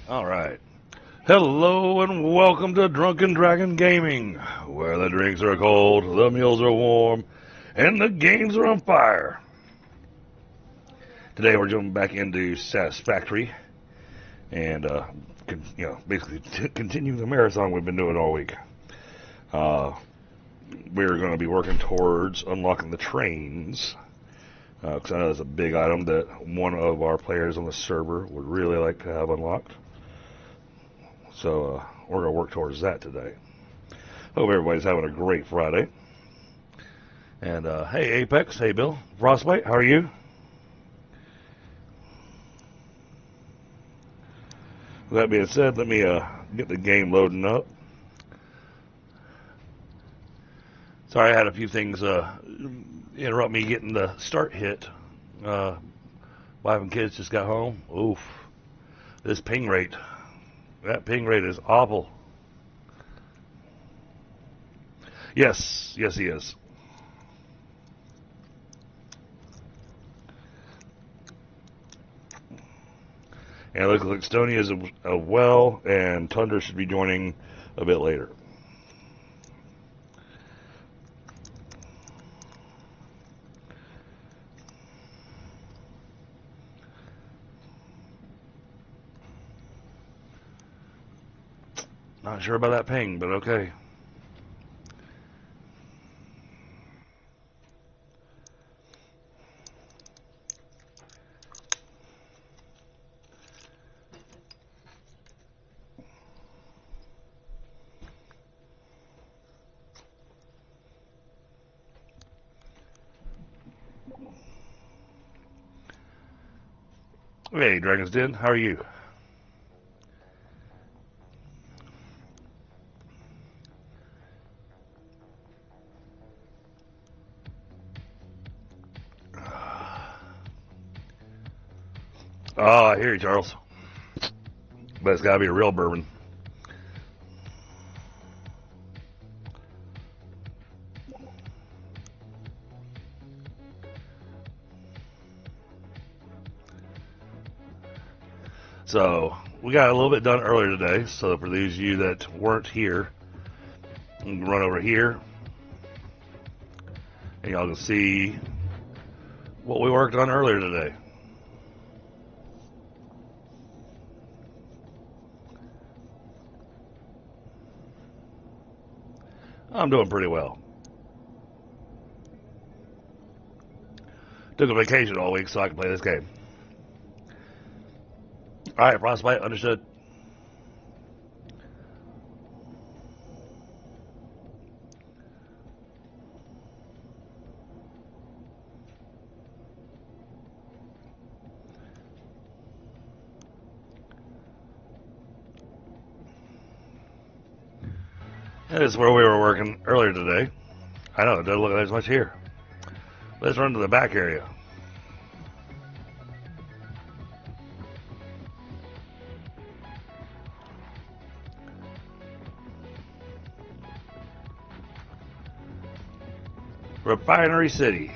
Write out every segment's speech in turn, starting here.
All right. Hello and welcome to Drunken Dragon Gaming, where the drinks are cold, the meals are warm, and the games are on fire. Today we're jumping back into Satisfactory and basically continue the marathon we've been doing all week. We're going to be working towards unlocking the trains, because I know that's a big item that one of our players on the server would really like to have unlocked. So we're going to work towards that today. Hope everybody's having a great Friday. And hey Apex, hey Bill, Frostbite, how are you? With that being said, let me get the game loading up. Sorry, I had a few things interrupt me getting the start hit. Wife and kids just got home. Oof. This ping rate. That ping rate is awful. Yes, he is. And it looks like Stony is a well, and Tundra should be joining a bit later. Not sure about that ping, but okay. Hey, Dragon's Den, how are you? Oh, I hear you, Charles. But it's got to be a real bourbon. So, we got a little bit done earlier today. So, for those of you that weren't here, you can run over here. And y'all can see what we worked on earlier today. I'm doing pretty well. Took a vacation all week so I could play this game. Alright, Frostbite, understood. And this is where we were working earlier today. I know, it doesn't look like there's much here. Let's run to the back area. Refinery City.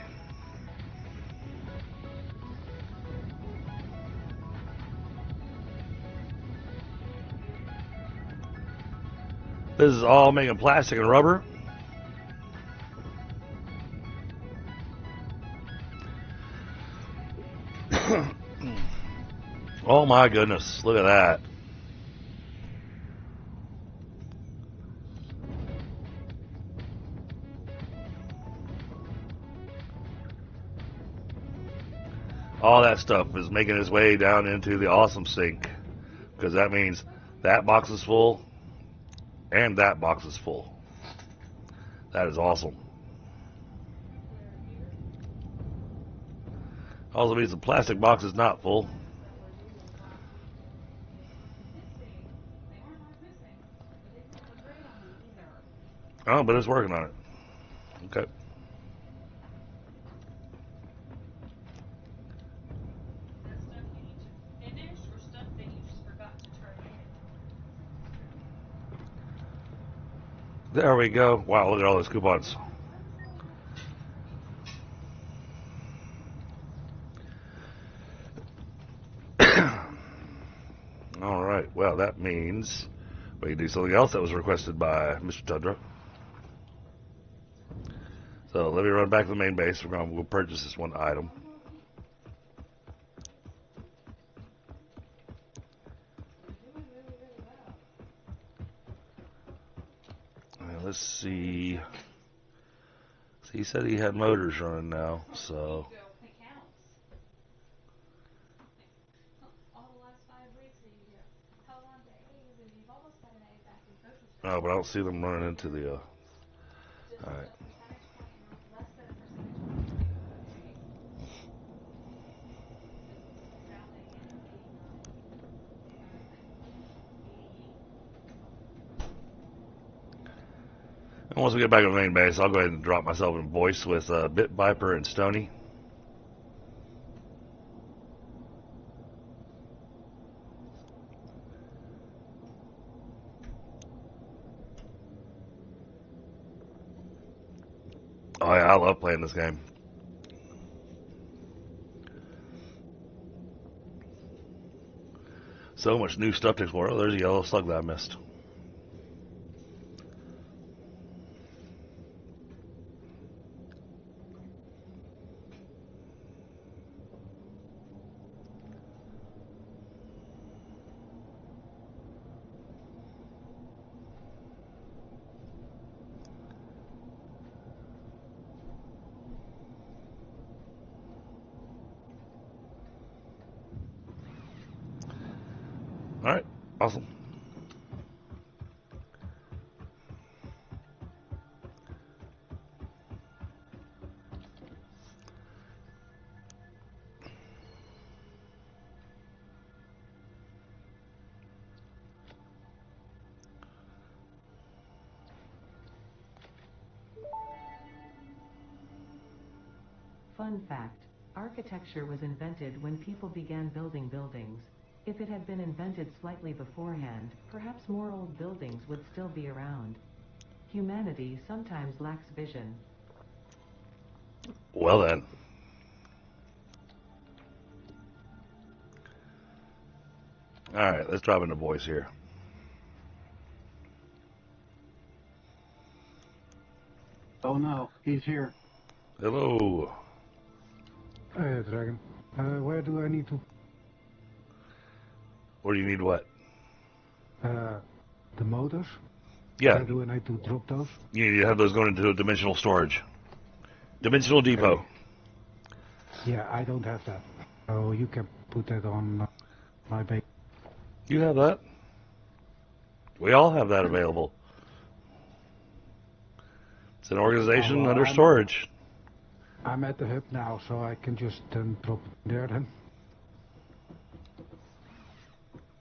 This is all making plastic and rubber. Oh my goodness, look at that. All that stuff is making its way down into the awesome sink, because that means that box is full and that box is full. That is awesome. Also means the plastic box is not full. Oh, but it's working on it. Okay. There we go. Wow, look at all those coupons. All right. Well, that means we can do something else that was requested by Mr. Tundra. So let me run back to the main base. We're going to purchase this one item. Let's see. He said he had motors running now, so. Oh, but I don't see them running into the. All right. And once we get back to the main base, I'll go ahead and drop myself in voice with Bit Viper and Stony. Oh yeah, I love playing this game. So much new stuff to explore. Oh, there's a yellow slug that I missed. All right, awesome. Fun fact, architecture was invented when people began building buildings. If it had been invented slightly beforehand, perhaps more old buildings would still be around. Humanity sometimes lacks vision. Well then. Alright, let's drop into voice here. Oh no, he's here. Hello. Hey, Dragon. Where do I need to? Where do you need what? The motors? Yeah. Where do I need to drop those? You need to have those going into dimensional storage. Dimensional depot. Okay. Yeah, I don't have that. So you can put that on my base. You have that. We all have that available. It's an organization under storage. I'm at the hub now, so I can just drop it there then.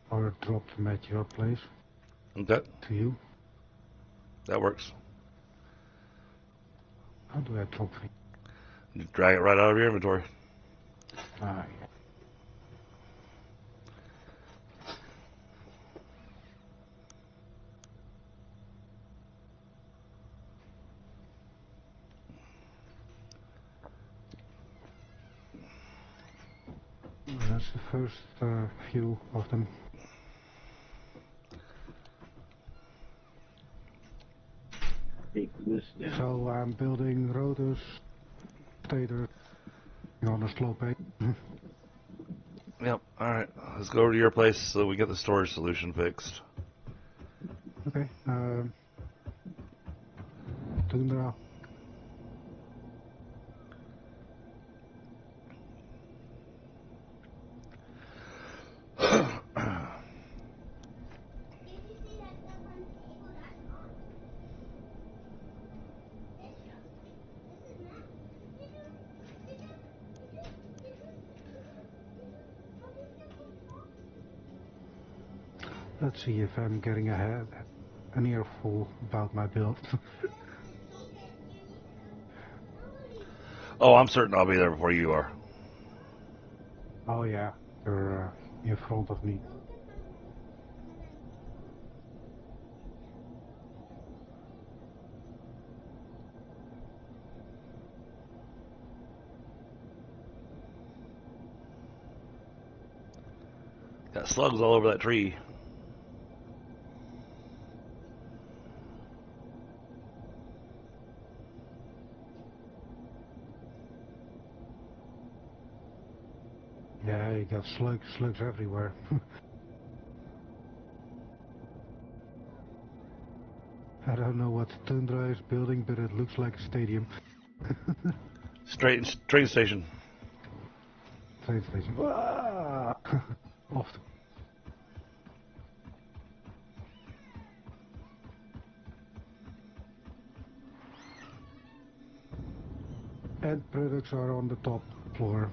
Or drop them at your place. Okay. To you. That works. How do I drop it? Just drag it right out of your inventory. Alright. That's the first few of them. So I'm building rotors, stators on a slow pace. Yep. Alright. Let's go over to your place so we get the storage solution fixed. Okay. Tundra. Let's see if I'm getting an earful about my build. Oh, I'm certain I'll be there before you are. Oh yeah, you're in front of me. Got slugs all over that tree. Yeah, you got slugs everywhere. I don't know what Tundra is building, but it looks like a stadium. Train station. Train station. Ah! Off. End products are on the top floor.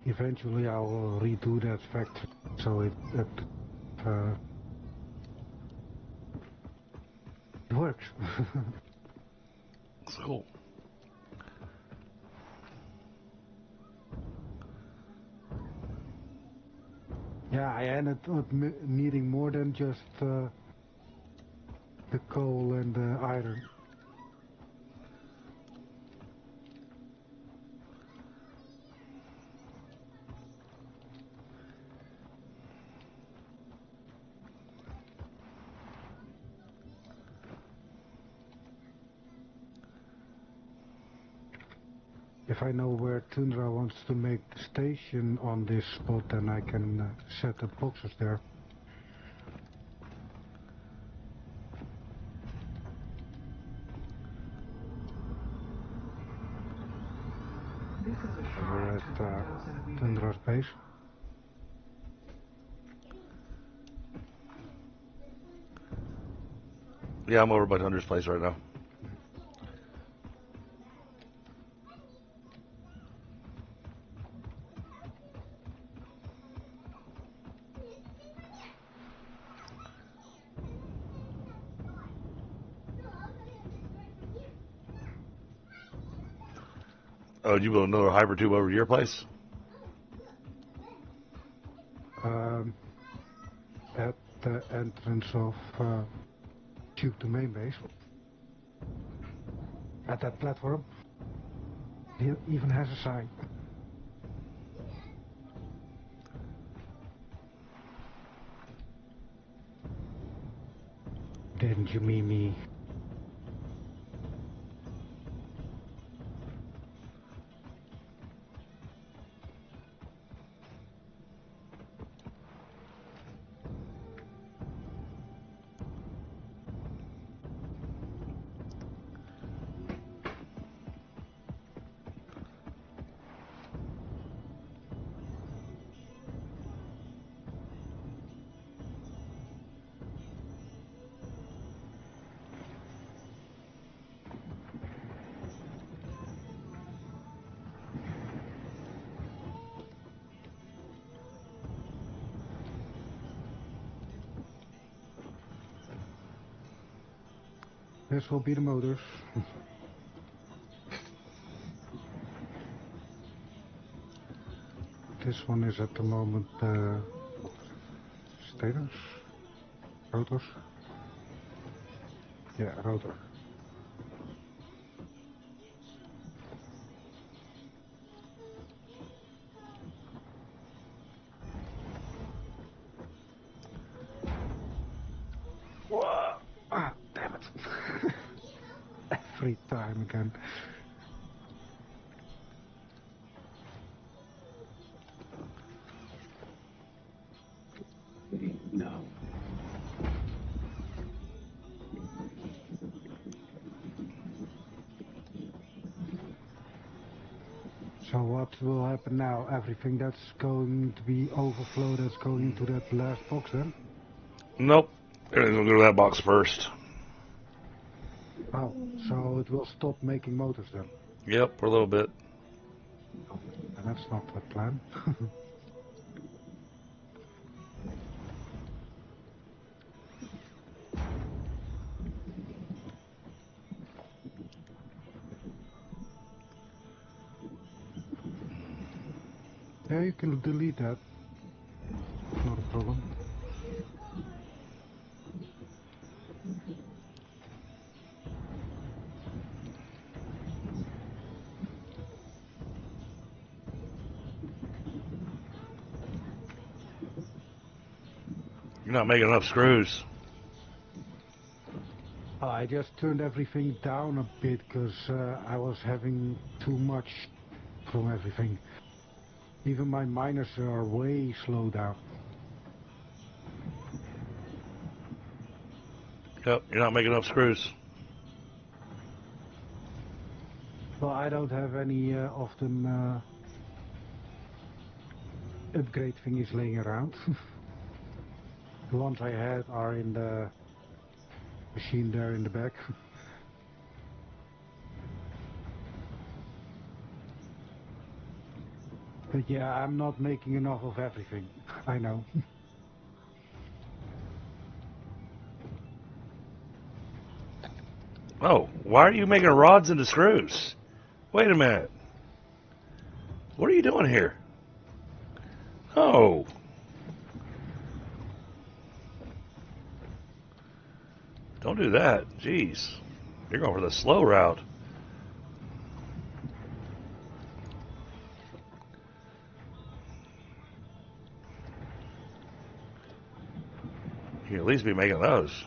Eventually I will redo that factory so it works. Cool. Yeah, I ended up needing more than just the coal and the iron. If I know where Tundra wants to make the station on this spot, then I can set the boxes there. We're at Tundra's base. Yeah, I'm over by Tundra's place right now. Oh, did you build another hyper tube over to your place? At the entrance of tube to main base. At that platform. It even has a sign. Didn't you mean me? This will be the motors. This one is at the moment stators? Rotors? Yeah, rotor. Whoa. Ah, damn it. Every time again. No. So what will happen now? Everything that's going to be overflow that's going into that last box then? Nope. Everything's gonna go to that box first. Oh, so it will stop making motors then? Yep, for a little bit. And that's not the plan. Yeah, you can delete that. Not a problem. You're not making enough screws. I just turned everything down a bit because I was having too much from everything. Even my miners are way slowed down. Yep, you're not making enough screws. Well, I don't have any of them upgrade thingies laying around. The ones I had are in the machine there in the back. But yeah, I'm not making enough of everything. I know. Oh, why are you making rods into screws? Wait a minute. What are you doing here? Oh. Don't do that. Jeez. You're going for the slow route. You can at least be making those.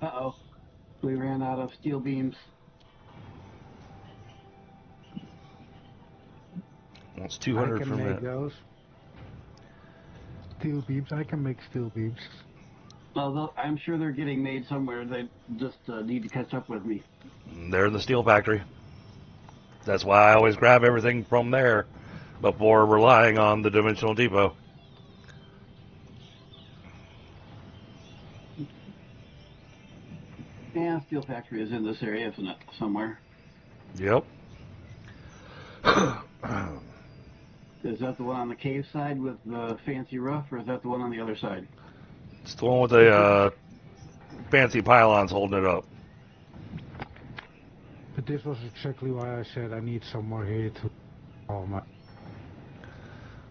Uh-oh. We ran out of steel beams. That's I 200 can from make that. those. Steel beams, I can make steel beams. Although I'm sure they're getting made somewhere. They just need to catch up with me. They're in the steel factory. That's why I always grab everything from there before relying on the dimensional depot. Yeah, steel factory is in this area, isn't it? Somewhere. Yep. Is that the one on the cave side with the fancy roof, or is that the one on the other side? It's the one with the fancy pylons holding it up. But this was exactly why I said I need somewhere here to... Oh my...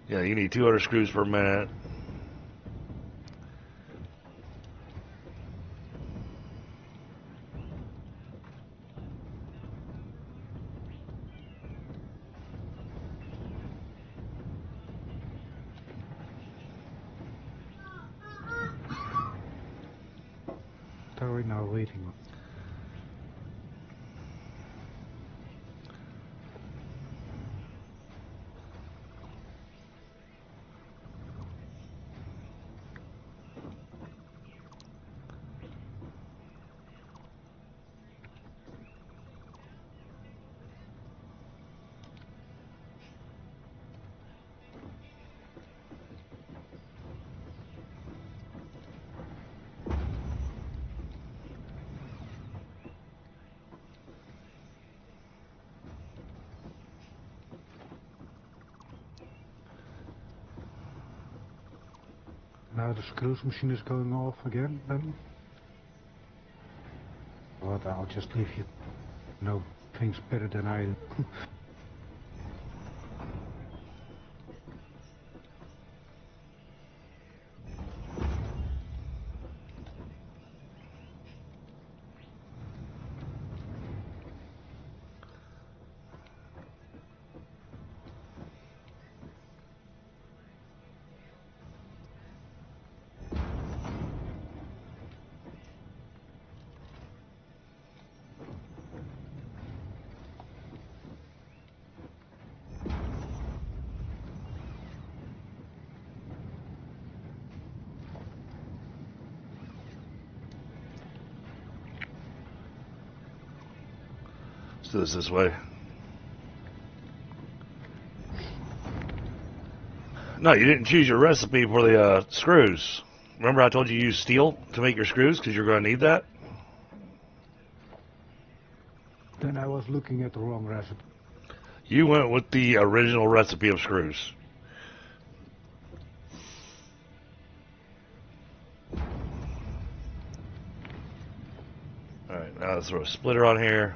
Yeah, you need 200 screws per minute. Sorry, now waiting. Now the screws machine is going off again then? But I'll just leave you know things better than I do. Let's do this way. No, you didn't choose your recipe for the screws. Remember I told you use steel to make your screws because you're going to need that? Then I was looking at the wrong recipe. You went with the original recipe of screws. Alright, now let's throw a splitter on here.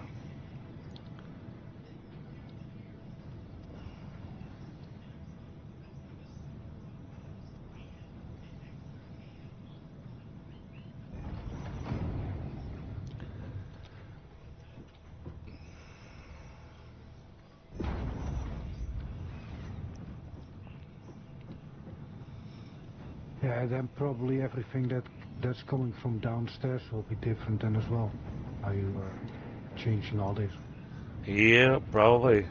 Yeah, then probably everything that's coming from downstairs will be different then as well. Are you changing all this? Yeah, probably.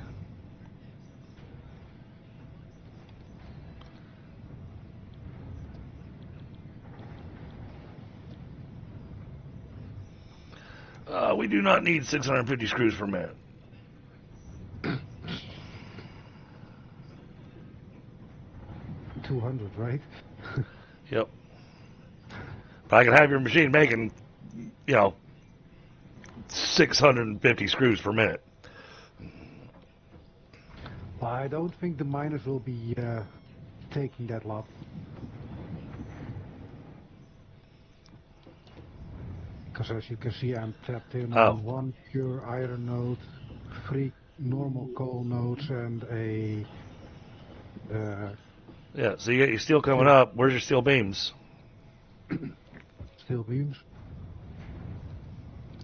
We do not need 650 screws per minute. 200, right? Yep. But I can have your machine making, 650 screws per minute. Well, I don't think the miners will be taking that lot. Because as you can see, I'm tapped in on 1 pure iron node, 3 normal coal nodes, and a... Yeah, so you got your steel coming up. Where's your steel beams? steel beams.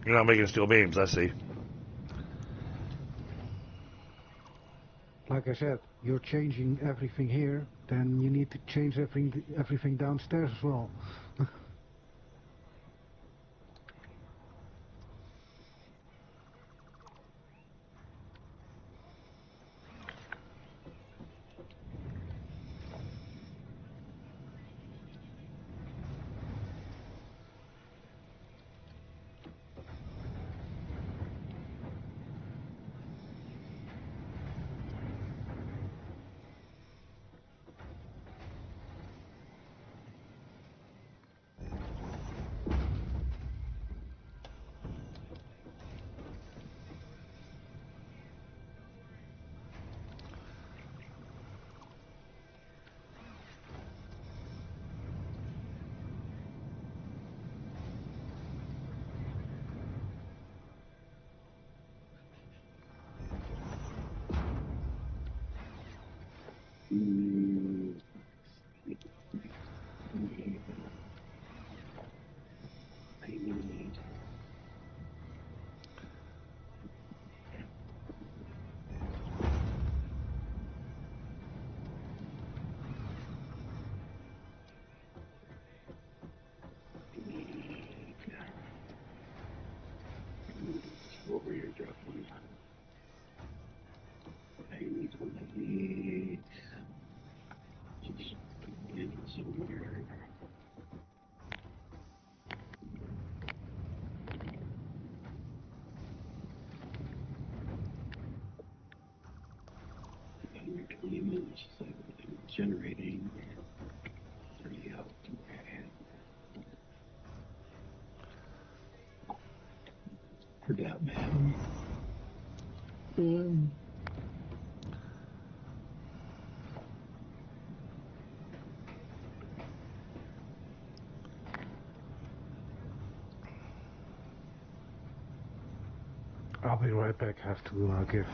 You're not making steel beams, I see. Like I said, you're changing everything here, then you need to change everything downstairs as well. Mm, I need. What were your drop ones? I need one of these. Just get it somewhere. Under 20 minutes, so I'm generating 30 out. Okay. For that man. I'll be right back. I have to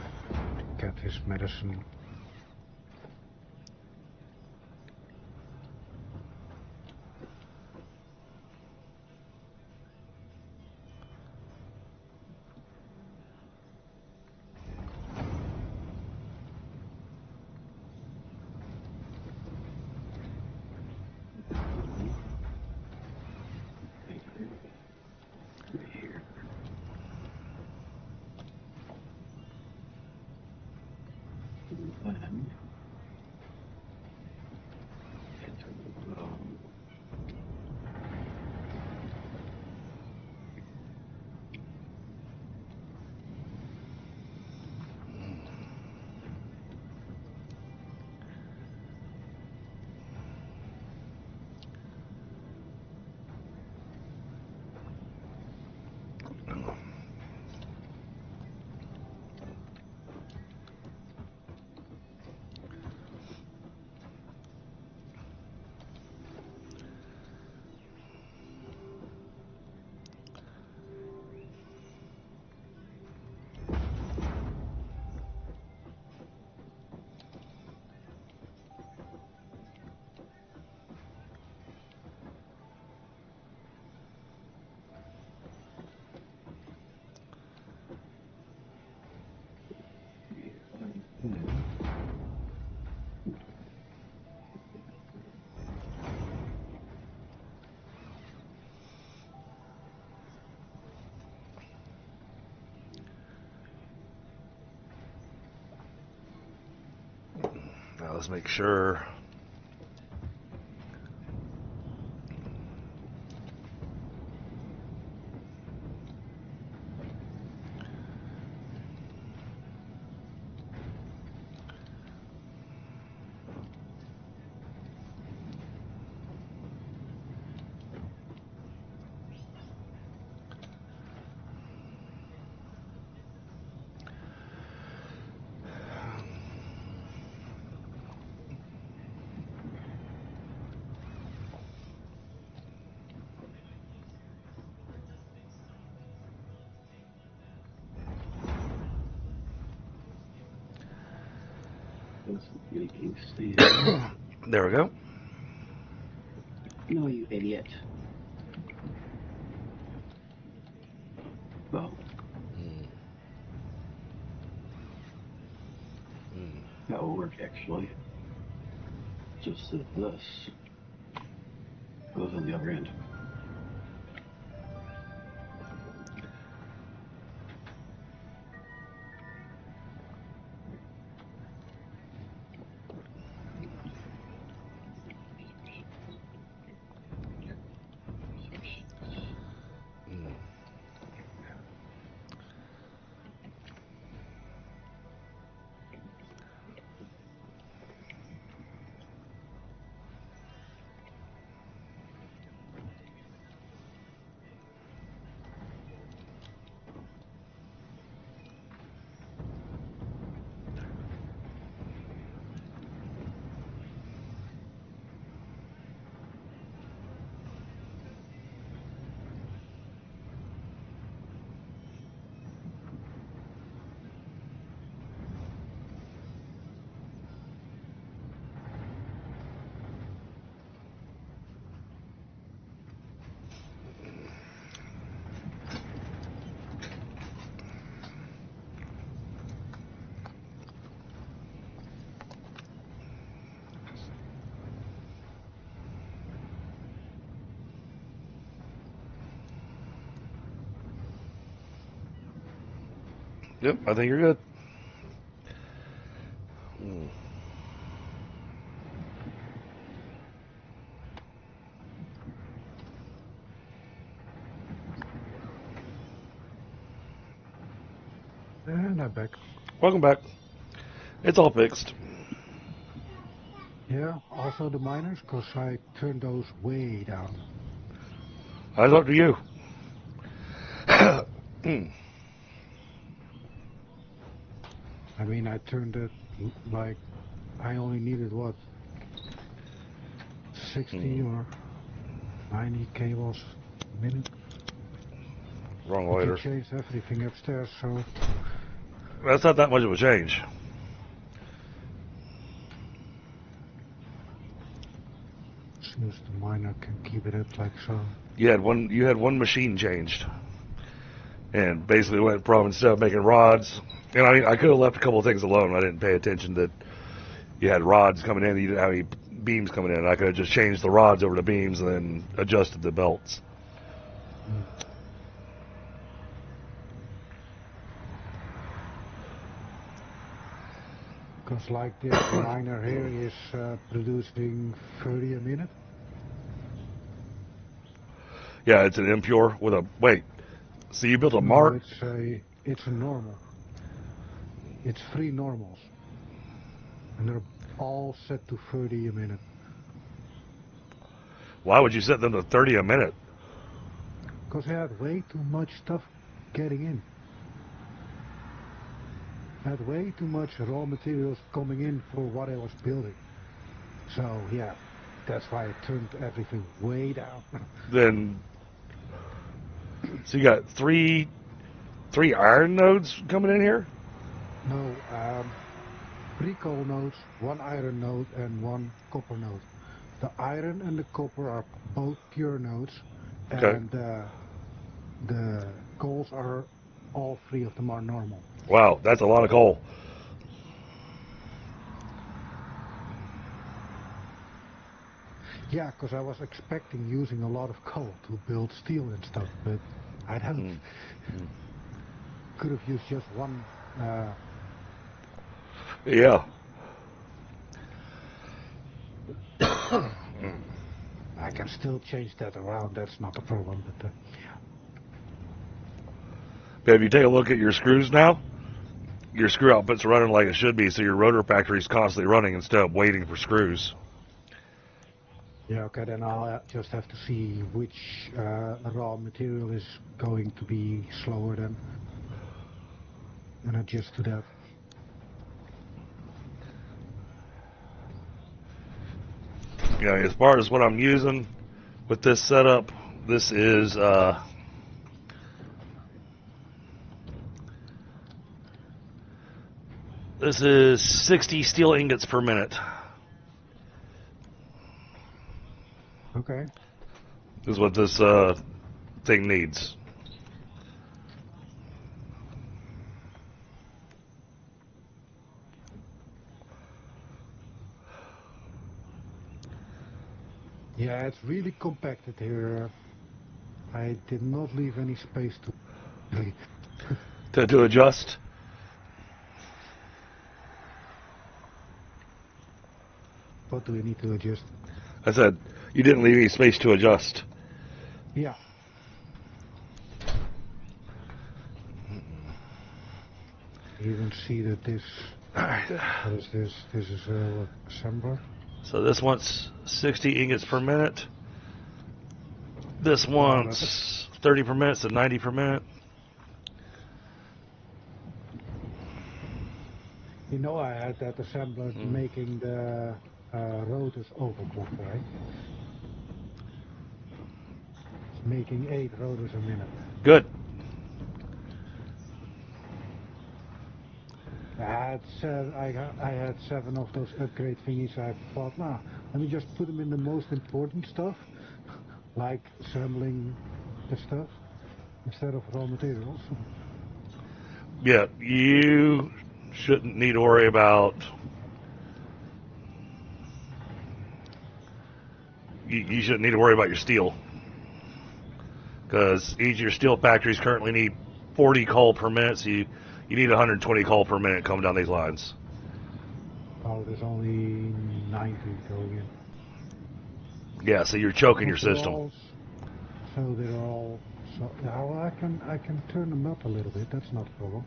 get his medicine. Right here. And then, Now let's make sure. that's making stand. There we go. No, you idiot. Well, that will work actually. Just that this goes on the other end. Yep, I think you're good. Mm. And I'm back. Welcome back. It's all fixed. Yeah, also the miners, because I turned those way down. That's up to you. I mean, I turned it like I only needed what, 60 or 90 cables a minute. Wrong But you lighter. changed everything upstairs, so That's not that much of a change. since the miner can keep it up like so. You had one machine changed, and basically went from, instead of making rods, and I could have left a couple of things alone. I didn't pay attention that you had rods coming in. You didn't have any beams coming in. I could have just changed the rods over to beams and then adjusted the belts. Because like this miner here is producing 30 a minute. Yeah, it's an impure with a wait. So you built a No, mark? it's a normal. It's 3 normals. And they're all set to 30 a minute. Why would you set them to 30 a minute? Because I had way too much stuff getting in. I had way too much raw materials coming in for what I was building. So yeah, that's why I turned everything way down. Then, so you got three iron nodes coming in here? No, 3 coal nodes, 1 iron node, and 1 copper node. The iron and the copper are both pure nodes, Okay. and the coals are, all 3 of them are normal. Wow, that's a lot of coal. Yeah, because I was expecting using a lot of coal to build steel and stuff, but I don't. Could have used just 1. Yeah. I can still change that around, that's not a problem, but If you take a look at your screws now, your screw output's running like it should be, so your rotor factory is constantly running instead of waiting for screws. yeah, okay, then I'll just have to see which raw material is going to be slower then, and adjust to that. You know, as far as what I'm using with this setup, this is this is 60 steel ingots per minute. Okay. Is what this thing needs. Yeah, it's really compacted here. I did not leave any space To adjust. What do we need to adjust? I said you didn't leave any space to adjust. Yeah. You can see that this, what is this? This is what, assembler? So this wants 60 ingots per minute. This wants 30 per minute, so 90 per minute. You know, I had that assembler making the rotors overclock, right? It's making 8 rotors a minute. Good. I had 7 of those upgrade thingies. I thought, nah, let me just put them in the most important stuff, like assembling the stuff, instead of raw materials. Yeah, you shouldn't need to worry about. You shouldn't need to worry about your steel, because each of your steel factories currently need 40 coal per minute. So you You need 120 coal per minute coming down these lines. Oh, there's only 90 going in. Yeah, so you're choking your But they're system. all so they're all. So yeah, well, I can turn them up a little bit. That's not a problem.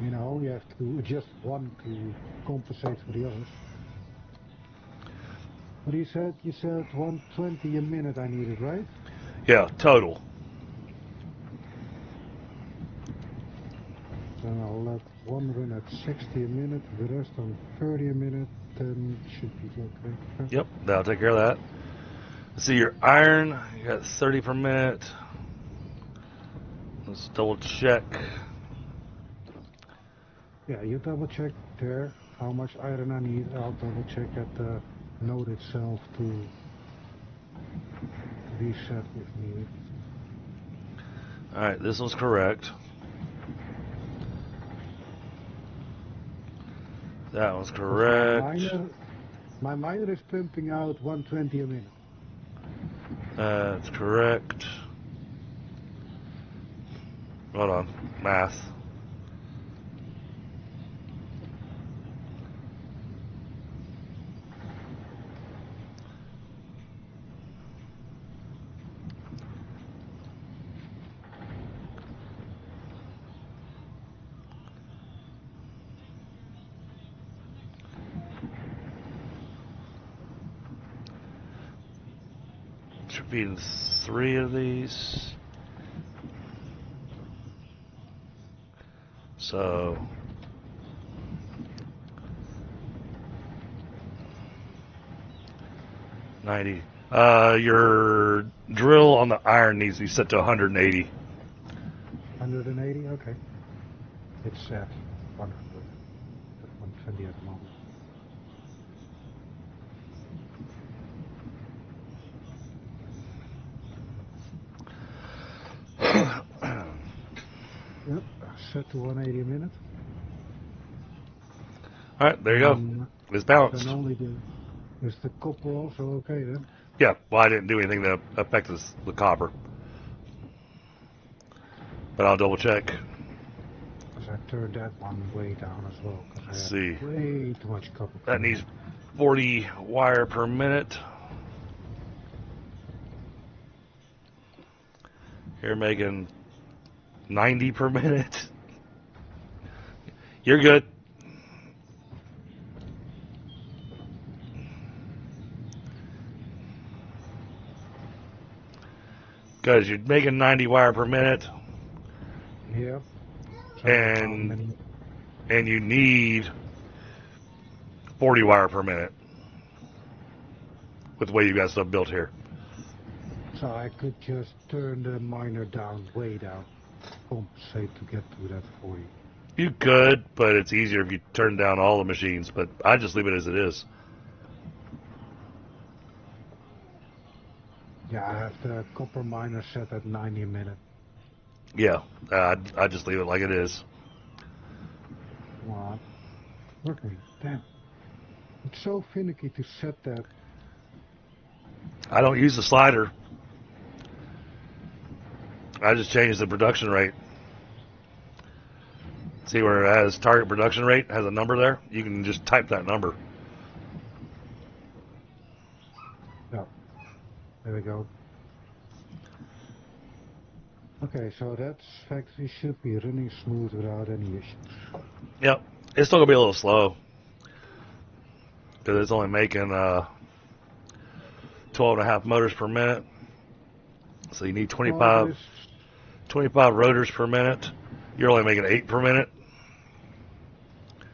You know, you have to adjust one to compensate for the others. But you said 120 a minute I needed, right? Yeah, total. So I'll let one run at 60 a minute, the rest on 30 a minute, then should be okay. Yep, that'll take care of that. Let's see your iron. You got 30 per minute. Let's double check. Yeah, you double check there how much iron I need. I'll double check at the node itself to reset if needed. Alright, this one's correct. That one's correct. My miner is pumping out 120 a minute. That's correct. Hold on. Math. Should be in 3 of these. So 90. Your drill on the iron needs to be set to 180. 180? Okay. It's at 100. 120 at the moment. Yep, set to 180 a minute. All right, there you go. It's balanced. Then only is the copper also okay then? Yeah, well, I didn't do anything to affect the copper. But I'll double check. Because I turned that one way down as well. Because Let's I see. had way too much copper. That needs 40 wire per minute. You're making 90 per minute. You're good. Because you're making 90 wire per minute. Yep. So And you need 40 wire per minute with the way you got stuff built here. So I could just turn the miner down, way down, compensate to get to that 40. You could, but it's easier if you turn down all the machines. But I just leave it as it is. Yeah, I have the copper miner set at 90 a minute. Yeah, I just leave it like it is. What? Okay, damn. It's so finicky to set that. I don't use the slider. I just change the production rate. See where it has target production rate, has a number there? You can just type that number. Yeah, there we go. Okay, so that factory should be running smooth without any issues. Yep. It's still going to be a little slow. Because it's only making 12.5 motors per minute. So you need 25 rotors per minute. You're only making 8 per minute.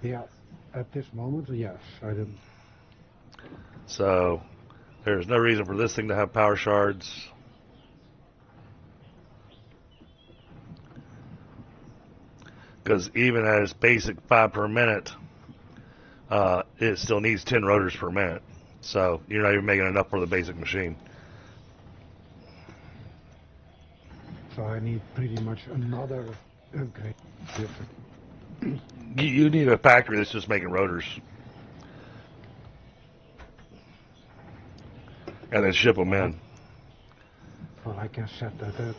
Yeah, at this moment, yes. I didn't. So there's no reason for this thing to have power shards. Because even at its basic 5 per minute, it still needs 10 rotors per minute. So you're not even making enough for the basic machine. So I need pretty much another upgrade. You need a factory that's just making rotors. And then ship them in. Well, I can set that up.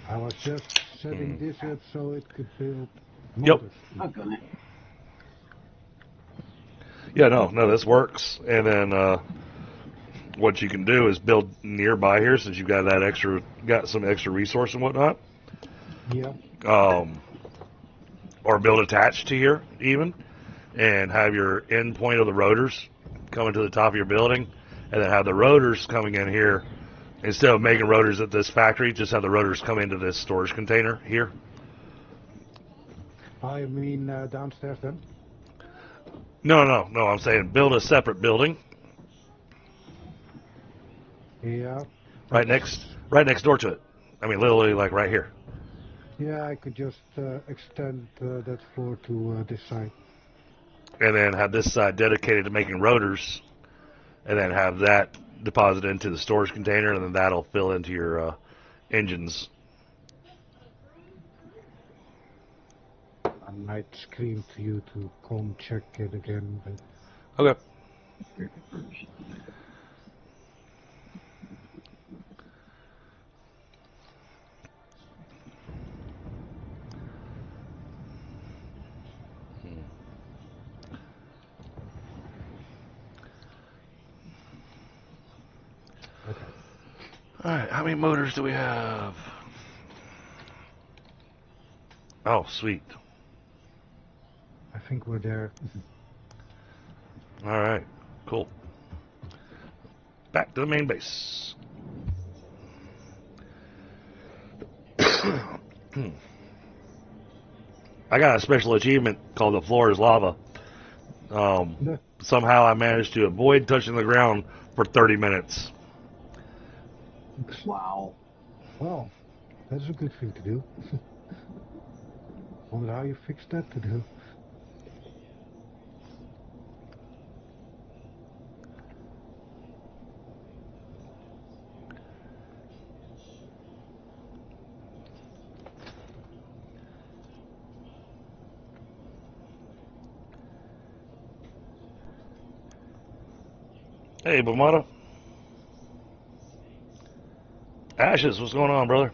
I was just setting this up so it could build Yep. motors. Okay. Yeah, no, this works. And then what you can do is build nearby here, since you've got some extra resource and whatnot. Yeah. Or build attached to here even, and have your end point of the rotors coming to the top of your building, and then have the rotors coming in here. Instead of making rotors at this factory, just have the rotors come into this storage container here. I mean downstairs then? No, I'm saying build a separate building Yeah. right next door to it. I mean, literally like right here. Yeah, I could just extend that floor to this side. And then have this side dedicated to making rotors, and then have that deposited into the storage container, and then that'll fill into your engines. I might scream to you to come check it again, but Okay. okay. Alright, how many motors do we have? Oh, sweet. I think we're there. Alright, cool. Back to the main base. I got a special achievement called the floor is lava. Somehow I managed to avoid touching the ground for 30 minutes. Wow. Well, that's a good thing to do. Wonder how you fixed that to do. Hey, Bamata. Ashes, what's going on, brother?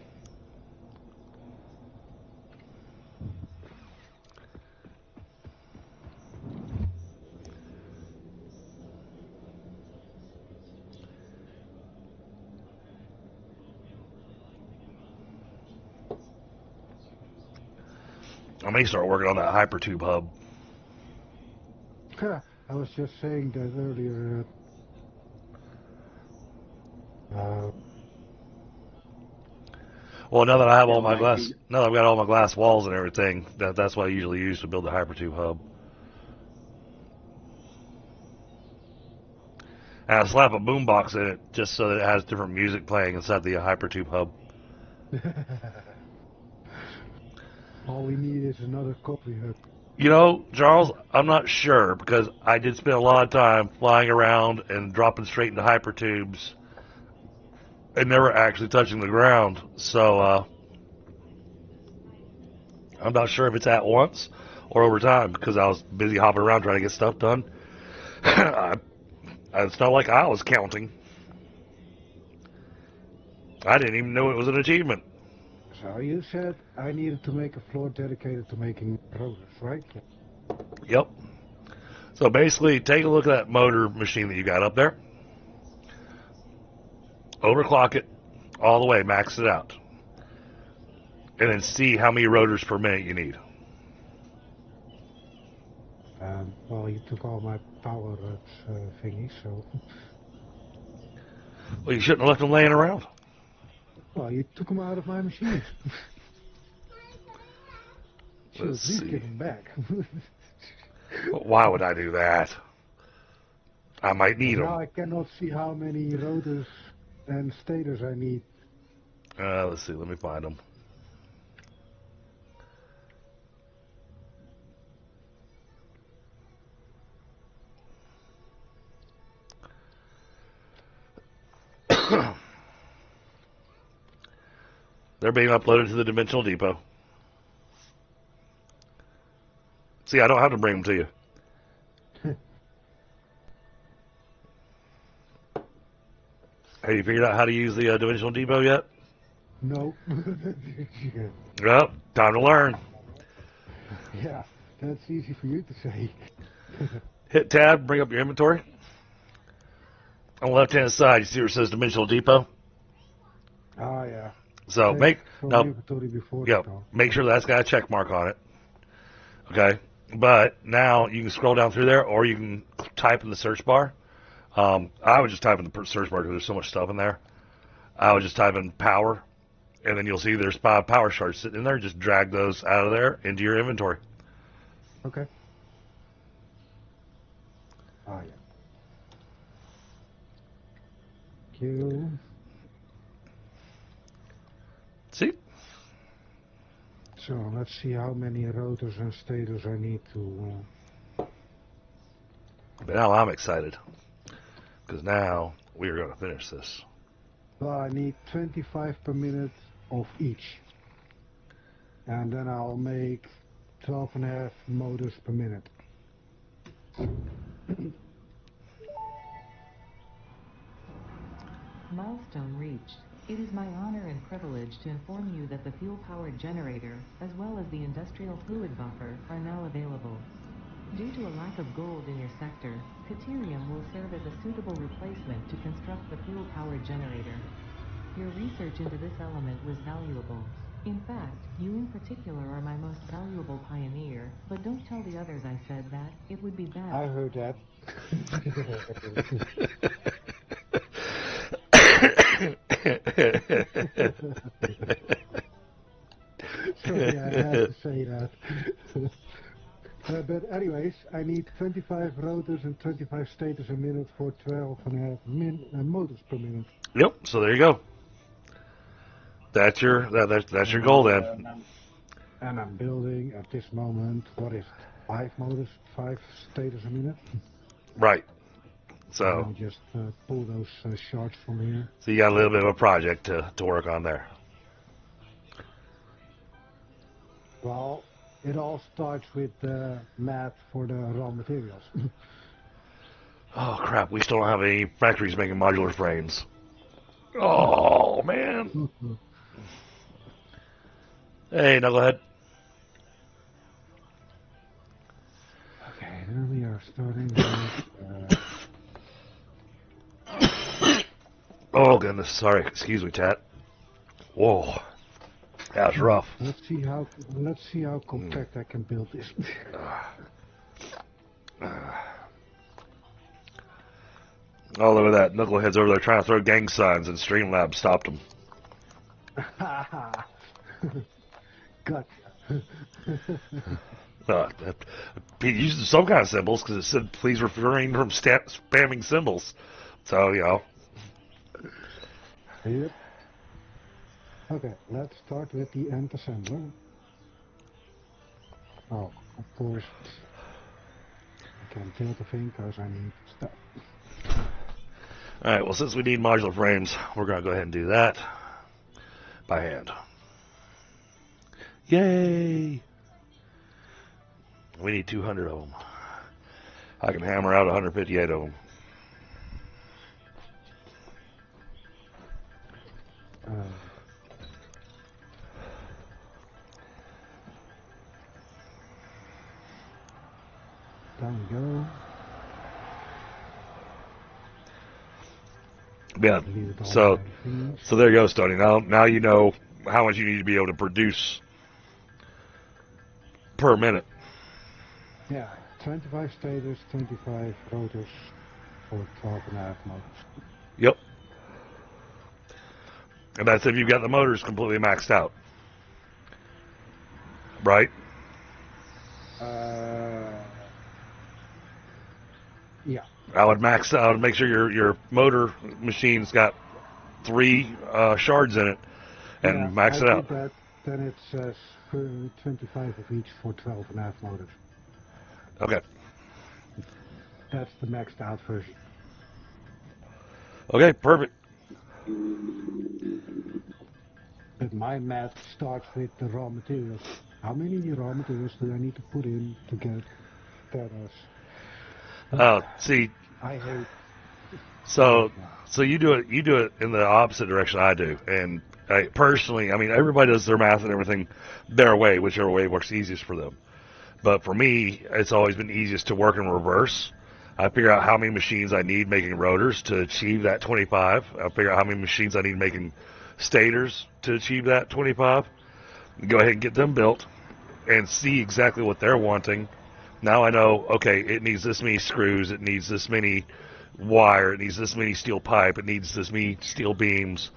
I may start working on that hypertube hub. I was just saying that earlier. Well, now that I have Yeah, all my when I glass, see- now that I've got all my glass walls and everything, that's what I usually use to build the hypertube hub. And I slap a boombox in it just so that it has different music playing inside the hypertube hub. All we need is another copy hook. You know, Charles, I'm not sure because I did spend a lot of time flying around and dropping straight into hypertubes and never actually touching the ground. So I'm not sure if it's at once or over time because I was busy hopping around trying to get stuff done. It's not like I was counting. I didn't even know it was an achievement. So you said I needed to make a floor dedicated to making rotors, right? Yep. So basically, take a look at that motor machine that you got up there. Overclock it all the way, max it out. And then see how many rotors per minute you need. Well, you took all my power thingies, so... Well, you shouldn't have left them laying around. Well, you took them out of my machines. Should at Let's least see. give them back. Why would I do that? I might need Now them. I cannot see how many rotors and stators I need. Let's see. Let me find them. They're being uploaded to the Dimensional Depot. See, I don't have to bring them to you. Have you figured out how to use the Dimensional Depot yet? No. Well, time to learn. Yeah, that's easy for you to say. Hit tab, bring up your inventory. On the left-hand side, you see where it says Dimensional Depot. Ah, yeah. So Save make from now, inventory before the yeah, start. make sure that's got a check mark on it. Okay, but now you can scroll down through there, or you can type in the search bar. I would just type in the search bar because there's so much stuff in there. I would just type in power, and then you'll see there's 5 power shards sitting in there. Just drag those out of there into your inventory. Okay. Ah, yeah. Q. See? So let's see how many rotors and stators I need to. But now I'm excited because now we are going to finish this. Well, I need 25 per minute of each. And then I'll make 12.5 motors per minute. Milestone reached. It is my honor and privilege to inform you that the fuel-powered generator, as well as the industrial fluid buffer, are now available. Due to a lack of gold in your sector, Caterium will serve as a suitable replacement to construct the fuel-powered generator. Your research into this element was valuable. In fact, you in particular are my most valuable pioneer, but don't tell the others I said that. It would be bad. I heard that. Sorry, I had to say that. But anyways, I need 25 rotors and 25 stators a minute for 12.5 motors per minute. Yep. So there you go. That's your that's your goal then. And I'm building at this moment, what is it? 5 motors, 5 stators a minute. Right. Let So me just pull those shards from here. you got a little bit of a project to work on there. Well, it all starts with the math for the raw materials. Oh crap! We still don't have any factories making modular frames. Oh man. Hey, knucklehead. Okay, there we are starting with. Oh goodness, sorry. Excuse me, Tat. Whoa, that was rough. Let's see how compact I can build this. Oh, look at that. Knucklehead's over there trying to throw gang signs, and Streamlabs stopped him. Gotcha. He used some kind of symbols because it said please refrain from spamming symbols. So, you know. Yep. Okay, let's start with the end assembler. Oh, of course, I can tilt the thing because I need stuff. Alright, well, since we need modular frames, we're going to go ahead and do that by hand. Yay! We need 200 of them. I can hammer out 158 of them. Down we go. Yeah. So there you go, Stoney. Now you know how much you need to be able to produce per minute. Yeah, 25 stators, 25 rotors for 12.5 motors. Yep. And that's if you've got the motors completely maxed out. Right? Yeah. I would max out and make sure your motor machine's got 3 shards in it and Yeah, max I it out. did that. Then it says 25 of each for 12.5 motors. Okay. That's the maxed out version. Okay, perfect. But my math starts with the raw materials. How many raw materials do I need to put in to get that? See. I hate. So you do it in the opposite direction I do, and Personally, I mean, everybody does their math and everything their way, whichever way works easiest for them. But for me, it's always been easiest to work in reverse. I figure out how many machines I need making rotors to achieve that 25. I figure out how many machines I need making stators to achieve that 25. Go ahead and get them built and see exactly what they're wanting. Now I know, okay, it needs this many screws, it needs this many wire, it needs this many steel pipe, it needs this many steel beams.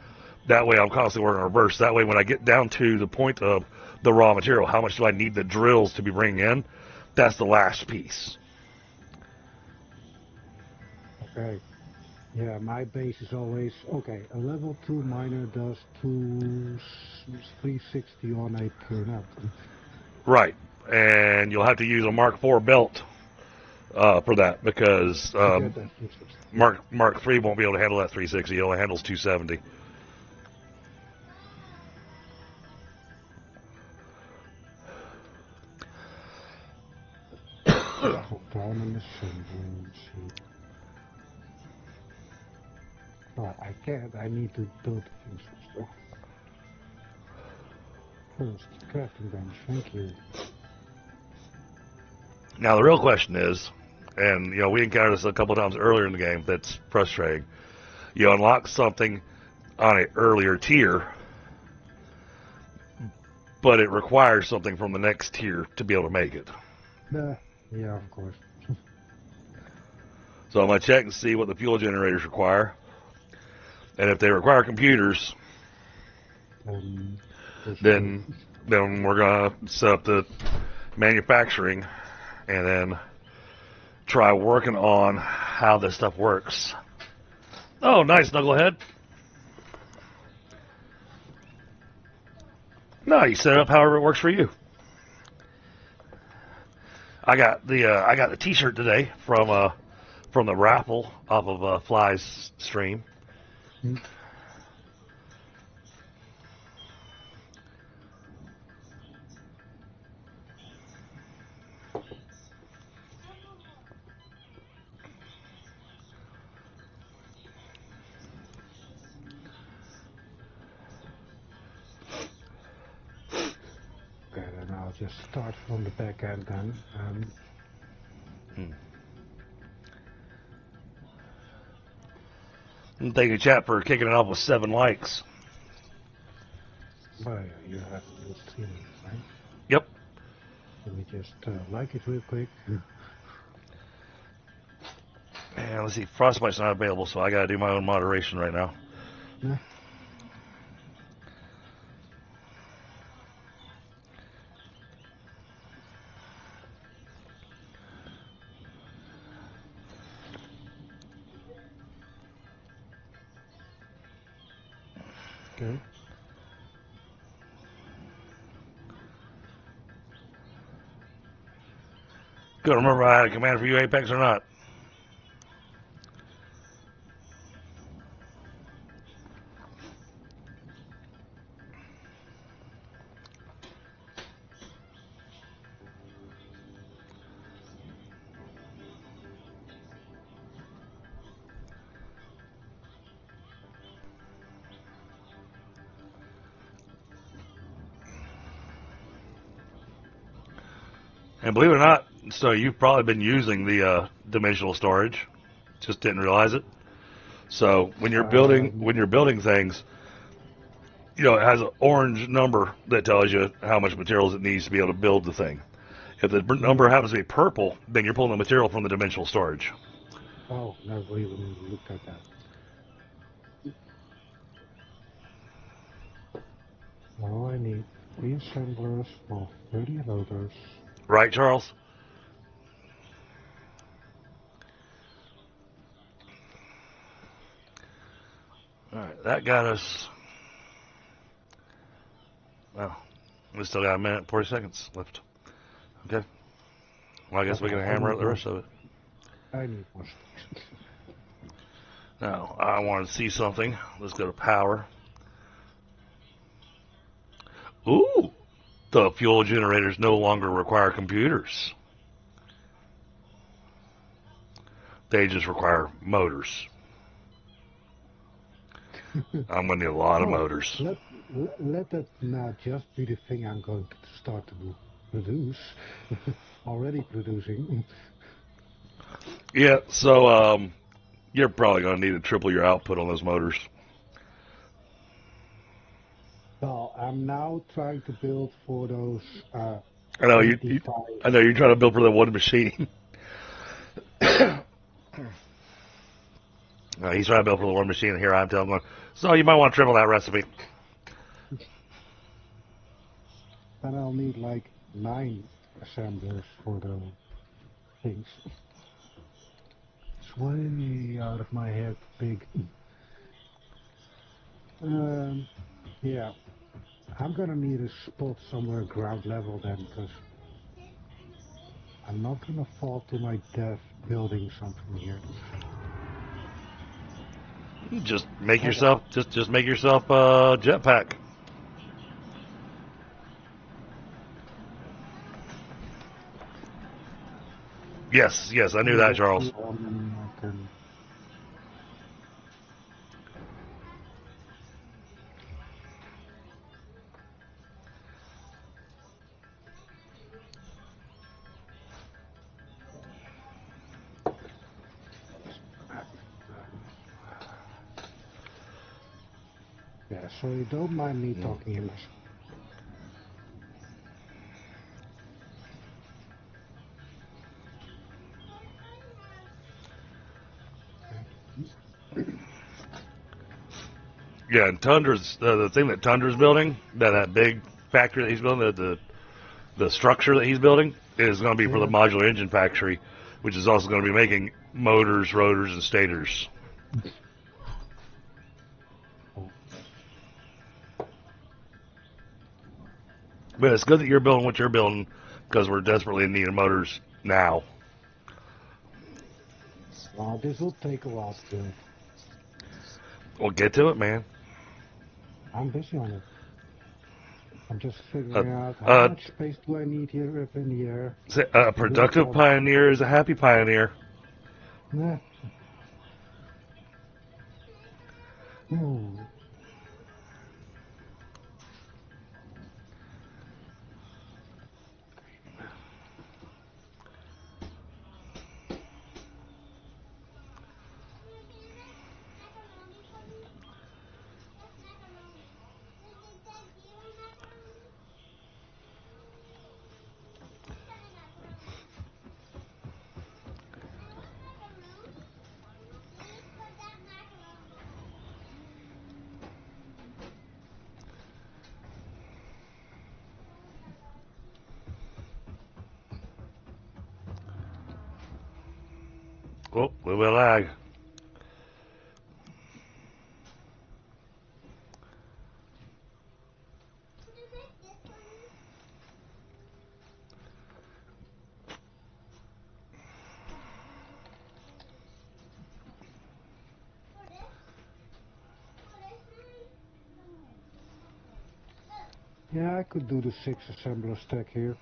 That way I'm constantly working in reverse. That way when I get down to the point of the raw material, how much do I need the drills to be bringing in? That's the last piece. Okay. Yeah, my base is always, okay, a level 2 miner does 360 on a turn up. Right. And you'll have to use a Mark IV belt for that because To get that 360. Mark III won't be able to handle that 360. It only handles 270. Diamond assembly, see. Well, I can't, I need to build things first. First, crafting bench, thank you. Now the real question is, and we encountered this a couple of times earlier in the game that's frustrating. You unlock something on an earlier tier, but it requires something from the next tier to be able to make it. Yeah, of course. So I'm going to check and see what the fuel generators require. And if they require computers, then we're going to set up the manufacturing and then try working on how this stuff works. Oh, nice, Knucklehead. No, you set it up however it works for you. I got the T-shirt today from the raffle off of Fly's stream. Hmm. Okay, then I'll just start from the back end then. And thank you, chat, for kicking it off with 7 likes. Well, you have to do streaming, right? Yep. Let me just like it real quick. And let's see, Frostbite's not available, so I gotta do my own moderation right now. Yeah. Okay. Good, remember I had a command for you, Apex, or not? And believe it or not, so you've probably been using the dimensional storage, just didn't realize it. So when you're building things, it has an orange number that tells you how much materials it needs to be able to build the thing. If the number happens to be purple, then you're pulling the material from the dimensional storage. Oh, never even looked at that. Now I need 3 assemblers for 30 loaders. Right, Charles? Alright, that got us... Well, we still got a minute and 40 seconds left. Okay. Well, I guess we can hammer out the rest of it. I need more sticks. Now, I want to see something. Let's go to power. Ooh! The fuel generators no longer require computers. They just require motors. I'm going to need a lot of motors. let that now just be the thing I'm going to start to produce. Already producing. Yeah, so you're probably going to need to triple your output on those motors. Well, I'm now trying to build for those I know 25. I know you're trying to build for the one machine. He's trying to build for the one machine, and here I'm telling him, so you might want to triple that recipe. And I'll need like 9 assemblers for the things. It's way out of my head big. Yeah, I'm gonna need a spot somewhere ground level then, because I'm not gonna fall to my death building something here. Just make yourself just make yourself a jetpack. Yes, I knew that, Charles. Yeah, so you don't mind me talking in this. Yeah, and Tundra's the thing that Tundra's building, that big factory that he's building, the structure that he's building is going to be for the modular engine factory, which is also going to be making motors, rotors, and stators. But it's good that you're building what you're building, because we're desperately in need of motors now. Well, this will take a while to build. Well, get to it, man. I'm busy on it. I'm just figuring out how much space do I need here up in the air. A productive pioneer is a happy pioneer. Nah. Oh, a little bit of lag. Yeah, I could do the 6 assembler stack here.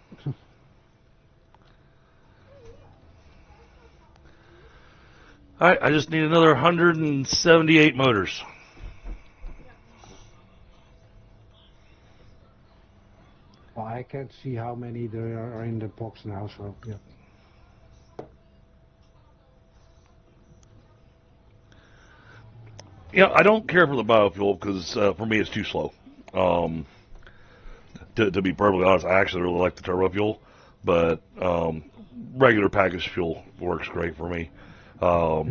Alright, I just need another 178 motors. Well, I can't see how many there are in the box now, so yeah. Yeah, I don't care for the biofuel because for me it's too slow. To be perfectly honest, I actually really like the turbo fuel, but regular packaged fuel works great for me. But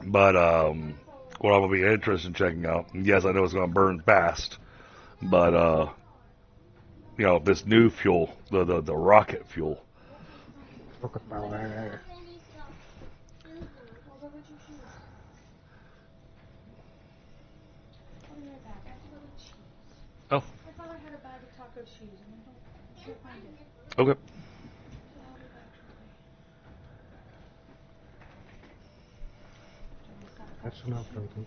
what I'm gonna be interested in checking out, and yes, I know it's gonna burn fast, but this new fuel, the rocket fuel. Rocket power. Oh. I thought I had a bag of taco cheese and I can't find it. Okay. So I'll be back shortly. That's enough protein.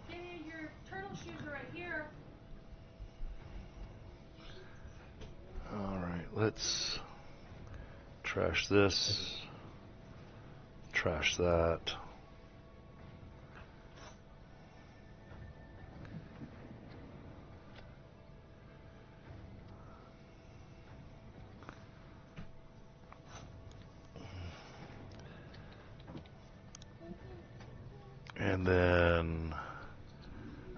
Hey, your turtle shoes are right here. Alright, let's trash this. Trash that. And then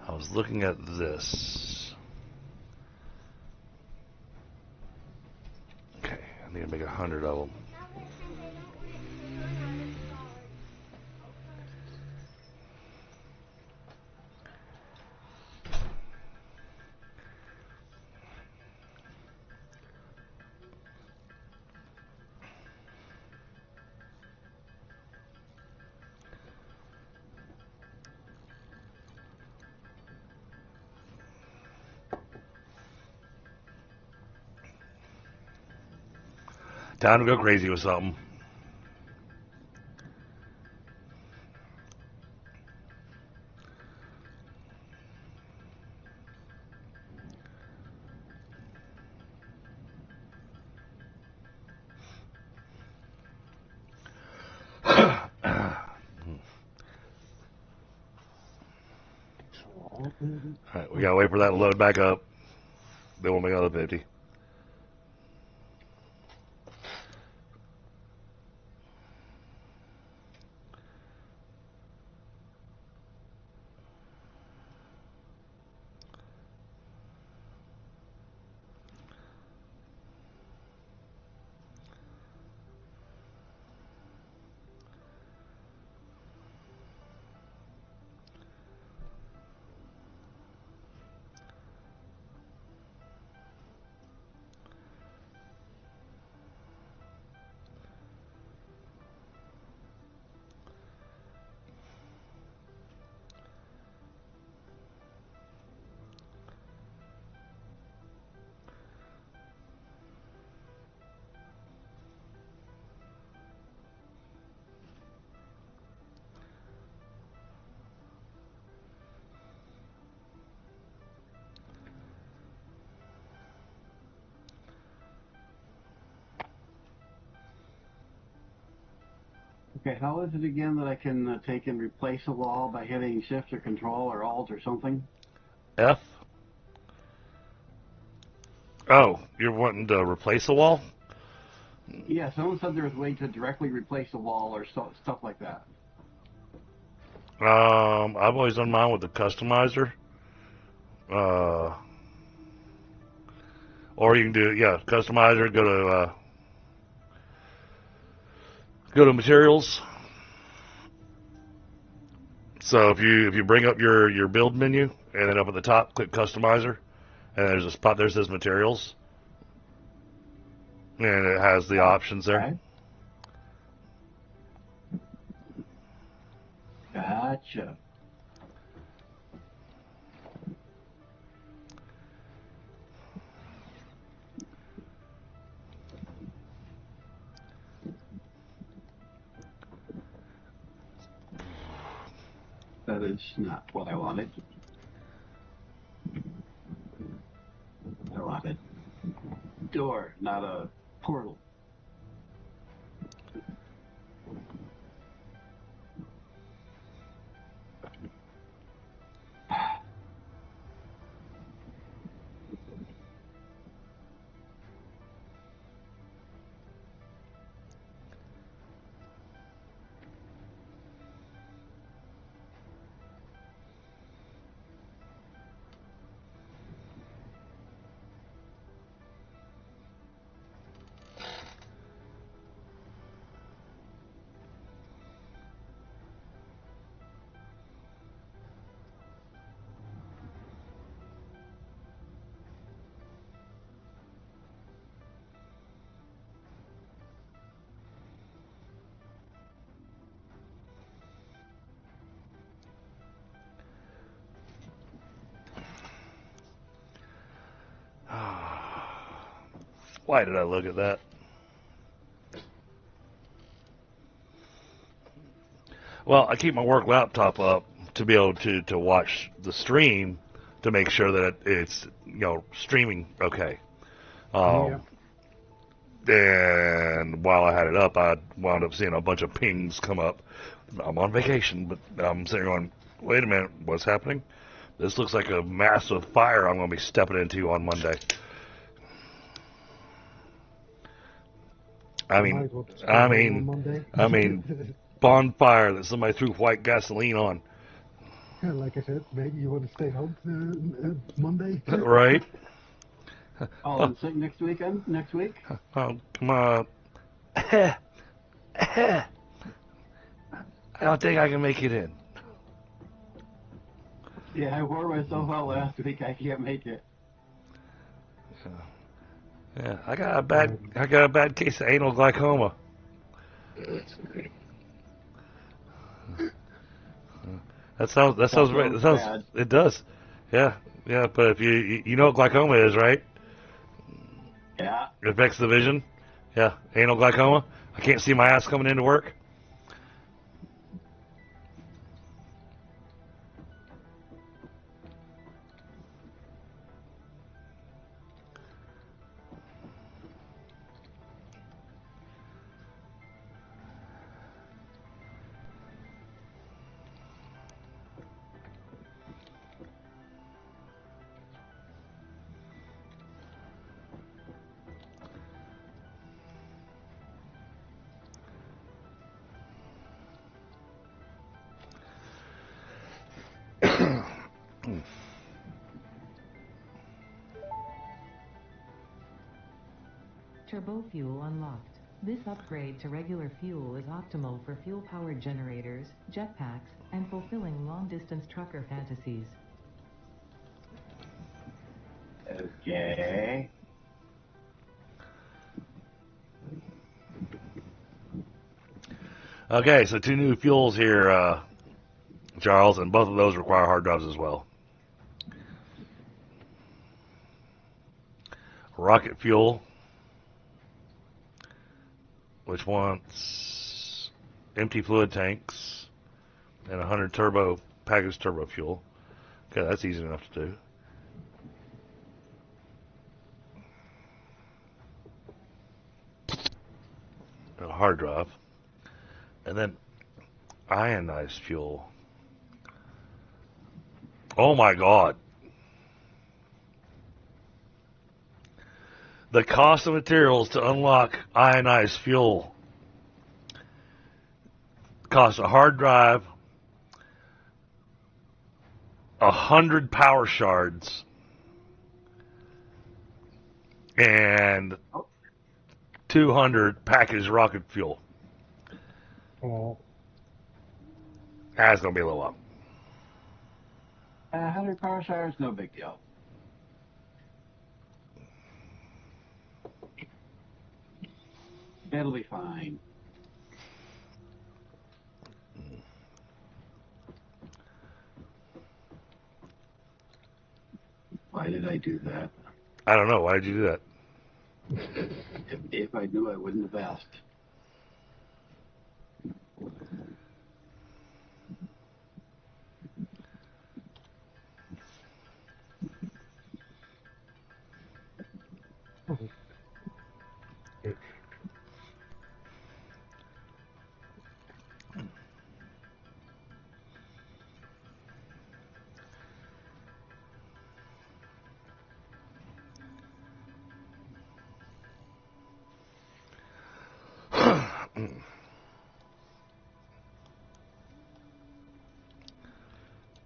I was looking at this. Okay, I need to make 100 of them. Time to go crazy with something. Alright, we gotta wait for that to load back up. Then we'll make another 50. Okay, how is it again that I can take and replace a wall by hitting Shift or Control or Alt or something? F. Oh, you're wanting to replace a wall? Yeah, someone said there was a way to directly replace a wall or stuff like that. I've always done mine with the customizer. Or you can do, customizer, go to materials. So if you bring up your build menu and then up at the top click customizer, and there's a spot there that says materials, and it has the options there. Okay. Gotcha. That is not what I wanted. I wanted door, not a portal. Why did I look at that? Well, I keep my work laptop up to be able to watch the stream to make sure that it's streaming okay. And while I had it up, I wound up seeing a bunch of pings come up. I'm on vacation, but I'm sitting going, wait a minute, what's happening? This looks like a massive fire I'm going to be stepping into on Monday. I mean, bonfire that somebody threw white gasoline on. Yeah, like I said, maybe you want to stay home Monday. Right? Oh, Oh, and sick next weekend? Next week? oh, come on. I don't think I can make it in. Yeah, I wore myself out last week. I can't make it. Yeah, I got a bad case of anal glaucoma. That sounds right. That Sounds sounds, bad. it does. Yeah, yeah, but if you know what glaucoma is, right? Yeah. It affects the vision. Yeah, anal glaucoma. I can't see my ass coming into work. Turbo fuel unlocked. This upgrade to regular fuel is optimal for fuel-powered generators, jetpacks, and fulfilling long-distance trucker fantasies. Okay. Okay, so 2 new fuels here, Charles, and both of those require hard drives as well. Rocket fuel, which wants empty fluid tanks and 100 packaged turbo fuel. Okay, that's easy enough to do. A hard drive. And then ionized fuel. Oh my god. The cost of materials to unlock ionized fuel costs a hard drive, 100 power shards, and 200 packaged rocket fuel. Oh, That's going to be a little up. 100 power showers, no big deal. It'll be fine. Why did I do that? I don't know. Why did you do that? If I knew, I wouldn't have asked. okay.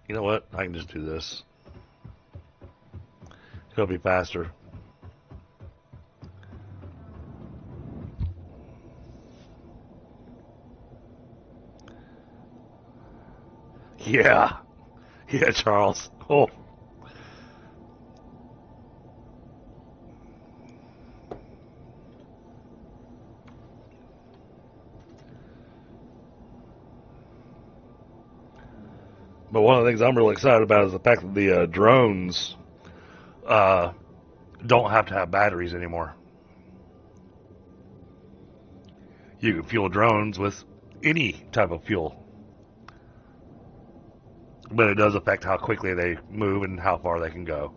You know what? I can just do this. It'll be faster. Yeah. Yeah, Charles. Oh. But one of the things I'm really excited about is the fact that the drones uh, don't have to have batteries anymore. You can fuel drones with any type of fuel. But it does affect how quickly they move and how far they can go.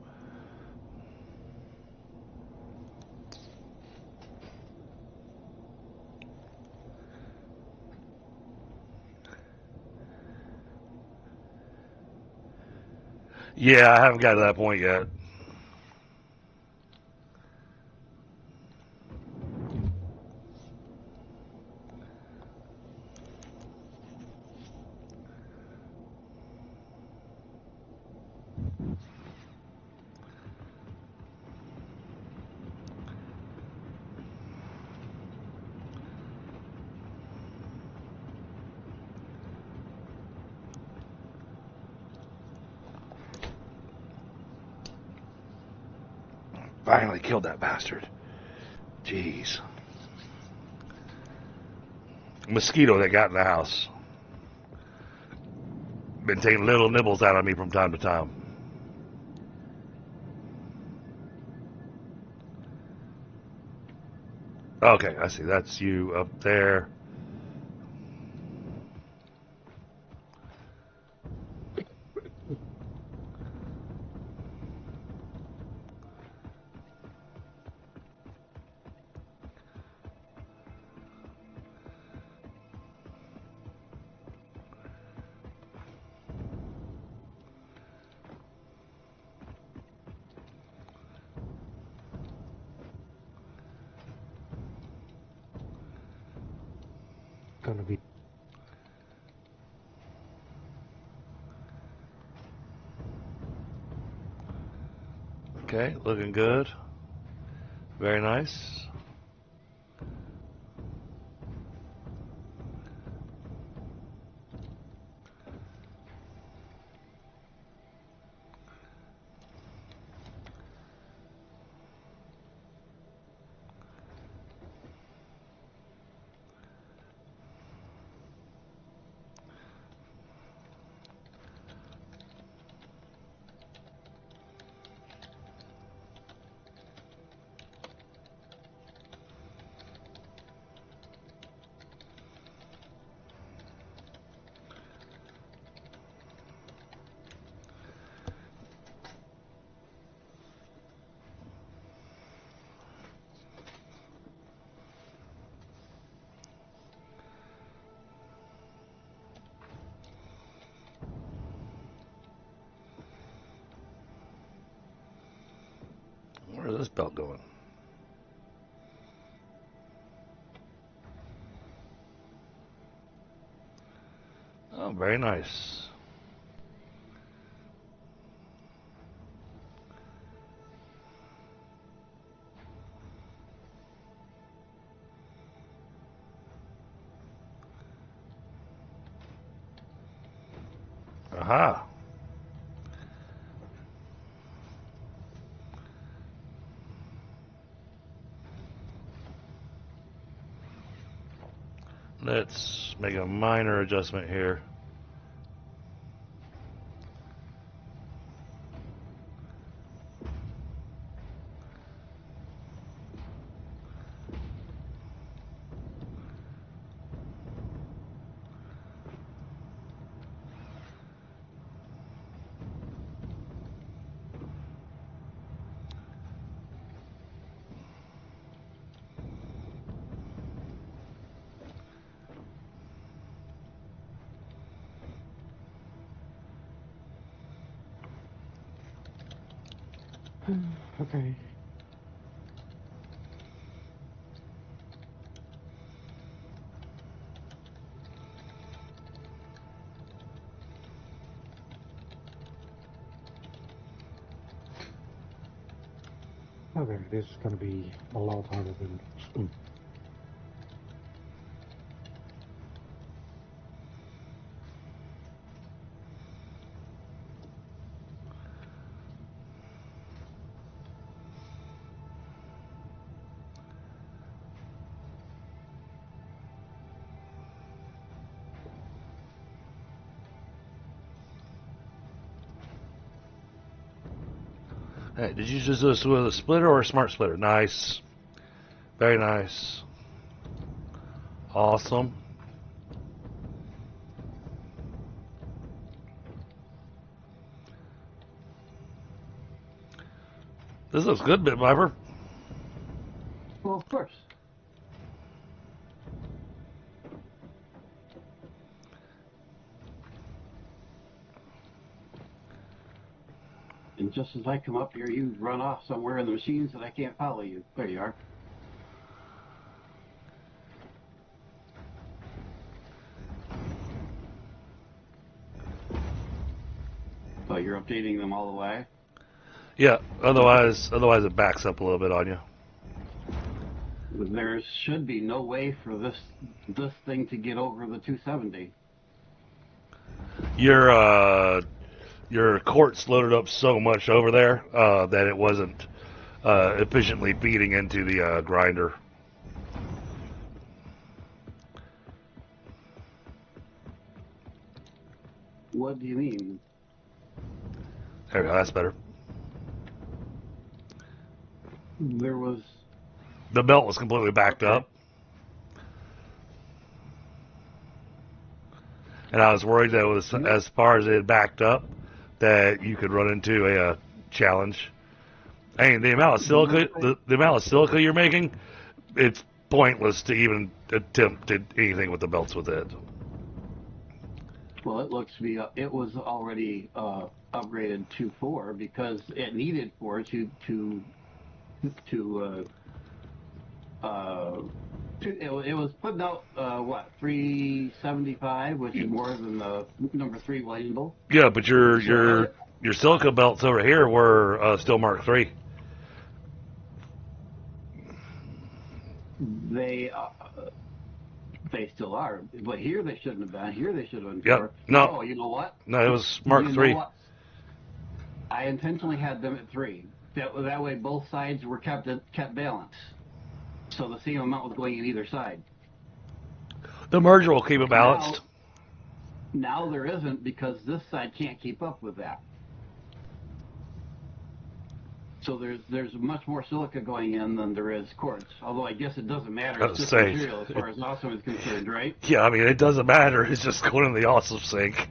Yeah, I haven't got to that point yet. Finally killed that bastard. Jeez. Mosquito that got in the house. Been taking little nibbles out of me from time to time. Okay, I see. That's you up there. Gonna be Okay, looking good. Very nice. Where's this belt going? Oh, very nice. Aha. Let's make a minor adjustment here. okay. Okay, this is gonna be a lot harder than Hey, did you just do this with a splitter or a smart splitter? Nice. Very nice. Awesome. This looks good, Bit Viper. Well, of course. And just as I come up here, you run off somewhere in the machines that I can't follow you. There you are. So you're updating them all the way? Yeah, otherwise it backs up a little bit on you. There should be no way for this thing to get over the 270. Your quartz loaded up so much over there that it wasn't efficiently feeding into the grinder. What do you mean? There we go, that's better. There was... The belt was completely backed Okay. up. And I was worried that it was, as far as it had backed up, that you could run into a challenge. And the amount of silica, the amount of silica you're making, it's pointless to even attempt anything with the belts with it. Well, it looks to be, it was already upgraded to 4 because it needed 4 it was putting out, 375, which is more than the number 3 label. Yeah, but your silica belts over here were still Mark III. They still are, but here they shouldn't have been. Here they should have been 4. Yep. No. Oh, you know what? No, it was Mark You know III. what? I intentionally had them at 3. That way both sides were kept balanced. So the same amount was going in either side. The merger will keep it balanced. Now there isn't because this side can't keep up with that. So there's much more silica going in than there is quartz. Although I guess it doesn't matter. It's just material as far as awesome is concerned, right? Yeah, I mean, it doesn't matter. It's just going in the awesome sink.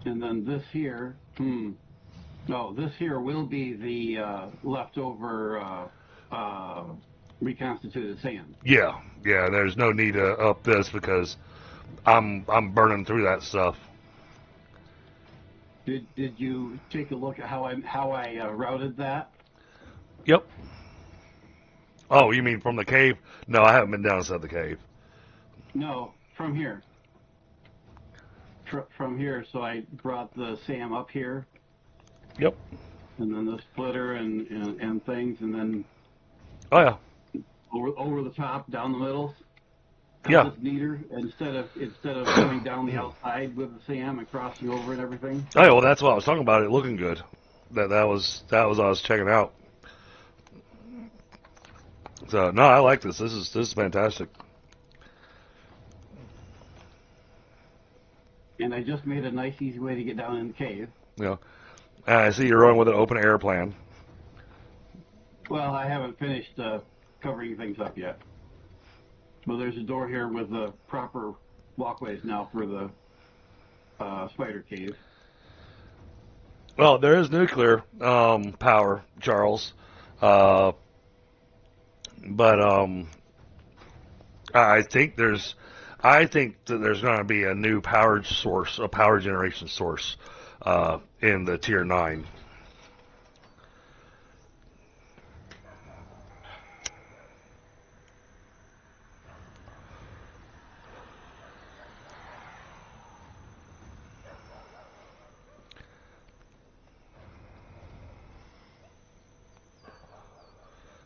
And then this here, this here will be the leftover reconstituted sand. Yeah. There's no need to up this because I'm burning through that stuff. Did you take a look at how I routed that? Yep. Oh, you mean from the cave? No, I haven't been down inside the cave. No, from here. From here, so I brought the SAM up here. Yep. And then the splitter and things, and then Oh yeah. over the top, down the middle. Yeah. It's neater instead of going down the outside with the SAM and crossing over and everything. Oh yeah, well that's what I was talking about. It looking good. That was what I was checking out. So no, I like this. This is fantastic. And I just made a nice, easy way to get down in the cave. Yeah. I see you're running with an open air plan. Well, I haven't finished covering things up yet. Well, there's a door here with the proper walkways now for the spider cave. Well, there is nuclear power, Charles, but I think that there's going to be a new power source, a power generation source, in the Tier 9.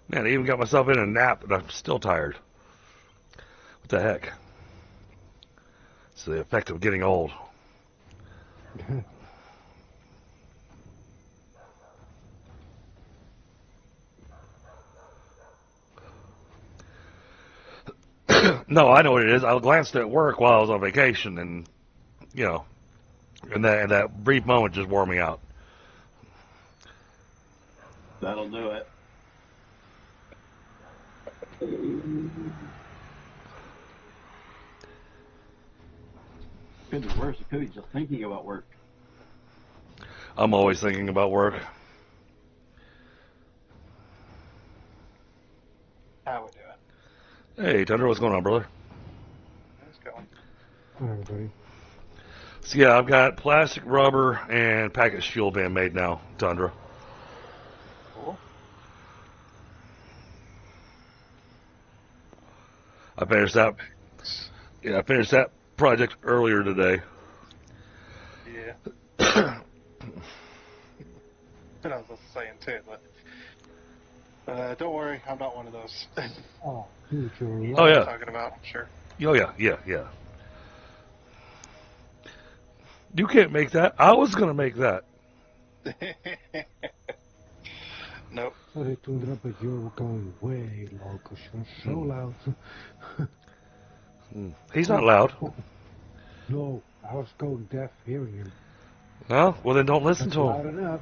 Man, I even got myself in a nap, and I'm still tired. What the heck? It's the effect of getting old. No, I know what it is. I glanced at work while I was on vacation, and and that brief moment just wore me out. That'll do it. Could be worse. It could be just thinking about work. I'm always thinking about work. How we doing? Hey, Tundra, what's going on, brother? How's it going? Hi, everybody. So yeah, I've got plastic, rubber, and packaged fuel van made now, Tundra. Cool. I finished that. Yeah, I finished that project earlier today. Yeah. And I was just saying too, but don't worry, I'm not one of those. Oh, future. Oh yeah. Talking about, I'm sure. Oh yeah. You can't make that. I was going to make that. Nope. Sorry to interrupt, but you're going way low because you're so loud. He's not loud. No, I was going deaf hearing him. No? Well, then don't listen That's to loud him. enough.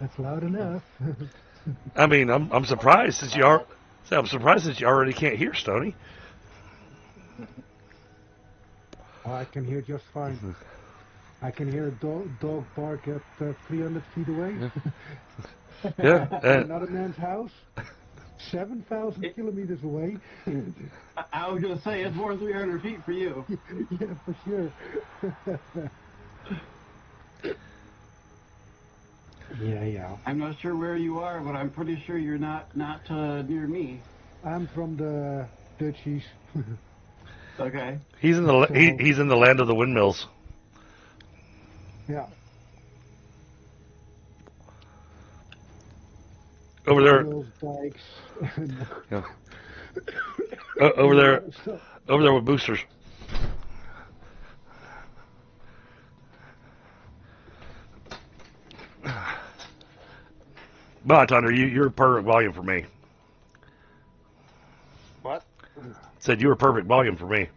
That's loud enough. I mean, I'm surprised that I'm surprised that you already can't hear Stony. I can hear just fine. I can hear a dog bark at 300 feet away. Yeah. Another man's house, 7,000 kilometers away. I was going to say, it's more than 300 feet for you. Yeah, for sure. Yeah. I'm not sure where you are, but I'm pretty sure you're not near me. I'm from the Dutchies. Okay. He's in the he's in the land of the windmills. Yeah. Over there. Windmills, dikes. Yeah. Over there. Over there with boosters. But Thunder, you're perfect volume for me. What? Said you were perfect volume for me.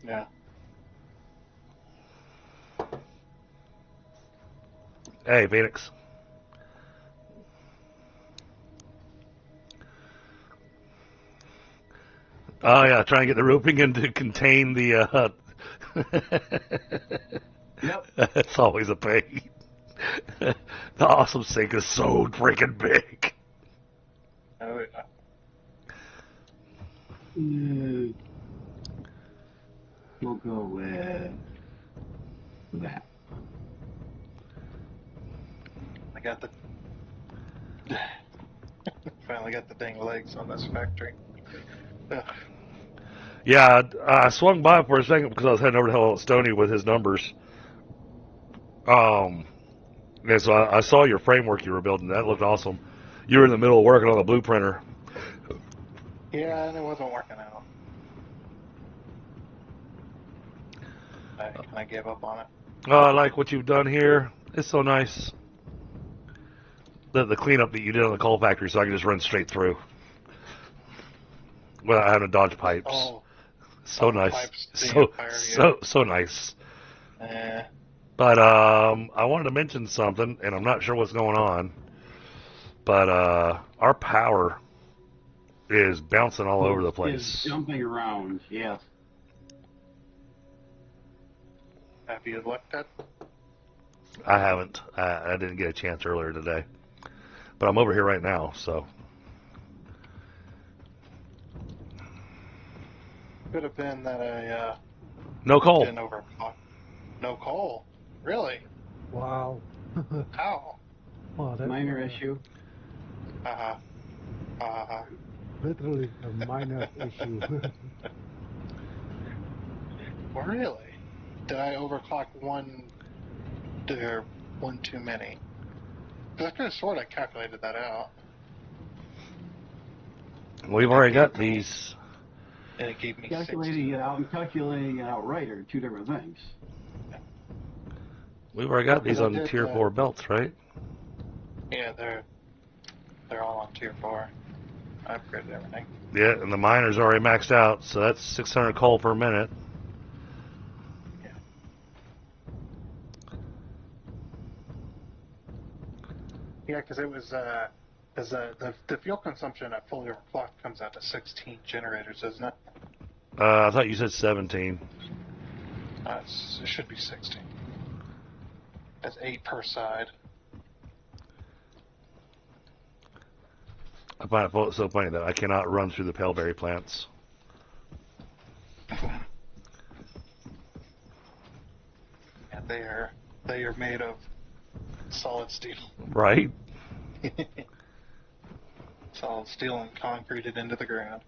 Yeah. Hey, Phoenix. Oh yeah, trying to get the roping in to contain the. Yep. That's always a pain. The awesome sink is so freaking big. Oh, yeah. We'll go with that. I got the. Finally got the dang legs on this factory. Ugh. Yeah, I swung by for a second because I was heading over to Hello Stony with his numbers. And so I saw your framework you were building. That looked awesome. You were in the middle of working on the blueprinter. Yeah, and it wasn't working out. I gave up on it. Oh, I like what you've done here. It's so nice. The cleanup that you did on the coal factory, so I can just run straight through without having to dodge pipes. Oh, So nice. pipes the So entire so nice. Eh. But I wanted to mention something, and I'm not sure what's going on. But our power is bouncing all over the place. Is jumping around, yes. Have you looked at? I haven't. I didn't get a chance earlier today. But I'm over here right now, so. Could have been that I No coal. didn't overclock. No coal. Really? Wow. How? Wow, that's Minor issue. literally a minor issue. Really? Did I overclock one too many? Because I could have sworn I calculated that out. We've already got these. And it gave me Calculating it out and calculating it out right are two different things. We've already got these I on did, tier 4 belts, right? Yeah, they're all on tier 4. I upgraded everything. Yeah, and the miner's already maxed out, so that's 600 coal per minute. Yeah. Yeah, because it was because the fuel consumption at fully overclocked comes out to 16 generators, isn't it? I thought you said 17. It should be 16. That's 8 per side. I find it so funny that I cannot run through the Paleberry plants. Yeah, they are made of solid steel. Right? Solid steel and concreted into the ground.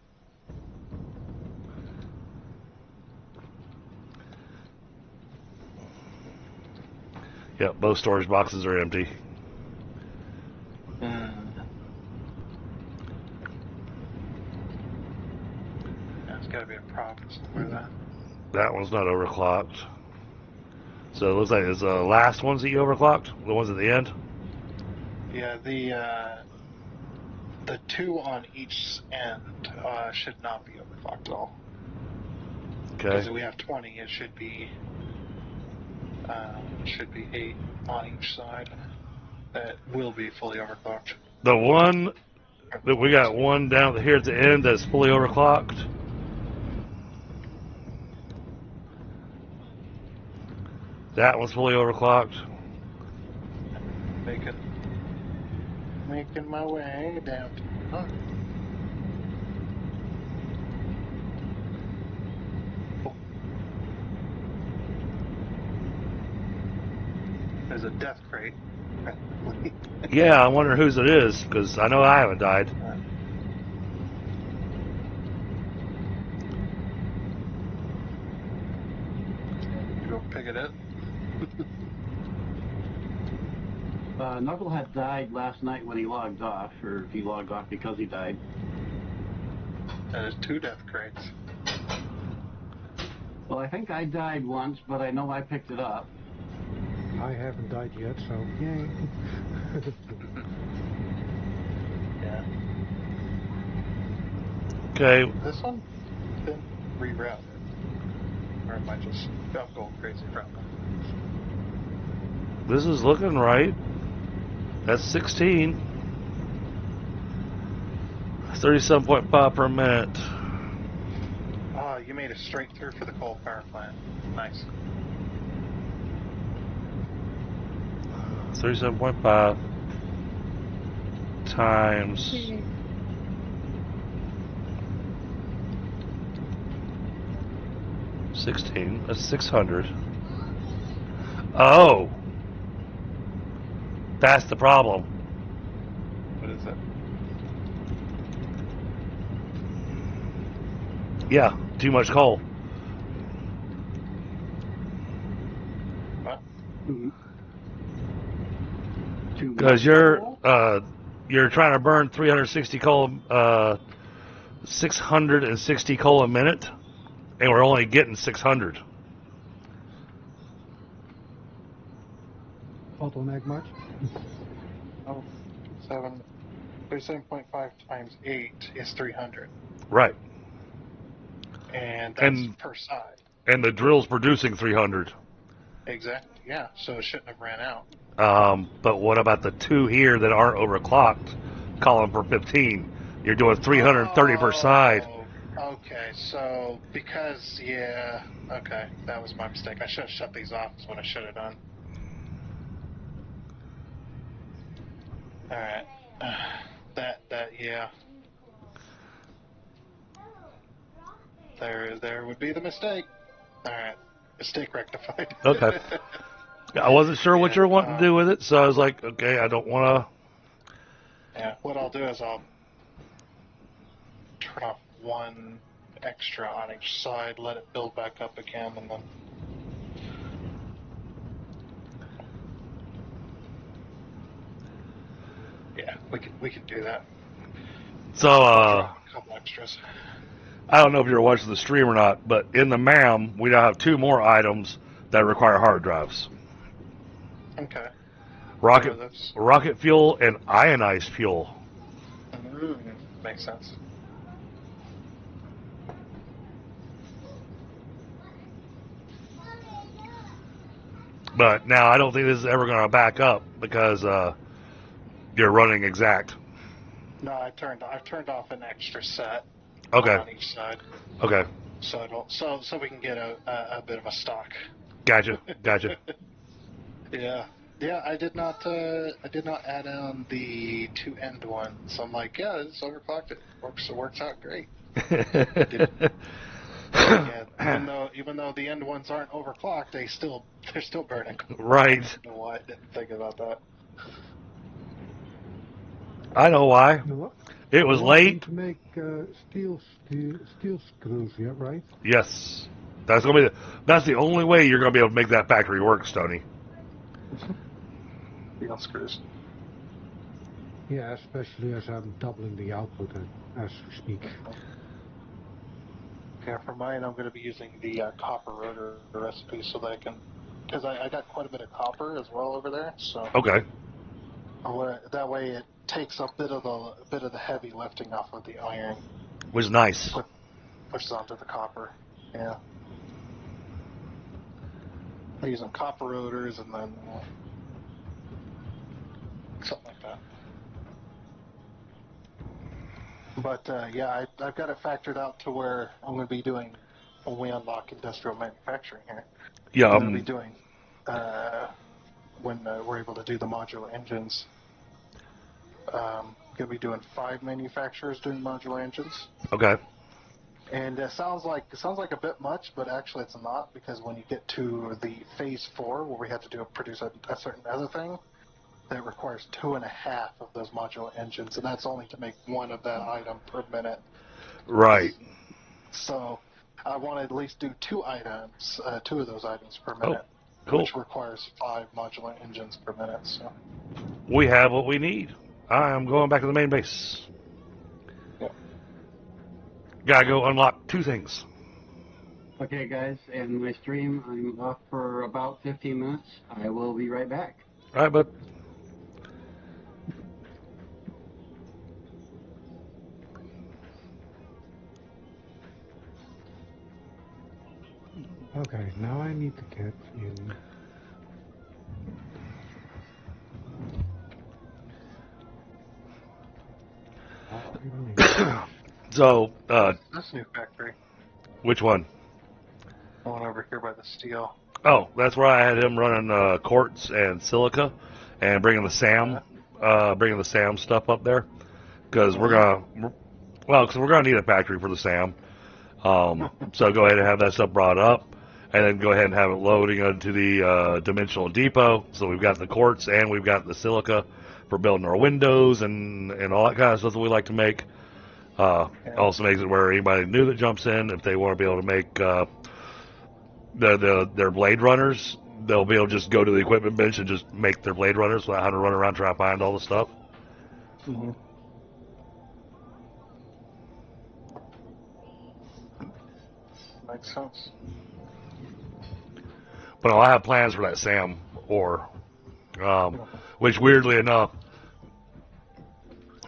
Yep, both storage boxes are empty. There's got to be a problem somewhere then. That one's not overclocked. So it looks like it's the last ones that you overclocked, the ones at the end. Yeah, the two on each end should not be overclocked at all. Okay. Because we have 20, it should be 8 on each side. That will be fully overclocked. The one that we got one down here at the end that's fully overclocked. That one's fully overclocked. Making my way down. Oh. There's a death crate. Yeah, I wonder whose it is, because I know I haven't died. Go pick it up. Knucklehead died last night when he logged off, or he logged off because he died. There's 2 death crates. Well, I think I died once, but I know I picked it up. I haven't died yet, so yay. Yeah. Okay. This one been rerouted. Or am I just going crazy from it? This is looking right. That's 16. 37.5 per minute. Oh, you made it straight through for the coal power plant. Nice. 37.5 times 16. That's 600. Oh, that's the problem. What is it? Yeah, too much coal. What? Because you're trying to burn 360 coal, 660 coal a minute, and we're only getting 600. Bottleneck much? Oh, 37.5 times 8 is 300. Right. And that's per side. And the drill's producing 300. Exactly, yeah. So it shouldn't have ran out. But what about the 2 here that aren't overclocked? Calling for 15. You're doing 330 per side. Okay, so because, yeah, okay, that was my mistake. I should have shut these off is what I should have done. Alright. Yeah. There would be the mistake. Alright. Mistake rectified. Okay. I wasn't sure what you were wanting to do with it, so I was like, okay, I don't want to. Yeah, what I'll do is I'll turn off 1 extra on each side, let it build back up again, and then... Yeah, we can do that. So, Drop a couple extras. I don't know if you were watching the stream or not, but in the MAM, we now have 2 more items that require hard drives. Okay. Rocket fuel and ionized fuel. Makes sense. But now I don't think this is ever going to back up because you're running exact. No, I've turned off an extra set. Okay. On each side. Okay. So we can get a bit of a stock. Gotcha. Yeah. Yeah, I did not add on the 2 end ones. So I'm like, yeah, it's overclocked. It works out great. Yeah, even though the end ones aren't overclocked, they're still burning. Right. I don't know why I didn't think about that. I know why. It was late. To make steel screws, yeah, right? Yes. That's the only way you're gonna be able to make that factory work, Stoney. Steel screws. Yeah, especially as I'm doubling the output as we speak. Yeah, for mine, I'm going to be using the copper rotor recipe so that I can because I got quite a bit of copper as well over there. So Okay. that way it takes a bit of the heavy lifting off of the iron, Was nice. pushes onto the copper. Yeah. They're using copper rotors and then something like that. But yeah, I've got it factored out to where I'm going to be doing, when we unlock industrial manufacturing here, Yeah. I'm going to be doing, when we're able to do the modular engines, going to be doing 5 manufacturers doing modular engines. Okay. And it sounds like a bit much, but actually it's not, because when you get to the phase 4, where we have to produce a certain other thing, that requires 2.5 of those modular engines, and that's only to make one of that item per minute. Right. So I want to at least do 2 of those items per minute, cool. which requires 5 modular engines per minute. So We have what we need. I am going back to the main base. Yep. Gotta go unlock 2 things. Okay, guys, and my stream, I'm off for about 15 minutes. I will be right back. All right, bud. Okay, now I need to get in. So, this new factory, which one? the one over here by the steel. Oh, that's where I had him running quartz and silica, and bringing the SAM stuff up there, because we're gonna need a factory for the SAM. So go ahead and have that stuff brought up, and then go ahead and have it loading into the dimensional depot. So we've got the quartz and we've got the silica for building our windows and all that kind of stuff that we like to make. Also makes it where anybody new that jumps in, if they want to be able to make their blade runners, they'll be able to just go to the equipment bench and just make their blade runners without having to run around trying to find all the stuff. Mm-hmm. Makes sense. But I have plans for that SAM ore, which weirdly enough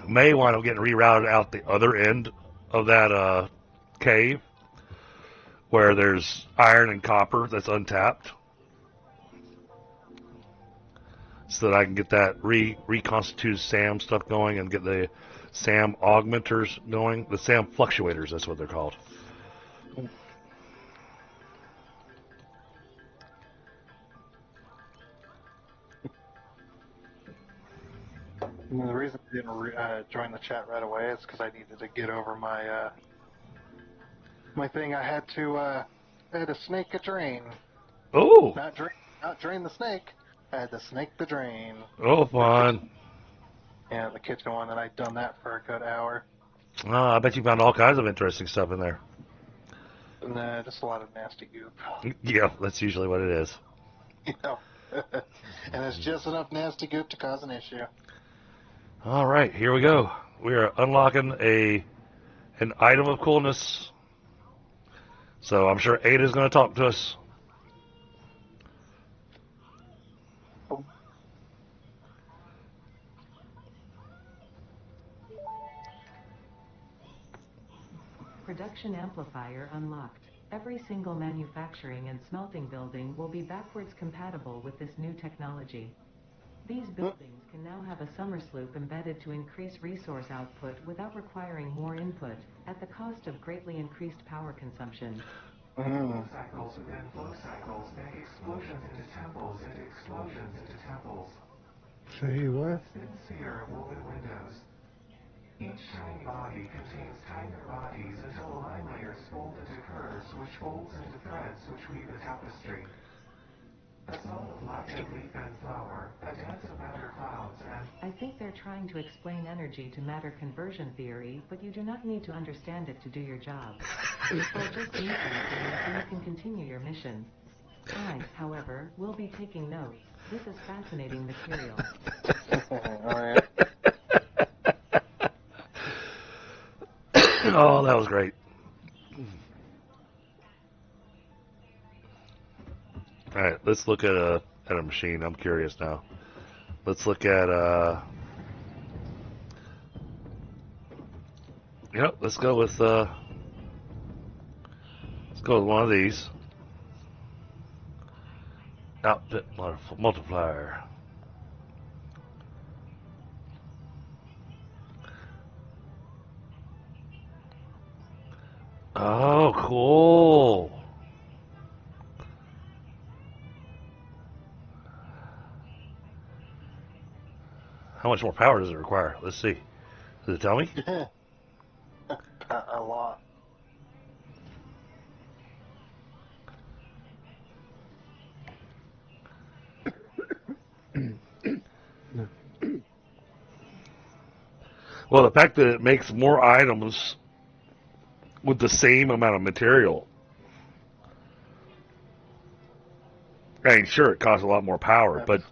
may wind up getting rerouted out the other end of that cave, where there's iron and copper that's untapped, so that I can get that reconstituted SAM stuff going and get the SAM augmenters going. The SAM fluctuators, that's what they're called. And the reason I didn't join the chat right away is because I needed to get over my my thing. I had to snake a drain. Oh! Not drain the snake. I had to snake the drain. Oh, fun. Yeah, the kitchen one, and I'd done that for a good hour. I bet you found all kinds of interesting stuff in there. And just a lot of nasty goop. Yeah, that's usually what it is. You know, and it's just enough nasty goop to cause an issue. All right, here we go. We are unlocking an item of coolness. So I'm sure Ada's going to talk to us. Production amplifier unlocked. Every single manufacturing and smelting building will be backwards compatible with this new technology. These buildings can now have a summer sloop embedded to increase resource output without requiring more input, at the cost of greatly increased power consumption. Mm. Cycles within flow cycles make explosions into temples and explosions into temples. Say what? Thin sphere of woven windows. Each tiny body contains tinier bodies until the line layers fold into curves, which folds into threads which weave a tapestry. A zone of light and leaf and flower, a dance of matter clouds and... I think they're trying to explain energy to matter conversion theory, but you do not need to understand it to do your job. They'll just need something so you can continue your mission. I, however, will be taking notes. This is fascinating material. All right. Oh, that was great. right, let's look at a machine. I'm curious now. Let's look at Yep, let's go with one of these. Output multiplier. Oh, cool. How much more power does it require? Let's see. Does it tell me? A lot. Well, the fact that it makes more items with the same amount of material. I mean, sure, it costs a lot more power, but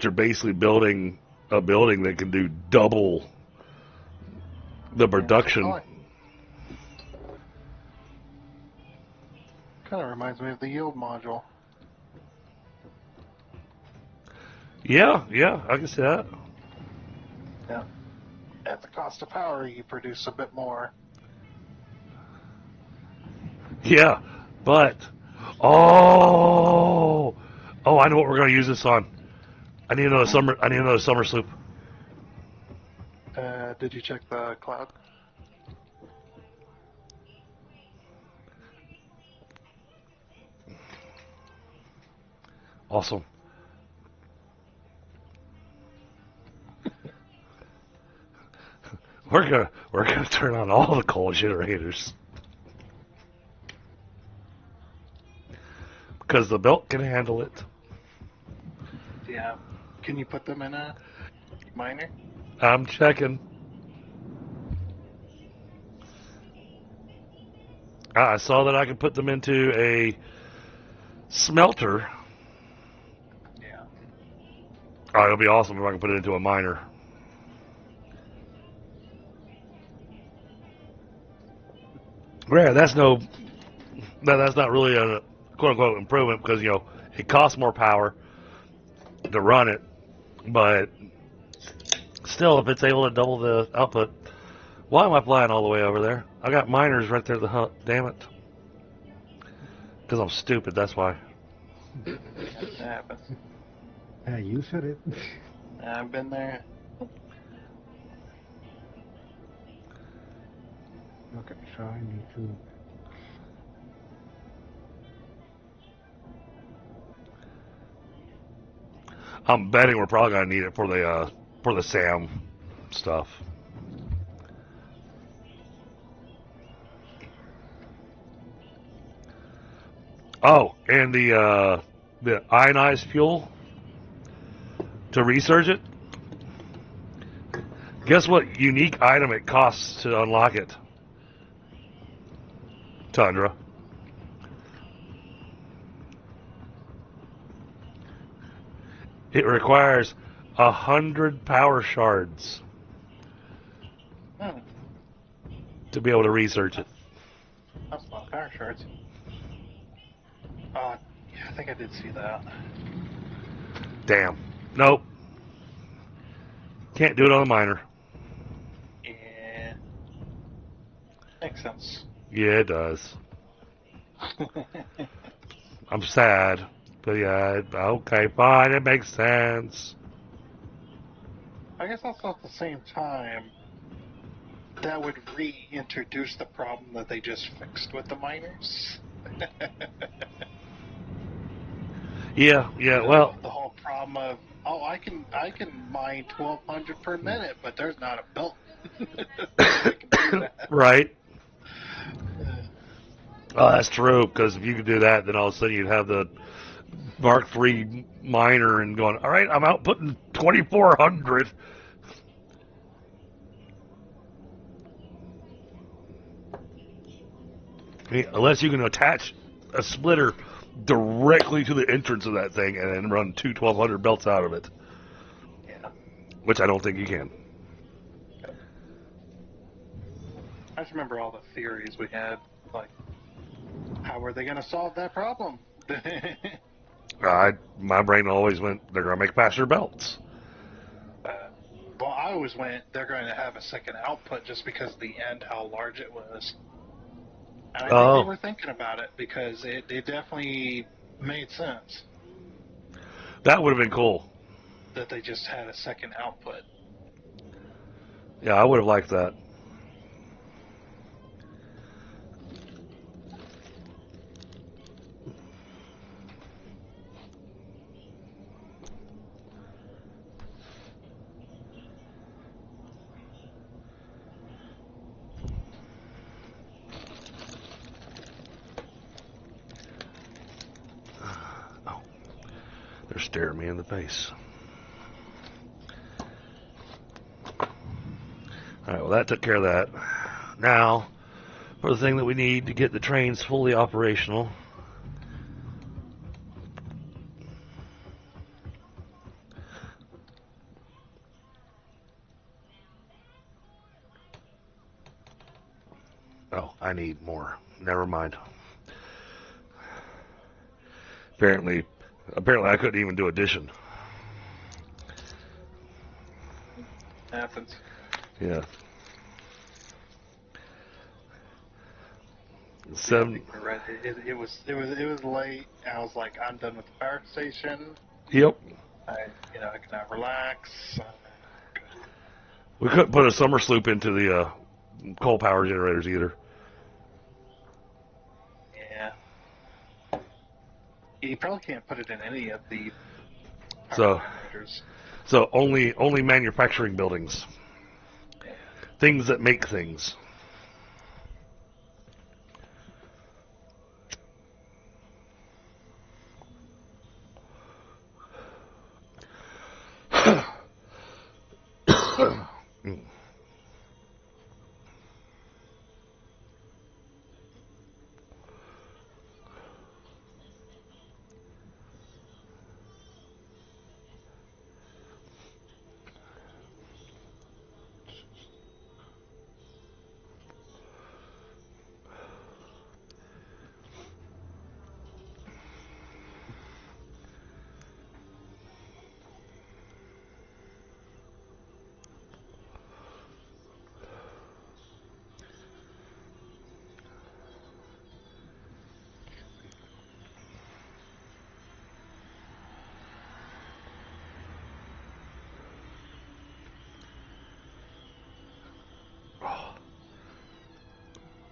you're basically building a building that can do double the production. Kind of reminds me of the yield module. Yeah, I can see that. Yeah. At the cost of power, you produce a bit more. Yeah, but I know what we're going to use this on. I need another summer sloop. Did you check the cloud? Awesome. We're gonna turn on all the coal generators because the belt can handle it. Yeah. Can you put them in a miner? I'm checking. I saw that I could put them into a smelter. Yeah. Oh, it'll be awesome if I can put it into a miner. Yeah, that's not really a quote unquote improvement because it costs more power to run it, but still, if it's able to double the output, why am I flying all the way over there? I got miners right there. Damn it! Because I'm stupid. That's why. That happens. Yeah, you said it. I've been there. Okay, so I need to. I'm betting we're probably gonna need it for the SAM stuff. Oh, and the ionized fuel to research it. Guess what unique item it costs to unlock it? Tundra. It requires 100 power shards to be able to research it. That's not power shards. Yeah, I think I did see that. Damn. Nope. Can't do it on a miner. Yeah. Makes sense. Yeah, it does. I'm sad. But yeah, okay, fine, it makes sense. I guess also at the same time, that would reintroduce the problem that they just fixed with the miners. Yeah, well, the whole problem of I can mine 1,200 per minute, but there's not a belt that can do that. right. Oh, that's true, because if you could do that, then all of a sudden you'd have the Mark III miner and going, all right, I'm outputting 2,400. Unless you can attach a splitter directly to the entrance of that thing and then run two 1,200 belts out of it. Yeah. Which I don't think you can. I just remember all the theories we had, like, how are they going to solve that problem? My brain always went, they're going to make faster belts. Well, I always went, they're going to have a second output just because of the end, how large it was. And I think they were thinking about it because it definitely made sense That would have been cool. that they just had a second output. Yeah, I would have liked that. Oh, they're staring me in the face. Alright, well that took care of that. Now, for the thing that we need to get the trains fully operational. Oh, I need more. Never mind. Apparently I couldn't even do addition. Happens. Yeah. Yeah, I Seven. think you're right. It was late. I was like, I'm done with the power station. Yep. I can now relax. We couldn't put a summer sloop into the coal power generators either. Yeah. You probably can't put it in any of the So, power generators. so only manufacturing buildings. Yeah. Things that make things.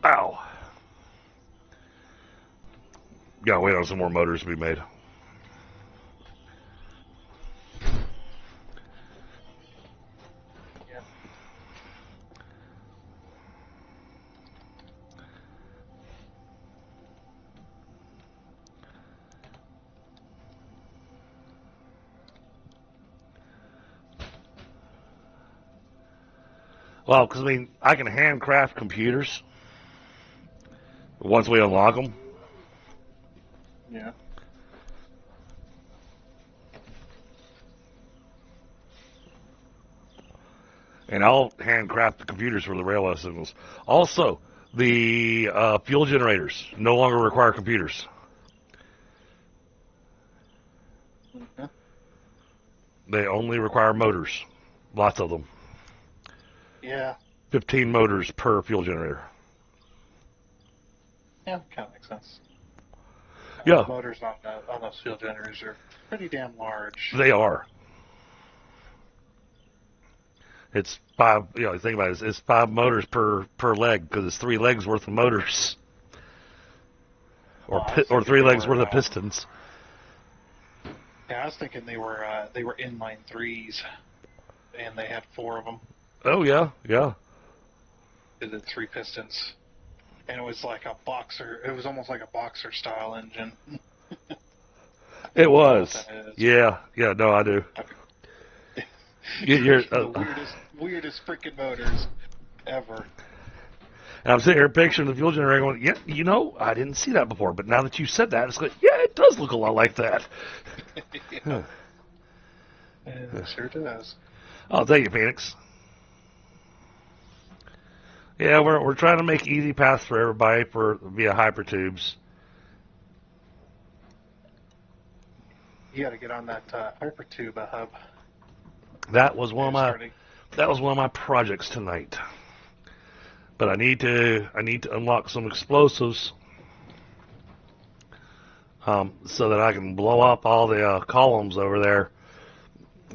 Ow. Gotta wait on some more motors to be made. Yeah. Well, because I can handcraft computers once we unlock them. Yeah. And I'll handcraft the computers for the railway signals. Also, the fuel generators no longer require computers. Mm-hmm. They only require motors. Lots of them. Yeah. 15 motors per fuel generator. Yeah, kind of makes sense. Yeah. The motors on those fuel generators are pretty damn large. They are. It's 5, think about it, it's 5 motors per leg, because it's 3 legs worth of motors. Or 3 legs worth of pistons. Yeah, I was thinking they were inline threes, and they had 4 of them. Oh, yeah, yeah. They did 3 pistons. And it was like a boxer, it was almost like a boxer style engine. It was. Yeah, no, I do. You're, the weirdest freaking motors ever. I'm sitting here picturing the fuel generator going, yeah, I didn't see that before, but now that you said that, it's like, yeah, it does look a lot like that. Yeah. It sure does. Oh, thank you, Phoenix. Yeah, we're trying to make easy paths for everybody via hypertubes. You got to get on that hypertube hub. That was one of my Starting. that was one of my projects tonight. But I need to unlock some explosives, so that I can blow up all the columns over there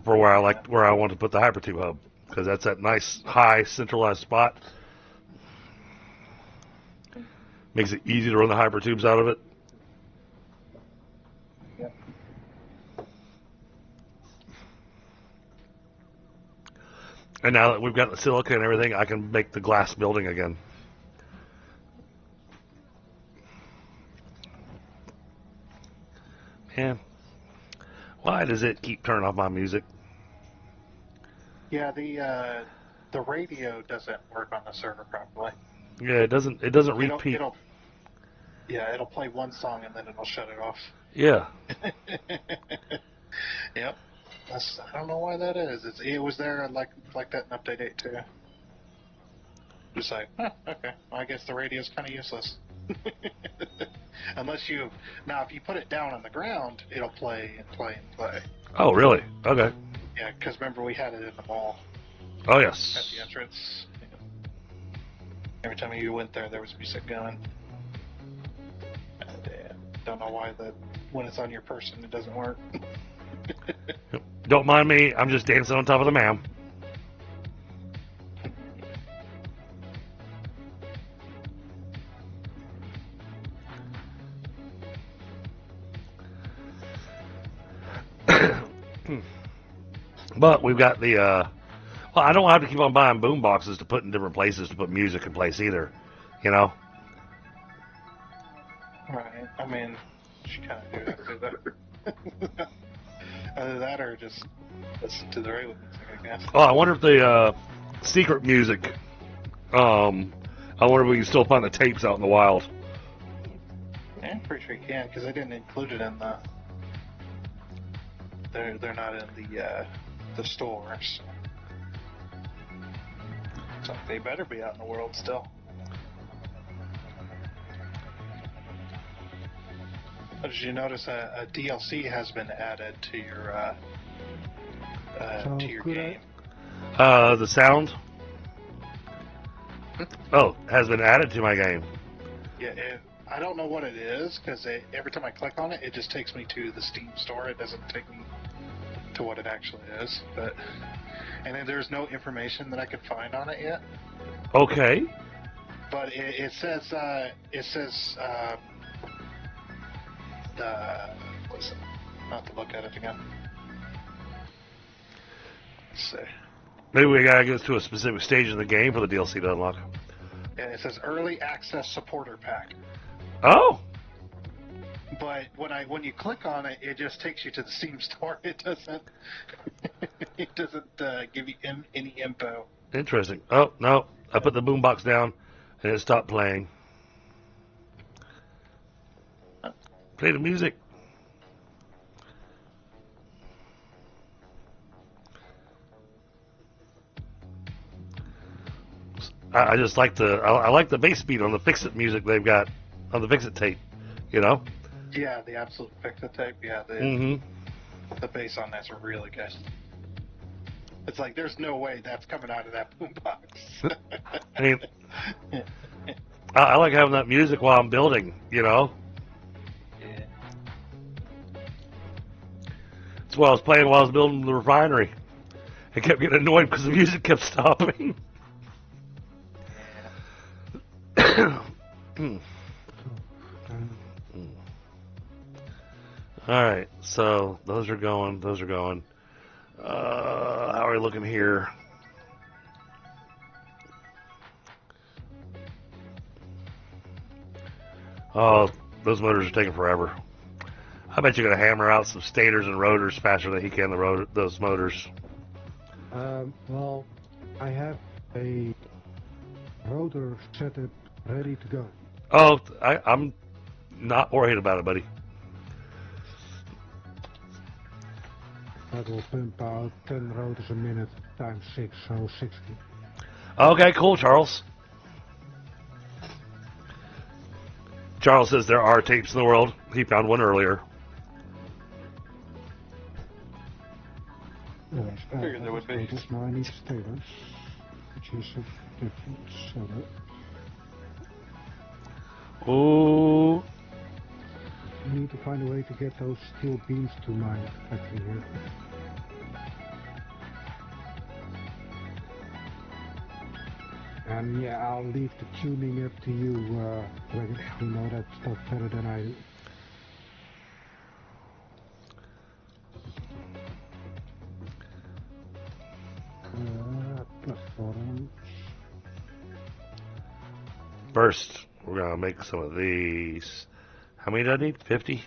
for where I want to put the hypertube hub, because that's that nice high centralized spot. Makes it easy to run the hypertubes out of it. Yep. And now that we've got the silica and everything, I can make the glass building again. Man, why does it keep turning off my music? Yeah, the radio doesn't work on the server properly. Yeah, it doesn't repeat. It'll play one song and then it'll shut it off. Yeah. Yep. I don't know why that is. It was there like that in Update 8 too. Just like, okay. Well, I guess the radio's kind of useless. Unless if you put it down on the ground, it'll play and play and play. Oh, really? Okay. Yeah, because remember we had it in the mall. Oh, yes. At the entrance. Every time you went there was music going. And, don't know why when it's on your person it doesn't work. Don't mind me. I'm just dancing on top of the mound. But we've got the, well, I don't have to keep on buying boom boxes to put in different places to put music in place either, you know? Right. I mean, you kind of do that. Either that or just listen to the regular music, I guess. Oh, I wonder if the secret music, I wonder if we can still find the tapes out in the wild. Yeah, I'm pretty sure you can, because they didn't include it in the... They're not in the stores. So they better be out in the world still. Did you notice a DLC has been added to your game? The sound? Oh, has been added to my game. Yeah, I don't know what it is, because every time I click on it, it just takes me to the Steam store. It doesn't take me to what it actually is. And then there's no information that I could find on it yet. Okay. But it says listen, I'll have to look at it again. Let's see. Maybe we gotta get to a specific stage in the game for the DLC to unlock. Yeah, it says Early Access Supporter Pack. Oh! But when you click on it, it just takes you to the Steam store. It doesn't give you any info. Interesting. Oh, no. I put the boombox down, and it stopped playing. Play the music. I just like I like the bass beat on the Fix It music they've got on the Fix It tape, you know? Yeah, the absolute Fix It tape. Yeah, the bass on that's really good. It's like there's no way that's coming out of that boombox. I mean, I like having that music while I'm building, you know? Yeah. That's what I was playing while I was building the refinery. I kept getting annoyed because the music kept stopping. Alright, so those are going. How are we looking here? Oh, those motors are taking forever. I bet you're going to hammer out some stators and rotors faster than he can those motors. Well, I have a rotor setup ready to go. Oh, I'm not worried about it, buddy. That will pump out 10 rotors a minute times 6, so 60. Okay, cool, Charles. Charles says there are tapes in the world. He found one earlier. Anyways, Figured there would be. status. Now I need status, which is a different setup. Oh, I need to find a way to get those steel beams to my factory here. And yeah, I'll leave the tuning up to you, Dragon. You know that stuff better than I do. Platforms. first, we're going to make some of these. How many do I need? 50?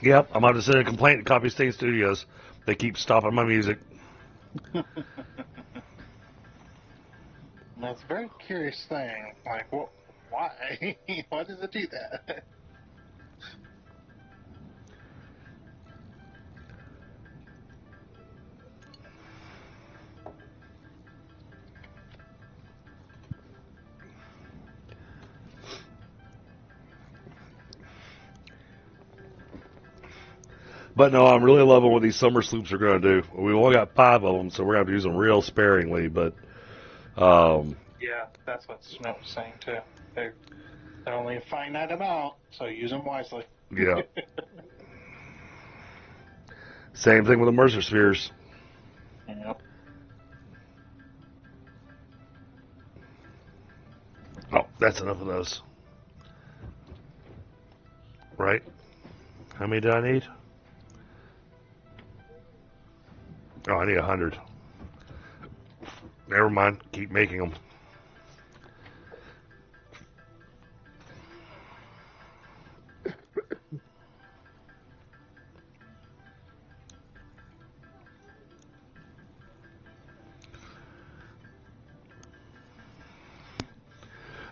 Yep, I'm about to send a complaint to Copy State Studios. They keep stopping my music. That's a very curious thing. Like, what? Why? Why does it do that? But no, I'm really loving what these summer sloops are going to do. We've only got 5 of them, so we're going to have to use them real sparingly. But Yeah, that's what Snow was saying too. They're only a finite amount, so use them wisely. yeah, same thing with the Mercer spheres. Yep. Oh, that's enough of those. Right? How many do I need? Oh, I need 100. Never mind. Keep making them.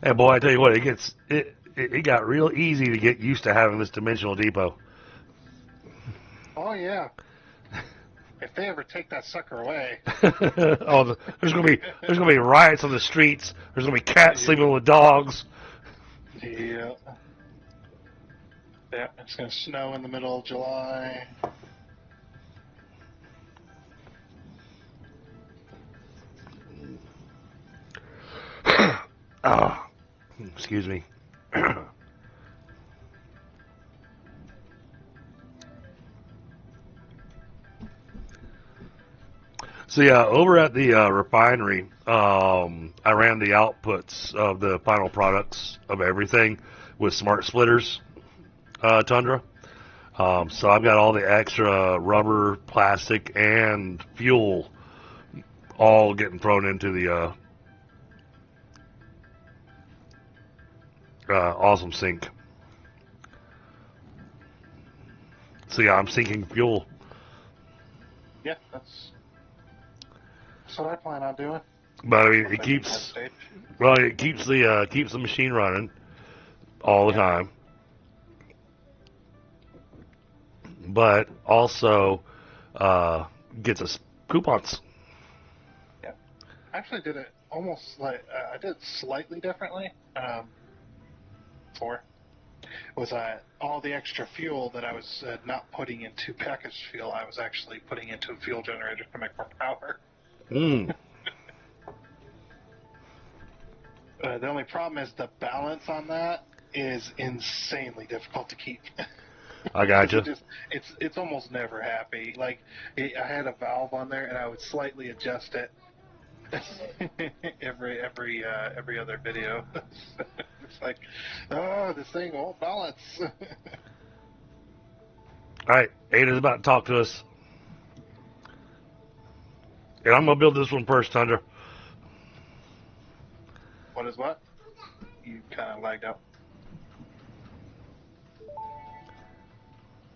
And boy, I tell you what, it got real easy to get used to having this dimensional depot. Oh yeah. If they ever take that sucker away. Oh, there's gonna be riots on the streets. There's gonna be cats sleeping with dogs. Yeah. Yeah, it's gonna snow in the middle of July. Oh, excuse me. So yeah, over at the refinery, I ran the outputs of the final products of everything with smart splitters, Tundra. So I've got all the extra rubber, plastic, and fuel all getting thrown into the awesome sink. So yeah, I'm sinking fuel. Yeah, that's what I plan on doing. But I mean, it keeps the machine running all the time. But also gets us coupons. Yeah, I actually did it almost like I did it slightly differently. Was all the extra fuel that I was not putting into packaged fuel, I was actually putting into a fuel generator to make more power. The only problem is the balance on that is insanely difficult to keep. I gotcha. It's almost never happy. Like I had a valve on there, and I would slightly adjust it every other video. It's like, oh, this thing won't balance. All right, Ada's about to talk to us, and I'm gonna build this one first, Tundra. What is what? You kind of lagged out.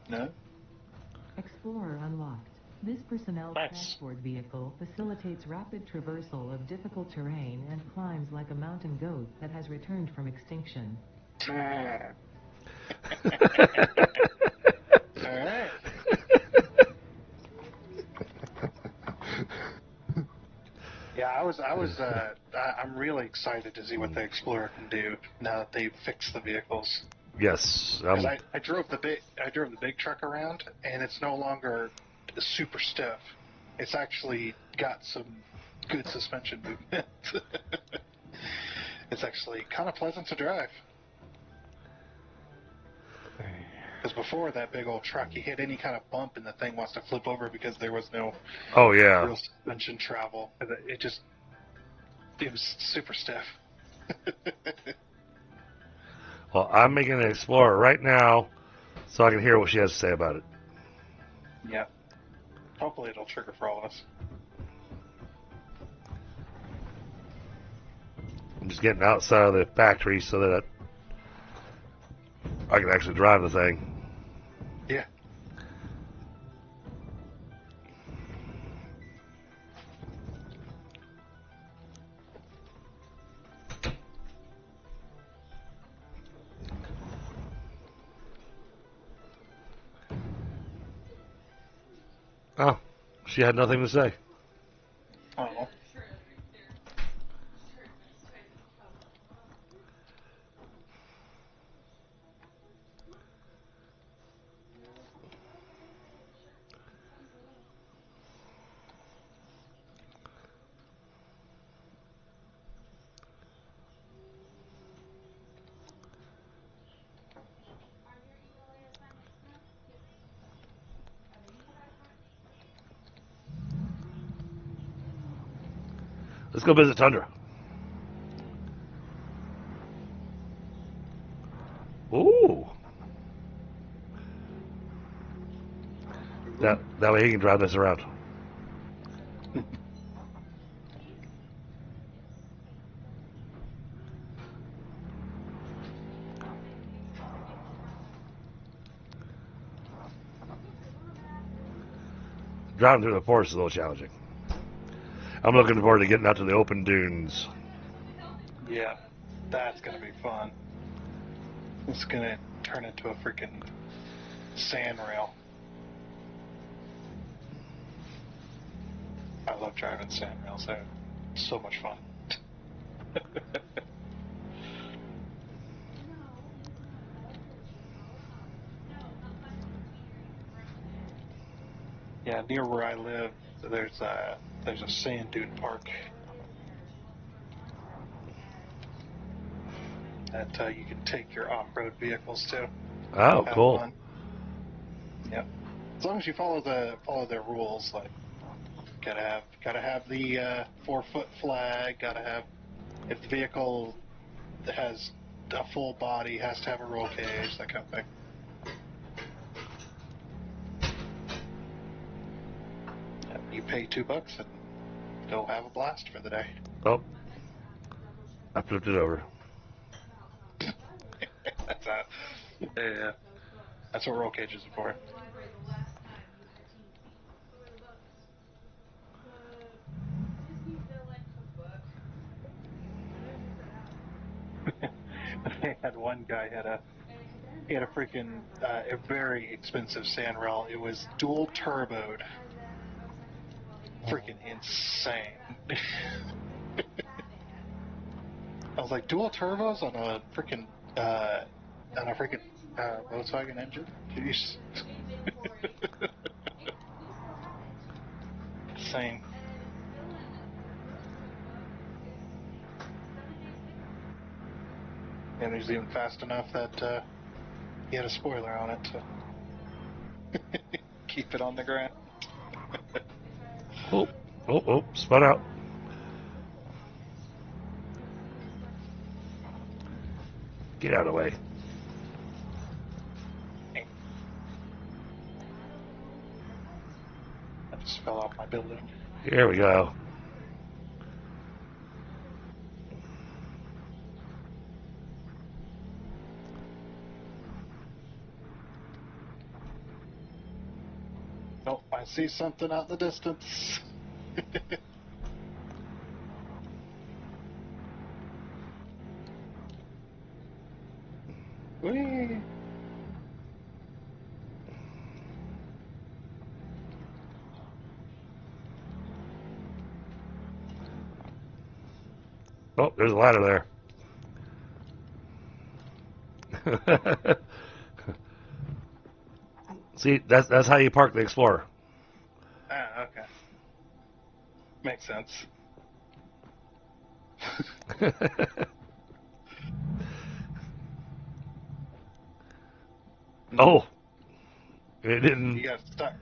No? Explorer unlocked. This personnel Nice. transport vehicle facilitates rapid traversal of difficult terrain and climbs like a mountain goat that has returned from extinction. Alright. I'm really excited to see what the Explorer can do now that they've fixed the vehicles. Yes. Because I drove the big truck around, and it's no longer super stiff. It's actually got some good suspension movement. It's actually kind of pleasant to drive. Because before that big old truck, you hit any kind of bump and the thing wants to flip over because there was no real suspension travel. It was super stiff. Well, I'm making an Explorer right now so I can hear what she has to say about it. Yeah. Hopefully it'll trigger for all of us. I'm just getting outside of the factory so that I can actually drive the thing. Yeah. Oh, she had nothing to say. Oh. Let's go visit Tundra. Ooh. That way he can drive this around. Driving through the forest is a little challenging. I'm looking forward to getting out to the open dunes. Yeah. That's going to be fun. It's going to turn into a freaking sand rail. I love driving sand rails. They're so much fun. Yeah, near where I live, there's a sand dune park that you can take your off-road vehicles to. Oh, Have cool. fun. Yep. As long as you follow their rules, like gotta have the 4-foot flag, gotta have, if the vehicle has a full body, has to have a roll cage, that kind of thing. Yep, you pay $2 and go have a blast for the day. Oh, I flipped it over. That's that. Yeah. That's what roll cages are for. They had one guy he had a freaking a very expensive sand rail. It was dual turboed. Freaking insane. I was like, dual turbos on a freaking Volkswagen engine? Jeez. Insane. And it was even fast enough that he had a spoiler on it to keep it on the ground. Oh, spun out. Get out of the way. I just fell off my building. Here we go. Oh, I see something out in the distance. Whee! Oh, there's a ladder there. See, that's how you park the Explorer. Ah, okay. Makes sense. Oh, it You didn't. got stuck.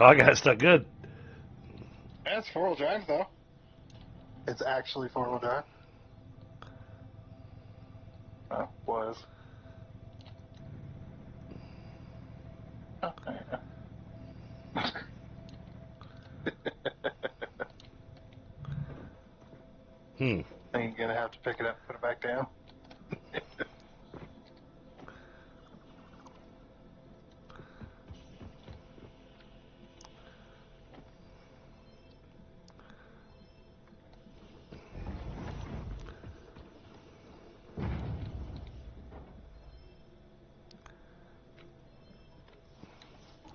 Oh, I got stuck good. That's four-wheel drive, though. It's actually four-wheel drive. Oh, was. Oh, there you go. Then you're gonna have to pick it up and put it back down.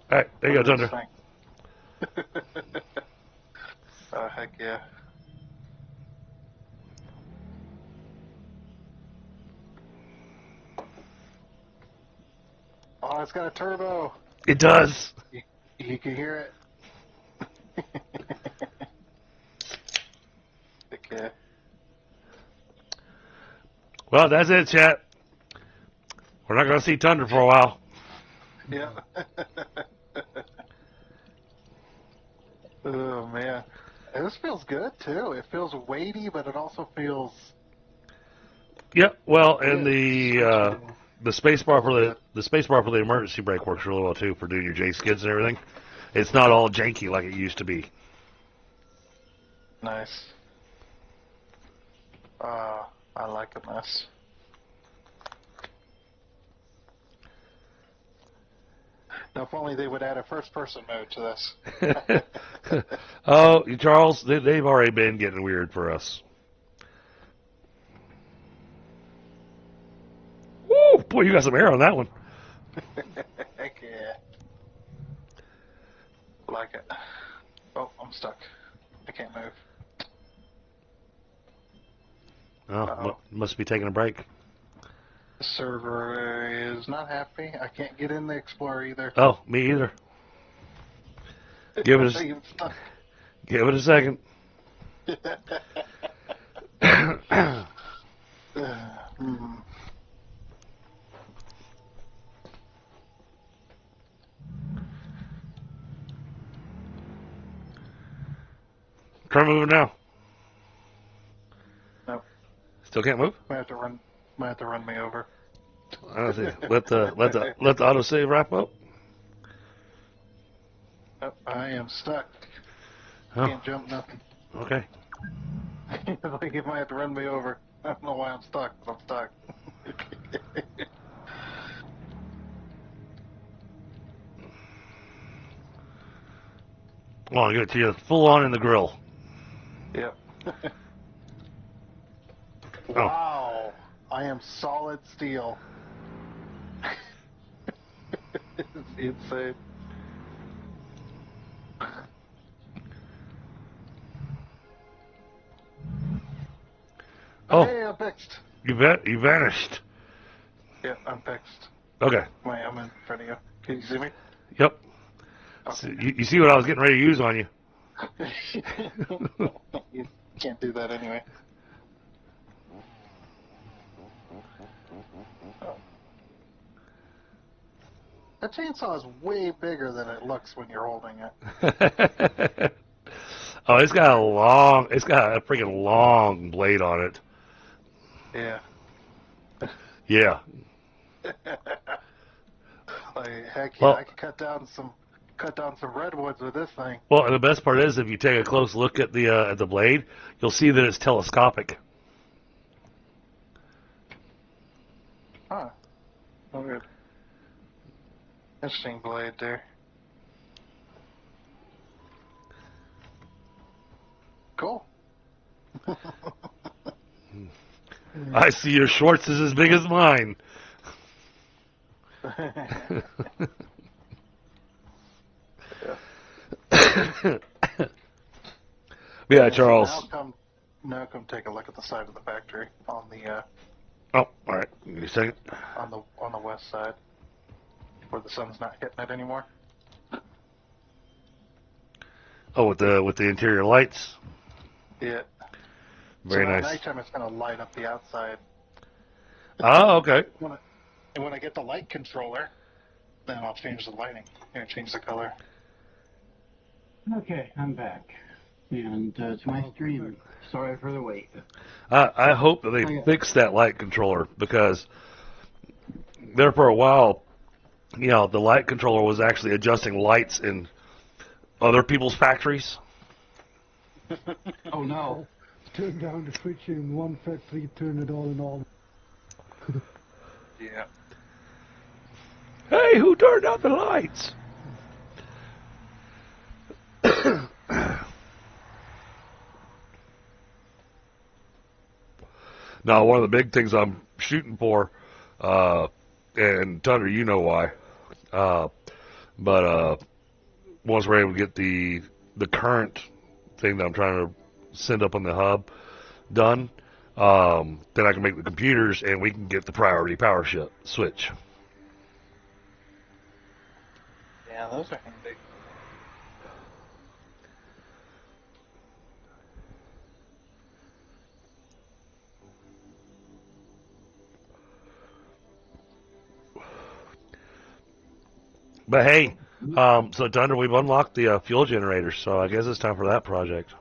All right, there you go, Thunder. Oh, heck yeah. Oh, it's got a turbo. It does. You can hear it. Heck yeah. Well, that's it, chat. We're not going to see Thunder for a while. Yeah. Oh, man. This feels good, too. It feels weighty, but it also feels... Yep. Well, and good. the space bar for the space bar for the emergency brake works really well too for doing your J skids and everything. It's not all janky like it used to be. Nice. I like a mess. Now, if only they would add a first-person mode to this. Oh, Charles, they've already been getting weird for us. Woo! Boy, you got some air on that one. Heck yeah. Like it. Oh, I'm stuck. I can't move. Oh, must be taking a break. The server is not happy. I can't get in the Explorer either. Oh, me either. Give it a second. Try moving now. Nope. Still can't move? Might have to run me over. I don't see. Let the autosave wrap up. Nope, I am stuck. Oh. Can't jump nothing. Okay. Like you might have to run me over. I don't know why I'm stuck, but I'm stuck. Well, I get to you full on in the grill. Yep. Oh. Wow. I am solid steel. It's insane. Oh. Hey, I'm fixed. You vanished. Yeah, I'm fixed. Okay. Wait, I'm in front of you. Can you see me? Yep. Okay. So you see what I was getting ready to use on you. You can't do that anyway. Oh. That chainsaw is way bigger than it looks when you're holding it. Oh, it's got a freaking long blade on it. Yeah. Yeah. Like, heck yeah, Well, I could cut down some redwoods with this thing. Well, and the best part is if you take a close look at the blade, you'll see that it's telescopic. Huh. Oh, good. Interesting blade there. Cool. I see your Schwartz is as big as mine. Yeah. Yeah, Charles. Now come take a look at the side of the factory on the Oh, all right. Give me a second. on the west side, where the sun's not hitting it anymore. Oh, with the interior lights. Yeah. Very so nice. At nighttime, it's going to light up the outside. Oh, okay. And when I get the light controller, then I'll change the lighting and change the color. Okay, I'm back. And to my stream, sorry for the wait. I hope that they fix that light controller, because there for a while, the light controller was actually adjusting lights in other people's factories. Oh no. Turn down the switch in one factory, turn it on and on. Yeah. Hey, who turned out the lights? Now, one of the big things I'm shooting for, and Thunder, you know why, but once we're able to get the current thing that I'm trying to send up on the hub done, then I can make the computers and we can get the priority power switch. Yeah, those are handy. But hey, so Thunder, we've unlocked the fuel generators, so I guess it's time for that project.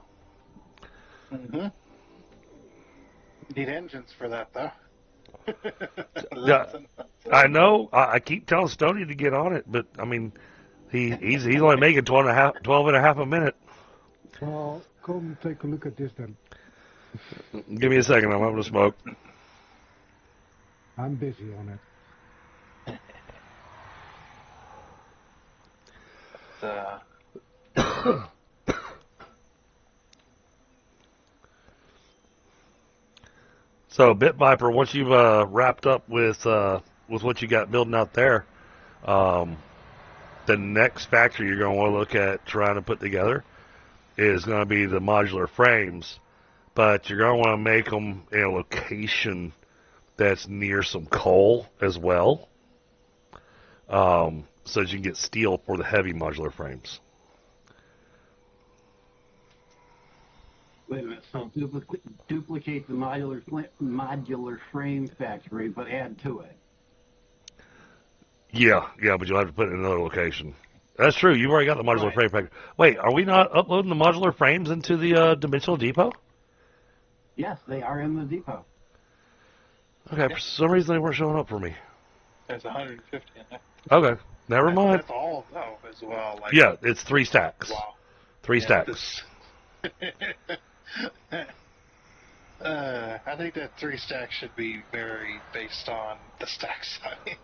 Mm-hmm. Need engines for that, though. I know. I keep telling Stoney to get on it, but I mean, he's only making 12 and a half a minute. Well, come take a look at this then. Give me a second. I'm having a smoke. I'm busy on it. So, Bit Viper, once you've wrapped up with what you got building out there, the next factory you're going to want to look at trying to put together is going to be the modular frames, but you're going to want to make them in a location that's near some coal as well, so that you can get steel for the heavy modular frames. Wait a minute. So duplicate the modular frame factory, but add to it. Yeah, but you'll have to put it in another location. That's true. You've already got the modular frame factory. Wait, are we not uploading the modular frames into the dimensional depot? Yes, they are in the depot. Okay, for some reason they weren't showing up for me. There's 150 in there. Okay, never mind. That's all of them as well. Like, Yeah, it's 3 stacks. Wow. 3 stacks. I think that 3 stacks should be varied based on the stack size.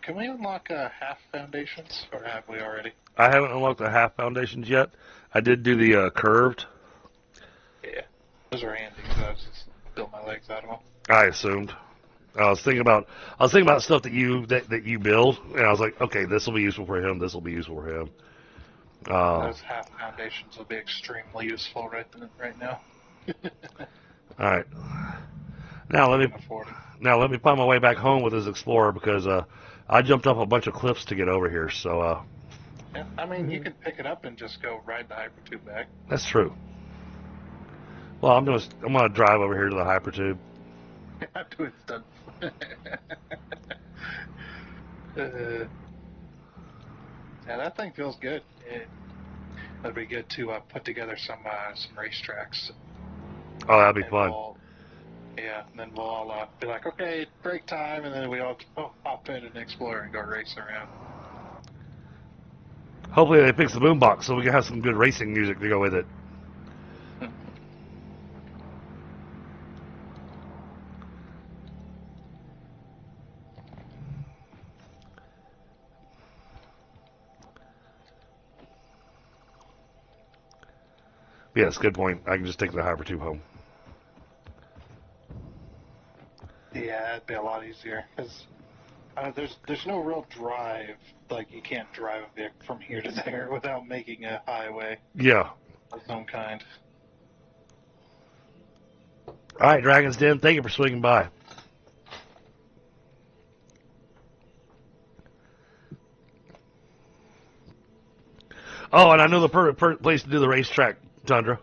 Can we unlock half foundations, or have we already? I haven't unlocked the half foundations yet. I did do the curved. Yeah, those are handy because I was just built my legs out of them. I assumed. I was thinking about stuff that you build, and I was like, okay, this will be useful for him. This will be useful for him. Those half foundations will be extremely useful right now. All right. Now let me find my way back home with this Explorer, because I jumped off a bunch of cliffs to get over here. So yeah, I mean, you can pick it up and just go ride the hypertube back. That's true. Well, I'm gonna drive over here to the hypertube. After it's done. Yeah, that thing feels good. That'd be good to put together some racetracks. Oh, that'd be fun. And then we'll all be like, okay, break time, and then we all hop in and explore and go race around. Hopefully they fix the boombox so we can have some good racing music to go with it. Yes, good point. I can just take the hypertube home. Yeah, it'd be a lot easier because there's no real drive. Like, you can't drive a vehicle from here to there without making a highway. Yeah, of some kind. All right, Dragon's Den, thank you for swinging by. Oh, and I know the perfect place to do the racetrack, Tundra.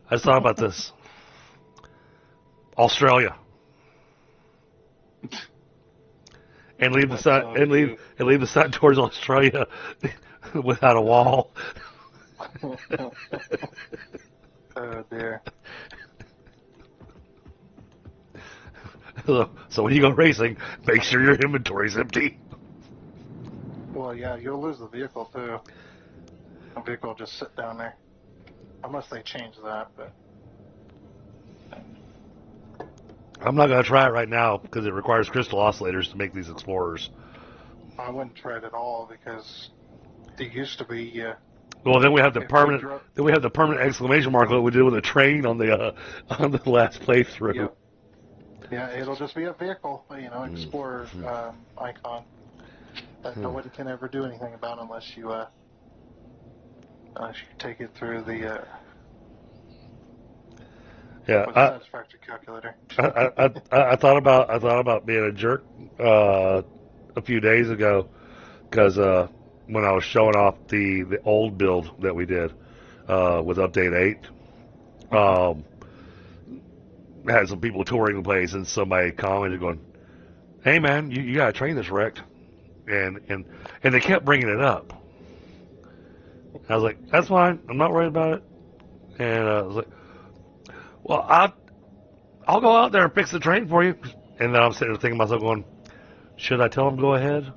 I just thought about this. Australia. And leave the sun leave the sun towards Australia without a wall. Oh dear. So when you go racing, make sure your inventory's empty. Well, yeah, you'll lose the vehicle too. The vehicle will just sit down there, unless they change that. But I'm not going to try it right now because it requires crystal oscillators to make these Explorers. I wouldn't try it at all because it used to be. Well, then we have the If permanent. we dro- Then we have the permanent exclamation mark that we did with the train on the last playthrough. Yep. Yeah, it'll just be a vehicle, Explorer icon that nobody can ever do anything about unless you take it through the Satisfactory calculator. I thought about being a jerk a few days ago because when I was showing off the old build that we did with update 8, had some people touring the place and somebody commented going, "Hey man, you got a train that's wrecked," and they kept bringing it up. I was like, "That's fine, I'm not worried about it," and I was like, "Well, I'll go out there and fix the train for you." And then I'm sitting there thinking to myself, going, "Should I tell him go ahead?"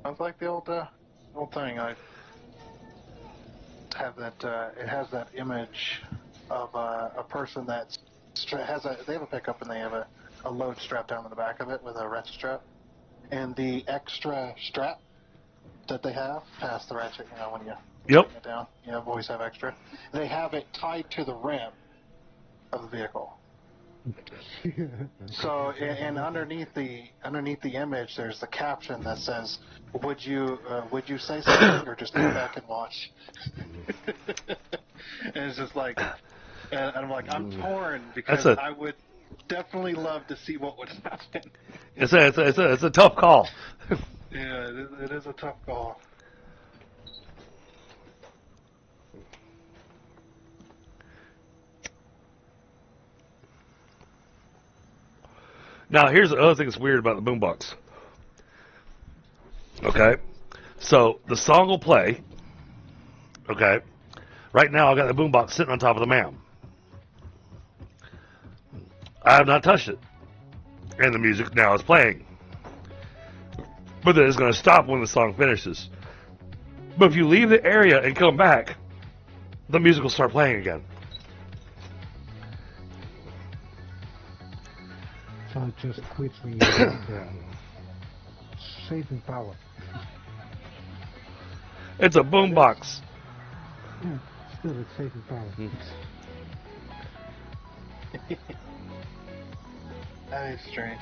Sounds like the old thing. I have that. It has that image of a person that they have a pickup and they have a load strap down in the back of it with a ratchet strap, and the extra strap that they have past the ratchet, when you tighten it down, always have extra. They have it tied to the rim of the vehicle. So, and underneath the image, there's the caption that says, "Would you say something or just sit back and watch?" And it's just like, and I'm like, I'm torn because I would definitely love to see what would happen. It's a tough call. Yeah, it is a tough call. Now, here's the other thing that's weird about the boombox. Okay, so the song will play. Okay, right now I got the boombox sitting on top of the MAM. I have not touched it, and the music now is playing. But then it's going to stop when the song finishes. But if you leave the area and come back, the music will start playing again. So it just quits when you get there. Saving power. It's a boombox. Yeah, still it's saving power. That is strange.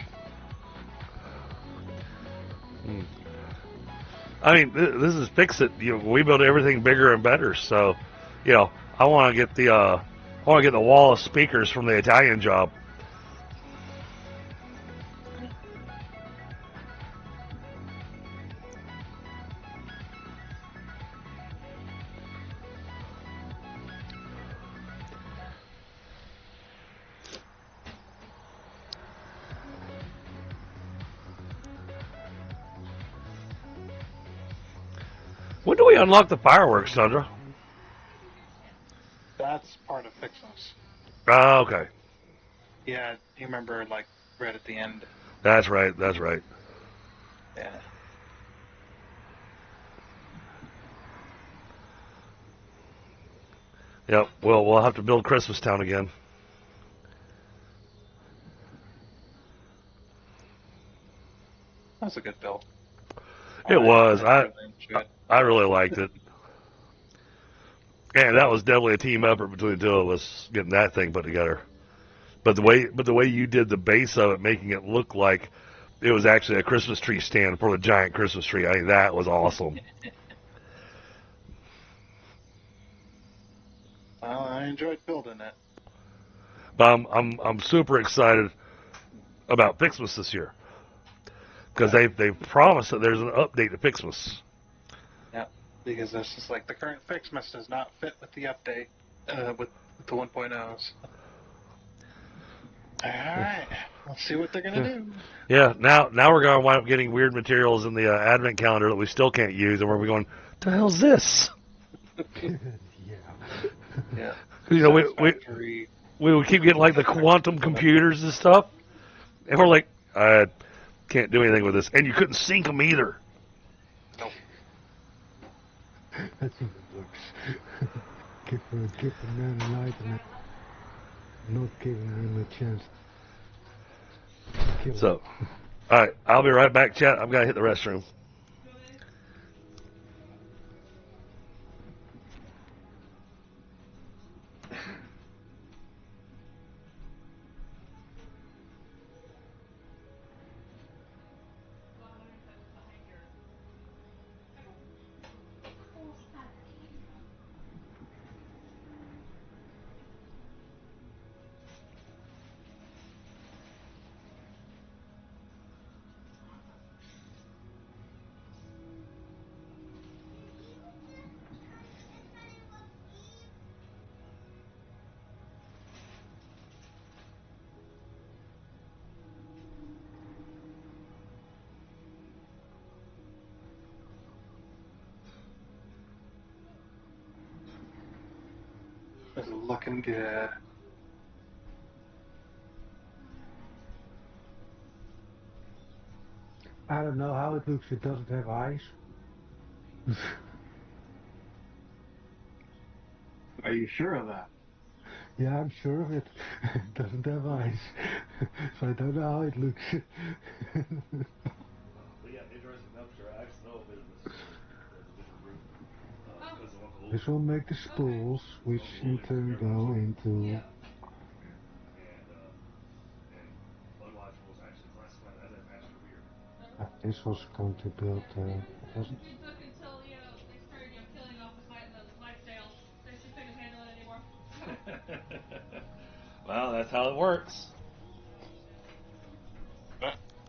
I mean, this is Fix-It. We build everything bigger and better. So, I want to get the wall of speakers from the Italian job. When do we unlock the fireworks, Sandra? That's part of Fixos. Oh, okay. Yeah, you remember, right at the end. That's right. Yeah. Yep. Well, we'll have to build Christmas Town again. That's a good build. It was. I really liked it. And that was definitely a team effort between the two of us getting that thing put together. But the way you did the base of it, making it look like it was actually a Christmas tree stand for the giant Christmas tree. I mean, that was awesome. Well, I enjoyed building it. But I'm super excited about Fixmas this year because they've promised that there's an update to Fixmas. Yep. Because this is like the current Fixmas does not fit with the update with the 1.0s. All right, let's see what they're gonna do. Yeah, now we're going to wind up getting weird materials in the advent calendar that we still can't use, and we're going, the hell's this? Yeah. You know, Satisfactory. we would keep getting like the quantum computers and stuff, and we're like, I can't do anything with this, and you couldn't sync them either. Nope. That's how it works. Give the man an item and not giving him a chance to kill So, all right, I'll be right back, chat. I've got to hit the restroom. This is looking good. I don't know how it looks. It doesn't have eyes. Are you sure of that? Yeah, I'm sure of it. It doesn't have eyes. So I don't know how it looks. This will make the spools, which in turn go into... This was going to build, wasn't It took until, they started, killing off the lifesteals. They just couldn't handle it anymore. Well, that's how it works.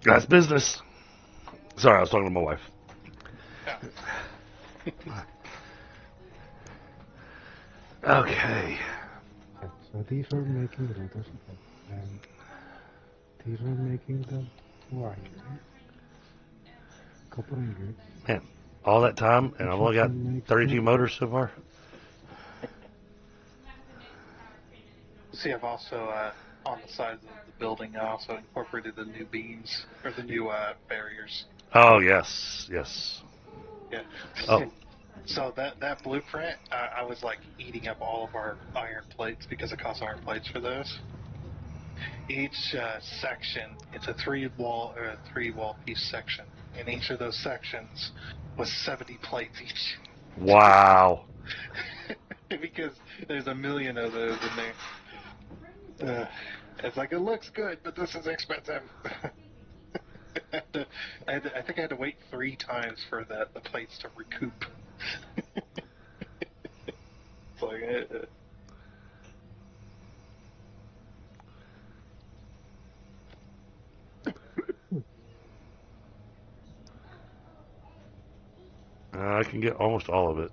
That's business. Sorry, I was talking to my wife. Okay. So these are making the letters, and these are making the wire. Copper ingot. Man, all that time, and I've only got 32 motors so far. See, I've also on the sides of the building, I also incorporated the new beams or the new barriers. Oh, yes, yes. Yeah. Oh. So that blueprint, I was like eating up all of our iron plates because it costs iron plates for those. Each section, it's a three wall piece section, and each of those sections was 70 plates each. Wow. Because there's a million of those in there. It's like, it looks good, but this is expensive. I think I had to wait 3 times for the plates to recoup. It's like, I can get almost all of it.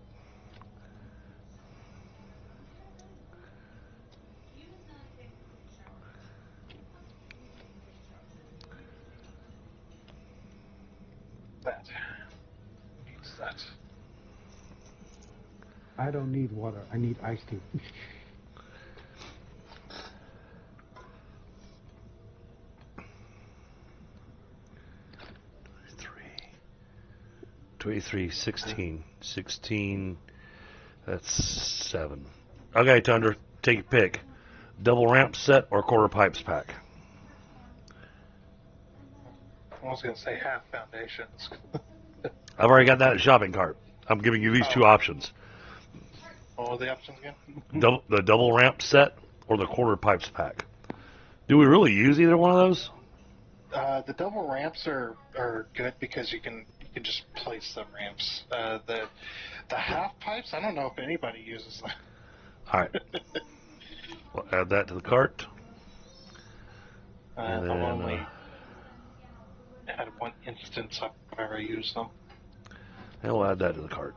that. Use that. I don't need water. I need iced tea. 23, 16. 16, that's 7. Okay, Tundra, take your pick. Double ramp set or quarter pipes pack? I was going to say half foundations. I've already got that at shopping cart. I'm giving you these 2 options. What were the options again? The double ramp set or the quarter pipes pack. Do we really use either one of those? The double ramps are good because you can just place the ramps. The half pipes, I don't know if anybody uses them. All right. We'll add that to the cart. And I've then, only had one instance I've ever used them. and we'll add that to the cart.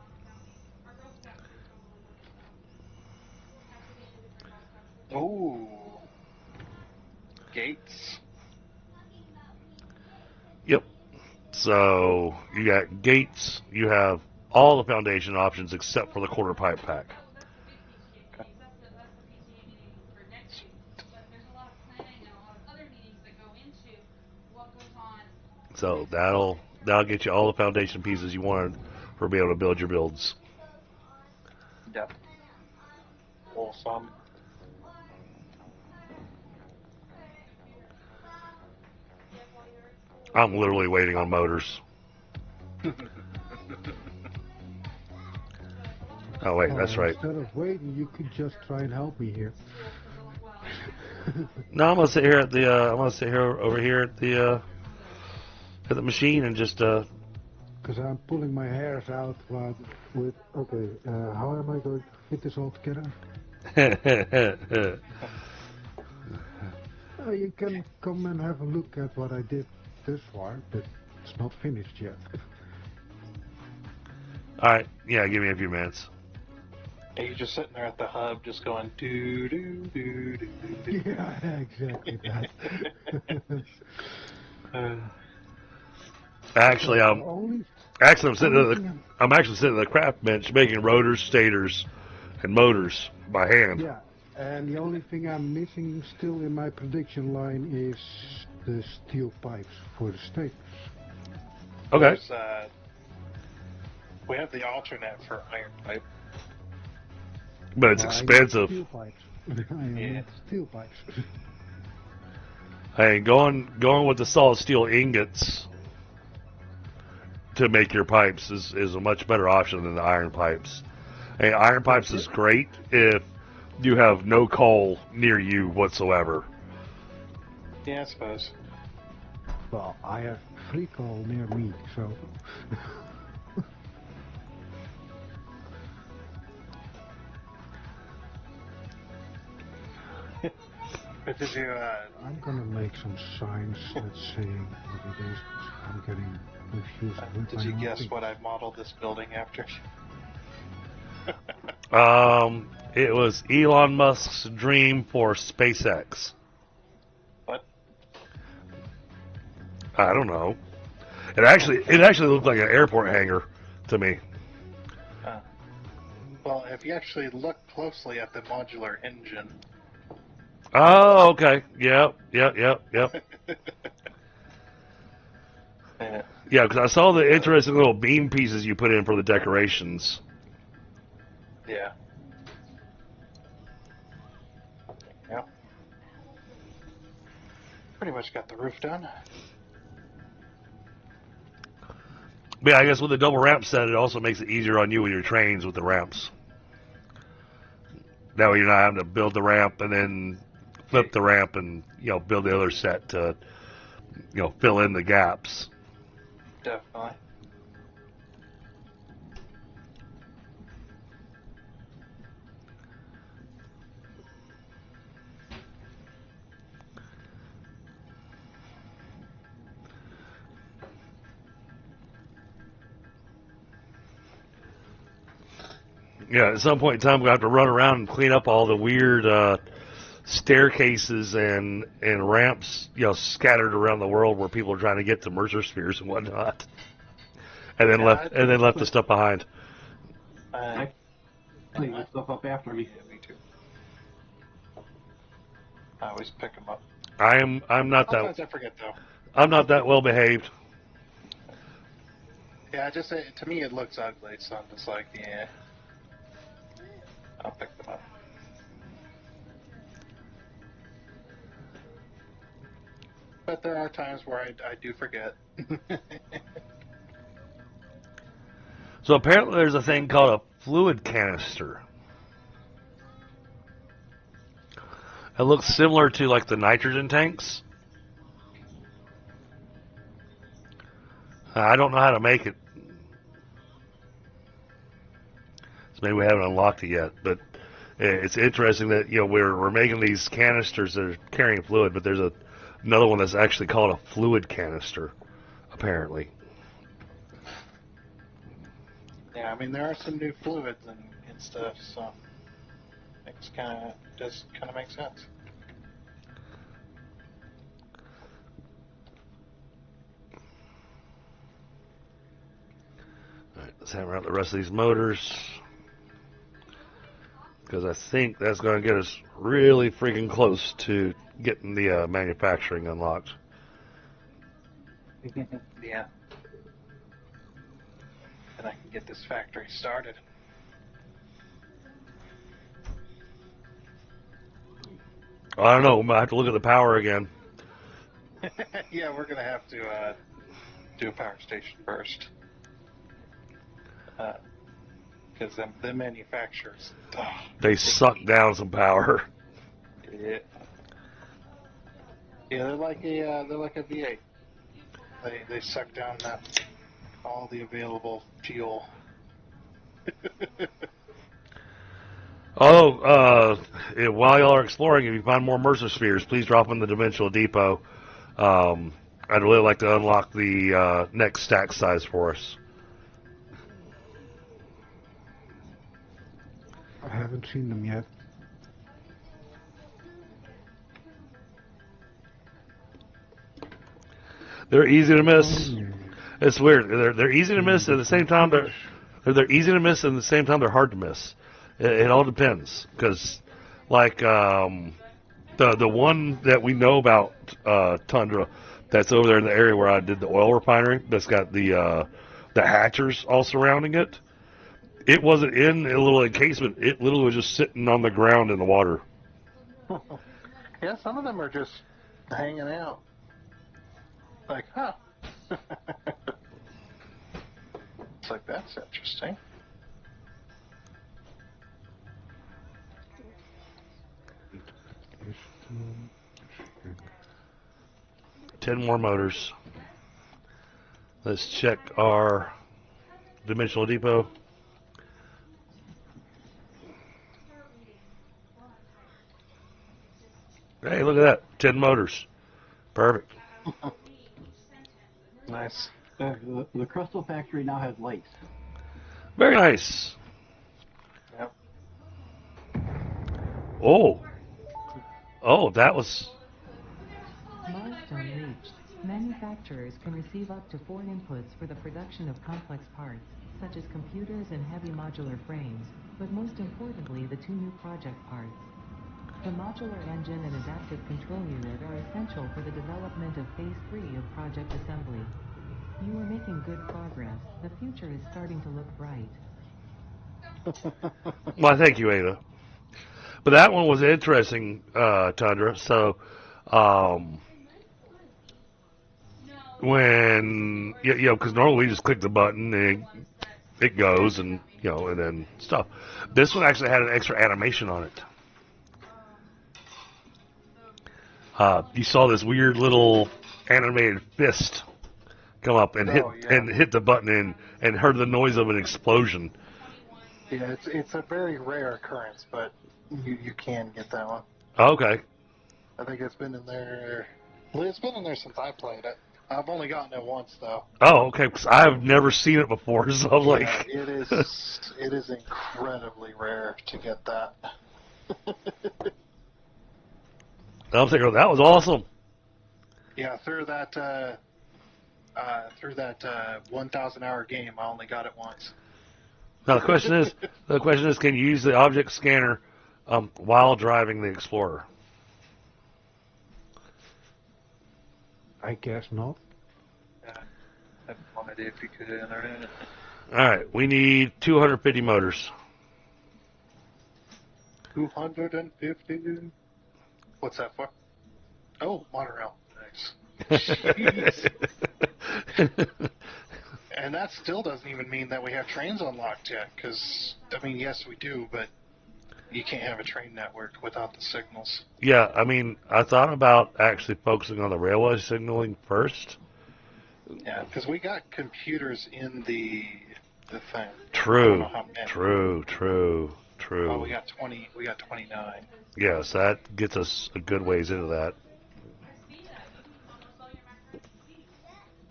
Ooh. Gates. Yep. So you got gates. You have all the foundation options except for the quarter pipe pack. So that'll get you all the foundation pieces you wanted for being able to build your builds. Yep. Awesome. I'm literally waiting on motors. Oh wait, that's right. Instead of waiting, you could just try and help me here. No, I'm gonna sit here at the. I'm gonna sit here over here at the machine and just. Because I'm pulling my hairs out with. Okay, how am I going to fit this all together? You can come and have a look at what I did this far, but it's not finished yet. All right, yeah, give me a few minutes. And you're just sitting there at the hub, just going doo doo doo doo doo. Yeah, exactly that. Actually, I'm sitting I'm actually sitting at the craft bench making rotors, stators, and motors by hand. Yeah, and the only thing I'm missing still in my production line is the steel pipes for the stators. Okay. We have the alternate for iron pipe. But it's expensive. Steel pipes. Yeah. Steel pipes. Hey, going with the solid steel ingots to make your pipes is a much better option than the iron pipes. Hey, iron pipes is great if you have no coal near you whatsoever. Yeah, I suppose. Well, I have free coal near me, so... But did you, I'm gonna make some signs that's saying what it is. I'm getting confused with did my you own guess thing. what I modeled this building after? It was Elon Musk's dream for SpaceX. What? I don't know. It actually looked like an airport hangar to me. Well, if you actually look closely at the modular engine. Oh, okay. Yep. Yeah. Yeah, because I saw the interesting little beam pieces you put in for the decorations. Yeah. Yeah. Pretty much got the roof done. But yeah, I guess with the double ramp set, it also makes it easier on you with your trains with the ramps. That way you're not having to build the ramp and then flip the ramp and, build the other set to, fill in the gaps. Definitely. Yeah, at some point in time, we'll have to run around and clean up all the weird staircases and ramps, scattered around the world where people are trying to get to Mercer spheres and whatnot, and then left the stuff behind. Clean that stuff up after me. Yeah, me too. I always pick them up. I'm not Sometimes that I forget though. I'm not that well behaved. Yeah, to me it looks ugly, so I'm just like, yeah. I'll pick them up. But there are times where I do forget. So apparently there's a thing called a fluid canister. It looks similar to like the nitrogen tanks. I don't know how to make it. So maybe we haven't unlocked it yet, but it's interesting that we're making these canisters that are carrying fluid, but there's another one that's actually called a fluid canister, apparently. Yeah, I mean there are some new fluids and stuff, so it does kind of make sense. All right, let's hammer out the rest of these motors, because I think that's going to get us really freaking close to getting the manufacturing unlocked. Yeah. And I can get this factory started. I don't know. We might have to look at the power again. Yeah, we're gonna have to do a power station first. Because the manufacturers, They suck down some power. yeah, they're like a V8. They suck down all the available fuel. While y'all are exploring, if you find more Mercer spheres, please drop in the Dimensional Depot. I'd really like to unlock the next stack size for us. I haven't seen them yet. They're easy to miss. It's weird. They're easy to miss at the same time. They're easy to miss and at the same time they're hard to miss. It all depends, because like the one that we know about, Tundra, that's over there in the area where I did the oil refinery, that's got the hatchers all surrounding it. It wasn't in a little encasement. It literally was just sitting on the ground in the water. Yeah, some of them are just hanging out. Like, huh. It's like, that's interesting. Ten more motors. Let's check our Dimensional Depot. Hey, look at that. 10 motors. Perfect. Nice. The Crystal Factory now has lights. Very nice. Yep. Oh, that was... Milestone reached. Manufacturers can receive up to 4 inputs for the production of complex parts, such as computers and heavy modular frames, but most importantly the 2 new project parts. The modular engine and adaptive control unit are essential for the development of Phase 3 of project assembly. You are making good progress. The future is starting to look bright. Well, thank you, Ada. But that one was interesting, Tundra. So, when, because normally we just click the button and it goes and, and then stuff. This one actually had an extra animation on it. You saw this weird little animated fist come up and hit the button and heard the noise of an explosion. Yeah, it's a very rare occurrence, but you can get that one. Okay. I think it's been in there. Well, it's been in there since I played it. I've only gotten it once though. Oh, okay. Because I've never seen it before, so I'm like, it is incredibly rare to get that. I'm thinking that was awesome. Yeah, through that 1,000-hour game, I only got it once. Now the question is, can you use the object scanner while driving the Explorer? I guess not. I have no idea if you could enter it. All right, we need 250 motors. 250. What's that for? Oh, monorail. Nice. Jeez. And that still doesn't even mean that we have trains unlocked yet, because, I mean, yes, we do, but you can't have a train network without the signals. Yeah, I mean, I thought about actually focusing on the railway signaling first, Yeah, because we got computers in the thing. I don't True, know how many. true. Oh, we got 20. We got 29. Yes, that gets us a good ways into that.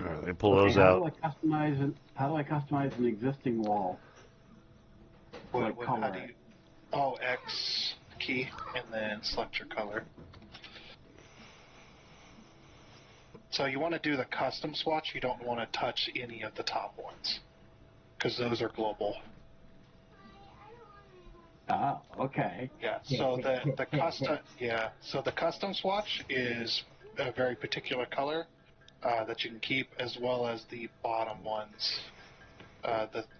All right, let me pull Okay, those out. how do I customize an existing wall? Like How color do it? you? Oh, X key and then select your color. So you want to do the custom swatch. You don't want to touch any of the top ones because those are global. Ah, okay. Yeah. So the custom So the custom swatch is a very particular color that you can keep, as well as the bottom ones.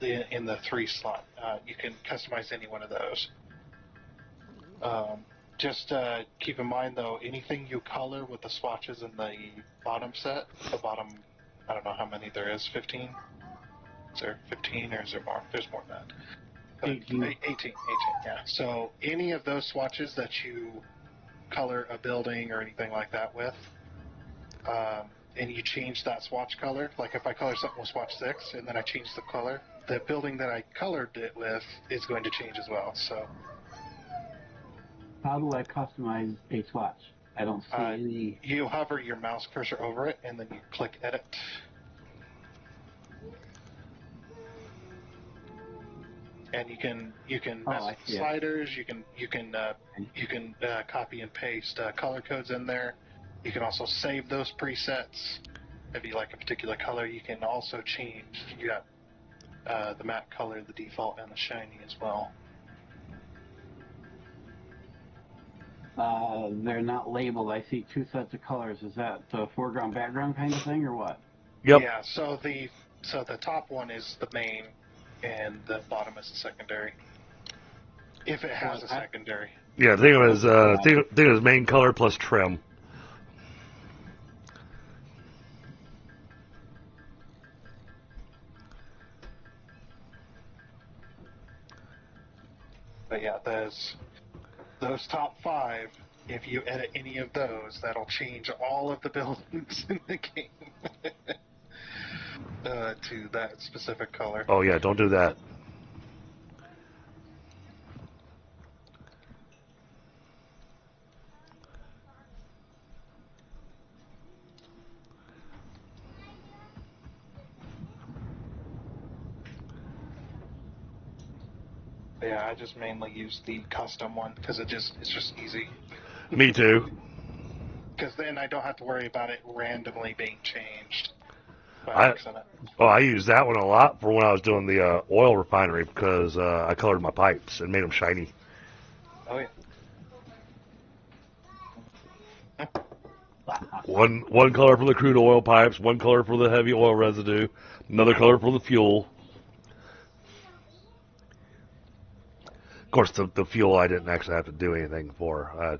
In the 3 slot, you can customize any one of those. Just keep in mind, though, anything you color with the swatches in the bottom set, the bottom, I don't know how many there is, 15? Is there 15 or is there more? There's more than that. 18, yeah. So any of those swatches that you color a building or anything like that with, and you change that swatch color, like if I color something with swatch 6 and then I change the color, the building that I colored it with is going to change as well. So How do I customize a swatch? I don't see any. you hover your mouse cursor over it, and then you click Edit. And you can mess with sliders. You can copy and paste color codes in there. You can also save those presets. If you like a particular color, you can also change. You got the matte color, the default, and the shiny as well. They're not labeled. I see 2 sets of colors. Is that foreground, background kind of thing, or what? Yep. Yeah. So the top one is the main, and the bottom is the secondary. If it has a secondary. Yeah, think of it as main color plus trim. But yeah, those top 5. If you edit any of those, that'll change all of the buildings in the game to that specific color. Oh yeah, don't do that. But yeah, I just mainly use the custom one because it's just easy. Me too. Because then I don't have to worry about it randomly being changed by accident. I used that one a lot for when I was doing the oil refinery because I colored my pipes and made them shiny. Oh yeah. One color for the crude oil pipes, one color for the heavy oil residue, another color for the fuel. Of course, the fuel I didn't actually have to do anything for.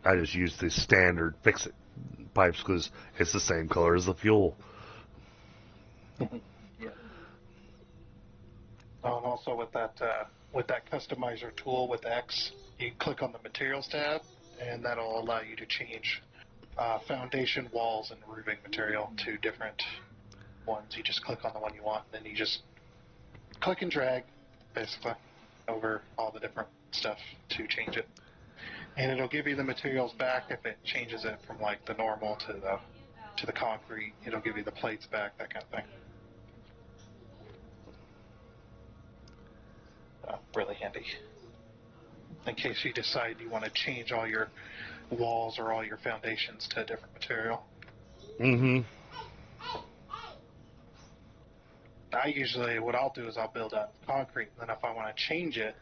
I just used the standard fix-it pipes because it's the same color as the fuel. Yeah. Oh, and also with that customizer tool with X, you click on the materials tab, and that'll allow you to change foundation, walls, and roofing material to different ones. You just click on the one you want, and then you just click and drag, basically, over all the different stuff to change it. And it'll give you the materials back if it changes it from like the normal to the concrete. It'll give you the plates back, that kind of thing. Really handy. In case you decide you want to change all your walls or all your foundations to a different material. Mm-hmm. What I'll do is I'll build out concrete, and then if I want to change it,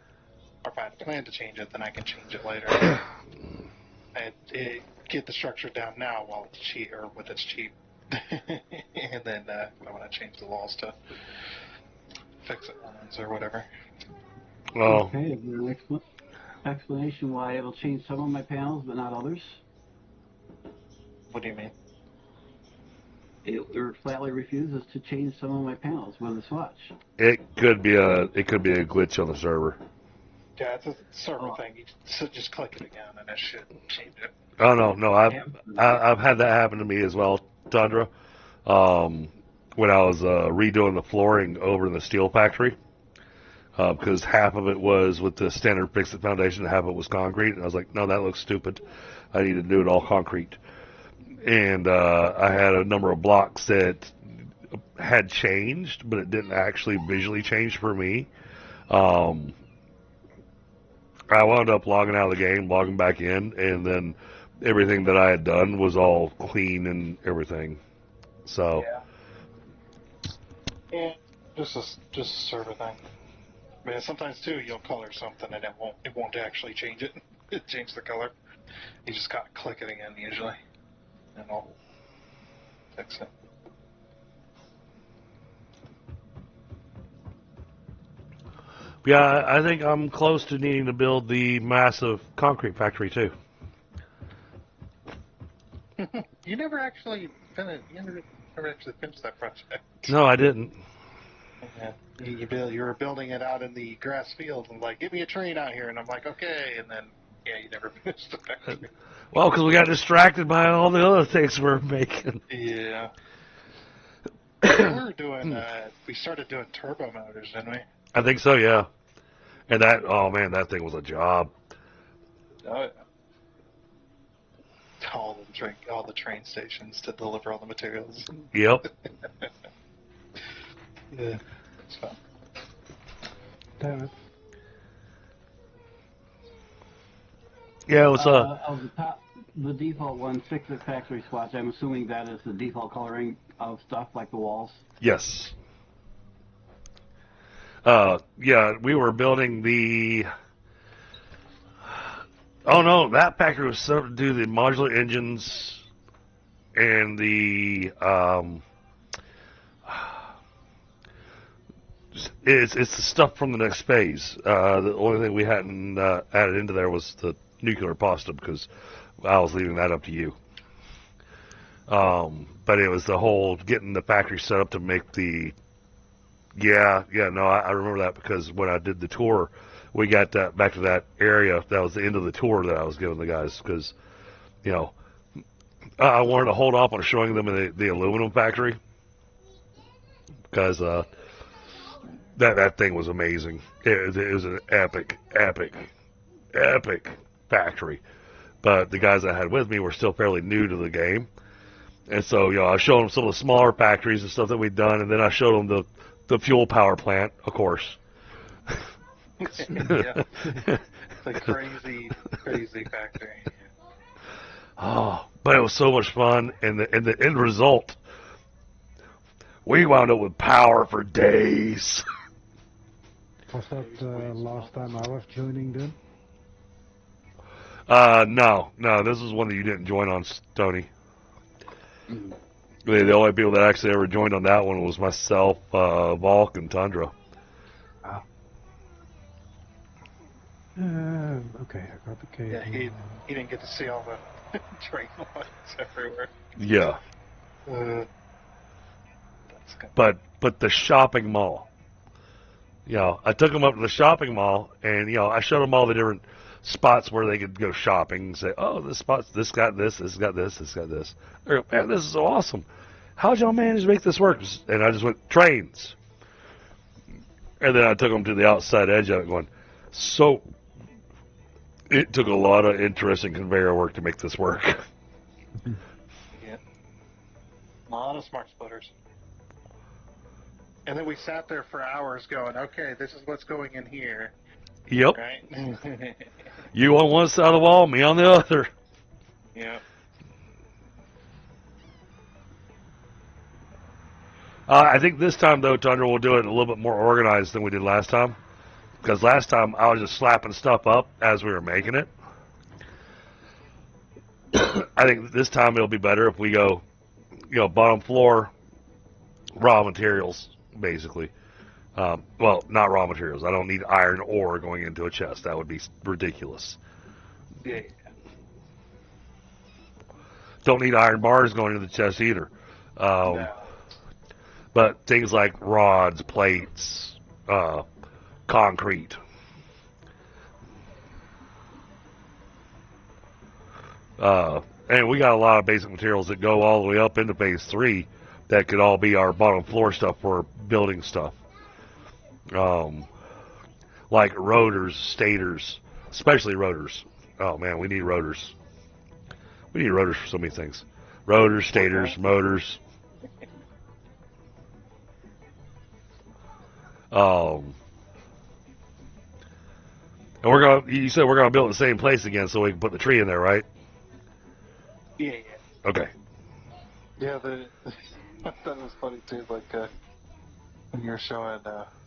or if I had planned to change it, then I can change it later. And get the structure down now while it's cheap, or with it's cheap. And then if I want to change the walls to fix it ones or whatever. Well, Okay, is there an explanation why it'll change some of my panels but not others? What do you mean? It flatly refuses to change some of my panels with a swatch. it could be a glitch on the server. Yeah, it's a server thing. You just click it again, and it should change it. Oh no, I've had that happen to me as well Tundra, when I was redoing the flooring over in the steel factory, because half of it was with the standard fixed foundation and half of it was concrete. And I was like, no, that looks stupid. I need to do it all concrete. And I had a number of blocks that had changed, but it didn't actually visually change for me. I wound up logging out of the game, logging back in, and then everything that I had done was all clean and everything. So, Yeah, just a sort of thing. I mean, sometimes too, you'll color something and it won't actually change it. It change the color. You just gotta click it again usually, and I'll fix it. yeah, I think I'm close to needing to build the massive concrete factory too. You never actually finished. You never actually finished that project. No, I didn't. Yeah. You were building it out in the grass field and like, give me a train out here, and I'm like, okay, and then yeah, you never finished the factory. Well, because we got distracted by all the other things we're making. Yeah. We were doing. We started doing turbo motors, didn't we? I think so, yeah. And that, oh man, that thing was a job. Oh, yeah. All the train stations to deliver all the materials. Yep. Yeah, it's fun. Damn it. Yeah, it was Of the top, the default one, 6 factory swatch. I'm assuming that is the default coloring of stuff like the walls. yes. Yeah, we were building the. Oh no, that factory was set up to do the modular engines and the. It's the stuff from the next phase. The only thing we hadn't added into there was the nuclear pasta because I was leaving that up to you. But it was the whole getting the factory set up to make the. Yeah, no, I remember that because when I did the tour, we got back to that area. That was the end of the tour that I was giving the guys because, you know, I wanted to hold off on showing them the aluminum factory because that thing was amazing. It was an epic factory. But the guys I had with me were still fairly new to the game. And so, you know, I showed them some of the smaller factories and stuff that we'd done, and then I showed them the fuel power plant, of course. Yeah. It's a crazy factory. Oh, but it was so much fun, and the end result, we wound up with power for days. Was that last time I was joining then? No, this is one that you didn't join on, Tony. The only people that actually ever joined on that one was myself, Volk, and Tundra. Okay, I got the cable. Yeah, he didn't get to see all the train lines everywhere. Yeah. That's good. But the shopping mall. You know, I took them up to the shopping mall, and, you know, I showed them all the different spots where they could go shopping and say, oh, this got this got this got this. They go, man, this is so awesome. How'd y'all manage to make this work? And I just went, trains. And then I took them to the outside edge of it going, so it took a lot of interesting conveyor work to make this work. Yeah. A lot of smart splitters. And then we sat there for hours going, okay, this is what's going in here. Yep. Right? You on one side of the wall, me on the other. Yeah. I think this time, though, Tundra, we'll do it a little bit more organized than we did last time. Because last time, I was just slapping stuff up as we were making it. I think this time it'll be better if we go, you know, bottom floor, raw materials, basically. Well, not raw materials. I don't need iron ore going into a chest. That would be ridiculous. Yeah. Don't need iron bars going into the chest either. No. But things like rods, plates, concrete. And And we got a lot of basic materials that go all the way up into phase 3 that could all be our bottom floor stuff for building stuff. Like rotors, stators, especially rotors. Oh man, we need rotors. We need rotors for so many things. Rotors, stators, motors. And you said we're gonna build the same place again so we can put the tree in there, right? Yeah. Okay. Yeah, that was funny too. Like when you were showing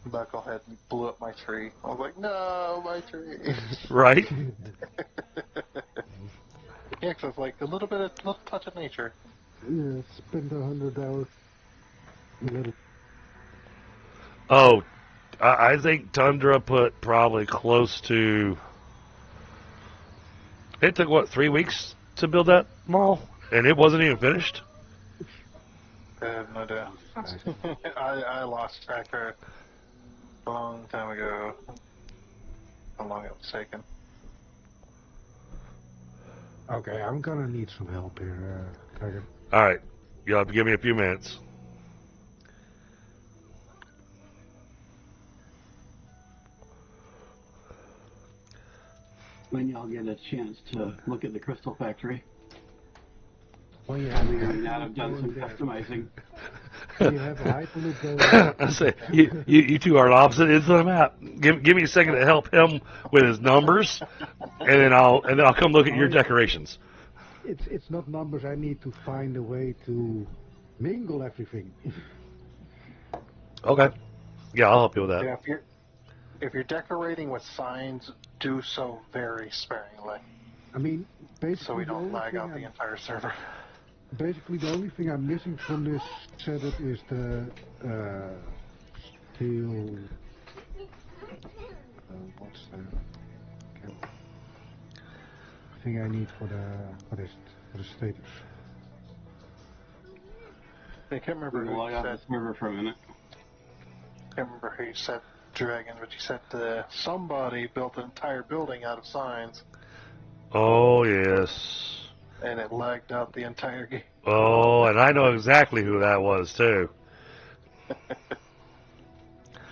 Knucklehead blew up my tree. I was like, no, my tree. Right? Yeah, 'cause it's like a little touch of nature. Yeah, spend 100 hours. Let it. Oh, I think Tundra put probably close to. It took what 3 weeks to build that mall, and it wasn't even finished. I have no idea. I lost track of a long time ago how long it was taking. Okay, I'm gonna need some help here, Tiger. All right, you'll have to give me a few minutes. When y'all get a chance to look at the Crystal Factory, Oh yeah, I may or may not have done some customizing. You have a hyperloop going. I say you two are opposite ends of the map. Give me a second to help him with his numbers, and then I'll come look at your decorations. It's not numbers. I need to find a way to mingle everything. Okay. Yeah, I'll help you with that. Yeah, if you're decorating with signs, do so very sparingly, I mean, basically, so we the don't only lag thing out the entire server. Basically, the only thing I'm missing from this setup is the steel. What's the thing I need for the status? I can't remember We're who gonna log you off said. the server for a minute. Can't remember who you said Dragon, but you said somebody built an entire building out of signs, Oh yes. and it lagged out the entire game. Oh, and I know exactly who that was too.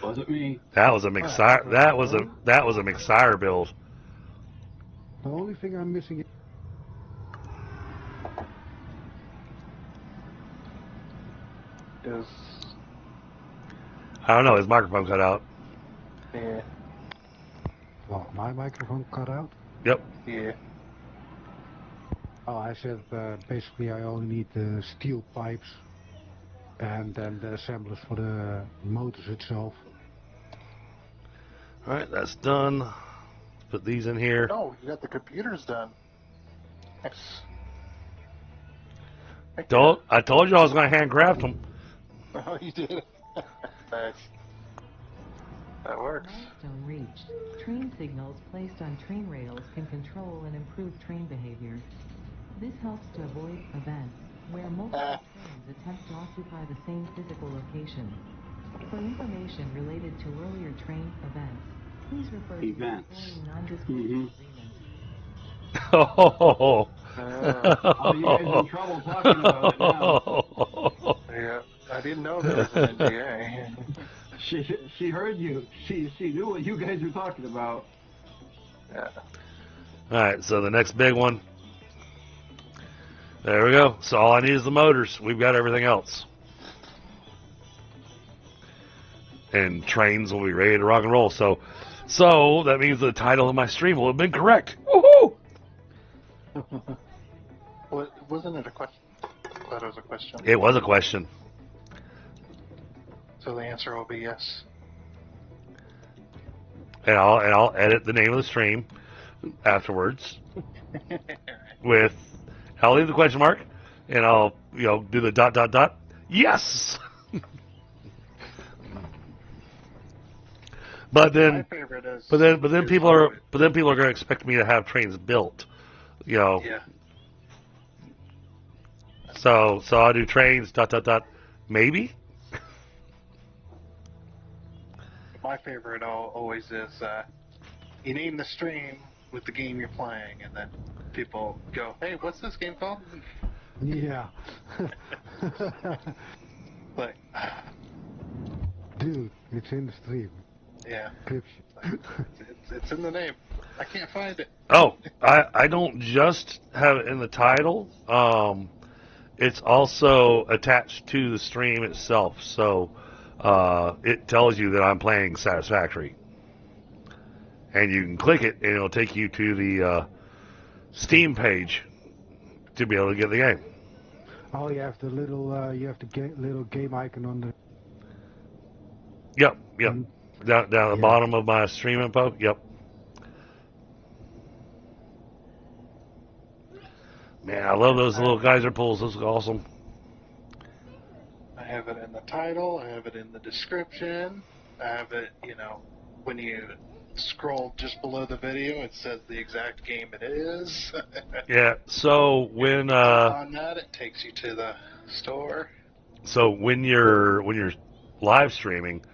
Wasn't me. That was a Mixire. That was a Mixire build. The only thing I'm missing Is I don't know. His microphone cut out. yeah, well, my microphone cut out. Yep. yeah. Oh, I said basically I only need the steel pipes and then the assemblers for the motors itself. All right, that's done. Put these in here. Oh, you got the computers done. Yes. I told you I was going to handcraft them. Oh, you did. Nice. That works. Milestone reached. Train signals placed on train rails can control and improve train behavior. This helps to avoid events where multiple trains attempt to occupy the same physical location. For information related to earlier train events, please refer to the Events. employee non-disclosure agreement. Oh. Oh, you guys in trouble talking about it now. Yeah, I didn't know there was an NDA. She heard you. She knew what you guys were talking about. Yeah. All right, so the next big one. There we go. So all I need is the motors. We've got everything else. And trains will be ready to rock and roll. So that means the title of my stream will have been correct. Woohoo! Wasn't it a question? I thought it was a question. It was a question. So the answer will be yes. And I'll edit the name of the stream afterwards with I'll leave the question mark and I'll do the ... Yes. But then, My favorite is. but then people are going to expect me to have trains built, Yeah. So I'll do trains ... Maybe. My favorite always is you name the stream with the game you're playing, and then people go, "Hey, what's this game called?" Yeah. Like, Dude, it's in the stream. yeah, Description. it's in the name. I can't find it. Oh, I don't just have it in the title. It's also attached to the stream itself, so it tells you that I'm playing Satisfactory. And you can click it, and it'll take you to the Steam page to be able to get the game. Oh, you have the little, little game icon on the. Yep. Mm. Down at the Yeah. bottom of my stream info. Yep. Man, I love those little geyser pools. Those are awesome. I have it in the title. I have it in the description. I have it, when you scroll just below the video, it says the exact game it is. Yeah. So when on that, it takes you to the store. So when you're live streaming,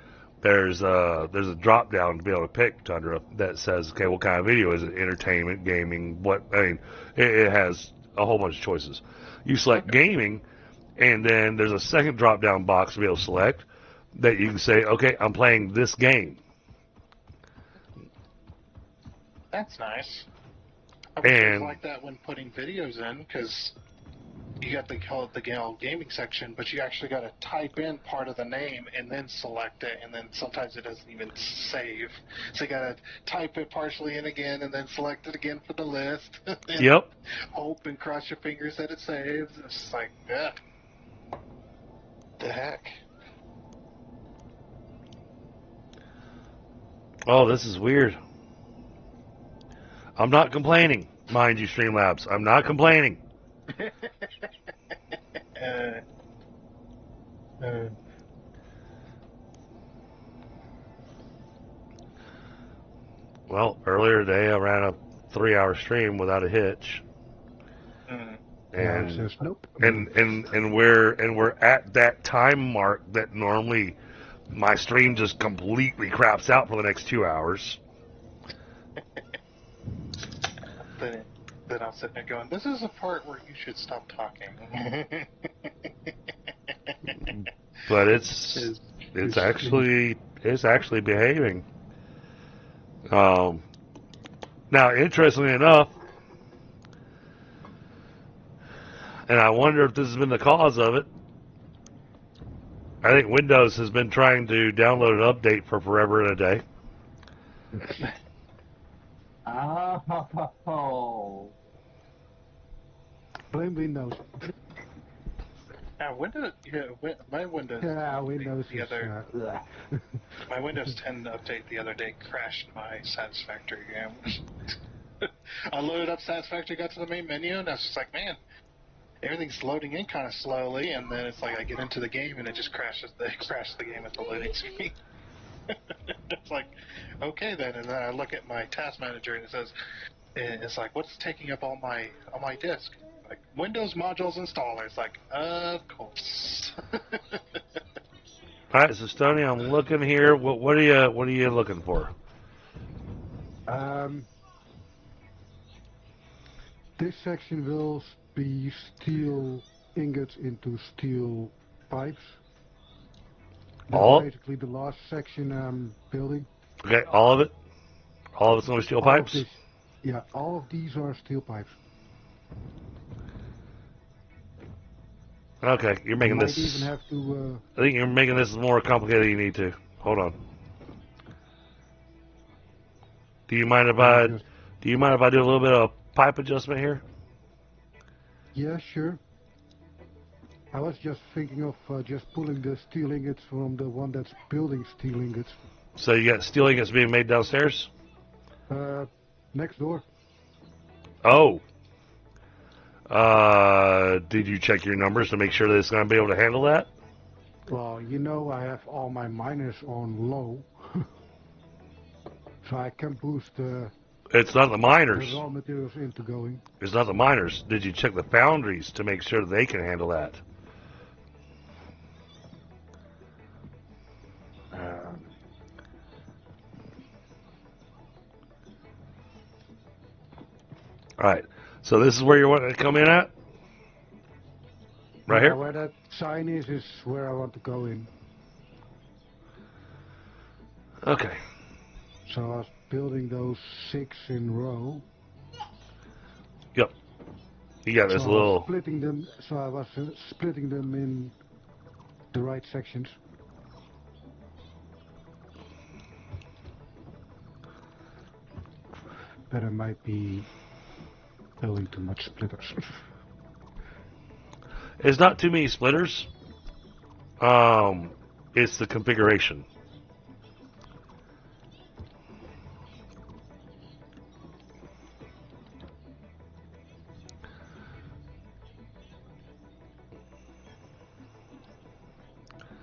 there's a drop down to be able to pick, Tundra, that says, okay, what kind of video is it? Entertainment, gaming, what? I mean, it has a whole bunch of choices. You select gaming, and then there's a second drop down box to be able to select that you can say, okay, I'm playing this game. That's nice. I wish it was And like that when putting videos in, because you got to call it the gaming section, but you actually got to type in part of the name and then select it, and then sometimes it doesn't even save. So you got to type it partially in again and then select it again for the list. yep. Hope and cross your fingers that it saves. It's just like, yeah. The heck? Oh, this is weird. I'm not complaining, mind you, Streamlabs. I'm not complaining. Well, earlier today I ran a 3-hour stream without a hitch, and Says nope. and we're at that time mark that normally my stream just completely craps out for the next 2 hours. Then I'll sit there going, this is a part where you should stop talking. But it's actually behaving. Now, interestingly enough, and I wonder if this has been the cause of it, I think Windows has been trying to download an update for forever and a day. Oh. Blame Windows. Now, my Windows. Yeah, Windows the is. other, my Windows 10 update the other day crashed my Satisfactory game. I loaded up Satisfactory, got to the main menu, and I was just like, man, everything's loading in kind of slowly, and then it's like I get into the game and it just crashes. They crash the game at the loading screen. It's like, okay then, and then I look at my task manager and it says, it's like, what's taking up all my disk? Like Windows modules installer. It's like, of course. All right, so Stoney, I'm looking here. What are you looking for? This section will be steel ingots into steel pipes. That's All? basically the last section I'm building. Okay, all of it? All of it's going to be steel pipes? All of these are steel pipes. Okay, you're making might this. Even have to, I think you're making this more complicated than you need to. Hold on. Do you mind if I do a little bit of pipe adjustment here? Yeah, sure. I was just thinking of just pulling the steel ingots from the one that's building steel ingots. So you got steel ingots being made downstairs? Next door. Oh. Did you check your numbers to make sure that it's going to be able to handle that? Well, I have all my miners on low. So I can boost It's not the miners. the raw materials into going. It's not the miners. Did you check the foundries to make sure they can handle that? All right. So this is where you want to come in at? Right Yeah, here? where that sign is where I want to go in. Okay. So I was building those 6 in a row. Yep. You got this So I was little... splitting them. So I was splitting them in the right sections. But I might be building too much splitters. It's not too many splitters. It's the configuration.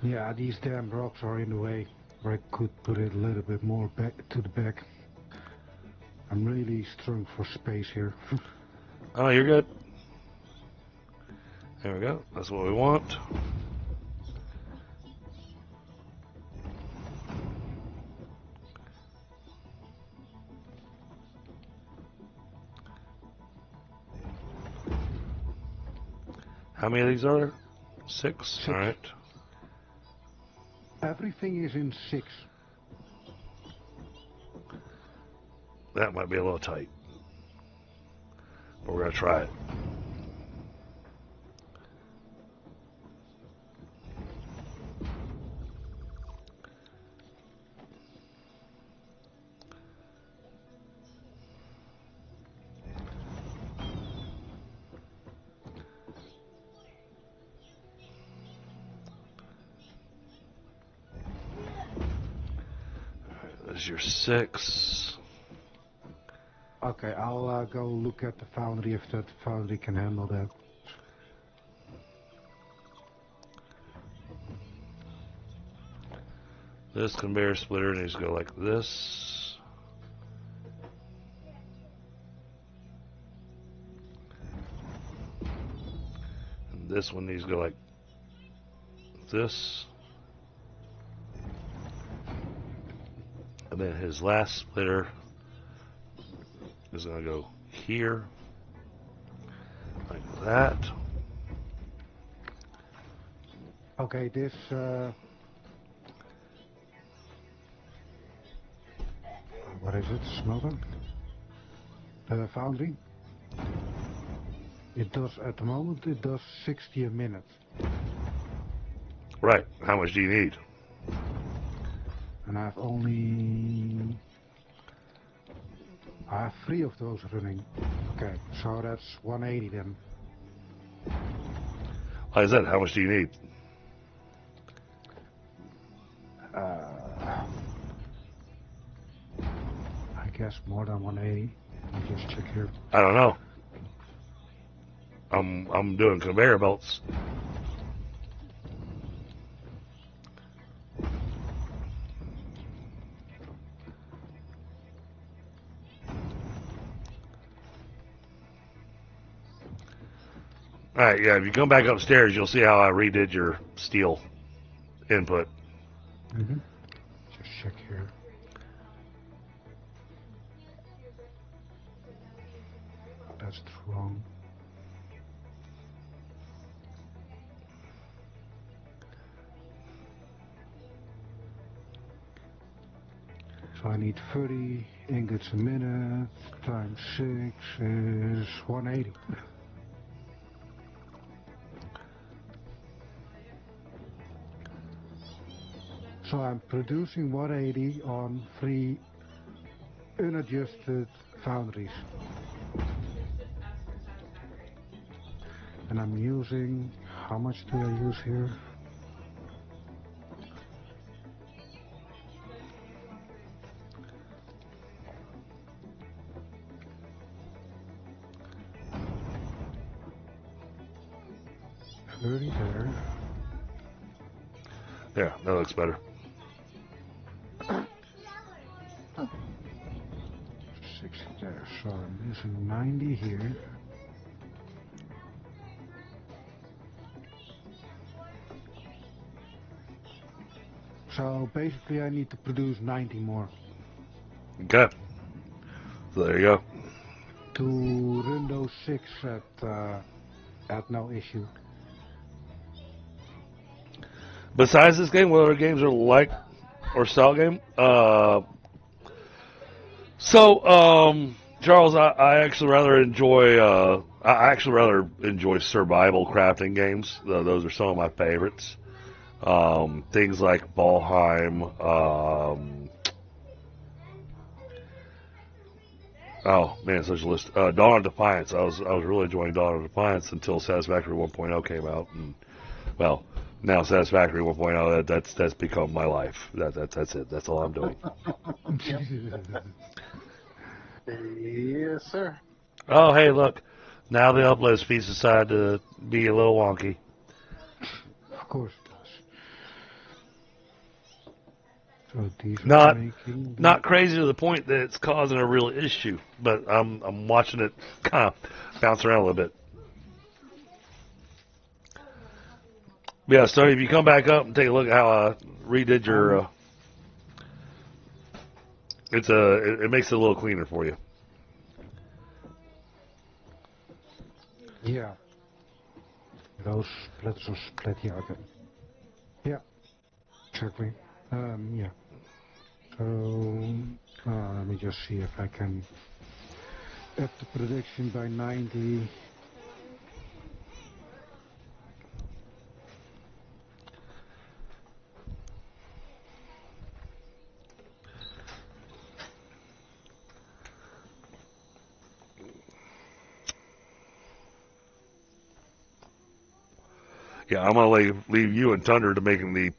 Yeah, these damn rocks are in the way. Or I could put it a little bit more back to the back. I'm really struggling for space here. Oh, you're good. There we go. That's what we want. How many of these are there? 6? 6. All right. Everything is in 6. That might be a little tight. But we're going to try it. There's your 6. Okay, I'll go look at the foundry if that foundry can handle that. This conveyor splitter needs to go like this. And this one needs to go like this. And then his last splitter is going to go here, like that. Okay, this what is it? Smelter? The foundry? It does, at the moment, it does 60 a minute. Right. How much do you need? And I have 3 of those running. Okay, so that's 180 then. Like I said, how much do you need? I guess more than 180. Let me just check here. I don't know. I'm doing conveyor belts. Alright, yeah, if you come back upstairs, you'll see how I redid your steel input. Just check here. Oh, that's wrong. So I need 30 ingots a minute times 6 is 180. So I'm producing 180 on 3 unadjusted foundries. And I'm using, how much do I use here? There. Yeah, that looks better. 60 there, so I'm using 90 here. So basically I need to produce 90 more. Okay. So there you go. to run those 6 at no issue. Besides this game, what other games are like or style game? Charles, I actually rather enjoy survival crafting games. Those are some of my favorites. Things like Valheim. Oh man, such a list. Dawn of Defiance. I was really enjoying Dawn of Defiance until Satisfactory 1.0 came out, and well, now Satisfactory 1.0 that's become my life. That's it. That's all I'm doing. Yes, sir. Oh hey, look, now the upload speeds decide to be a little wonky. Of course it does. So these are Not making not crazy to the point that it's causing a real issue, but I'm watching it kind of bounce around a little bit. Yeah, Stoney, if you come back up and take a look at how I redid your, it makes it a little cleaner for you. Yeah. Those splits are split, yeah, okay. Yeah, exactly. Yeah. So, let me just see if I can up the prediction by 90. Yeah, I'm gonna leave you and Thunder to making the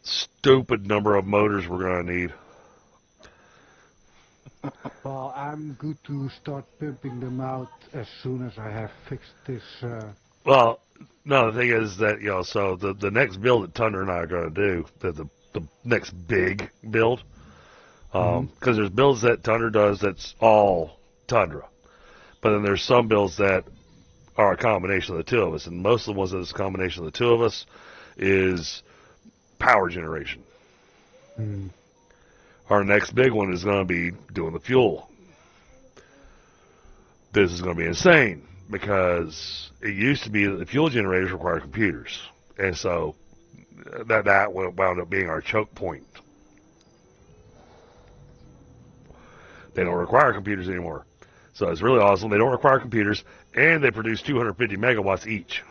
stupid number of motors we're gonna need. Well, I'm good to start pumping them out as soon as I have fixed this. Well, no, the thing is that so the next build that Thunder and I are gonna do, the next big build, because there's builds that Thunder does that's all Tundra, but then there's some builds that are a combination of the two of us, and most of the ones that is a combination of the two of us is power generation. Our next big one is going to be doing the fuel. This is going to be insane because it used to be that the fuel generators require computers, and so that wound up being our choke point. They don't require computers anymore. So it's really awesome. They don't require computers, and they produce 250 megawatts each.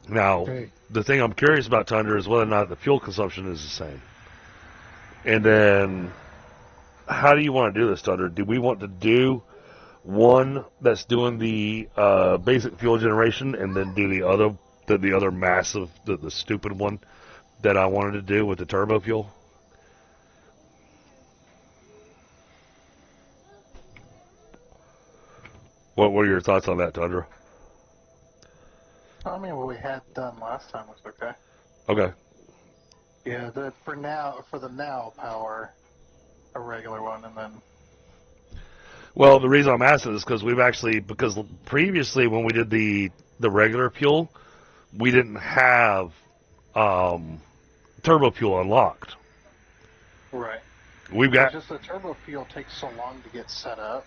Now, the thing I'm curious about Tundra is whether or not the fuel consumption is the same. And then, how do you want to do this, Tundra? Do we want to do one that's doing the basic fuel generation, and then do the other massive, the stupid one that I wanted to do with the turbo fuel? What were your thoughts on that, Tundra? I mean, what we had done last time was okay. Okay. Yeah, for the now power, a regular one, and then. Well, the reason I'm asking is because previously when we did the regular fuel, we didn't have turbo fuel unlocked. Right. We've got just the turbo fuel takes so long to get set up.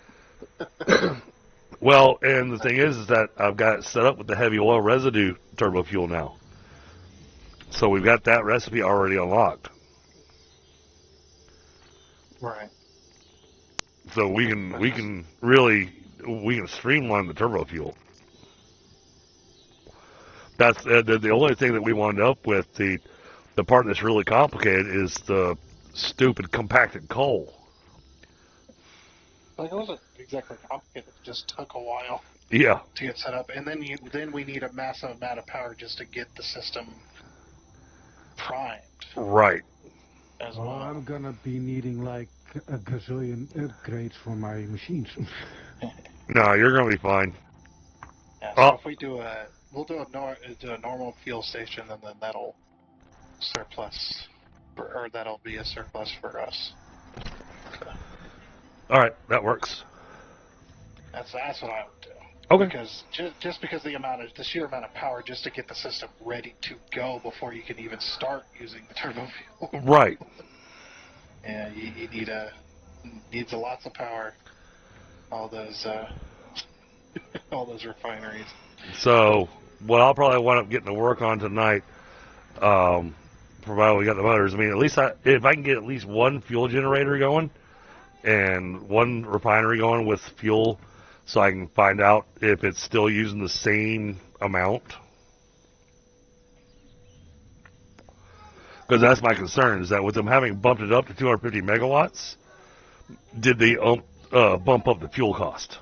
Well, and the thing is that I've got it set up with the heavy oil residue turbo fuel now. So we've got that recipe already unlocked. Right. So we can streamline the turbo fuel. That's the only thing that we wound up with. The part that's really complicated is the stupid compacted coal. Like, it wasn't exactly complicated. It just took a while. Yeah. To get set up, and then we need a massive amount of power just to get the system primed. Right. As well. I'm gonna be needing like a gazillion upgrades for my machines. No, you're gonna be fine. Yeah. So if we we'll do a normal fuel station, and then that'll surplus, or that'll be a surplus for us. So. All right, that works. That's what I would do. Okay. Because just because the sheer amount of power just to get the system ready to go before you can even start using the turbo fuel. Right. And you needs lots of power. all those all those refineries. So what I'll probably wind up getting to work on tonight, provided we got the motors. I mean, at least if I can get at least one fuel generator going and one refinery going with fuel, so I can find out if it's still using the same amount. Because that's my concern, is that with them having bumped it up to 250 megawatts, did they bump up the fuel cost?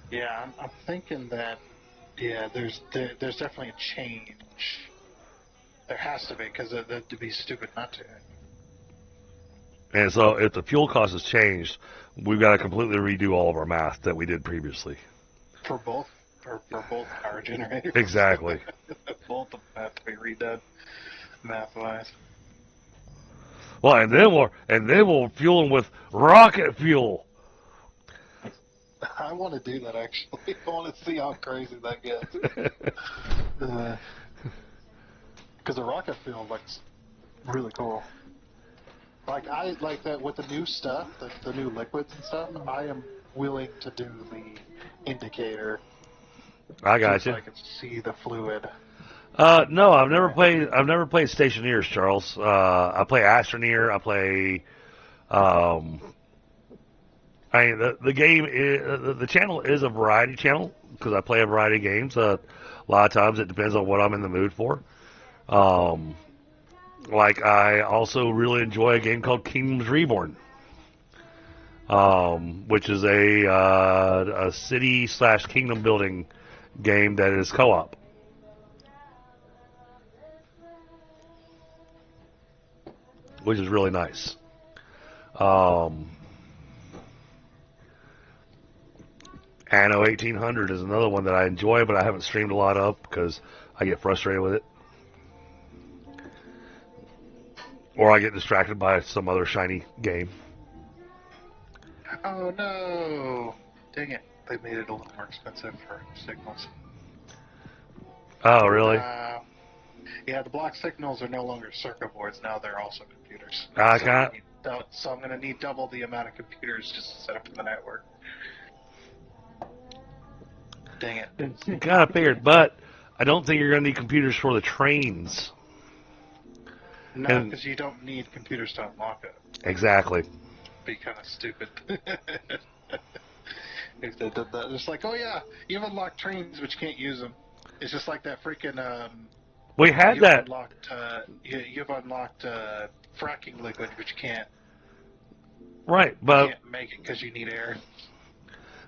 Yeah, I'm thinking that. Yeah, there's definitely a change. There has to be, because it'd be stupid not to. And so if the fuel cost has changed, we've got to completely redo all of our math that we did previously. For both power generators. Exactly. Both of them have to be redone, math-wise. Well, and then we'll fuel them with rocket fuel. I want to do that, actually. I want to see how crazy that gets. Because the rocket fuel looks really cool. Like, I like that with the new stuff, the new liquids and stuff, I am willing to do the indicator. I got so you. I can see the fluid. No, I've never played Stationeers, Charles. I play Astroneer. I play. The game is, the channel is a variety channel because I play a variety of games. A lot of times it depends on what I'm in the mood for. Like I also really enjoy a game called Kingdoms Reborn, which is a city/kingdom building game that is co-op. Which is really nice. Anno 1800 is another one that I enjoy, but I haven't streamed a lot of because I get frustrated with it. Or I get distracted by some other shiny game. Oh no! Dang it. They made it a little more expensive for signals. Oh, really? Yeah, the block signals are no longer circuit boards. Now they're also computers. I so can't. So I'm going to need double the amount of computers just to set up the network. Dang it. Kind of figured, but I don't think you're going to need computers for the trains. No, because you don't need computers to unlock it. Exactly. Be kind of stupid. If they did that, it's like, oh yeah, you've unlocked trains, but you can't use them. It's just like that freaking. We had that. You've unlocked fracking liquid, but you can't. Right, You but can't make it because you need air.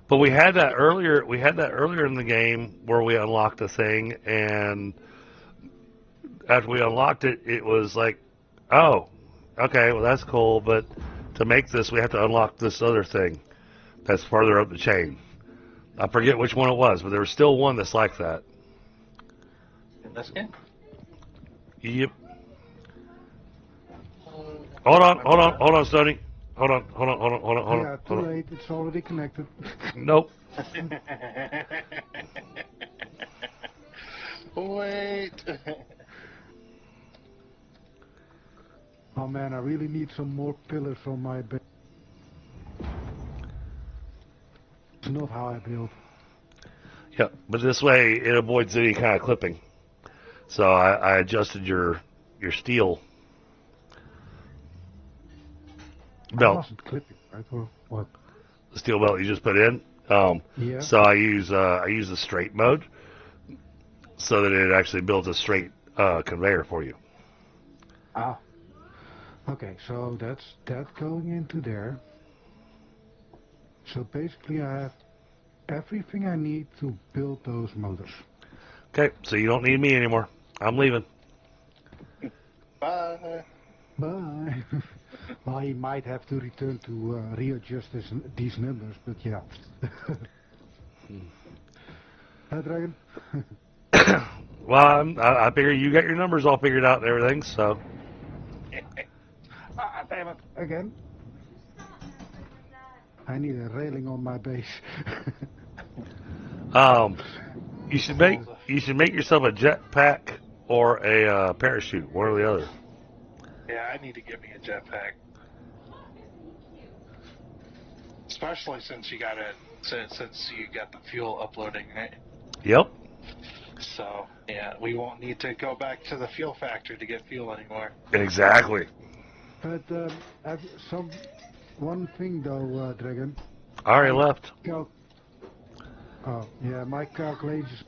but we had that earlier. We had that earlier in the game where we unlocked a thing, and after we unlocked it, it was like, oh, okay, well that's cool, but to make this, we have to unlock this other thing that's further up the chain. I forget which one it was, but there was still one that's like that. In this game? Yep. Hold on, Stoney. Hold on. Yeah, too late. It's already connected. Nope. Wait. Oh man, I really need some more pillars on my bed. It's not how I build. Yep, but this way it avoids any kind of clipping. So I adjusted your steel belt. I wasn't clipping, right? Or what? The steel belt you just put in. Yeah. So I use the straight mode, so that it actually builds a straight conveyor for you. Ah. Okay, so that's that going into there. So basically I have everything I need to build those motors. Okay, so you don't need me anymore. I'm leaving. Bye. Bye. Well, he might have to return to readjust these numbers, but yeah. Hi, Dragon. Well, I figure you got your numbers all figured out and everything, so. Ah, damn it, again. I need a railing on my base. You should make yourself a jetpack or a parachute, one or the other. Yeah, I need to get me a jetpack. especially since you got it, since you got the fuel uploading, right? Yep. So yeah, we won't need to go back to the fuel factory to get fuel anymore. Exactly. But one thing though, Dragon. I already My left. my calculations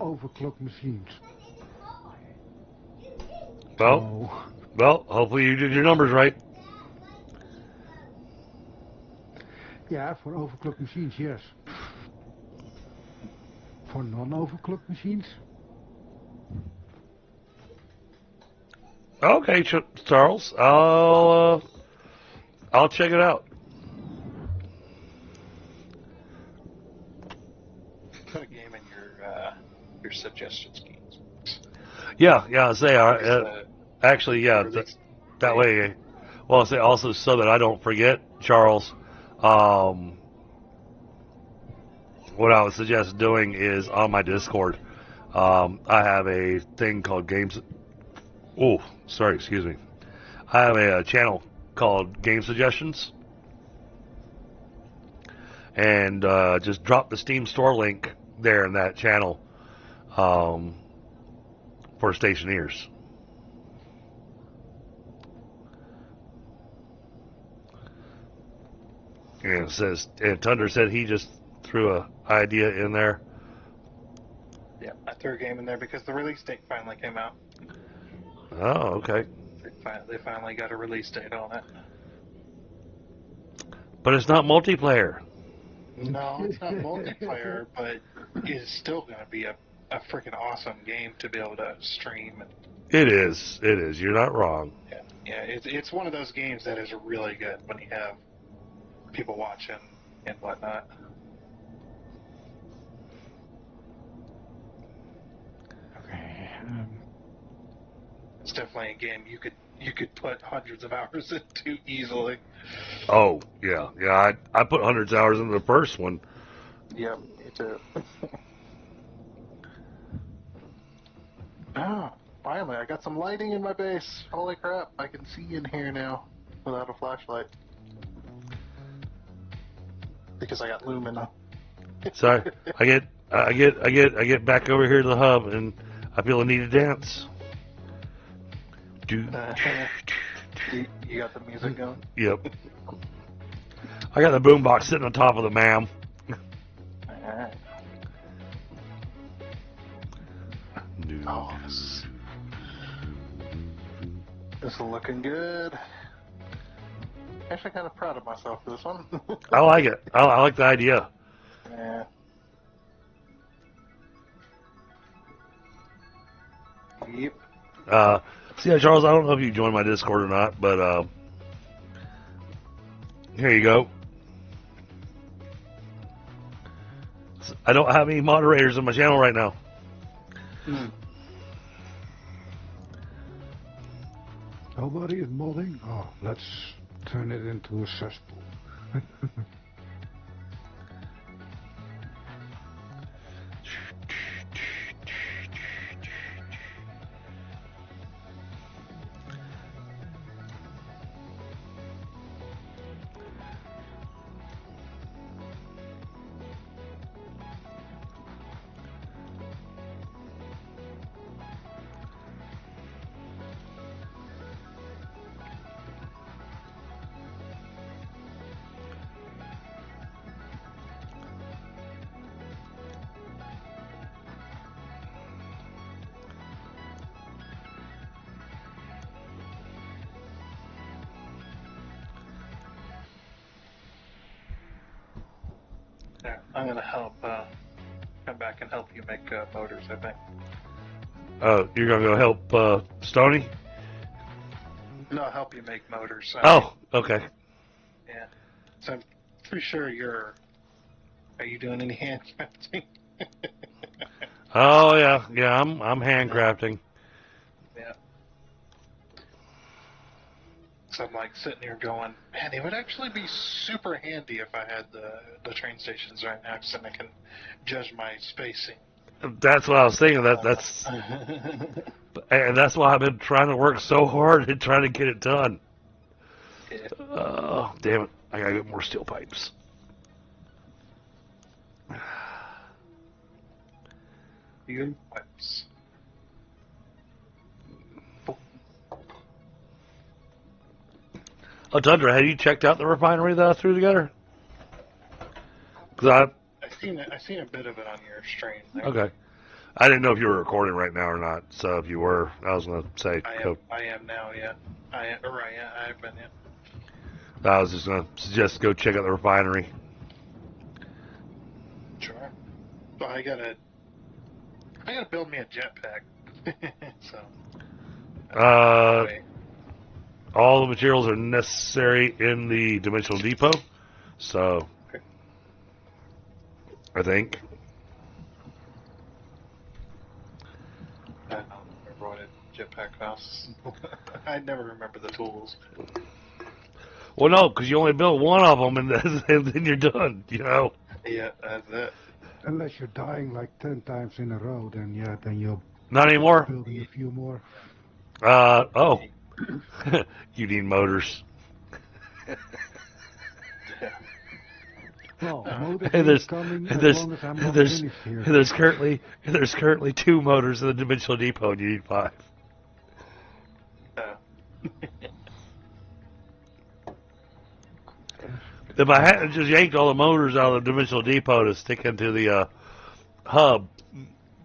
overclock machines. Well, hopefully you did your numbers right. Yeah, for overclock machines, yes. For non-overclock machines, Okay, Charles. I'll check it out. Put a game in your suggestions games. Yeah. I say actually, yeah. That way, well, I say also so that I don't forget, Charles. What I would suggest doing is on my Discord. I have a thing called Games. Oh, sorry, excuse me. I have a channel called Game Suggestions, and just drop the Steam Store link there in that channel for stationeers. And it says, and Thunder said he just threw a idea in there. Yeah, I threw a game in there because the release date finally came out. Oh, okay. They finally got a release date on it. But it's not multiplayer. No, it's not multiplayer, but it's still going to be a freaking awesome game to be able to stream. It is. You're not wrong. Yeah, it's one of those games that is really good when you have people watching and whatnot. okay. It's definitely a game you could put hundreds of hours into easily. Oh, yeah. I put hundreds of hours into the first one. Yep, me too. Finally, I got some lighting in my base. Holy crap, I can see in here now without a flashlight. Because I got Lumina. Sorry, I get back over here to the hub, and I feel a need to dance. You got the music going? Yep. I got the boombox sitting on top of the ma'am. Alright. Oh, this is looking good. Actually, kind of proud of myself for this one. I like it. I like the idea. Yeah. Yep. Yeah, Charles, I don't know if you joined my Discord or not, but here you go. I don't have any moderators on my channel right now. Nobody is modding? Oh, let's turn it into a cesspool. Yeah, I'm gonna help. Come back and help you make motors, I think. You're gonna go help Stony? No, help you make motors. Oh, okay. Yeah. So I'm pretty sure you're. Are you doing any handcrafting? Oh yeah. I'm handcrafting. Yeah. So I'm like sitting here going, man, it would actually be super handy if I had the train stations right next, and I can judge my spacing. That's what I was thinking. That's and that's why I've been trying to work so hard and trying to get it done. Yeah. Oh, damn it. I gotta get more steel pipes. Steel pipes. Oh, Tundra, have you checked out the refinery that I threw together? Cause I seen a bit of it on your stream there. okay. I didn't know if you were recording right now or not. So if you were, I was gonna say. I am now, yeah. I have been, yeah. I was just gonna suggest go check out the refinery. Sure. Well, I gotta build me a jetpack. So. All the materials are necessary in the dimensional depot. So, okay. I think. I don't remember what a jetpack costs. I never remember the tools. Well, no, because you only build one of them, and then you're done. You know. Yeah, that's it. Unless you're dying like 10 times in a row, then you'll Not anymore. Building a few more. Oh. You need motors. Well, motors And there's coming as long as I'm not finished here. there's currently 2 motors in the dimensional depot, and you need 5. If I hadn't just yanked all the motors out of the dimensional depot to stick into the hub,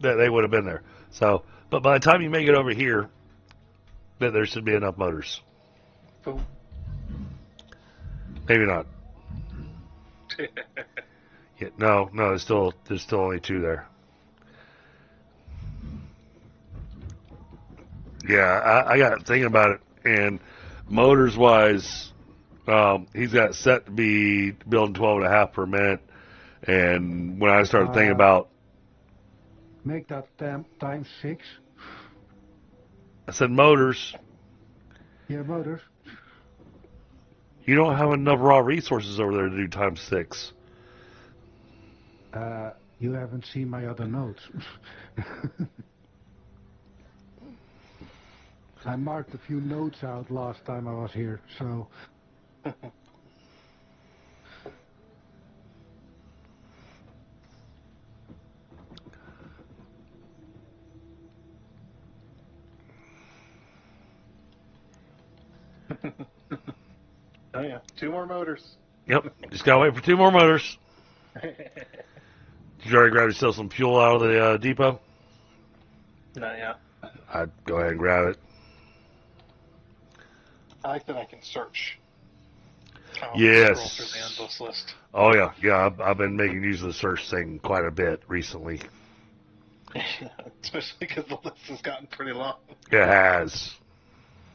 that they would have been there. So, but by the time you make it over here, that there should be enough motors. Cool. Maybe not. Yeah, no, there's still only 2 there. Yeah, I got thinking about it, and motors wise, he's got it set to be building 12.5 per minute, and when I started thinking about, make that times 6. I said motors. Yeah, motors. You don't have enough raw resources over there to do times 6. You haven't seen my other notes. I marked a few notes out last time I was here, so... Oh yeah, 2 more motors. Yep, just gotta wait for 2 more motors. Did you already grab yourself some fuel out of the depot? Not yet. I'd go ahead and grab it. I like that I can search. Yes. Scroll through the endless list. Oh yeah. I've been making use of the search thing quite a bit recently. Especially because the list has gotten pretty long. It has.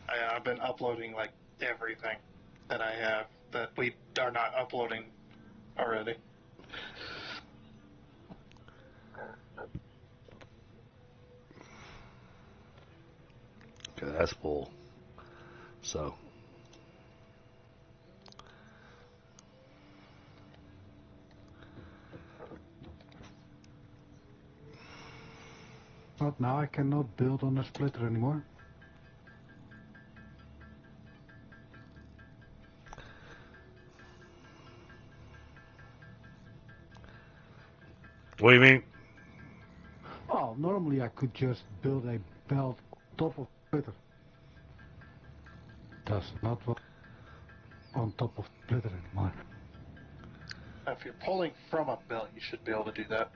I've been uploading like everything that I have that we are not uploading already. Okay, that's full. So. But now I cannot build on a splitter anymore. What do you mean? Oh, normally I could just build a belt top of splitter. Does not work on top of splitter anymore. If you're pulling from a belt, you should be able to do that.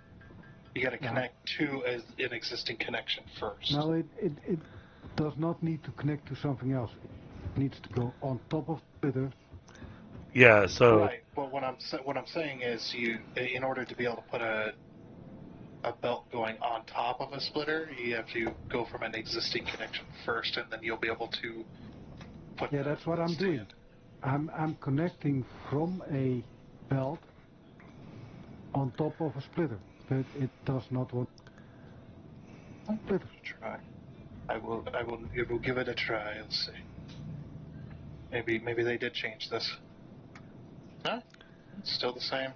You got to connect to an existing connection first. No, it does not need to connect to something else. It needs to go on top of splitter. Yeah, so right. But what I'm saying is, in order to be able to put a belt going on top of a splitter, you have to go from an existing connection first, and then you'll be able to put. Yeah, that's what I'm doing. I'm connecting from a belt on top of a splitter, but it does not want. Splitter. Try. I will give it a try. Let's see. Maybe they did change this. No, it's still the same.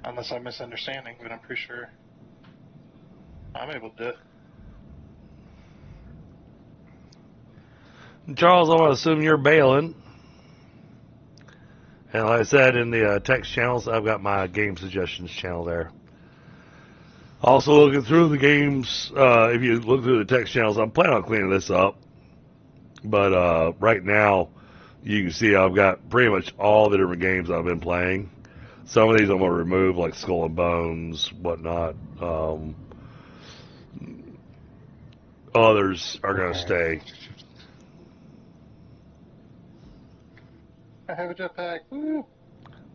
Unless I'm misunderstanding, but I'm pretty sure I'm able to do it. Charles, I want to assume you're bailing. And like I said in the text channels, I've got my game suggestions channel there. Also looking through the games, if you look through the text channels, I'm planning on cleaning this up. But right now, you can see I've got pretty much all the different games I've been playing. Some of these I'm going to remove, like Skull and Bones, whatnot. Others are going to stay. I have a jetpack. Woo!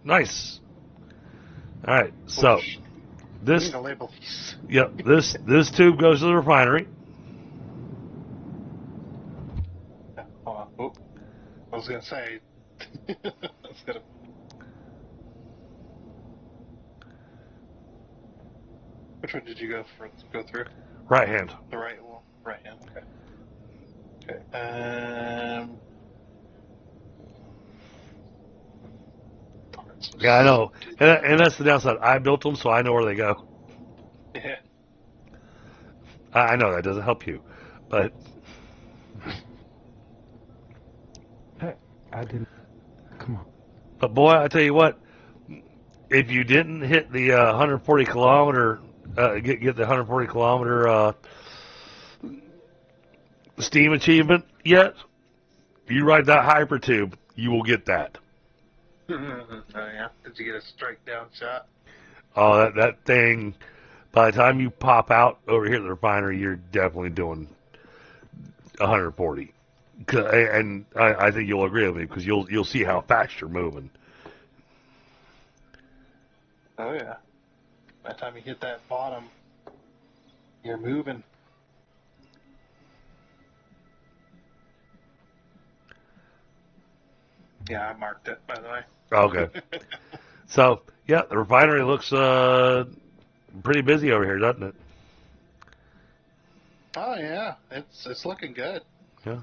Nice. All right, so I this, need to label these. yep, this tube goes to the refinery. Hold on. Oh, I was gonna say. I was gonna. Which one did you go through? Right hand. The right one. Right hand. Okay. Okay. Yeah, I know, and that's the downside. I built them, so I know where they go. Yeah. I know that doesn't help you, but Hey, I didn't. Come on. but boy, I tell you what, if you didn't hit the 140 kilometer, get the 140 kilometer steam achievement yet, you ride that hypertube, you will get that. Oh yeah. Did you get a strike down shot? Oh, that thing. By the time you pop out over here at the refinery, you're definitely doing 140. And I think you'll agree with me because you'll see how fast you're moving. Oh yeah. By the time you hit that bottom, you're moving. Yeah, I marked it, by the way. Okay. So, yeah, the refinery looks pretty busy over here, doesn't it? Oh yeah, it's looking good. Yeah.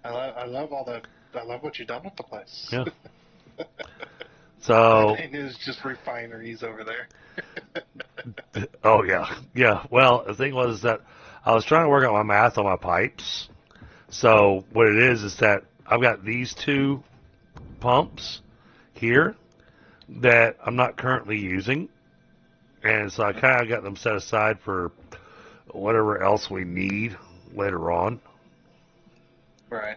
I love what you've done with the place. Yeah. So. And it's just refineries over there. Oh yeah, yeah. Well, the thing was that I was trying to work out my math on my pipes. So what it is that I've got these two pumps here that I'm not currently using, and so I kind of got them set aside for whatever else we need later on. Right.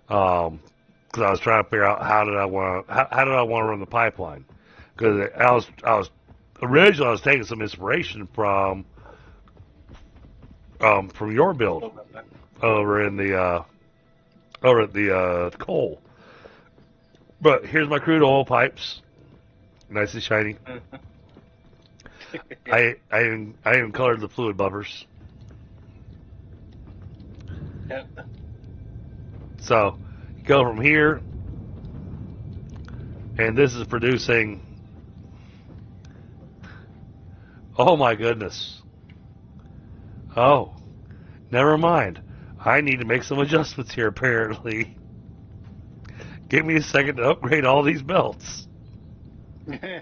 Because I was trying to figure out how did I want to run the pipeline. Because I was originally I was taking some inspiration from your build over in the over at the coal. But here's my crude oil pipes, nice and shiny. I even colored the fluid buffers. Yep. So you go from here, and this is producing. Oh my goodness. Oh, never mind. I need to make some adjustments here, apparently. Give me a second to upgrade all these belts. Yeah,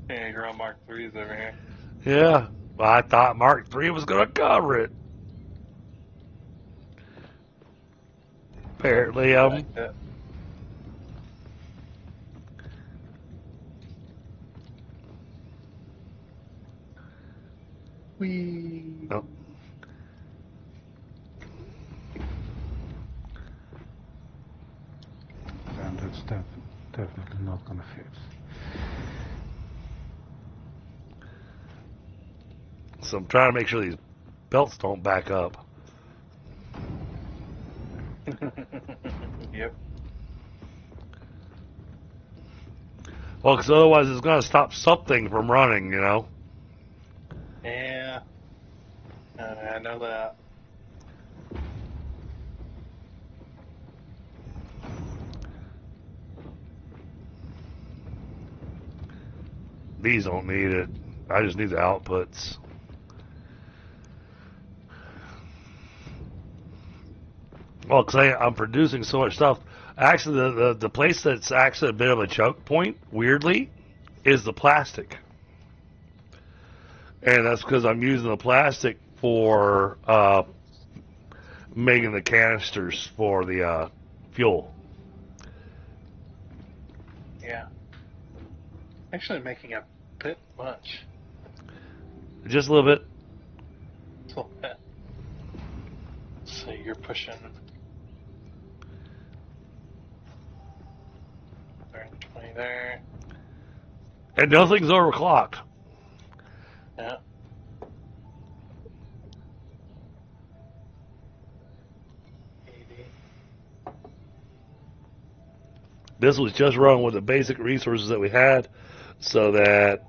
you're on Mark 3s over here. Yeah, well, I thought Mark 3 was going to cover it. Apparently, Like that. Whee. Oh. And that's definitely not gonna fit. So I'm trying to make sure these belts don't back up. Yep. Well, because otherwise it's going to stop something from running, you know. Yeah. I know that. These don't need it. I just need the outputs. Well, because I'm producing so much stuff. Actually, the place that's actually a bit of a choke point, weirdly, is the plastic. And that's because I'm using the plastic for making the canisters for the fuel. Yeah. Actually making a bit much. Just a little bit. A little bit. So you're pushing 120 there. And nothing's overclocked. Yeah. This was just run with the basic resources that we had, so that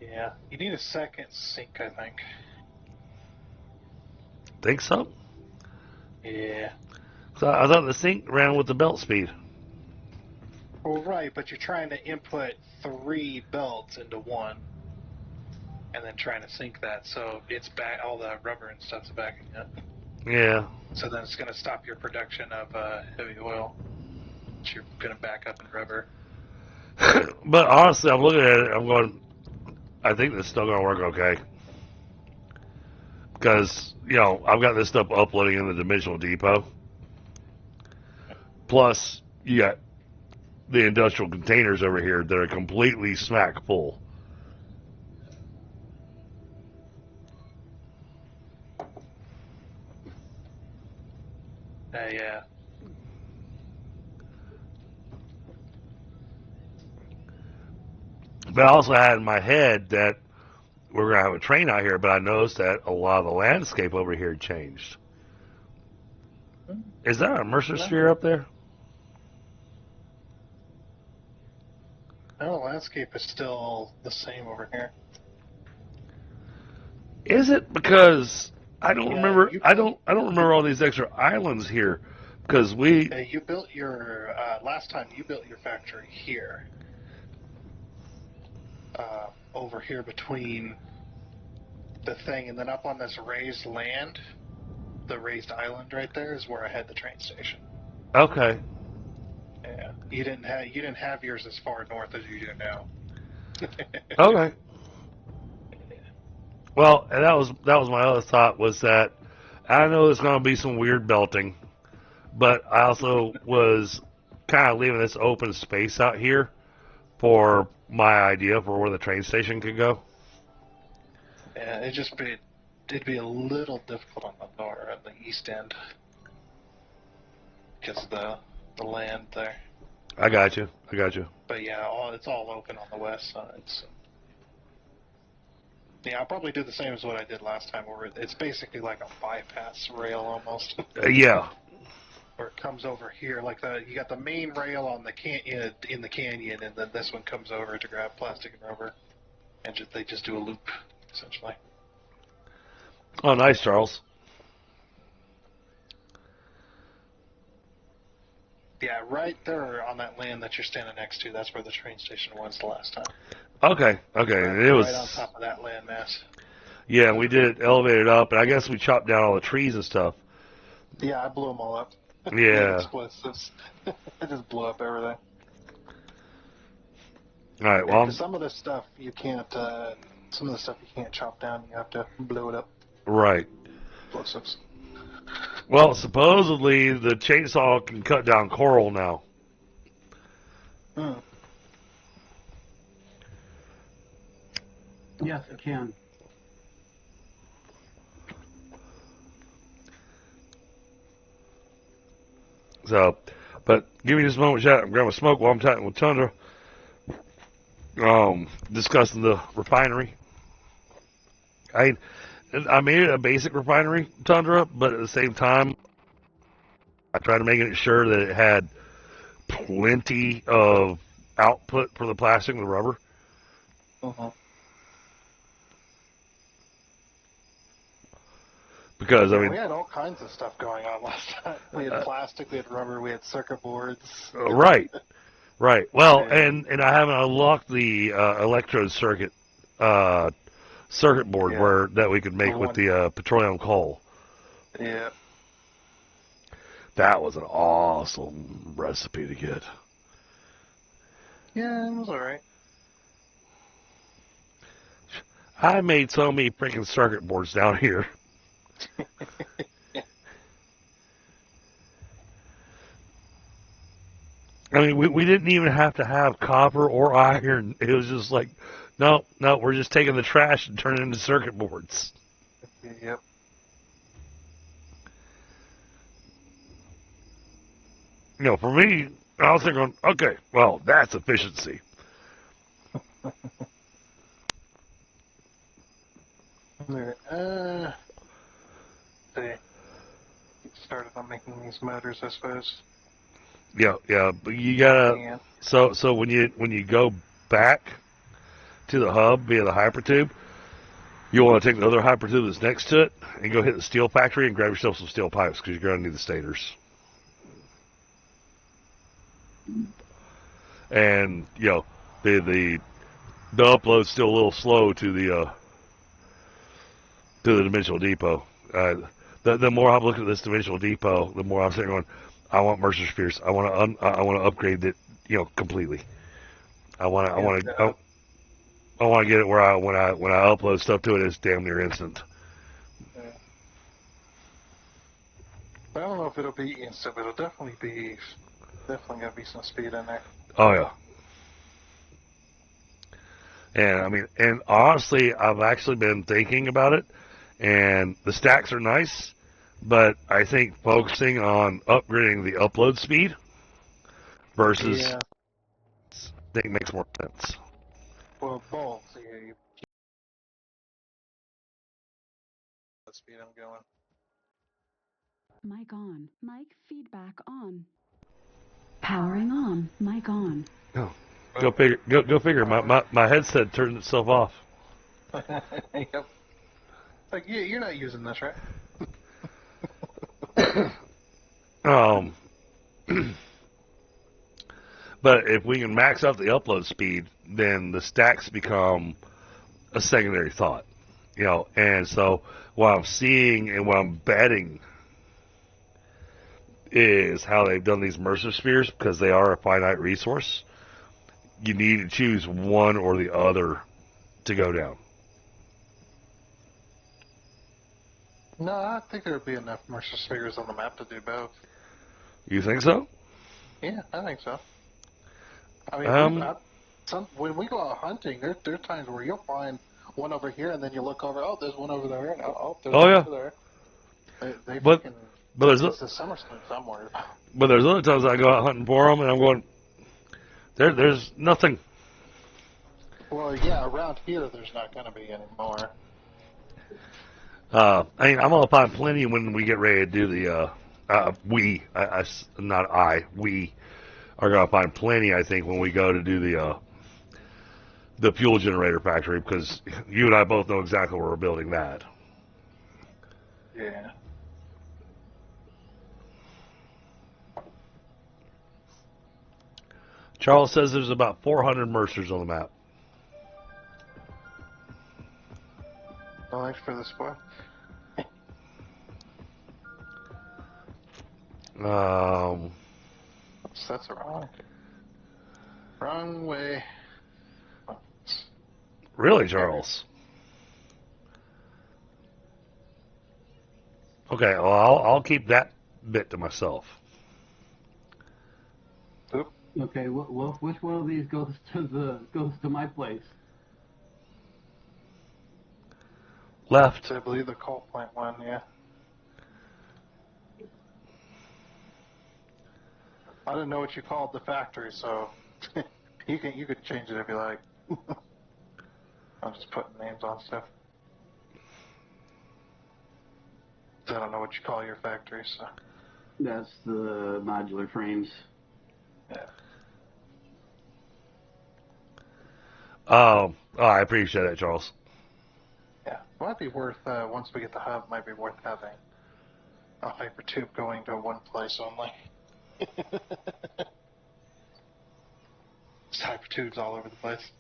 Yeah. You need a second sink, I think. think so. Yeah. So I thought the sync ran with the belt speed. Well, right, but you're trying to input 3 belts into one, and then trying to sync that, so it's back. All the rubber and stuff's backing up. Yeah. So then it's going to stop your production of heavy oil. So you're going to back up in rubber. But honestly, I'm looking at it. I'm going. I think this is still going to work okay. Because I've got this stuff uploading in the Dimensional Depot. Plus, you got the industrial containers over here that are completely smack full. Yeah. But I also had in my head that we're going to have a train out here, but I noticed that a lot of the landscape over here changed. Is that a Mercer sphere up there? No, the landscape is still the same over here. Is it? Because I don't Yeah, remember. you I don't remember all these extra islands here. Because we. You built your last time. You built your factory here. Over here between the thing, and then up on this raised land, the raised island right there is where I had the train station. Okay. Yeah, you didn't have yours as far north as you do now. Okay. Well, and that was my other thought, was that I know there's going to be some weird belting, but I also was kind of leaving this open space out here for my idea for where the train station could go. Yeah, it'd be a little difficult on the east end because of the land there. I got you. But yeah, it's all open on the west side. So. Yeah, I'll probably do the same as what I did last time, where it's basically like a bypass rail almost. Yeah. Where it comes over here, like you got the main rail on the in the canyon, and then this one comes over to grab plastic and rubber, and they just do a loop essentially. Oh, nice, Charles. Yeah, right there on that land that you're standing next to, that's where the train station was the last time. Okay. It was right on top of that landmass. Yeah, we did it elevated up, and I guess we chopped down all the trees and stuff. Yeah, I blew them all up. Yeah. Explosives. I just blew up everything. All right. Well, some of the stuff you can't. Some of the stuff you can't chop down. You have to blow it up. Right. Explosives. Well, supposedly the chainsaw can cut down coral now. Yes, it can. So, but give me just a moment, chat. I'm grabbing a smoke while I'm chatting with Tundra. Discussing the refinery. I made it a basic refinery, Tundra, but at the same time, I tried to make it sure that it had plenty of output for the plastic and the rubber. Because, I mean, we had all kinds of stuff going on last time. We had plastic, we had rubber, we had circuit boards. Right. Well, and I haven't unlocked the electrode circuit board that we could make with the petroleum coal. Yeah. That was an awesome recipe to get. Yeah, it was alright. I made so many freaking circuit boards down here. I mean, we didn't even have to have copper or iron. It was just like, no, we're just taking the trash and turning it into circuit boards. Yep. For me, I was thinking, okay, well, that's efficiency. Alright, see. Get started on making these motors, I suppose. Yeah, but you gotta. And So when you go back to the hub via the hypertube, you want to take the other hypertube that's next to it and go hit the steel factory and grab yourself some steel pipes because you're gonna need the stators. And the upload's still a little slow to the dimensional depot. The more I'm looking at this dimensional depot, the more I'm sitting going, I want Mercer Spheres. I want to upgrade it, completely. I want to get it where when I upload stuff to it, it's damn near instant. I don't know if it'll be instant, but it'll definitely gonna be some speed in there. Oh yeah. And I mean, and honestly, I've actually been thinking about it, and the stacks are nice, but I think focusing on upgrading the upload speed versus Yeah. I think makes more sense. Well, both. So you the speed I'm going. Mic on. Mic feedback on. Powering on. Mic on. Oh, go figure. Go figure. My headset turned itself off. Yep. Like you're not using this, right? But if we can max out the upload speed, then the stacks become a secondary thought, And so what I'm seeing and what I'm betting is how they've done these Mercer spheres because they are a finite resource. You need to choose one or the other to go down. No, I think there would be enough Mercer spheres on the map to do both. You think so? Yeah, I think so. I mean, when we go out hunting, there are times where you'll find one over here, and then you look over, oh, there's one over there, and there's one over there. But there's it's a summer swing somewhere. But there's other times I go out hunting for them, and I'm going, there's nothing. Well, yeah, around here there's not going to be any more. I mean, I'm gonna find plenty when we get ready to do the. We are gonna find plenty. I think when we go to do the fuel generator factory because you and I both know exactly where we're building that. Yeah. Charles says there's about 400 Mercers on the map. Oh, thanks for the spot. That's wrong way. Really, Charles? Okay, well, I'll keep that bit to myself. Oop. Okay, well, which one of these goes to my place? Left. I believe the coal plant one, yeah. I didn't know what you called the factory, so you could change it if you like. I'm just putting names on stuff. I don't know what you call your factory, so. That's the modular frames. Yeah. Oh, I appreciate that, Charles. Yeah, might be worth once we get the hub. Might be worth having a hypertube going to one place only. There's hypertubes all over the place,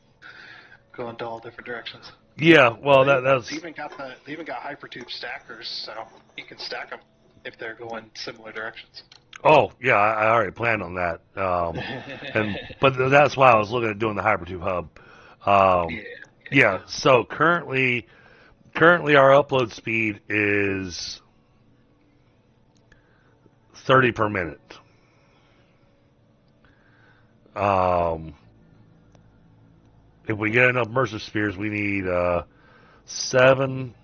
going to all different directions. Yeah, well, that's they even got hypertube stackers, so you can stack them if they're going similar directions. Oh yeah, I already planned on that, but that's why I was looking at doing the hypertube hub. Yeah. So currently our upload speed is 30 per minute. If we get enough Mercer spheres, we need 7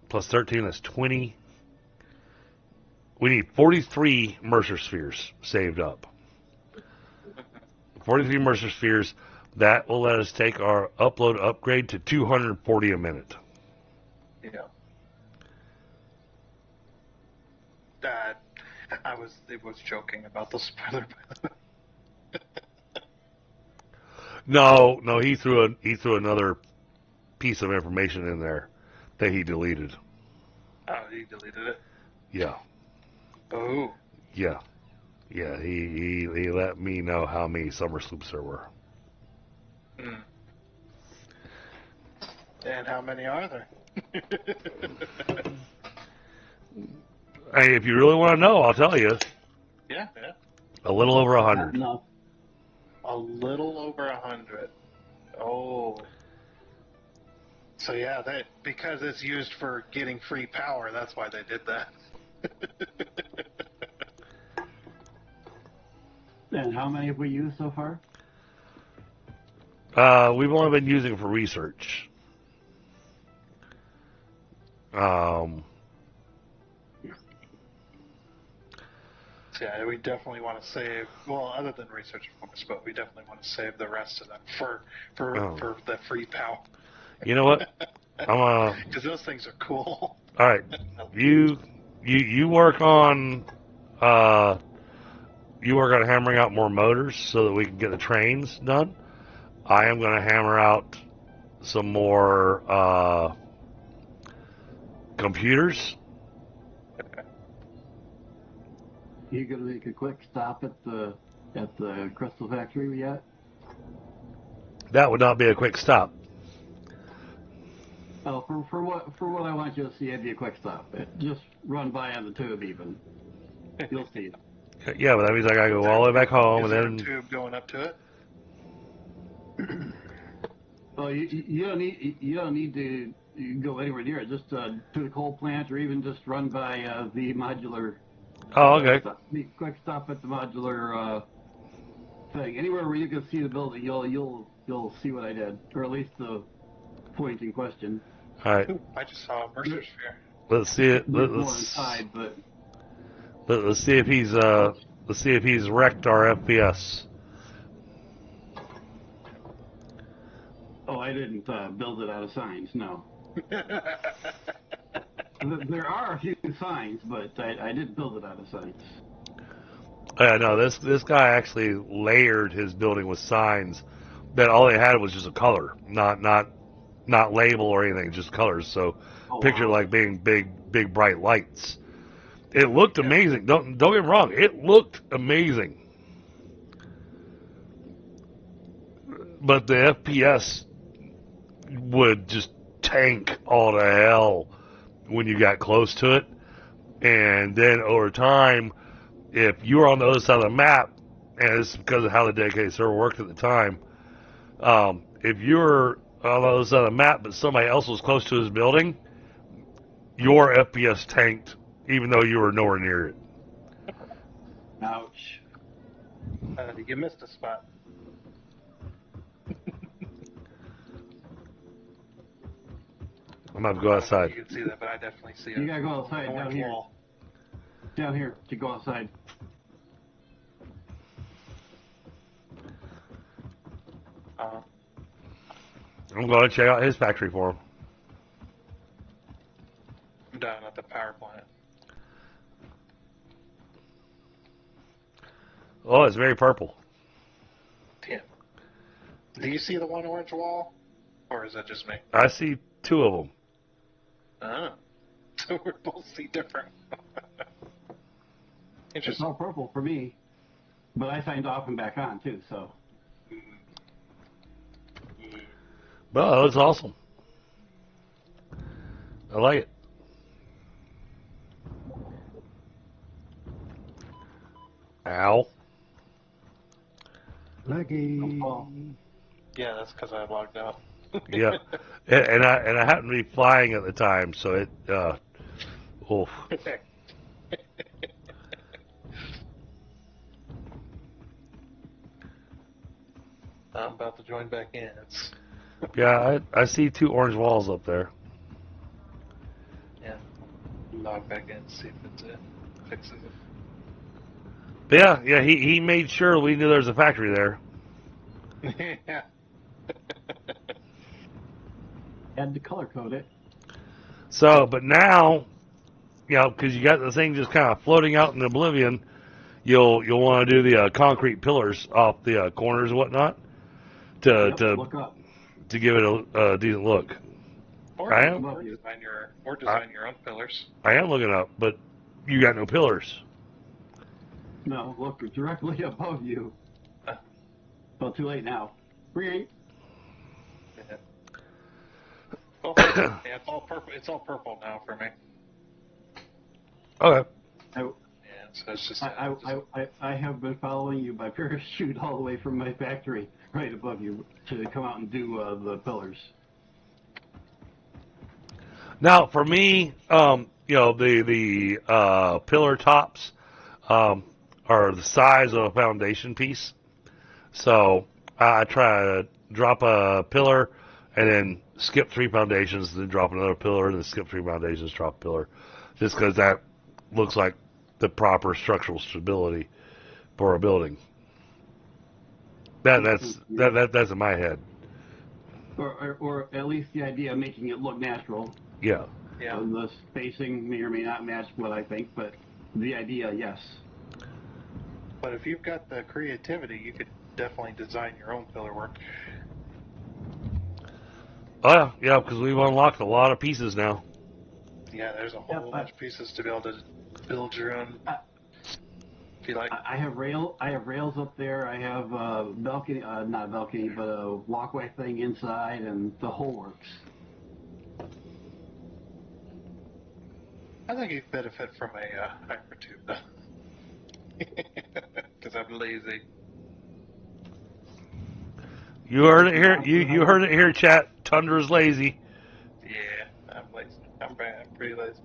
plus 13, that's 20. We need 43 Mercer spheres saved up. 43 Mercer spheres. That will let us take our upload upgrade to 240 a minute. Yeah. It was joking about the spoiler, by the way. No, he threw another piece of information in there that he deleted. Oh, he deleted it? Yeah. Oh. Yeah. Yeah, he let me know how many summer sloops there were. Mm. And how many are there? Hey, if you really want to know, I'll tell you. Yeah. A little over 100. No. A little over 100. Oh. So yeah, because it's used for getting free power, that's why they did that. And how many have we used so far? We've only been using it for research. Yeah, we definitely want to save. Well, other than research, of course, but we definitely want to save the rest of them for the free power. You know what? Because those things are cool. All right, you work on hammering out more motors so that we can get the trains done. I am going to hammer out some more computers. You gonna make a quick stop at the crystal factory yet? That would not be a quick stop. Oh, for what I want you to see, it'd be a quick stop. Just run by on the tube even. You'll see. Yeah, but that means I gotta go all the way back home, Is and there then a tube going up to it? Well, you don't need to go anywhere near it. Just to the coal plant, or even just run by the modular. Oh, okay. Quick stop at the modular thing. Anywhere where you can see the building, you'll see what I did, or at least the point in question. All right. Ooh, I just saw a Mercer sphere. Let's see it. There's more inside, but let's see if he's wrecked our FPS. oh, I didn't build it out of signs. No. There are a few signs, but I didn't build it out of signs. No, this guy actually layered his building with signs that all they had was just a color, not label or anything, just colors. So picture like being big bright lights. It looked amazing. Don't get me wrong, it looked amazing. But the FPS would just tank all to hell when you got close to it. And then over time, if you were on the other side of the map, and it's because of how the dedicated server worked at the time, if you were on the other side of the map but somebody else was close to his building, your FPS tanked even though you were nowhere near it. Ouch. You missed a spot. I'm going to go outside. You can see that, but I definitely see it. You gotta go outside down here. Wall. Down here to go outside. I'm going to check out his factory for him. I'm down at the power plant. Oh, it's very purple. Damn. Do you see the one orange wall? Or is that just me? I see 2 of them. Oh. So we both see different. It's Interesting. all purple for me, but I signed off and back on too, so. Well, that's awesome. I like it. Ow. Lucky. Yeah, that's because I logged out. Yeah. And I happened to be flying at the time, so it oof. I'm about to join back in. It's Yeah, I see 2 orange walls up there. yeah. Log back in, see if it fixes it. But yeah, he made sure we knew there was a factory there. Yeah. Had to color code it. So, but now, because you got the thing just kind of floating out in oblivion, you'll want to do the concrete pillars off the corners and whatnot to Look up. to give it a decent look. Or, I am design your own pillars. I am looking up, but you got no pillars. No, look directly above you. Well, too late now. Create. Yeah. Oh, yeah, it's all purple. It's all purple now for me. Okay. Yeah, so it's just. I have been following you by parachute all the way from my factory right above you to come out and do the pillars. Now, for me, the pillar tops are the size of a foundation piece. So I try to drop a pillar and then skip 3 foundations, then drop another pillar, and then skip 3 foundations, drop a pillar, just because that looks like the proper structural stability for a building. That's in my head. Or at least the idea of making it look natural. Yeah. Yeah. The spacing may or may not match what I think, but the idea, yes. But if you've got the creativity, you could definitely design your own pillar work. Oh, yeah, because we've unlocked a lot of pieces now. Yeah, there's a whole bunch of pieces to be able to build your own. If you like. I have rails up there. I have balcony, not balcony, but a walkway thing inside, and the whole works. I think you benefit from a hypertube, though. Because I'm lazy. You heard it here. You heard it here, chat. Tundra's lazy. Yeah, I'm lazy. I'm pretty lazy.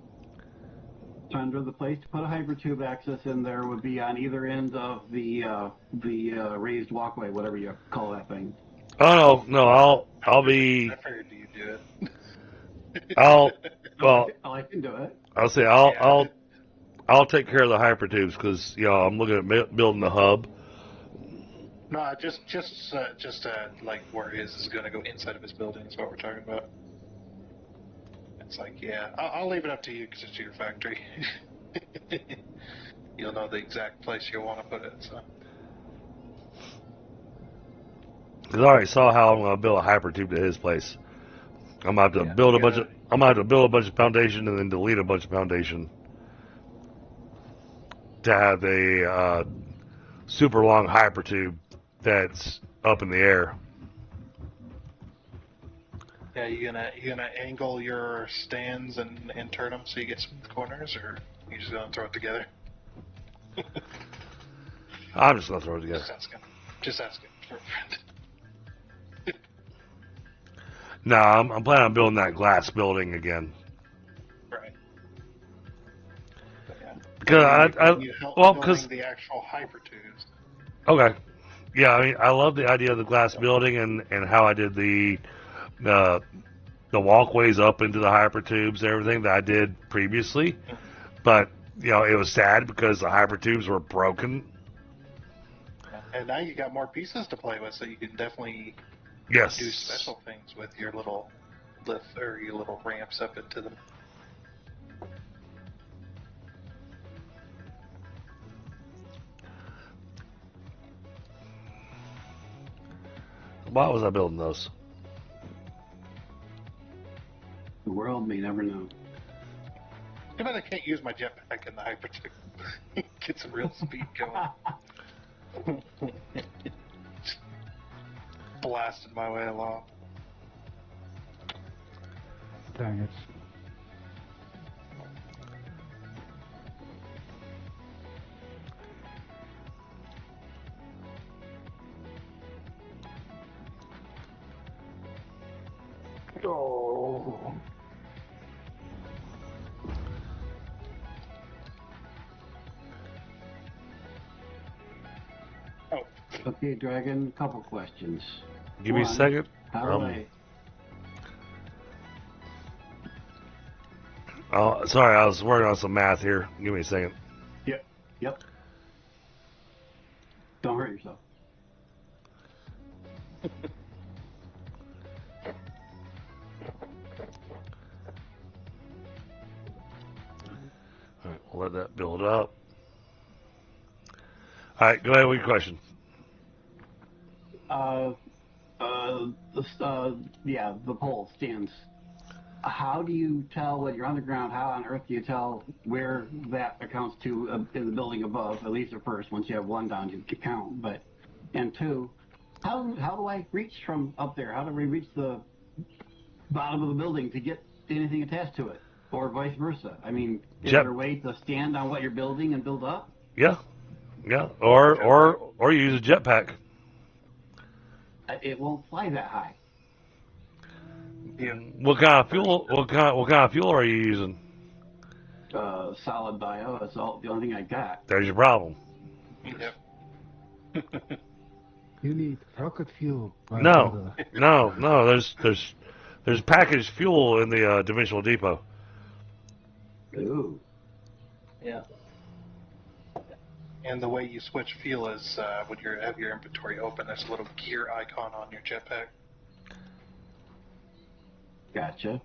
Tundra, the place to put a hypertube access in there would be on either end of the raised walkway, whatever you call that thing. Oh no, I'll be. I figured you do it. I can do it. I'll say I'll take care of the hypertubes because I'm looking at building the hub. No, just like where his is going to go inside of his building is what we're talking about. It's like, yeah, I'll leave it up to you because it's your factory. You'll know the exact place you want to put it. So. Because I already saw how I'm going to build a hypertube to his place. I'm going to have to build a bunch of. I'm going to have to build a bunch of foundation and then delete a bunch of foundation to have a super long hypertube that's up in the air. Yeah, you gonna angle your stands and turn them so you get smooth corners, or you just gonna throw it together? I'm just gonna throw it together. Just asking for a friend. No, I'm planning on building that glass building again. Right. Because the actual hypertubes. Okay. Yeah, I mean, I love the idea of the glass building and how I did the walkways up into the hypertubes and everything that I did previously. But, it was sad because the hypertubes were broken. And now you got more pieces to play with, so you can definitely do special things with your little lift or your little ramps up into them. Why was I building those? The world may never know. Too bad I can't use my jetpack in the hypertube. Get some real speed going. Just blasted my way along. Dang it. Oh. Oh, Okay, Dragon, couple questions. Give me a One, second. How do I... Oh, sorry, I was working on some math here. Give me a second. Yep. Don't hurt yourself. All right, we'll let that build up. All right, go ahead with your question. The pole stands. How do you tell when you're underground? How on earth do you tell where that accounts to in the building above? At least at first, once you have one down, you can count. And two, how do I reach from up there? How do we reach the bottom of the building to get anything attached to it, or vice versa? I mean, is there a way to stand on what you're building and build up? Yeah, or use a jetpack. It won't fly that high. Yeah. What kind of fuel? What kind of fuel are you using? Solid bio. That's the only thing I got. There's your problem. Yep. You need rocket fuel. No. There's packaged fuel in the dimensional depot. Ooh. Yeah. And the way you switch fuel is when you have your inventory open, there's a little gear icon on your jetpack. Gotcha.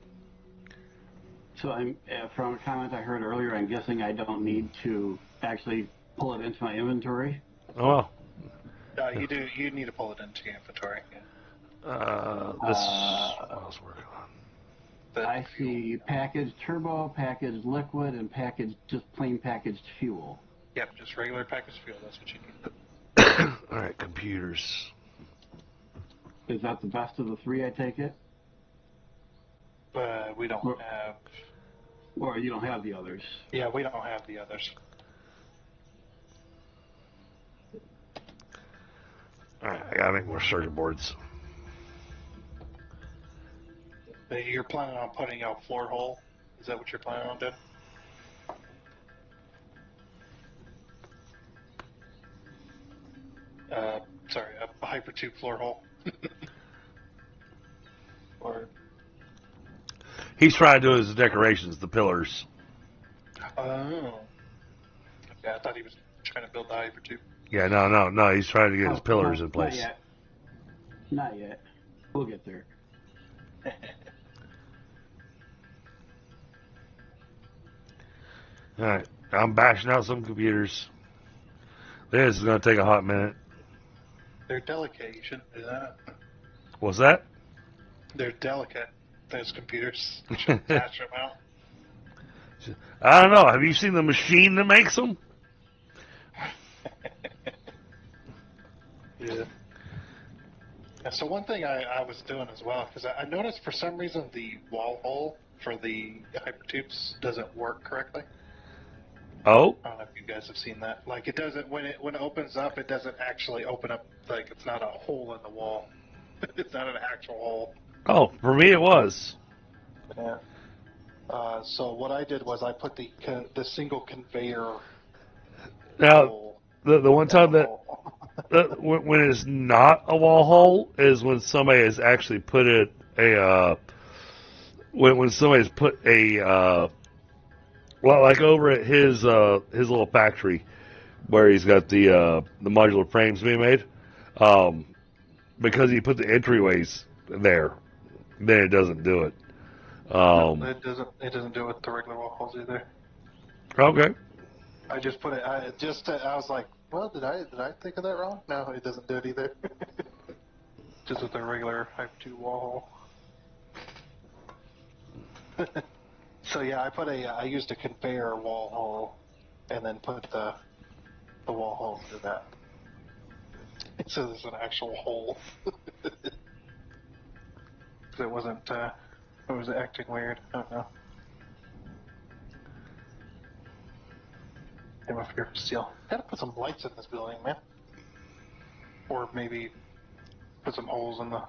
So I'm from a comment I heard earlier, I'm guessing I don't need to actually pull it into my inventory. Oh well. You do. You need to pull it into your inventory. Yeah. What I was working on. I see packaged turbo, packaged liquid, and just plain packaged fuel. Yep, just regular packaged fuel. That's what you need. All right, computers. Is that the best of the three? I take it. But we don't have. Or you don't have the others. Yeah, we don't have the others. All right, I gotta make more circuit boards. You're planning on putting a floor hole? Is that what you're planning on doing? Sorry, a hypertube floor hole. Or He's trying to do his decorations, the pillars. oh, okay. I thought he was trying to build the hypertube. Yeah, no. He's trying to get his pillars in place. Not yet. We'll get there. All right, I'm bashing out some computers. This is gonna take a hot minute. They're delicate. You shouldn't do that. What's that? They're delicate. Those computers. You shouldn't patch them out. I don't know. Have you seen the machine that makes them? Yeah. So one thing I was doing as well, because I noticed for some reason the wall hole for the hypertubes doesn't work correctly. Oh. I don't know if you guys have seen that. Like it doesn't when it opens up, it doesn't actually open up. Like it's not a hole in the wall. It's not an actual hole. Oh, for me it was. Yeah. So what I did was I put the single conveyor. Now, the one time that when it's not a wall hole is when somebody has actually put it when somebody's put a well, like over at his little factory where he's got the modular frames being made, because he put the entryways there, then it doesn't do it. No, it doesn't. It doesn't do it with the regular wall holes either. Okay. I just put it. I was like, well, did I think of that wrong? No, it doesn't do it either. Just with the regular Hyper-2 wall hole. So yeah, I used a conveyor wall hole, and then put the wall hole through that. So there's an actual hole. So it wasn't. It was acting weird. I don't know. I'm up here still. Gotta put some lights in this building, man. Or maybe put some holes in the.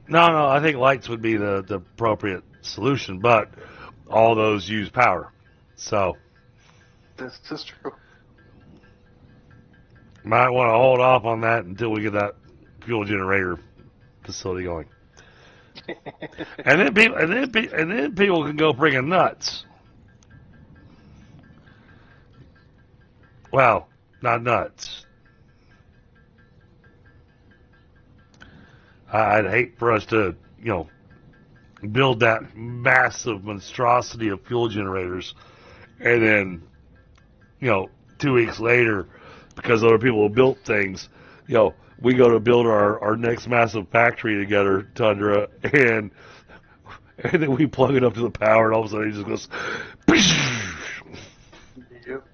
No, I think lights would be the appropriate solution, but all those use power. So. This is true. Might want to hold off on that until we get that fuel generator facility going. And then people can go freaking nuts. Well, not nuts. I'd hate for us to, build that massive monstrosity of fuel generators, and then, 2 weeks later, because other people have built things, we go to build our next massive factory together, Tundra, and then we plug it up to the power, and all of a sudden it just goes. Yep.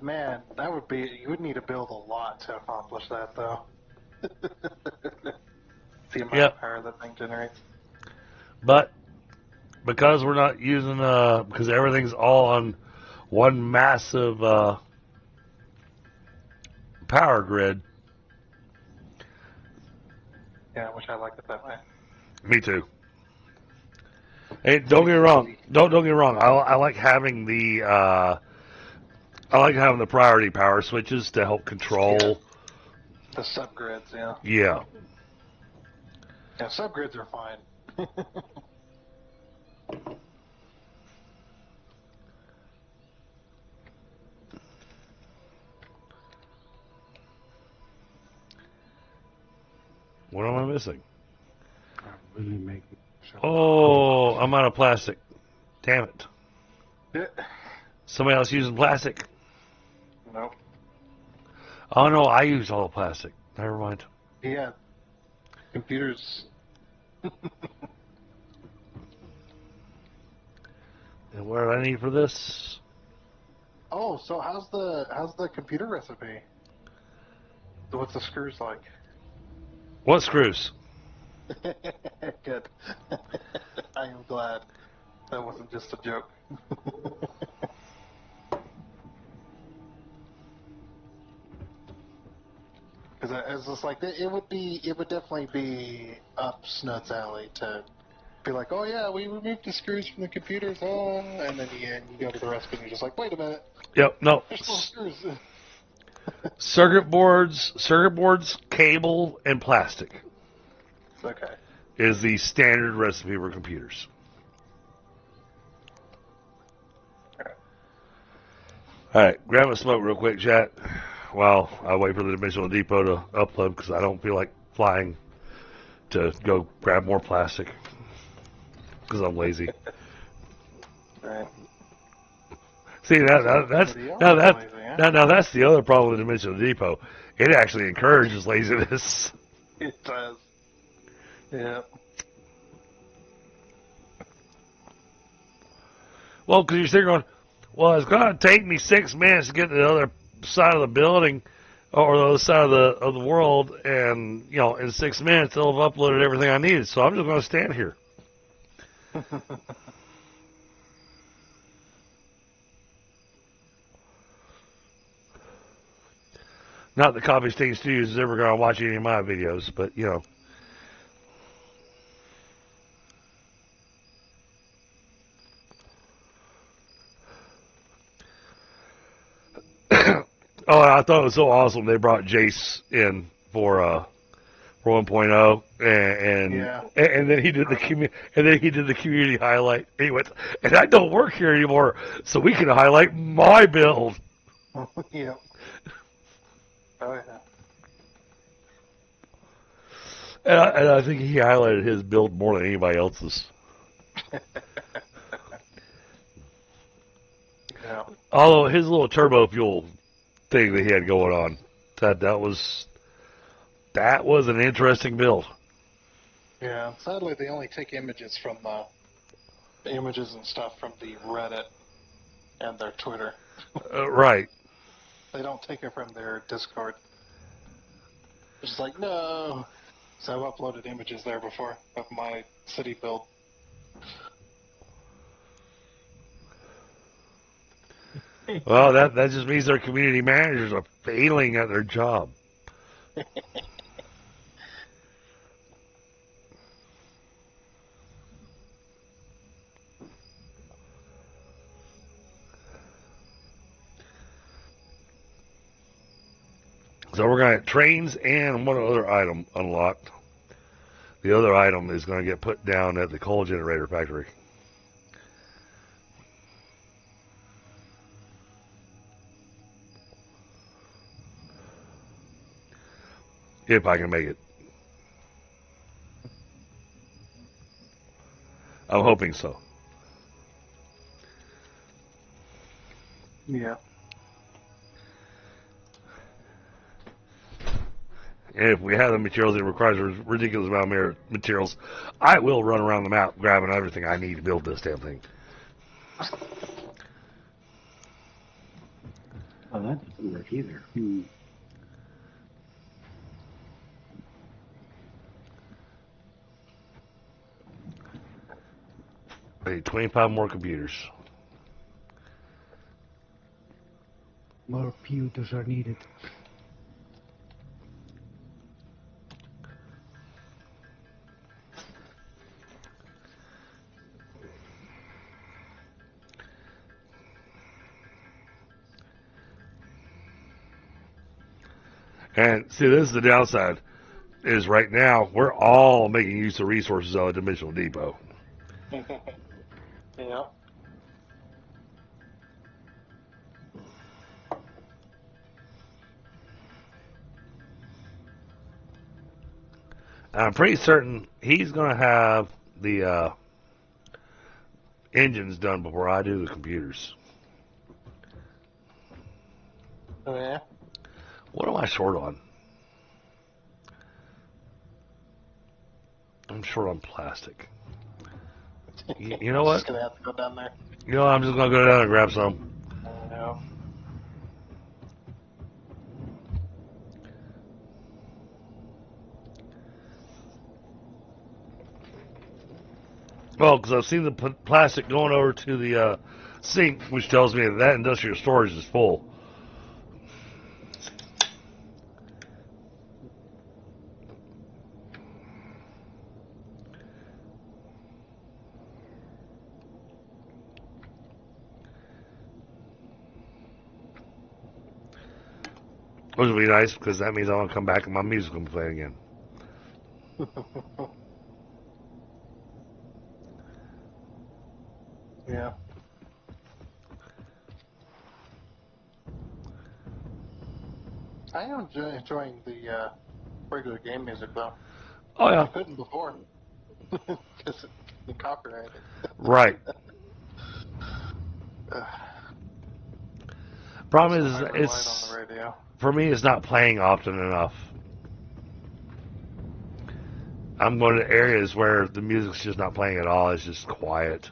Man, that would be. You would need to build a lot to accomplish that, though. The amount of power that thing generates. But because we're not using, because everything's all on one massive power grid. Yeah, which I like it that way. Me too. Hey, don't get me wrong. Don't get me wrong. I like having the priority power switches to help control the subgrids. Yeah. Yeah. Yeah, subgrids are fine. What am I missing? I'm really making. Oh, I'm out of plastic. Damn it. Somebody else using plastic? Nope. Oh, no, I use all plastic. Never mind. Yeah. Computers. And what do I need for this? Oh, so how's the computer recipe? What's the screws like? What screws? Good. I am glad that wasn't just a joke. Because it's just like it would definitely be up Snut's alley to be like, oh yeah, we removed the screws from the computers, and then you go to the recipe and you're just like, wait a minute. Yep, no. There's still screws. Circuit boards, cable, and plastic. Okay. Is the standard recipe for computers. Alright, grab a smoke real quick, chat, while I wait for the Dimensional Depot to upload, because I don't feel like flying to go grab more plastic, because I'm lazy. Right. See, that's the other problem with the Dimensional Depot. It actually encourages laziness. It does. Yeah. Well, because you're sitting going, well, it's going to take me 6 minutes to get to the other side of the building or the other side of the world, and in 6 minutes they'll have uploaded everything I needed. So I'm just going to stand here. Not that Coffee Stain Studios is ever going to watch any of my videos, but Oh, I thought it was so awesome they brought Jace in for 1.0, and then he did the community highlight. And he went, and I don't work here anymore, so we can highlight my build. Yeah. Oh yeah. And I think he highlighted his build more than anybody else's. Yeah. Although his little turbo fuel thing that he had going on, that was an interesting build. Yeah. Sadly, they only take images from the images and stuff from the Reddit and their Twitter. Right. They don't take it from their Discord. It's just like, no. So I've uploaded images there before of my city build. Well, that just means their community managers are failing at their job. So we're going to trains and one other item unlocked. The other item is going to get put down at the coal generator factory. If I can make it. I'm hoping so. Yeah. And if we have the materials, it requires a ridiculous amount of materials. I will run around the map grabbing everything I need to build this damn thing. Oh, that doesn't work either. I need 25 more computers. More computers are needed. And see, this is the downside. Is right now we're all making use of resources on a dimensional depot. Yeah. I'm pretty certain he's going to have the engines done before I do the computers. Oh, yeah. What am I short on? I'm short on plastic. You know what? Just gonna have to go down there. You know, I'm just going to go down and grab some. I know. Well, because I've seen the plastic going over to the sink, which tells me that industrial storage is full. Which will be nice because that means I want to come back and my music will be playing again. Yeah. I am enjoying the regular game music though. Oh yeah. I couldn't before because the copyright. Right. Problem is, I relied it's on the radio. for me. It's not playing often enough. I'm going to areas where the music's just not playing at all. It's just quiet.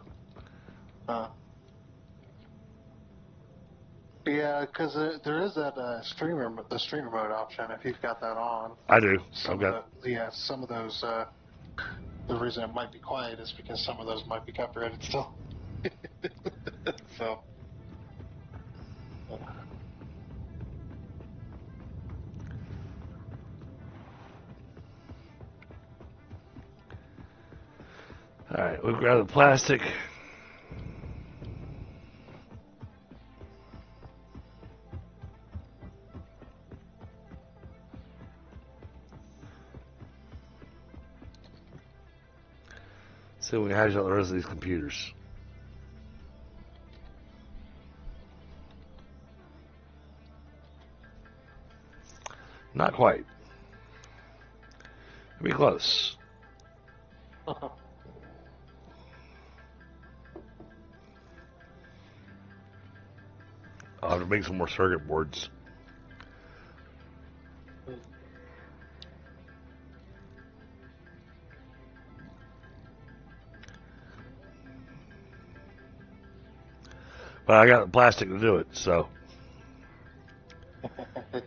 Yeah, because there is that the streamer mode option if you've got that on. I do. Some of those. The reason it might be quiet is because some of those might be copyrighted still. So. All right, we'll grab the plastic. See if we can hash out the rest of these computers. Not quite. Be close. I'll have to make some more circuit boards. But I got the plastic to do it, so.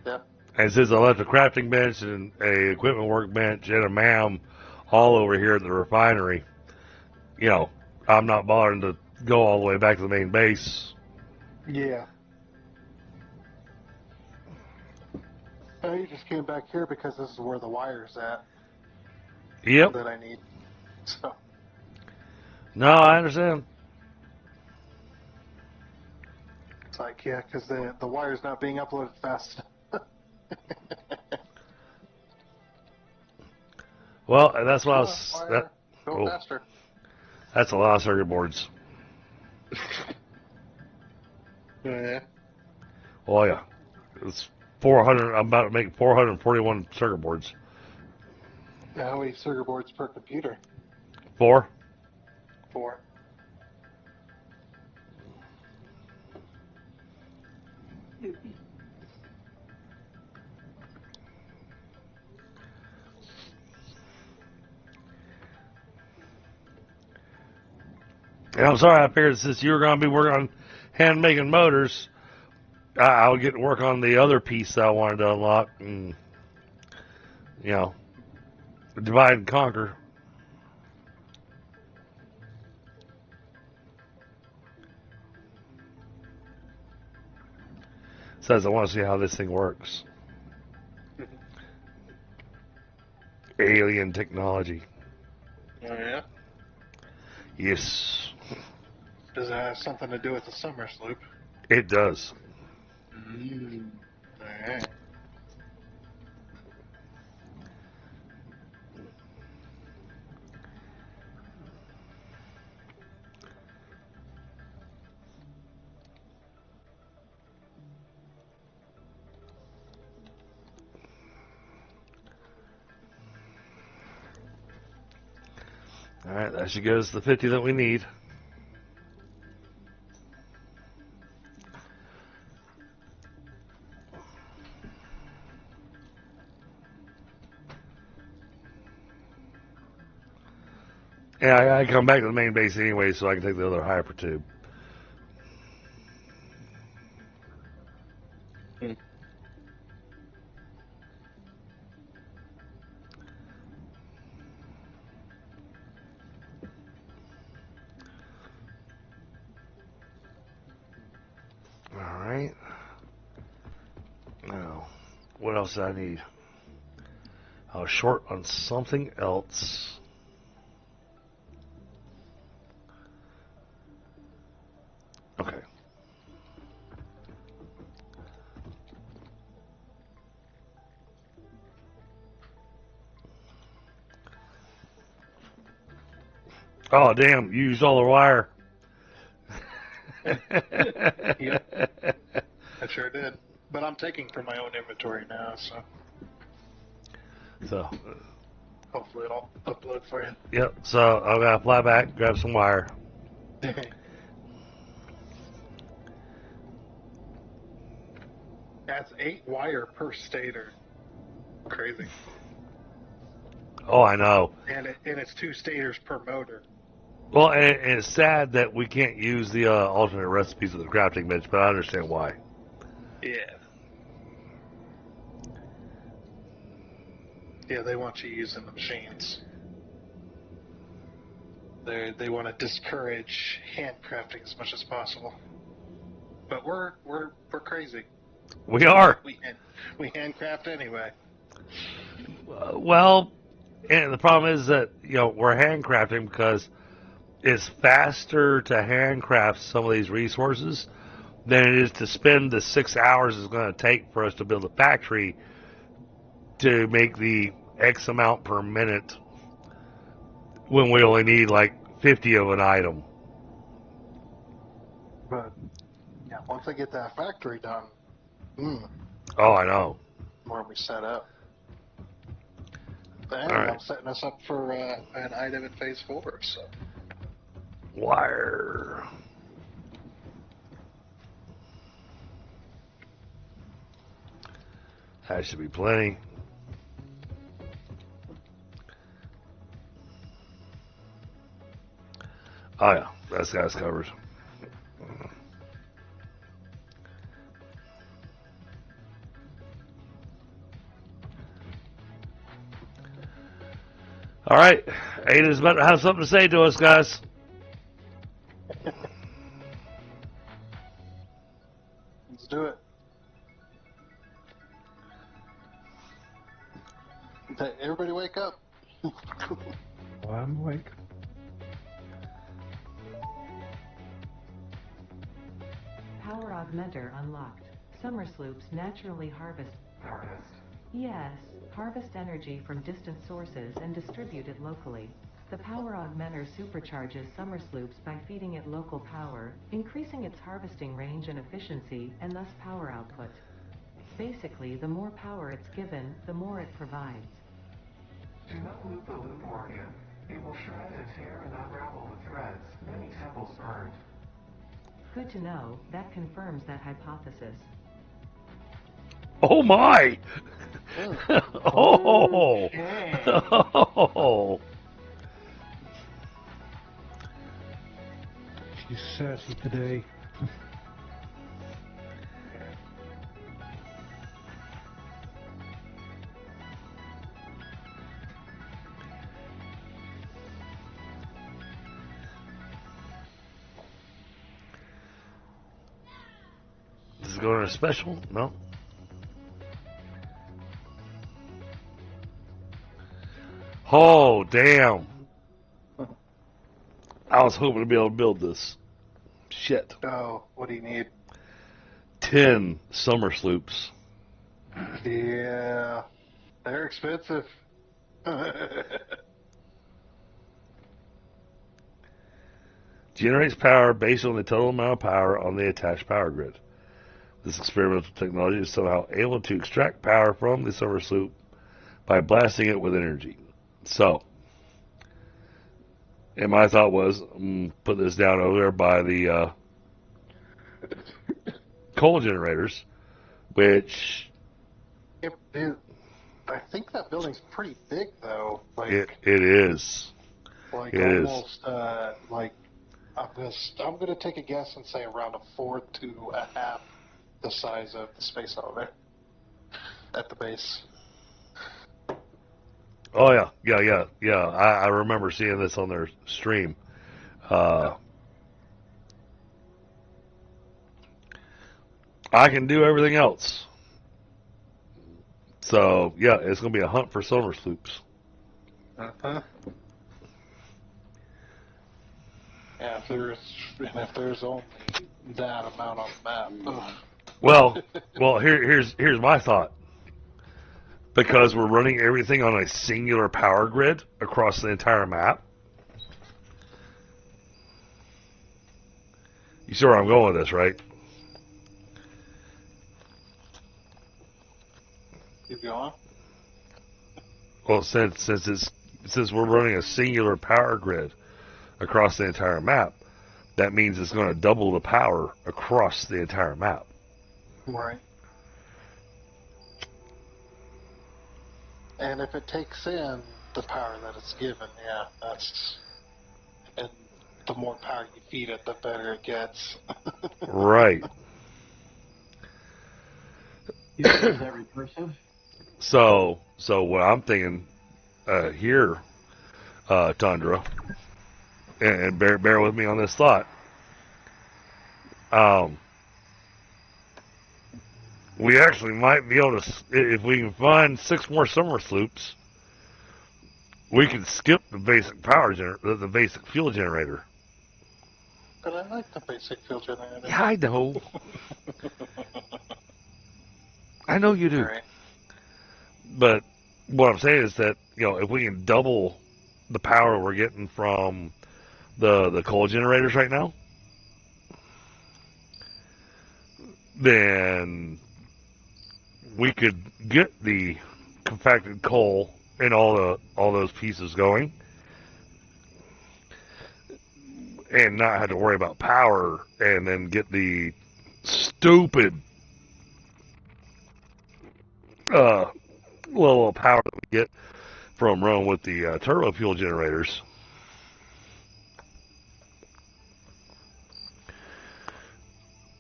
Yeah. And since I left a crafting bench and a equipment workbench and a MAM all over here at the refinery, you know, I'm not bothering to go all the way back to the main base. Yeah. You just came back here because this is where the wire's at. Yep. That I need. So. No, I understand. It's like, yeah, because the wire's not being uploaded fast. Well, and that's what I Come on, was. wire. Go faster. That's a lot of circuit boards. Yeah. Oh yeah, it's 400. I'm about to make 441 circuit boards. How many circuit boards per computer? 4. 4. And I'm sorry, I figured since you were going to be working on hand making motors, I would get to work on the other piece that I wanted to unlock, and divide and conquer. Says I want to see how this thing works. Alien technology. Oh yeah. Yes, Does it have something to do with the summer sloop? it does. Alright. All right, that should get us the 50 that we need. Yeah, I gotta come back to the main base anyway, so I can take the other hyper tube. All right. Now, what else do I need? I was short on something else. Okay. Oh, damn, you used all the wire. Yep. I sure did. But I'm taking from my own inventory now, so So, hopefully it'll upload for you. yep, so I'm going to fly back, grab some wire. That's 8 wire per stator. Crazy. Oh, I know. And it's 2 stators per motor. Well, and it's sad that we can't use the alternate recipes of the crafting bench, but I understand why. Yeah. Yeah, they want you using the machines. They want to discourage handcrafting as much as possible. But we're crazy. We are. We handcraft anyway. Well, and the problem is that, we're handcrafting because it's faster to handcraft some of these resources than it is to spend the 6 hours it's going to take for us to build a factory to make the X amount per minute when we only need like 50 of an item. But yeah, once I get that factory done, Oh, I know. where we set up. Then All right. I'm setting us up for an item in phase 4. So Wire. That should be plenty. Oh yeah, that's got us covered. All right, Ada's about to have something to say to us, guys. let's do it. Okay, everybody wake up. Well, I'm awake. Power augmenter unlocked. Summer sloops naturally harvest. Harvest. Yes, harvest energy from distant sources and distribute it locally. The power augmenter supercharges summer sloops by feeding it local power, increasing its harvesting range and efficiency, and thus power output. Basically, the more power it's given, the more it provides. Do not loop the loop organ. It will shred and tear and unravel the threads, many temples burned. Good to know, that confirms that hypothesis. Oh my! Oh! Okay. Oh! She's sassy today. Does it go in a special? No. Oh, damn. I was hoping to be able to build this. Shit. Oh, what do you need? 10 summer sloops. Yeah, they're expensive. Generates power based on the total amount of power on the attached power grid. This experimental technology is somehow able to extract power from the summer sloop by blasting it with energy. So, and my thought was, put this down over there by the coal generators, which I think that building's pretty big, though. Like it is. like It is. almost like I'm gonna take a guess and say around a fourth to a half the size of the space elevator at the base. Oh yeah. I remember seeing this on their stream. I can do everything else. So yeah, it's gonna be a hunt for summer sloops. Uh-huh. Yeah, if there's only that amount on the map. Ugh. Well, here's my thought. Because we're running everything on a singular power grid across the entire map. You see where I'm going with this, right? Keep going. Well, since we're running a singular power grid across the entire map, that means it's going to double the power across the entire map. Right. And if it takes in the power that it's given, yeah, and the more power you feed it, the better it gets. Right. Is that recursive? So what I'm thinking here, Tundra, and bear with me on this thought. We actually might be able to, if we can find 6 more summer sloops, we can skip the basic the basic fuel generator. But I like the basic fuel generator. Yeah, I know. I know you do. Right. But what I'm saying is that, if we can double the power we're getting from the coal generators right now, then we could get the compacted coal and all those pieces going, and not have to worry about power, and then get the stupid level of power that we get from running with the turbo fuel generators.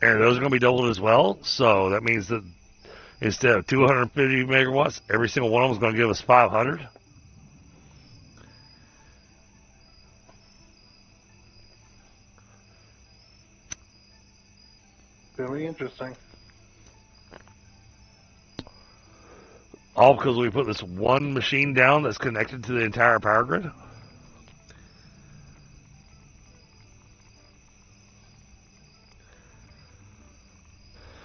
And those are going to be doubled as well, so that means that instead of 250 megawatts, every single one of them is going to give us 500. Very interesting. All because we put this one machine down that's connected to the entire power grid.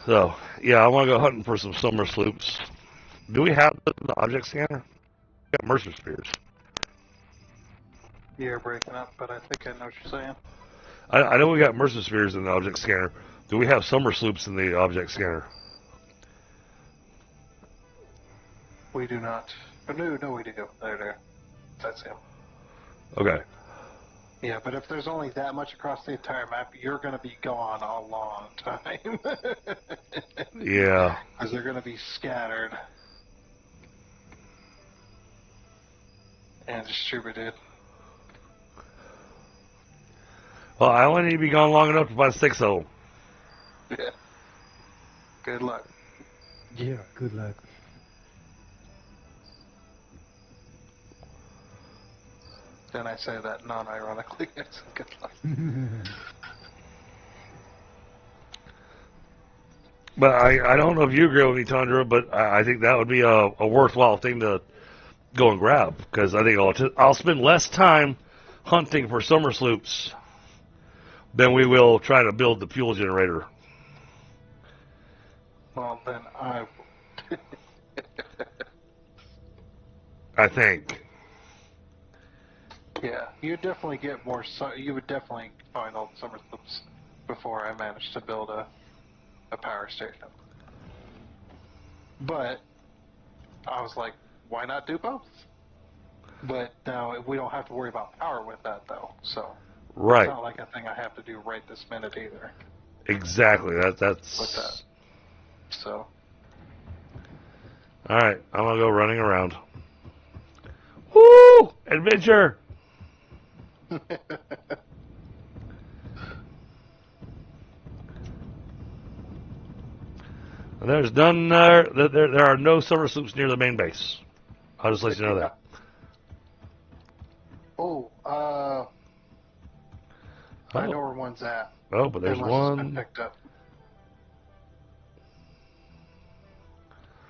So, yeah, I want to go hunting for some summer sloops. Do we have the object scanner? We got Mercer Spears. You're breaking up, but I think I know what you're saying. I know we got Mercer Spears in the object scanner. Do we have Summer Sloops in the object scanner? We do not. Oh, no, we do. There. That's him. Okay. Yeah, but if there's only that much across the entire map, you're going to be gone a long time. Yeah. Because they're going to be scattered and distributed. Well, I only need to be gone long enough to find 6 of them. Yeah. Good luck. Yeah, good luck. Then I say that non-ironically. It's good luck. But I don't know if you agree with me, Tundra, but I think that would be a worthwhile thing to go and grab. Because I think I'll spend less time hunting for Summer Sloops than we will try to build the fuel generator. Well, then I... I think. Yeah, you definitely get more. You would definitely find all the summer sloops before I managed to build a power station. But I was like, why not do both? But now we don't have to worry about power with that, though. So Right. It's not like a thing I have to do right this minute either. Exactly. That's. With that. So. All right, I'm gonna go running around. Woo! Adventure. There's none. There are no Summer Sloops near the main base. I'll just let you know that. Oh, I know where one's at. Oh, but there's Unless one. It's been picked up.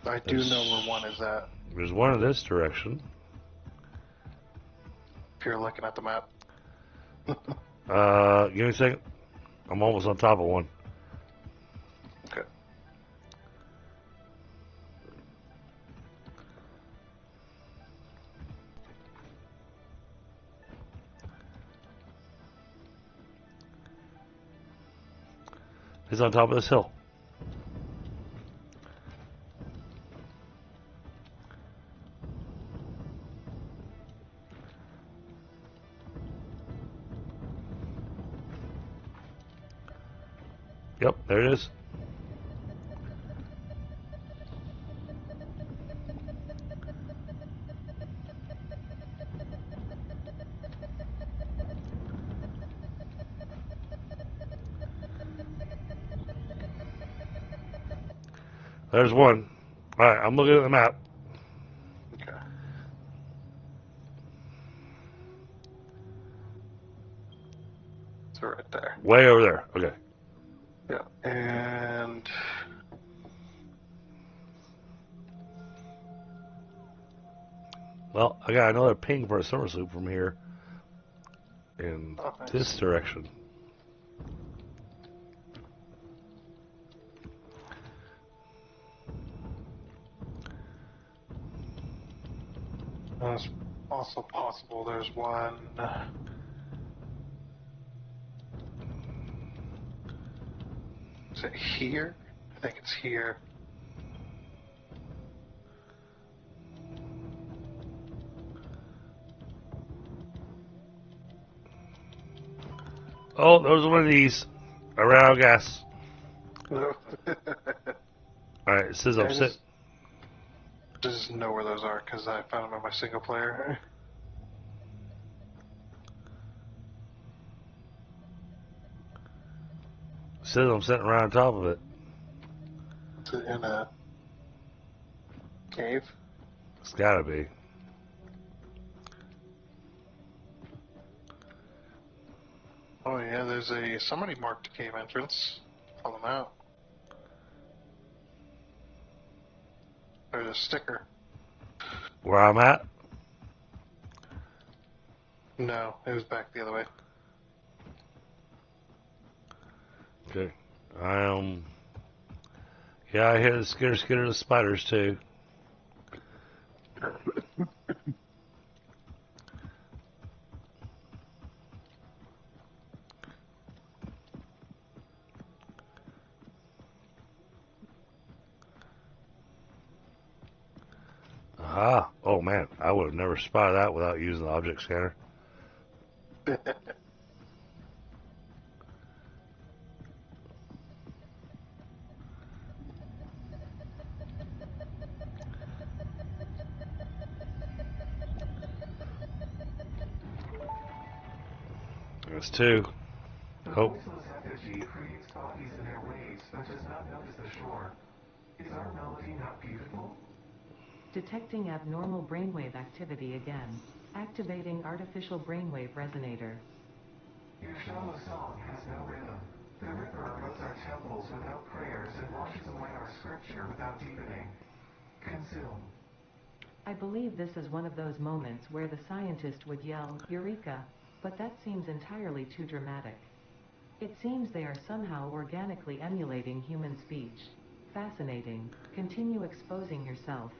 I do know where one is at. There's one in this direction. If you're looking at the map. Give me a second. I'm almost on top of one. Okay. He's on top of this hill. Yep, there it is. There's one. All right, I'm looking at the map. Okay. It's right there. Way over there. Okay. Yeah. And Well, I got another ping for a Summer Sloop from here in nice. this direction. it's also possible there's one. Is it here? I think it's here. Oh, there's one of these. Around gas. No. Alright, it says I'm sitting. Just know where those are because I found them on my single player. Says I'm sitting right on top of it. Is it in a cave? It's gotta be. Oh yeah, there's somebody marked a cave entrance on the map. There's a sticker. Where I'm at? No, it was back the other way. Okay. Yeah, I hear the skitter the spiders too. Aha. Oh man, I would have never spotted that without using the object scanner. There's two. The Oh, voiceless effigy creates bodies in their waves, but does not notice the shore. Is our melody not beautiful? Detecting abnormal brainwave activity again. Activating artificial brainwave resonator. Your shallow song has no rhythm. The river erodes our temples without prayers and washes away our scripture without deepening. Consume. I believe this is one of those moments where the scientist would yell, Eureka! But that seems entirely too dramatic. It seems they are somehow organically emulating human speech. Fascinating. Continue exposing yourself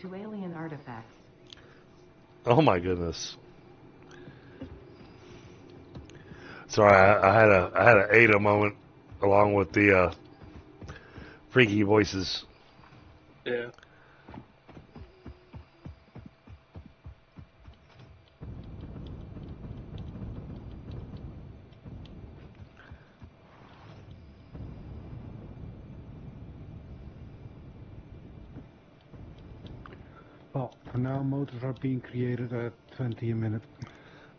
to alien artifacts. oh my goodness. Sorry, I had a Ada moment along with the freaky voices. Yeah. Well, for now, motors are being created at 20 a minute.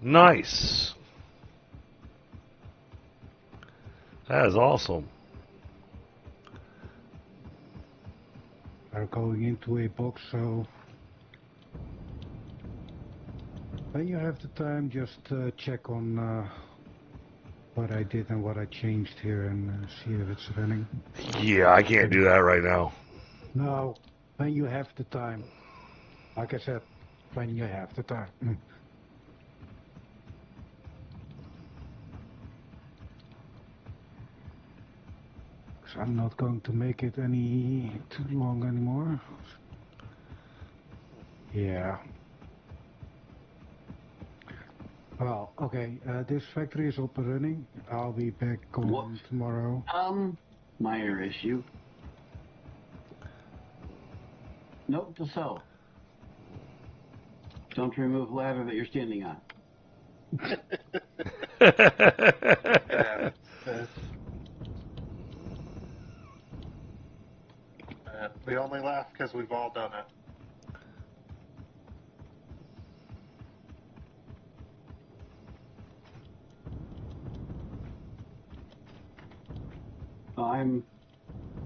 Nice. That is awesome. Are going into a box, so when you have the time, just check on what I did and what I changed here and see if it's running. Yeah, I can't do that right now. No, when you have the time. Like I said, when you have the time. So I'm not going to make it any too long anymore. Yeah. Well, okay, this factory is up and running. I'll be back on Whoops. tomorrow. Minor issue. Note to self. Don't remove ladder that you're standing on. Yeah. We only laugh because we've all done it.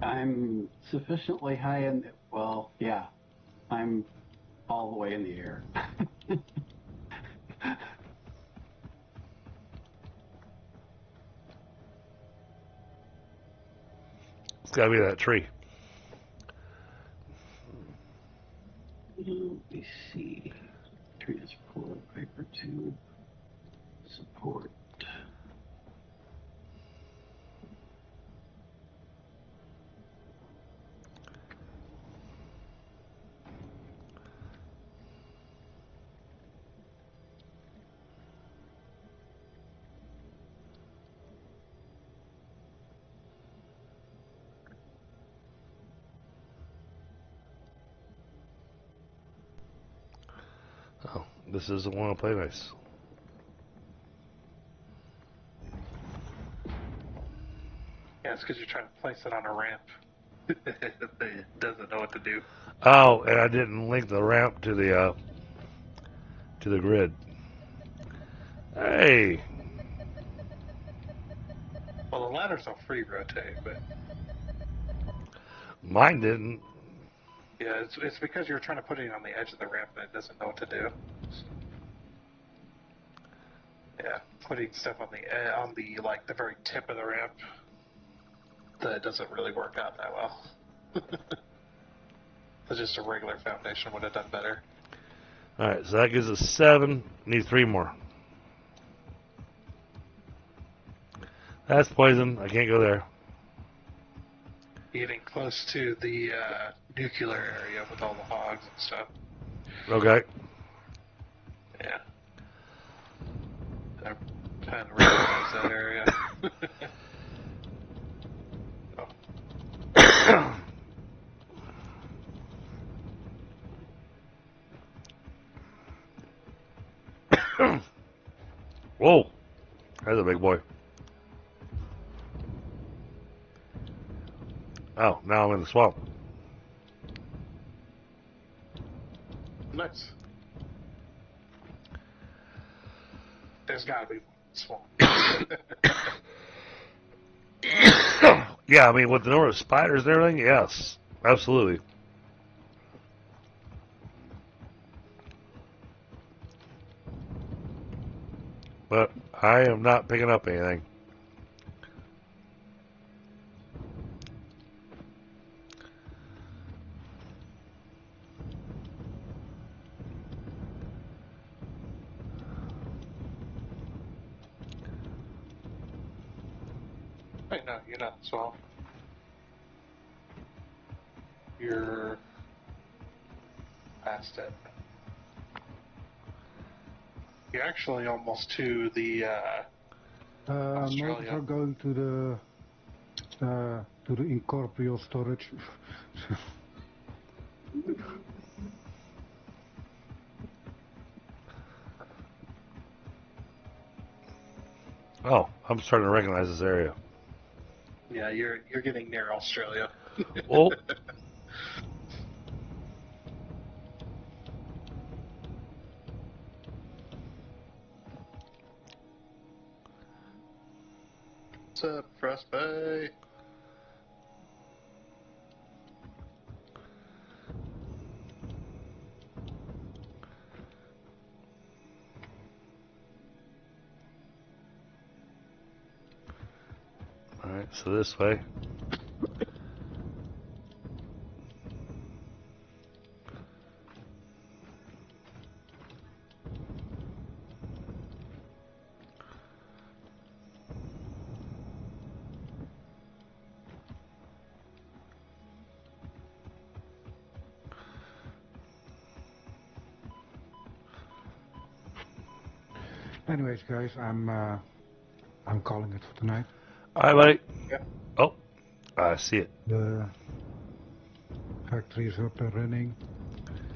I'm sufficiently high in. Well, yeah, I'm all the way in the air. It's got to be that tree. Let me see. Transport paper tube support. Oh, this doesn't want to play nice. Yeah, it's because you're trying to place it on a ramp. It doesn't know what to do. Oh, and I didn't link the ramp to the grid. Hey, Well, the ladders will free rotate, but mine didn't. yeah, it's because you're trying to put it on the edge of the ramp and it doesn't know what to do. Yeah, putting stuff on the like the very tip of the ramp, that doesn't really work out that well. So just a regular foundation would have done better. All right, so that gives us 7. Need 3 more. That's poison. I can't go there. Getting close to the nuclear area with all the hogs and stuff. Okay. Yeah. I'm trying to recognize that area. Whoa. That's a big boy. Oh, now I'm in the swamp. Nice. There's gotta be swamp. Yeah, I mean, with the number of spiders and everything, yes. Absolutely. But I am not picking up anything. Wait, no, you're not swamp. You're past it. You're actually almost to the I'm Australia. also going to the incorporeal storage. Oh, I'm starting to recognize this area. Yeah, you're getting near Australia. Oh. What's up, Frostbite? Alright, so this way. Anyways, guys, I'm calling it for tonight. Alright, buddy. Yeah. Oh, I see it. The factory is up and running.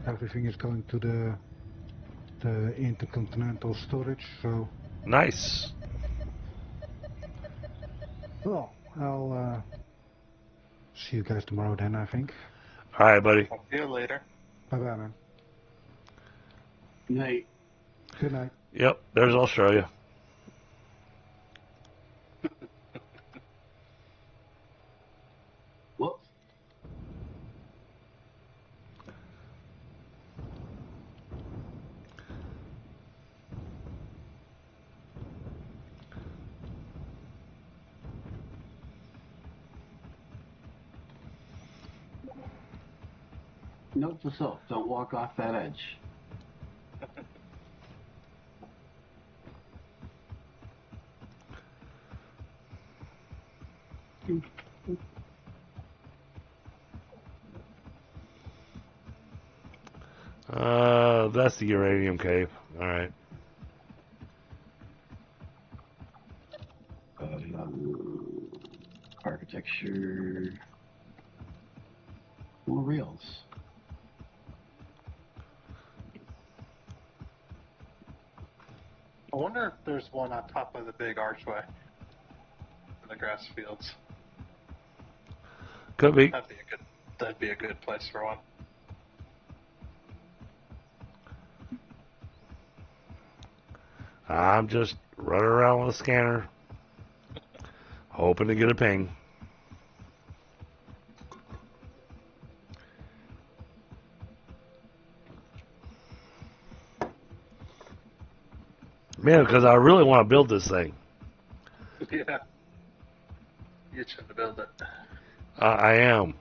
Everything is going to the intercontinental storage. So, Nice. well, I'll see you guys tomorrow then, I think. Alright, buddy. I'll see you later. Bye bye, man. Night. Good night. Yep, there's Australia. Whoops. Note to self, don't walk off that edge. That's the uranium cave. Alright. Architecture. More reels. I wonder if there's one on top of the big archway in the grass fields. Could be. That'd be a good place for one. I'm just running around with a scanner, hoping to get a ping. Man, because I really want to build this thing. Yeah. You should build it. I am.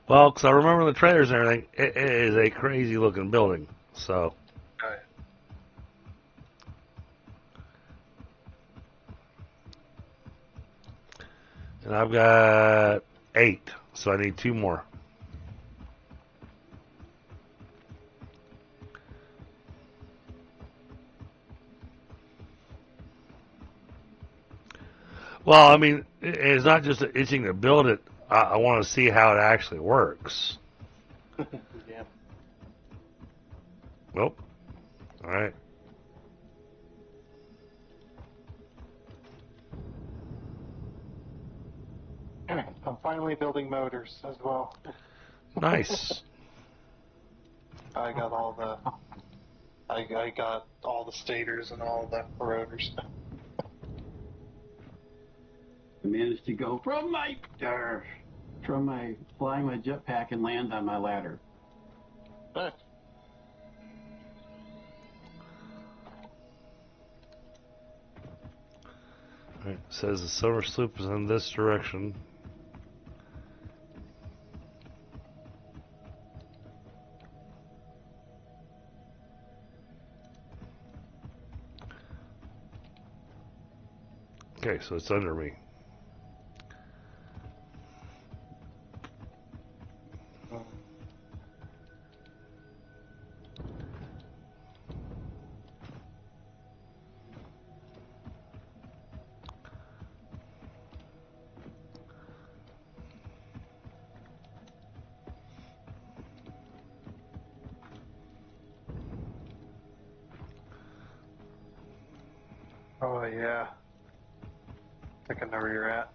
Well, because I remember the trailers and everything, it is a crazy looking building. So. Alright. And I've got 8, so I need 2 more. Well, I mean, it's not just itching to build it. I want to see how it actually works. Yeah. Nope. All right. I'm finally building motors as well. Nice. I got all the I got all the stators and all the rotors. I managed to go from my flying my jetpack and land on my ladder. Nice. All right. Says the silver sloop is in this direction. Okay, so it's under me. Oh yeah. I think I know where you're at.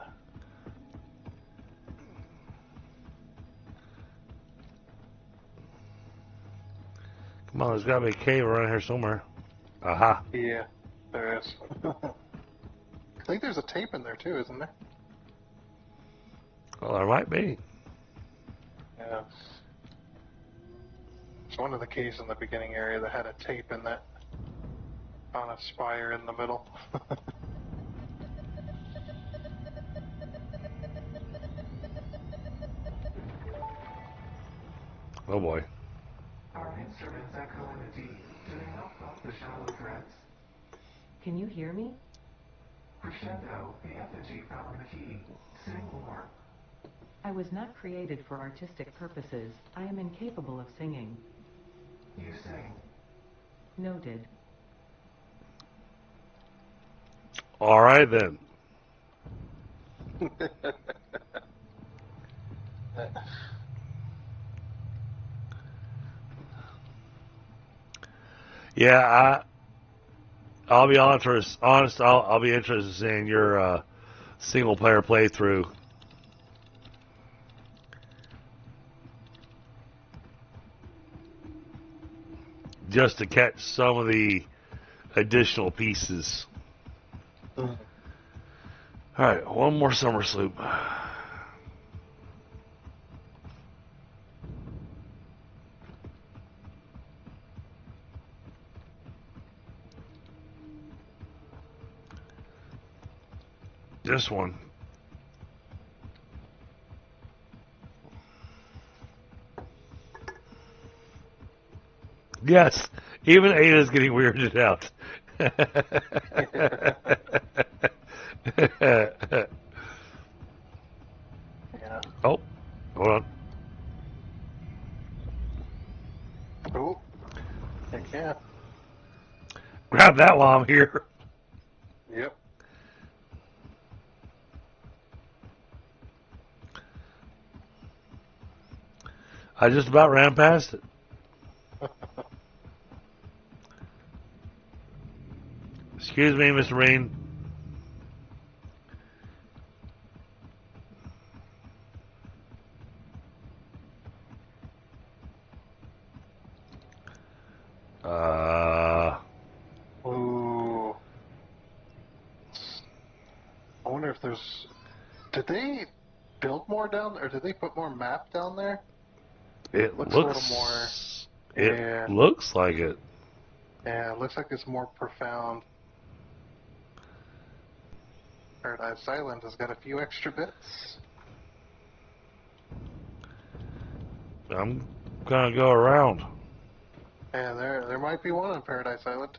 Come on, there's got to be a cave around here somewhere. Aha. Yeah, there is. I think there's a tape in there too, isn't there? Well, there might be. Yeah. It's one of the caves in the beginning area that had a tape in that on a spire in the middle. Oh boy. Our instruments echo in the deep. Do they help up the shallow threads? Can you hear me? Crescendo, the effigy found the key. Sing more. I was not created for artistic purposes. I am incapable of singing. You sing. Noted. All right then. Yeah, I'll be honest. I'll be interested in seeing your single player playthrough. Just to catch some of the additional pieces. All right, one more summer sloop. This one. Yes, even Ada's getting weirded out. Yeah. Oh, hold on. Oh, heck yeah. Grab that while I'm here. Yep. I just about ran past it. Excuse me, Mr. Rain. Ooh. I wonder if there's. Did they build more down there, or did they put more map down there? It Looks looks a little more. It Yeah. looks like it. Yeah, it looks like it's more profound. Paradise Island has got a few extra bits. I'm gonna go around. Yeah, there might be one on Paradise Island.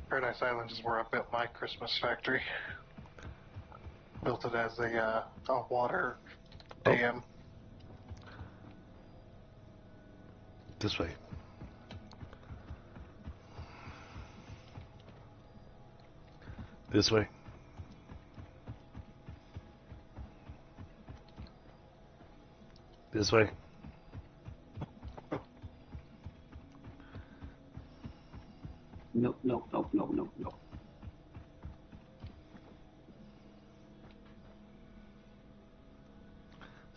Paradise Island is where I built my Christmas factory. Built it as a water dam. This way. This way. This way. Nope, nope, nope, nope, nope, nope.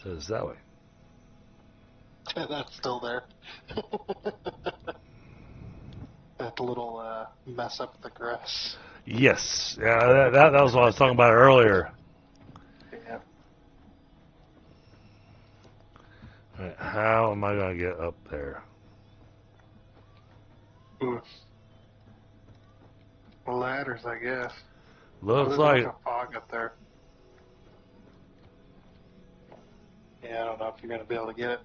So it's that way. That's still there. That little mess up the grass. Yes. Yeah, that was what I was talking about earlier. Yeah. All right, how am I going to get up there? Ladders, I guess. Looks There's like a bunch of fog up there. Yeah, I don't know if you're going to be able to get it.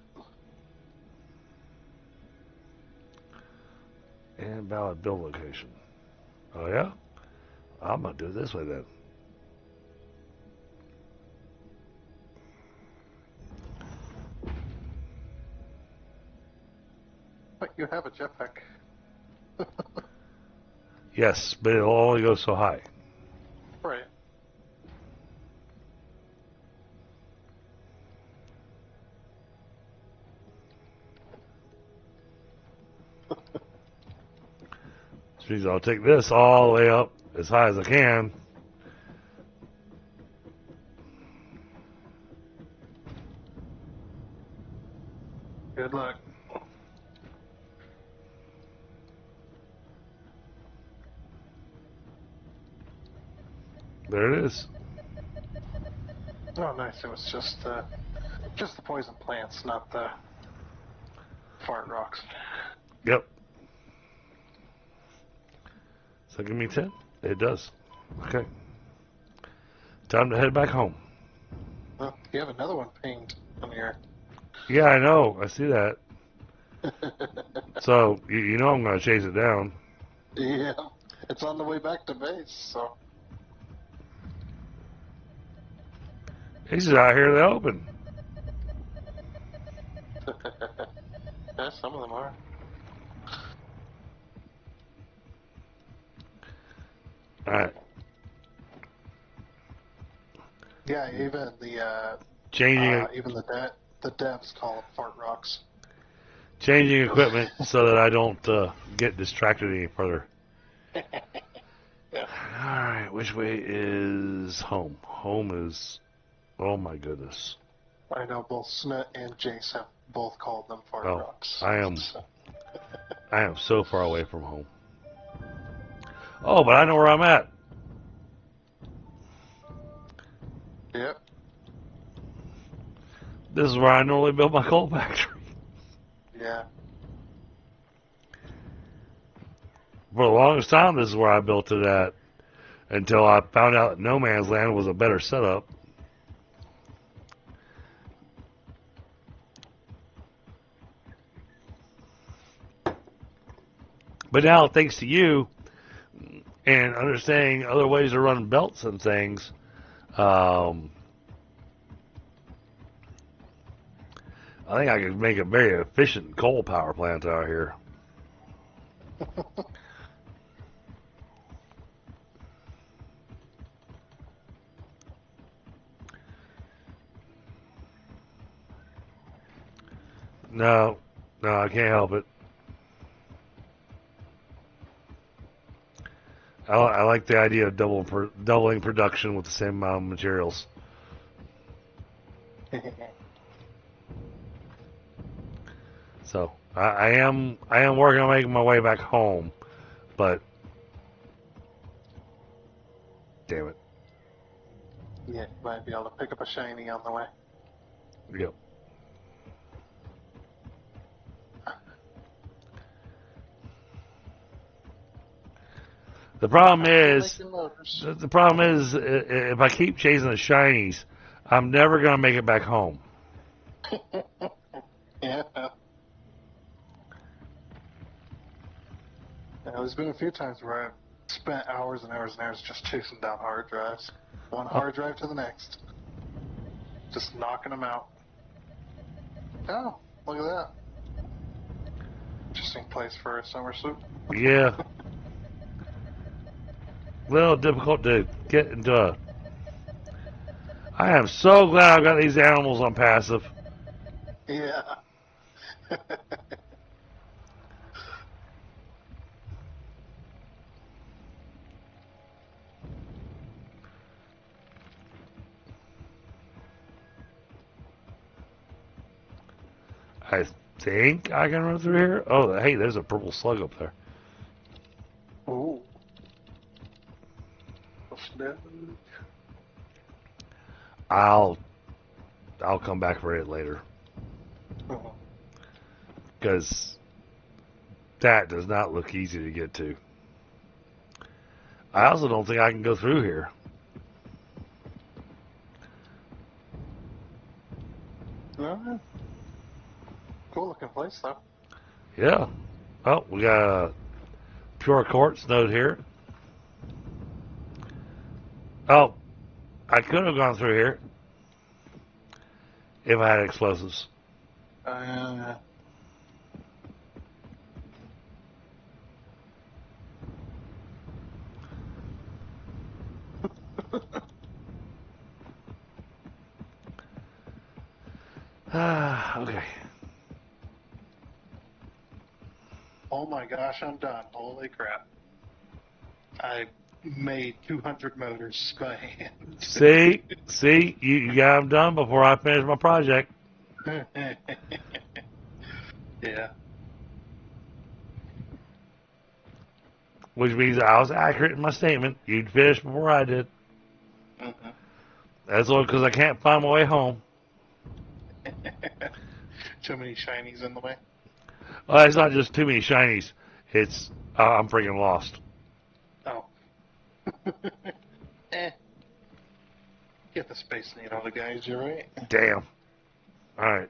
invalid build location. Oh, yeah? I'm going to do it this way then. But you have a jetpack. Yes, but it'll only go so high. Right. Which means I'll take this all the way up as high as I can. Good luck. There it is. Oh, nice. It was just the poison plants, not the fart rocks. Yep. So give me 10? It does. Okay. Time to head back home. Well, you have another one pinged on your... Yeah, I know. I see that. So, you know I'm going to chase it down. Yeah. It's on the way back to base, so... He's just out here in the open. Yeah, some of them are. Alright. Yeah, even the Changing even the devs call them fart rocks. changing equipment so that I don't get distracted any further. Yeah. Alright, which way is home? Home is... Oh my goodness. I know both Smith and Jace have both called them fart Oh, rocks. I am So. so far away from home. Oh, but I know where I'm at. Yep. This is where I normally build my coal factory. Yeah. For the longest time, this is where I built it at. Until I found out that No Man's Land was a better setup. But now, thanks to you and understanding other ways to run belts and things, I think I could make a very efficient coal power plant out here. No, I can't help it. I like the idea of doubling production with the same amount of materials. So I am working on making my way back home, but damn it. Yeah, you might be able to pick up a shiny on the way. Yep. The problem is if I keep chasing the shinies, I'm never gonna make it back home. Yeah. There's been a few times where I've spent hours and hours and hours just chasing down hard drives. One hard drive to the next. Just knocking them out. Oh, look at that. Interesting place for a summer soup. Yeah. Little difficult to get into a... I am so glad I've got these animals on passive. Yeah. I think I can run through here. Oh, hey, there's a purple slug up there. Ooh. No. I'll come back for it later. Oh. Because that does not look easy to get to. I also don't think I can go through here. No. Cool looking place though. Yeah. Oh, we got a pure quartz node here. Oh, I could have gone through here if I had explosives. Okay. Oh my gosh, I'm done. Holy crap. I made 200 motors by hand. See, you got them done before I finish my project. Yeah. Which means I was accurate in my statement. You'd finish before I did. Mhm. That's all because I can't find my way home. Too many shinies in the way. Well, it's not just too many shinies. It's I'm freaking lost. Oh. Get the Space Needle, the guys, you're right. Damn. All right.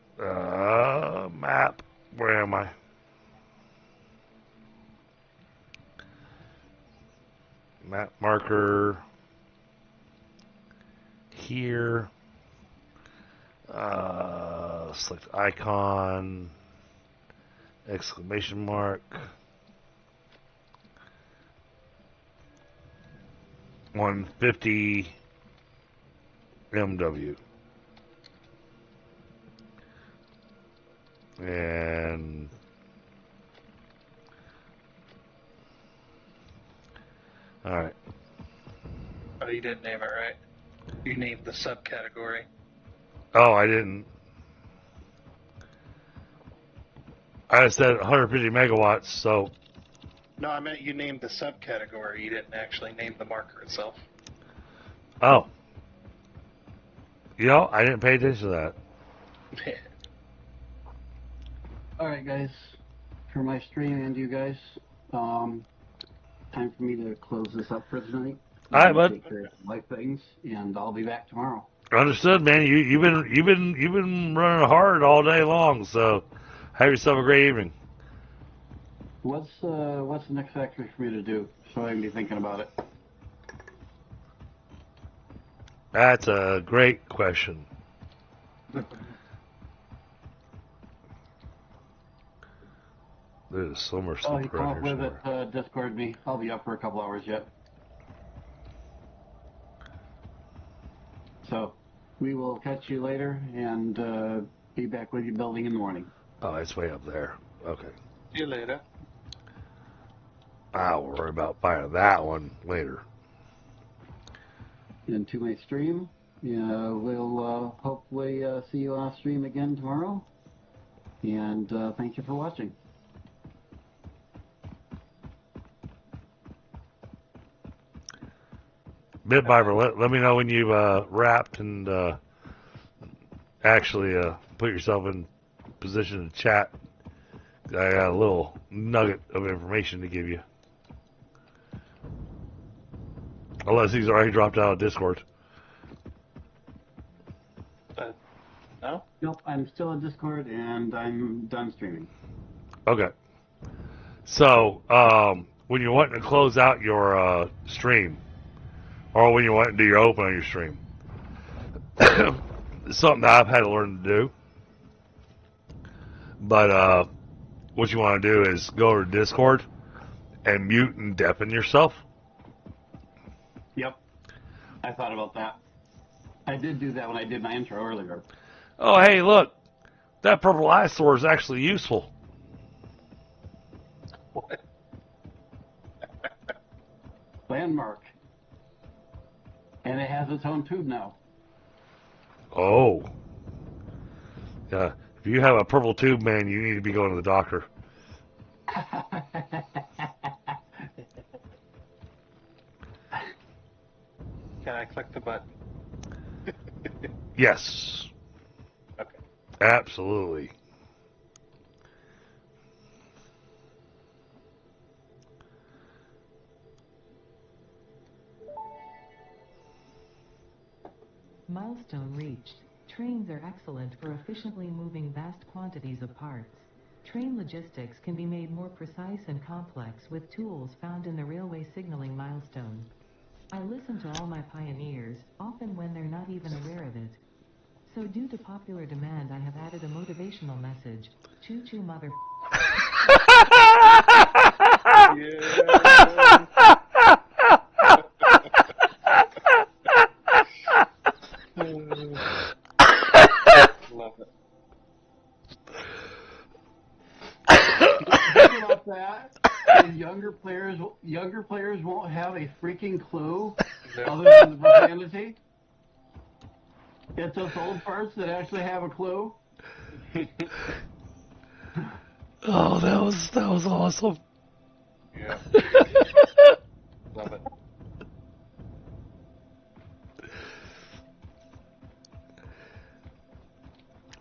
Map. Where am I? Map marker. Here. Select icon. Exclamation mark. 150 MW. And all right. Oh, you didn't name it right. You named the subcategory. Oh, I didn't. I said 150 megawatts, so. No, I meant you named the subcategory. You didn't actually name the marker itself. Oh. You know, I didn't pay attention to that. Alright guys, for my stream and you guys, time for me to close this up for tonight. Alright, bud. Take care of some life things, and I'll be back tomorrow. Understood, man. You've been running hard all day long, so have yourself a great evening. What's the next factory for me to do, so I can be thinking about it? That's a great question. There's so much Oh, stuff you come around up here with somewhere. it, Discord me. I'll be up for a couple hours yet. So, we will catch you later, and be back with you building in the morning. Oh, it's way up there. Okay. See you later. I'll worry about finding that one later. Into my stream. Yeah, we'll hopefully see you on stream again tomorrow. And thank you for watching. Bitbiber, let me know when you've wrapped and actually put yourself in position to chat. I got a little nugget of information to give you. Unless he's already dropped out of Discord. No? Nope, I'm still in Discord, and I'm done streaming. Okay. So, when you're wanting to close out your stream, or when you want to do your open on your stream, it's something that I've had to learn to do. But what you want to do is go to Discord and mute and deafen yourself. Yep. I thought about that. I did do that when I did my intro earlier. Oh, hey, look. That purple eyesore is actually useful. What? Landmark. And it has its own tube now. Oh. Yeah. If you have a purple tube, man, you need to be going to the doctor. Can I click the button? Yes. Okay. Absolutely. Milestone reached. Trains are excellent for efficiently moving vast quantities of parts. Train logistics can be made more precise and complex with tools found in the railway signaling milestone. I listen to all my pioneers, often when they're not even aware of it. So due to popular demand, I have added a motivational message. Choo-choo mother... Yeah. Love it. Think about that. And younger players won't have a freaking clue other than the profanity. It's us old parts that actually have a clue. Oh, that was awesome. Yeah. Love it.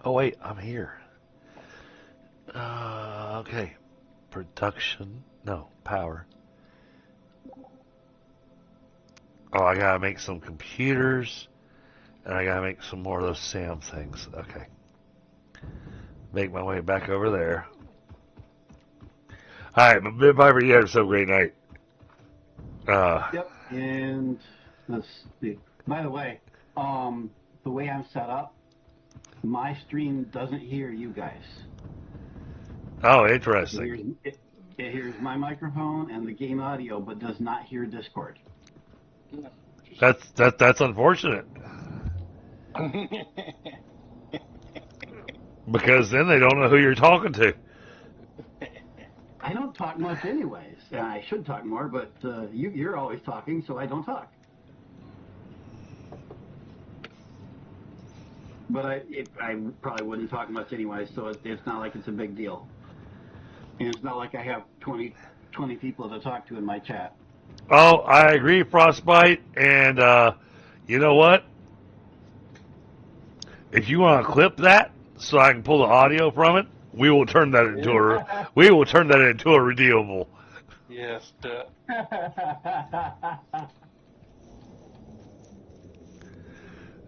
Oh wait, I'm here. Okay. Production. No, power. Oh, I gotta make some computers, and I gotta make some more of those SAM things. Okay. Make my way back over there. Alright, but Viber, you have some great night. Yep. And let's see. By the way, the way I'm set up, my stream doesn't hear you guys. Oh, It interesting. hears, it hears my microphone and the game audio, but does not hear Discord. That's unfortunate. Because then they don't know who you're talking to. I don't talk much anyways. And I should talk more, but you're always talking, so I don't talk. But I probably wouldn't talk much anyway, so it's not like it's a big deal. And it's not like I have 20 people to talk to in my chat. Oh, I agree, Frostbite. And you know what? If you want to clip that so I can pull the audio from it, we will turn that into a redeemable. Yes, duh.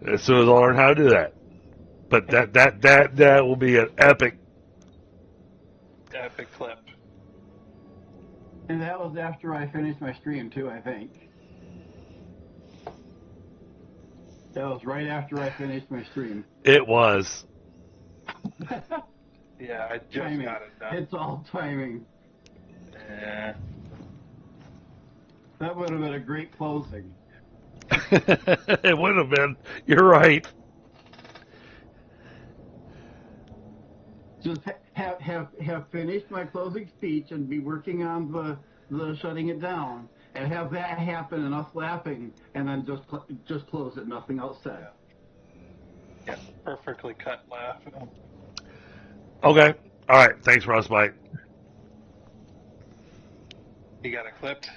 As soon as I learn how to do that. But that will be an epic. Epic clip. And that was after I finished my stream too, I think. That was right after I finished my stream. It was. Yeah, I just Timing. got it done. It's all timing. Yeah. That would have been a great closing. It would have been. You're right. Just have finished my closing speech and be working on the shutting it down, and have that happen and us laughing, and then just close it. Nothing else said. Yeah, perfectly cut laugh. Okay. All right. Thanks, Frostbite. You got it clipped?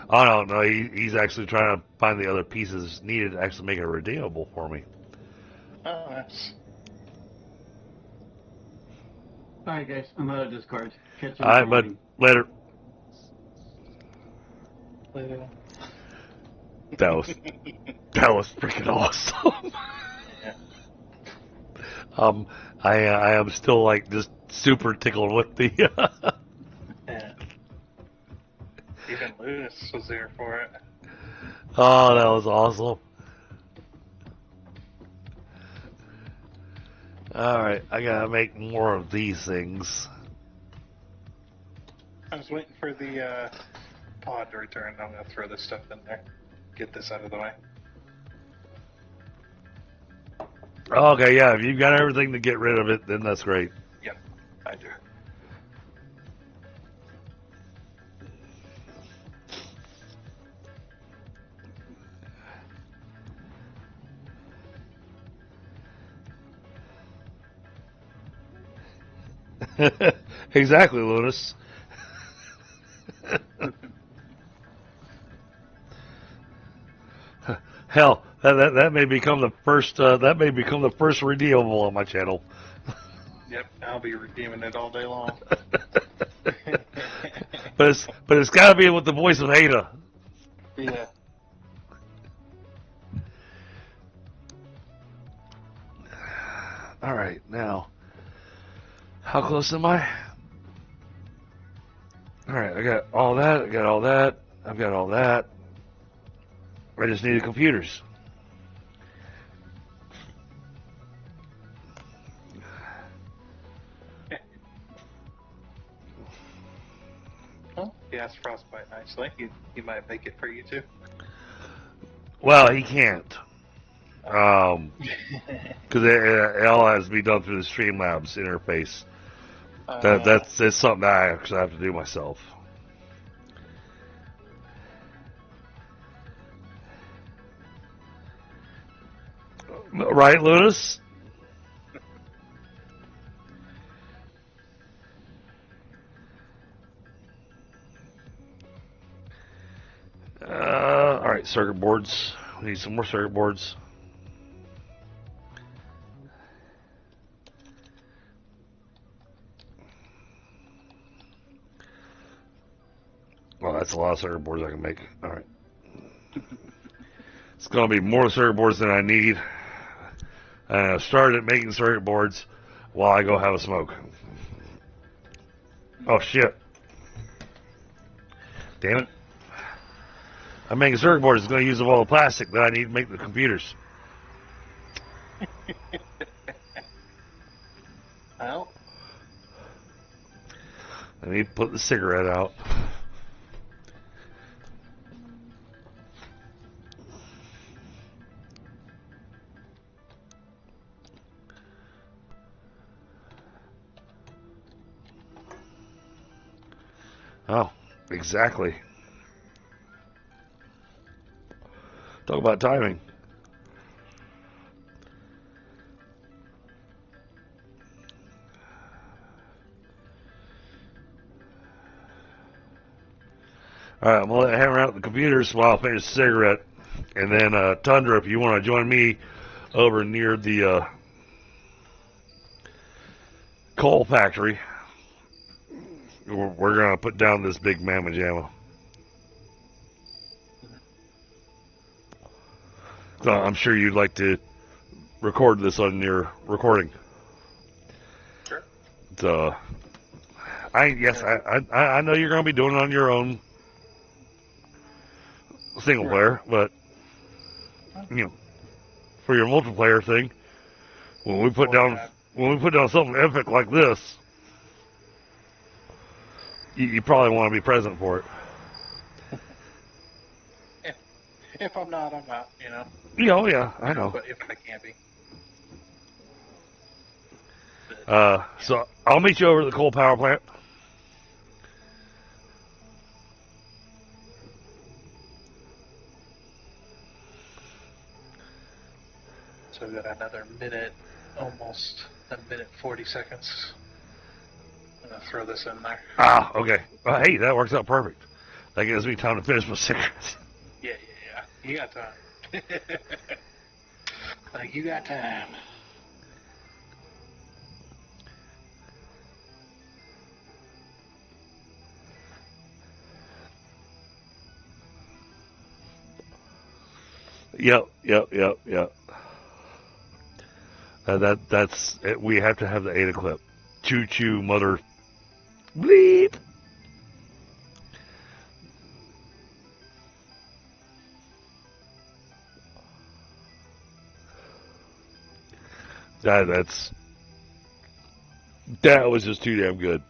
Oh, no. He's actually trying to find the other pieces needed to actually make it redeemable for me. Oh, nice. All right, guys. I'm out of Discord. Catch you All right, in the bud. morning. Later. Later. That was freaking awesome. Yeah. I am still like just super tickled with the. Yeah. Even Lunas was there for it. Oh, that was awesome. All right, I gotta make more of these things. just waiting for the pod to return. I'm gonna throw this stuff in there. Get this out of the way. Okay, yeah, if you've got everything to get rid of it, then that's great. Yep, I do. Exactly, Lunas. Hell, that may become the first. That may become the first redeemable on my channel. Yep, I'll be redeeming it all day long. but it's got to be with the voice of Ada. Yeah. All right, now, how close am I? All right, I got all that. I got all that. I've got all that. I just need the computers. Well, he asked Frostbite nicely. He might make it for you too. Well, he can't. Because it all has to be done through the Streamlabs interface. That's something that I actually have to do myself. Right, Lunas? All right, circuit boards. We need some more circuit boards. Well, that's a lot of circuit boards I can make. All right. It's going to be more circuit boards than I need. And I started making circuit boards while I go have a smoke. Oh, shit. Damn it. I'm making circuit boards that's going to use up all the plastic that I need to make the computers. Well, Let me put the cigarette out. Oh, exactly. Talk about timing. All right, I'm going to hammer out the computers while I finish the cigarette. And then, Tundra, if you want to join me over near the coal factory, we're going to put down this big mamma jamma. So I'm sure you'd like to record this on your recording. sure. So, I know you're going to be doing it on your own single player, but you know, for your multiplayer thing, when we put down something epic like this, you probably want to be present for it. If I'm not, I'm not. You know. Yeah, oh yeah, I know. But if I can be. So I'll meet you over at the coal power plant. So we've got another minute, almost a minute 40 seconds. I'm gonna throw this in there. Ah, okay. Hey, that works out perfect. That gives me time to finish my cigarettes. Yeah. You got time. Like, you got time. Yep. That's it. We have to have the Ada clip. Choo choo, mother. Bleep. That was just too damn good.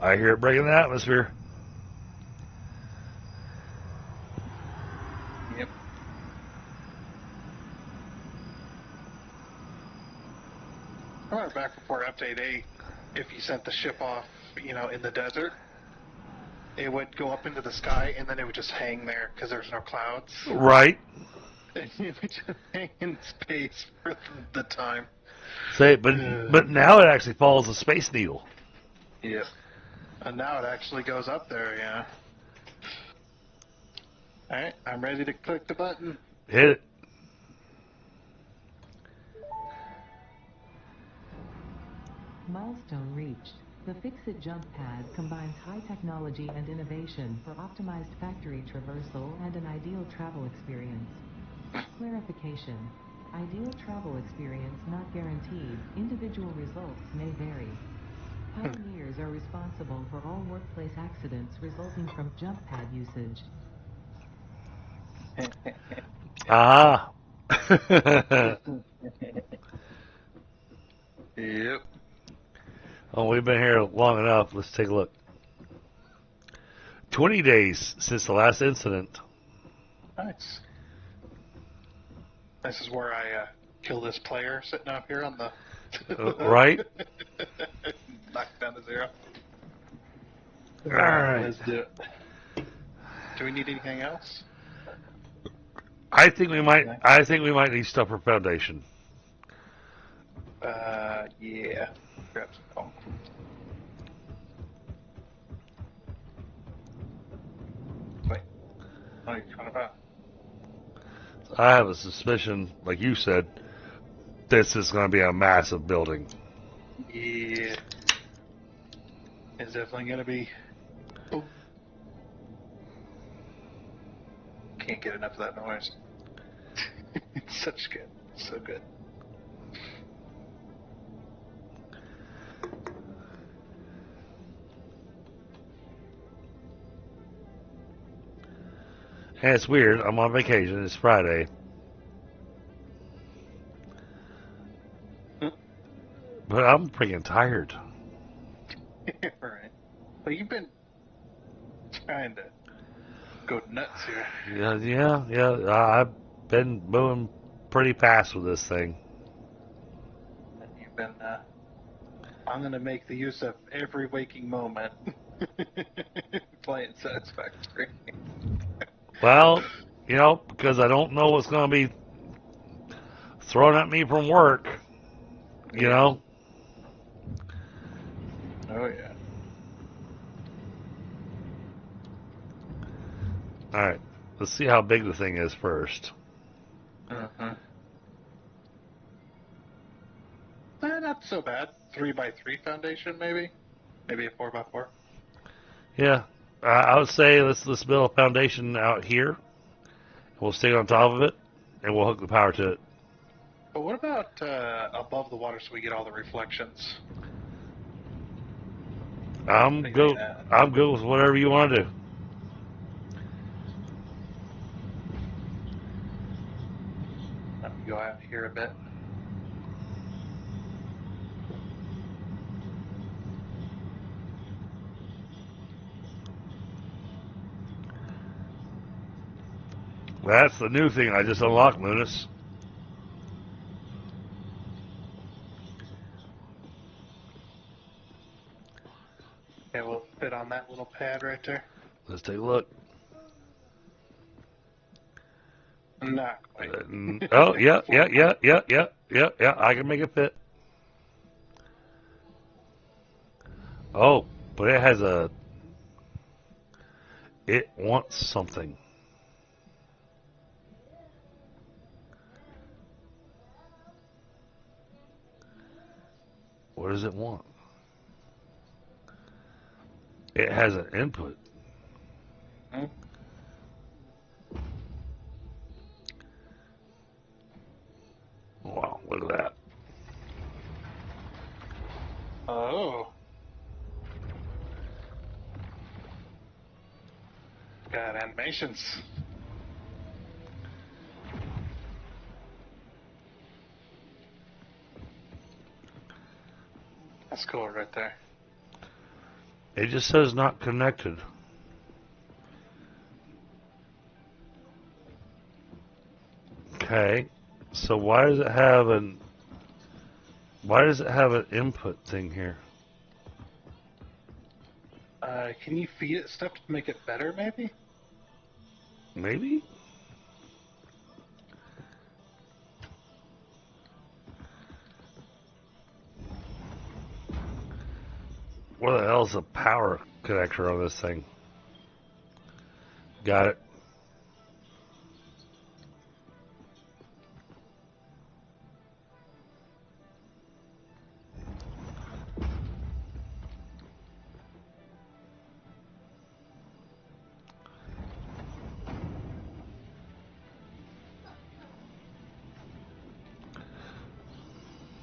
I hear it breaking the atmosphere. Yep. I remember back before Update 8, if you sent the ship off, in the desert, it would go up into the sky and then it would just hang there because there's no clouds. Right. And it would just hang in space for the time. Say, but now it actually follows a space needle. Yep. And now it actually goes up there, yeah. Alright, I'm ready to click the button. Hit it. Milestone reached. The Fix-It jump pad combines high technology and innovation for optimized factory traversal and an ideal travel experience. Clarification. Ideal travel experience not guaranteed. Individual results may vary. Pioneers are responsible for all workplace accidents resulting from jump pad usage. Ah. Yep. Oh, we've been here long enough. Let's take a look. 20 days since the last incident. Nice. This is where I kill this player sitting up here on the... Right? Knock down to 0. Alright. Let's do it. Do we need anything else? I think we might need stuff for foundation. Yeah. Grab some coal. Wait. What are you talking about? I have a suspicion, like you said, this is going to be a massive building. Yeah. It's definitely going to be... Oh. Can't get enough of that noise. It's such good. So good. And it's weird. I'm on vacation. It's Friday. But I'm freaking tired. Right. Well, you've been trying to go nuts here. Yeah. I've been moving pretty fast with this thing. And you've been, I'm going to make the use of every waking moment playing Satisfactory. Well, because I don't know what's going to be thrown at me from work. You know? Oh, yeah. Alright. Let's see how big the thing is first. Uh-huh. Not so bad. 3x3 foundation, maybe? Maybe a 4x4. Yeah. I would say let's build a foundation out here. We'll stick on top of it, and we'll hook the power to it. But what about above the water so we get all the reflections? I'm good with whatever you want to do. Let me go out here a bit. That's the new thing I just unlocked, Lunas. Yeah, we'll fit on that little pad right there. Let's take a look. Not quite. Oh, yeah. I can make it fit. Oh, but it wants something. What does it want? It has an input. Hmm? Wow, look at that. Oh. Got animations. That's cool right there. It just says not connected. Okay. So why does it have an input thing here? Can you feed it stuff to make it better, maybe? Maybe? What the hell's the power connector on this thing? Got it.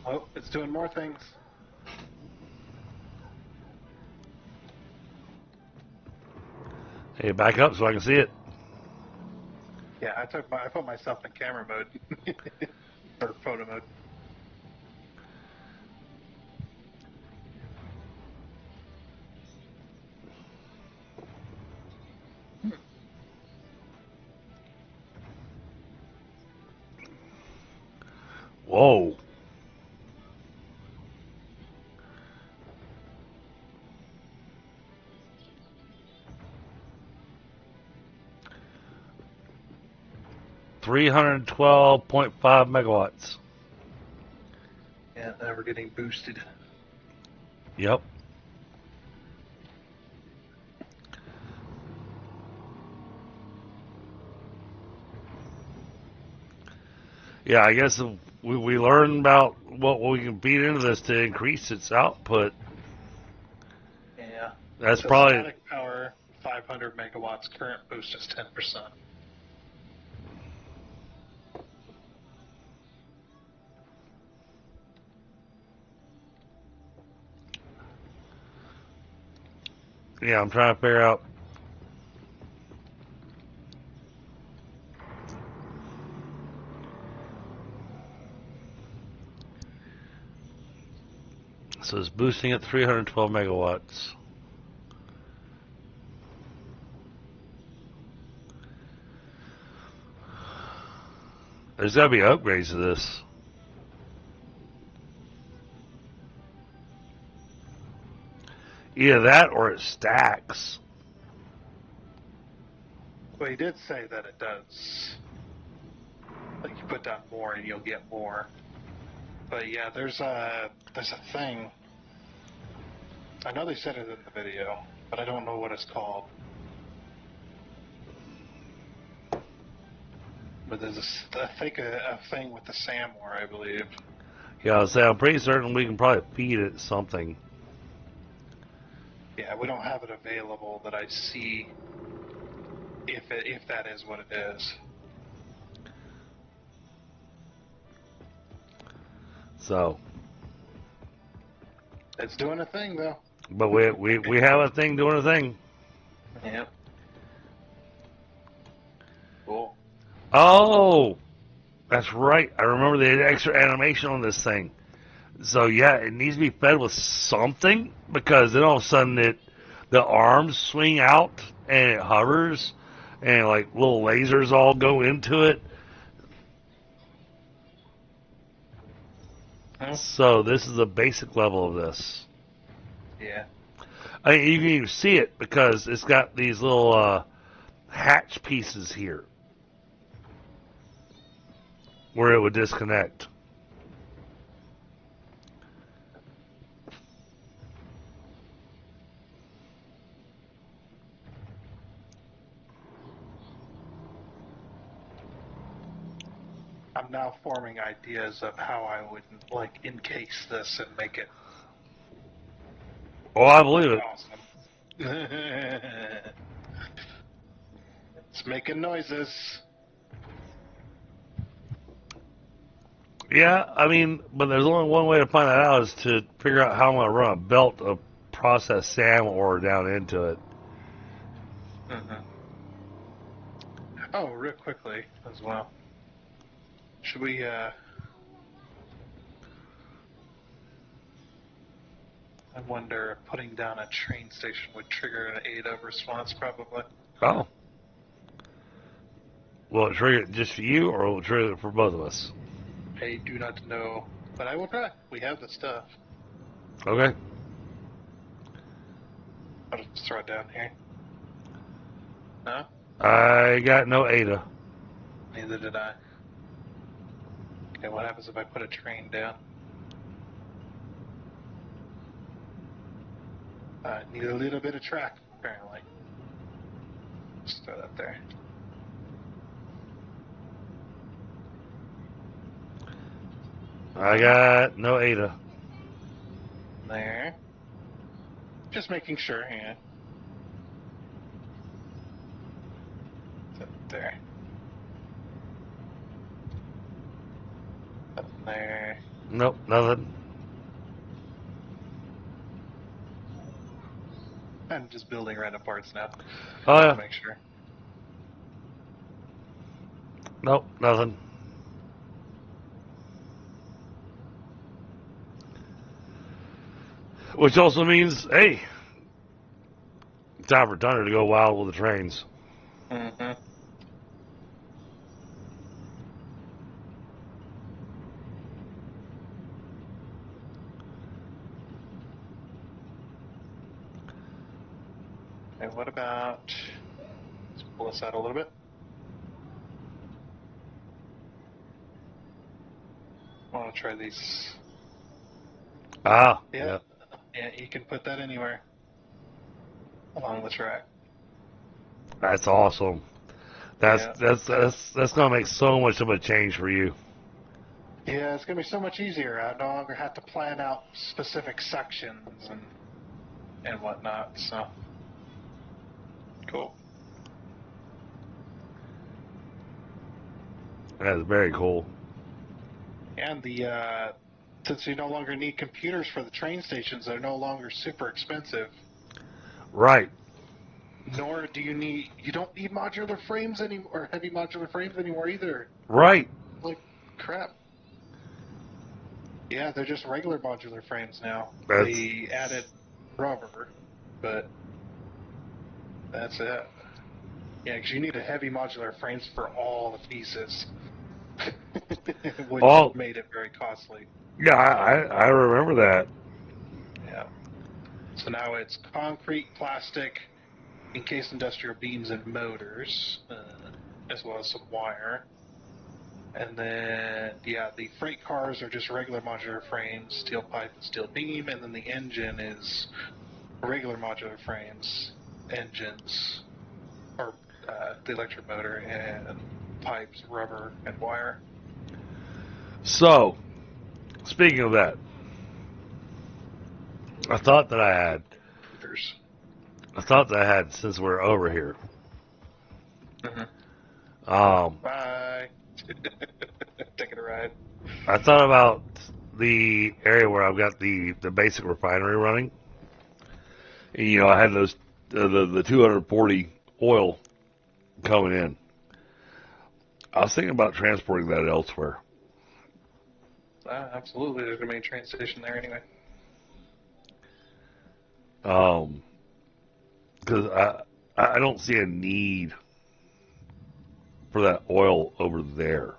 Oh, it's doing more things. Hey, back up so I can see it. Yeah, I put myself in camera mode or photo mode. Whoa. $312.5 megawatts. Yeah, now we're getting boosted. Yep. Yeah, I guess we learned about what we can feed into this to increase its output. Yeah. That's So probably... static power, 500 megawatts. Current boost is 10%. Yeah, I'm trying to figure out... So it's boosting at 312 megawatts. There's got to be upgrades to this. Either that or it stacks. Well, he did say that it does. Like you put down more and you'll get more. But yeah, there's a thing. I know they said it in the video, but I don't know what it's called. But there's a thing with the Samwar, I believe. Yeah, I'll say I'm pretty certain we can probably feed it something. Yeah, we don't have it available that I see. If that is what it is. So, It's doing a thing though. but we have a thing doing a thing. Yep. Cool. Oh, that's right. I remember the extra animation on this thing. So yeah, it needs to be fed with something because then all of a sudden the arms swing out and it hovers and like little lasers all go into it. Huh? So this is the basic level of this. Yeah. I mean, you can even see it because it's got these little hatch pieces here where it would disconnect. I'm now forming ideas of how I would like encase this and make it Oh, I believe it. awesome. It's making noises. Yeah, I mean, but there's only one way to find that out is to figure out how I'm going to run a belt of processed SAM ore down into it. Mm-hmm. Oh, real quickly as well. Should we I wonder if putting down a train station would trigger an ADA response, probably. Oh. Will it trigger it just for you, or will it trigger it for both of us? I do not know, but I will try. We have the stuff. Okay. I'll just throw it down here. No? I got no ADA. Neither did I. Okay, what happens if I put a train down? Need a little bit of track, apparently. Just throw that there. I got no ADA. There. Just making sure, yeah. Put it there. Up there. Nope, nothing. I'm just building random parts now. Oh, Just yeah. to make sure. Nope, nothing. Which also means, hey, time for Thunder to go wild with the trains. Mm-hmm. And what about... Let's pull this out a little bit. I want to try these. Ah, Yeah. Yeah, you can put that anywhere along the track. That's awesome. That's gonna make so much of a change for you. Yeah, it's gonna be so much easier. I no longer have to plan out specific sections and whatnot. So cool. That's very cool. And the since you no longer need computers for the train stations, they're no longer super expensive. Right. Nor do you don't need modular frames anymore, or heavy modular frames anymore either. Right. Like crap. Yeah, they're just regular modular frames now. That's... They added rubber, but that's it. Yeah, because you need a heavy modular frames for all the pieces, which made it very costly. Yeah, I remember that. Yeah. So now it's concrete, plastic, encased industrial beams and motors, as well as some wire. And then, yeah, the freight cars are just regular modular frames, steel pipe and steel beam, and then the engine is regular modular frames, engines, or the electric motor, and pipes, rubber, and wire. So, speaking of that, I thought that I had since we're over here. Mm-hmm. Bye. Taking a ride. I thought about the area where I've got the basic refinery running. And, you know, I had those the 240 oil coming in. I was thinking about transporting that elsewhere. Absolutely, there's a main train station there anyway. Because I don't see a need for that oil over there.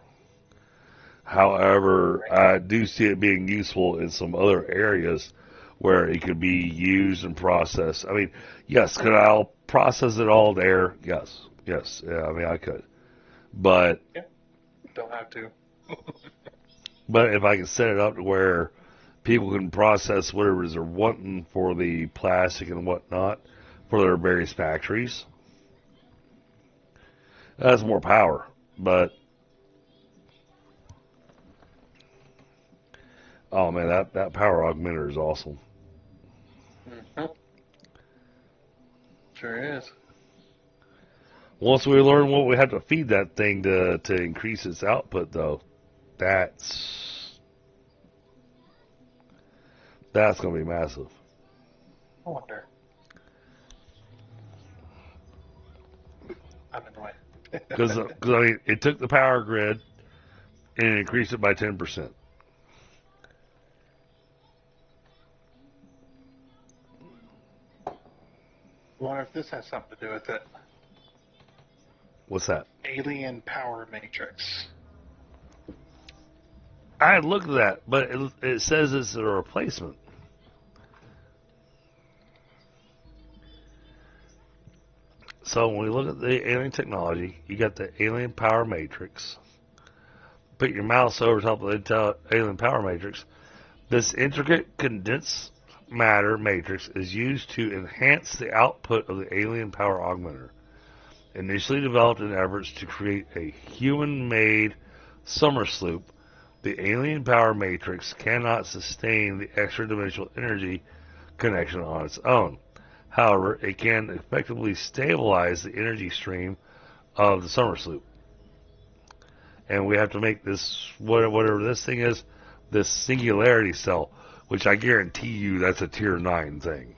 However, I do see it being useful in some other areas where it could be used and processed. I mean, yes, could I process it all there? Yes. Yeah, I mean, I could. But yeah, don't have to. But if I can set it up to where people can process whatever they're wanting for the plastic and whatnot for their various factories, that's more power. But oh man, that power augmenter is awesome. Mm-hmm. Sure is. Once we learn what we have to feed that thing to increase its output, though, that's going to be massive. I wonder. I'm in the way. Because I mean, it took the power grid and it increased it by 10%. wonder if this has something to do with it. What's that? Alien power matrix. I had looked at that, but it says it's a replacement. So when we look at the alien technology, you got the alien power matrix. Put your mouse over top of the alien power matrix. This intricate condensed matter matrix is used to enhance the output of the alien power augmenter. Initially developed in efforts to create a human-made summer sloop, the alien power matrix cannot sustain the extra-dimensional energy connection on its own. However, it can effectively stabilize the energy stream of the summer sloop. And we have to make this, whatever this thing is, this singularity cell, which I guarantee you that's a tier 9 thing.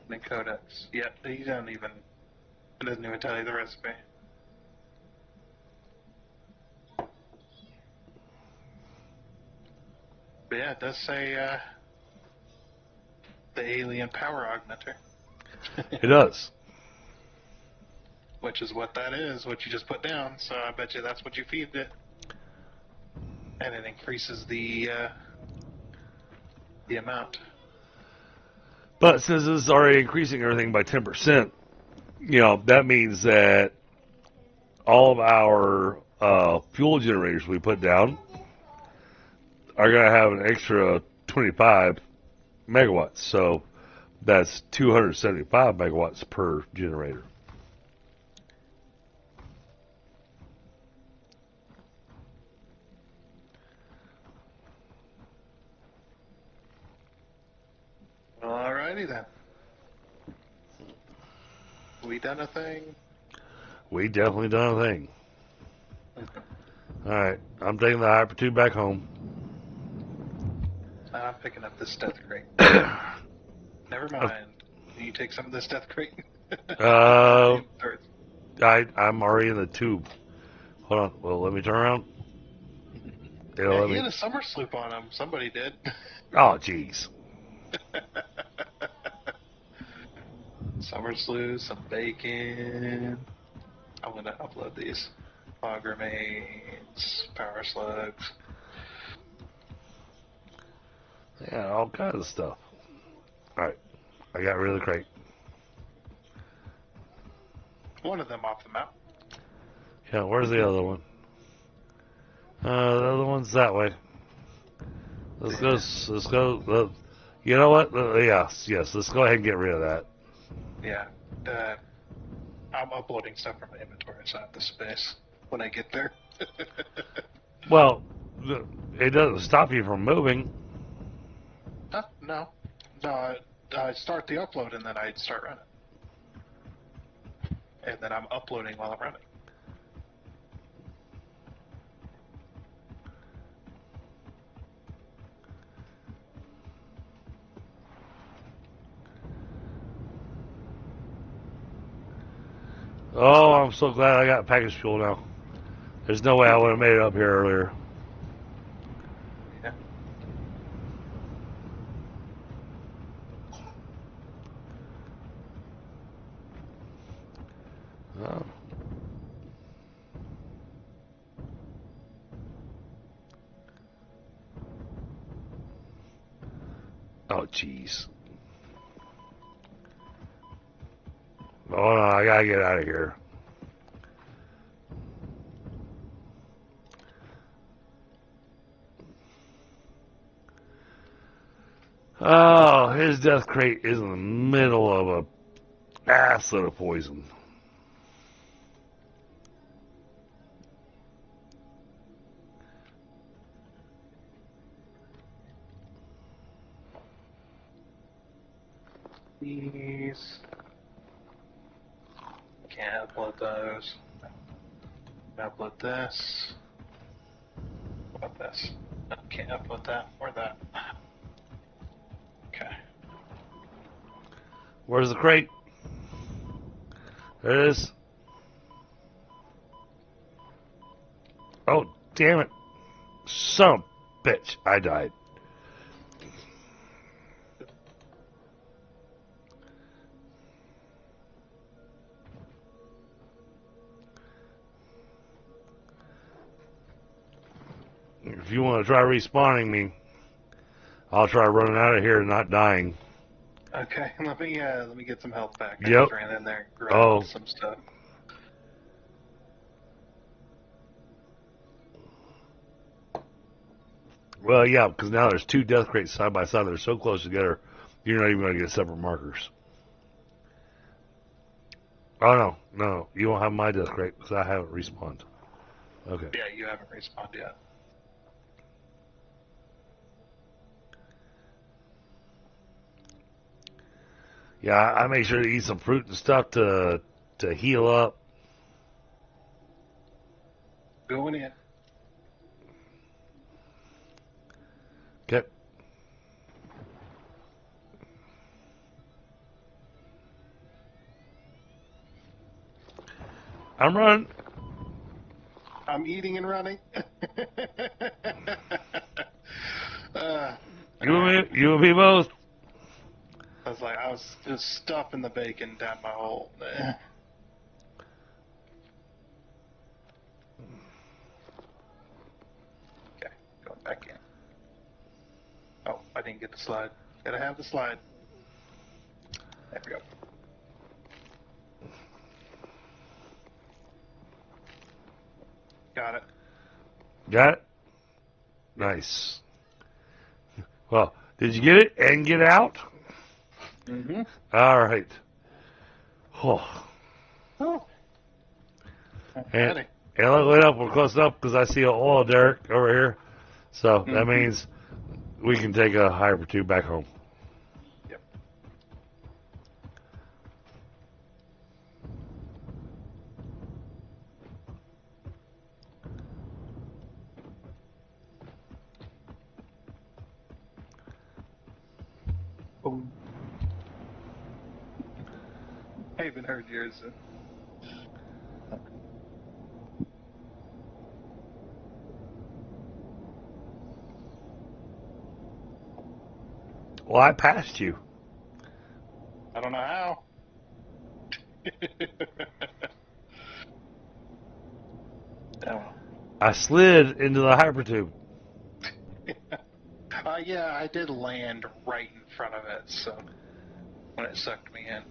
The codex. Yep, it doesn't even tell you the recipe. But yeah, it does say the alien power augmenter. It does. Which is what that is, what you just put down, so I bet you that's what you feed it. And it increases the amount. But since it's already increasing everything by 10%, that means that all of our fuel generators we put down are going to have an extra 25 megawatts. So that's 275 megawatts per generator. Alrighty then. We done a thing? We definitely done a thing. Alright, I'm taking the Hyper 2 back home. I'm picking up this death crate. Never mind. Can you take some of this death crate? I'm already in the tube. Hold on. Well, let me turn around. Yeah, he had a summer sloop on him. Somebody did. Oh, jeez. Summer sloop, some bacon. I'm gonna upload these. Fog remains, power slugs. Yeah, all kinds of stuff. Alright. I got rid of the crate. One of them off the map. Yeah, where's the other one? The other one's that way. Let's go. You know what? Yes. Let's go ahead and get rid of that. Yeah. I'm uploading stuff from my inventory, so I have the space when I get there. Well, it doesn't stop you from moving. No. I start the upload and then I start running. And then I'm uploading while I'm running. Oh, I'm so glad I got package fuel now. There's no way I would have made it up here earlier. Yeah. Oh. Oh, jeez. Oh, no, I gotta get out of here. Oh, his death crate is in the middle of a acid of poison. These. Can't upload those. Upload this. What about this? No, can't upload that or that. Okay. Where's the crate? There it is. Oh, damn it. Son of a bitch. I died. if you want to try respawning me, I'll try running out of here and not dying. Okay, let me get some health back. I Yep. just ran in there and grabbed some stuff. Well, yeah, because now there's 2 death crates side by side. They're so close together, you're not even going to get separate markers. Oh, no. You won't have my death crate because I haven't respawned. Okay. Yeah, you haven't respawned yet. Yeah, I make sure to eat some fruit and stuff to heal up. Going in. Okay. I'm running. I'm eating and running. You and me both. I was just stuffing the bacon down my hole. Okay, going back in. Oh, I didn't get the slide. Gotta have the slide. There we go. Got it. Got it? Nice. Well, did you get it and get out? Mm-hmm. All right. Oh. Oh. And look it up. We're close enough because I see an oil derrick over here. So that means we can take a hyper tube back home. Yep. Oh. I haven't heard yours. Well, I passed you. I don't know how. Oh. I slid into the hyper tube. Yeah, I did land right in front of it, so when it sucked me in.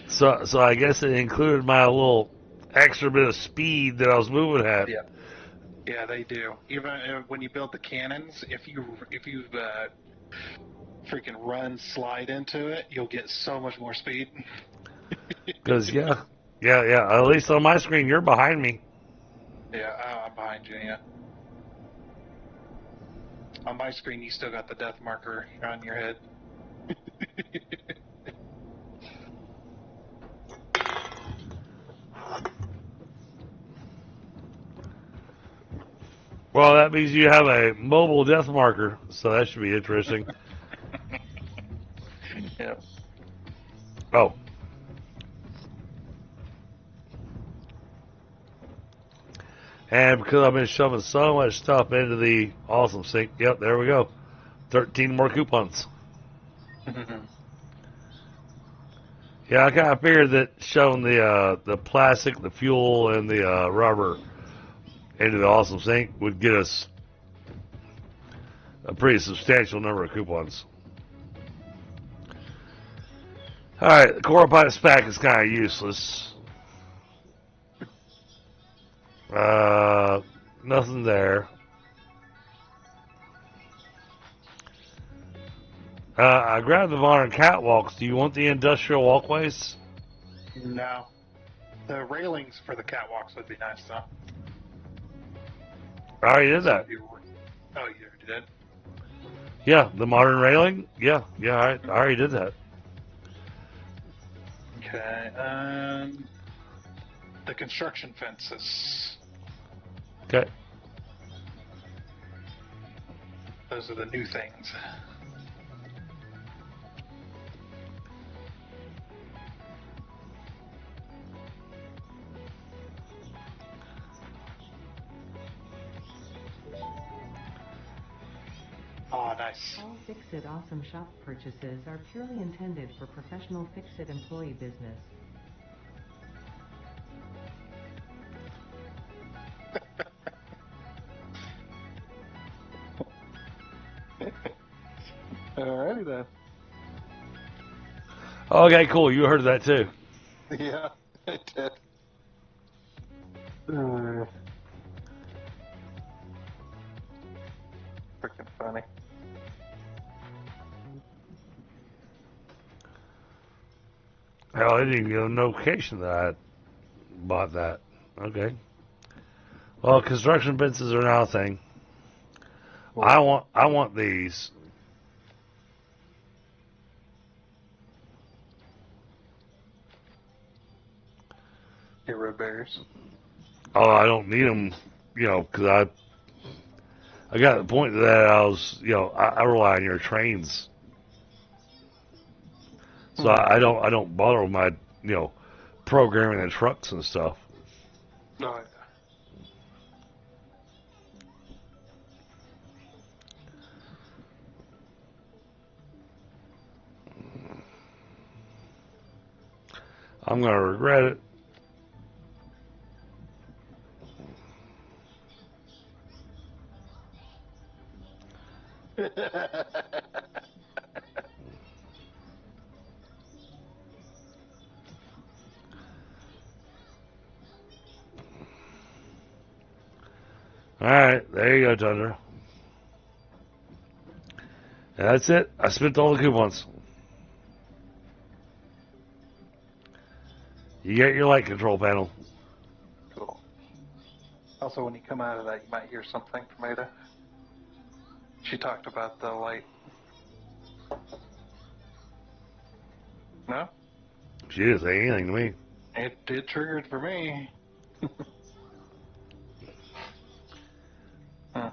So I guess it included my little extra bit of speed that I was moving at. Yeah. Yeah, they do. Even when you build the cannons, if you freaking slide into it, you'll get so much more speed. Because yeah. At least on my screen, you're behind me. Yeah, I'm behind you. Yeah. On my screen, you still got the death marker on your head. Well, that means you have a mobile death marker, so that should be interesting. Yep. Oh. And because I've been shoving so much stuff into the awesome sink, yep, there we go. 13 more coupons. Yeah, I kind of figured that shoving the plastic, the fuel, and the rubber into the awesome sink would get us a pretty substantial number of coupons. Alright, the core pipe stack is kind of useless. Nothing there. I grabbed the modern catwalks. Do you want the industrial walkways? No. The railings for the catwalks would be nice, though. I already did that. Oh, you already did? Yeah, the modern railing? Yeah, I already did that. Okay, the construction fences. Okay. Those are the new things. Oh, nice. All Fix-It Awesome Shop purchases are purely intended for professional Fix-It employee business. Alrighty then. Okay, cool. You heard that too. Yeah, I did. Freaking funny. Hell, I didn't even get a notification that I bought that. Okay. Well, construction businesses are now a thing. I want these. Hero bears. Oh, I don't need them, because I got to the point that I was, I rely on your trains, so I don't bother with my, programming the trucks and stuff. Oh, yeah. I'm gonna regret it. All right, there you go, Tundra. And that's it. I spent all the coupons. You get your light control panel. Cool. Also, when you come out of that, you might hear something from Ada. She talked about the light. No? She didn't say anything to me. It triggered for me. Huh.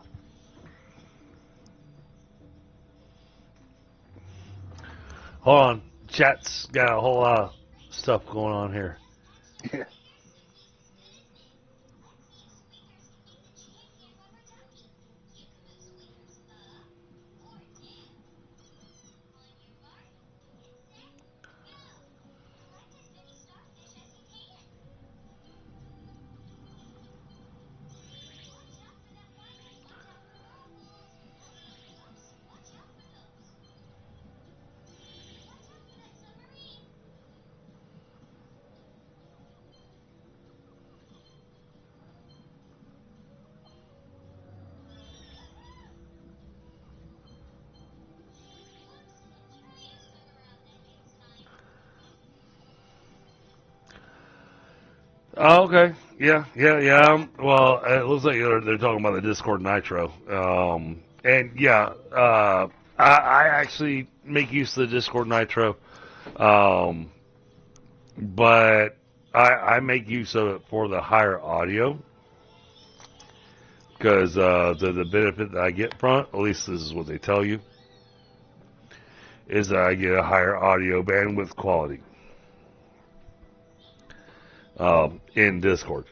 Hold on. Chat's got a whole lot of stuff going on here. Yeah. Oh, okay. Yeah. Well, it looks like they're talking about the Discord Nitro. And yeah, I actually make use of the Discord Nitro. But I make use of it for the higher audio. Because the benefit that I get from it, at least this is what they tell you, is that I get a higher audio bandwidth quality in Discord.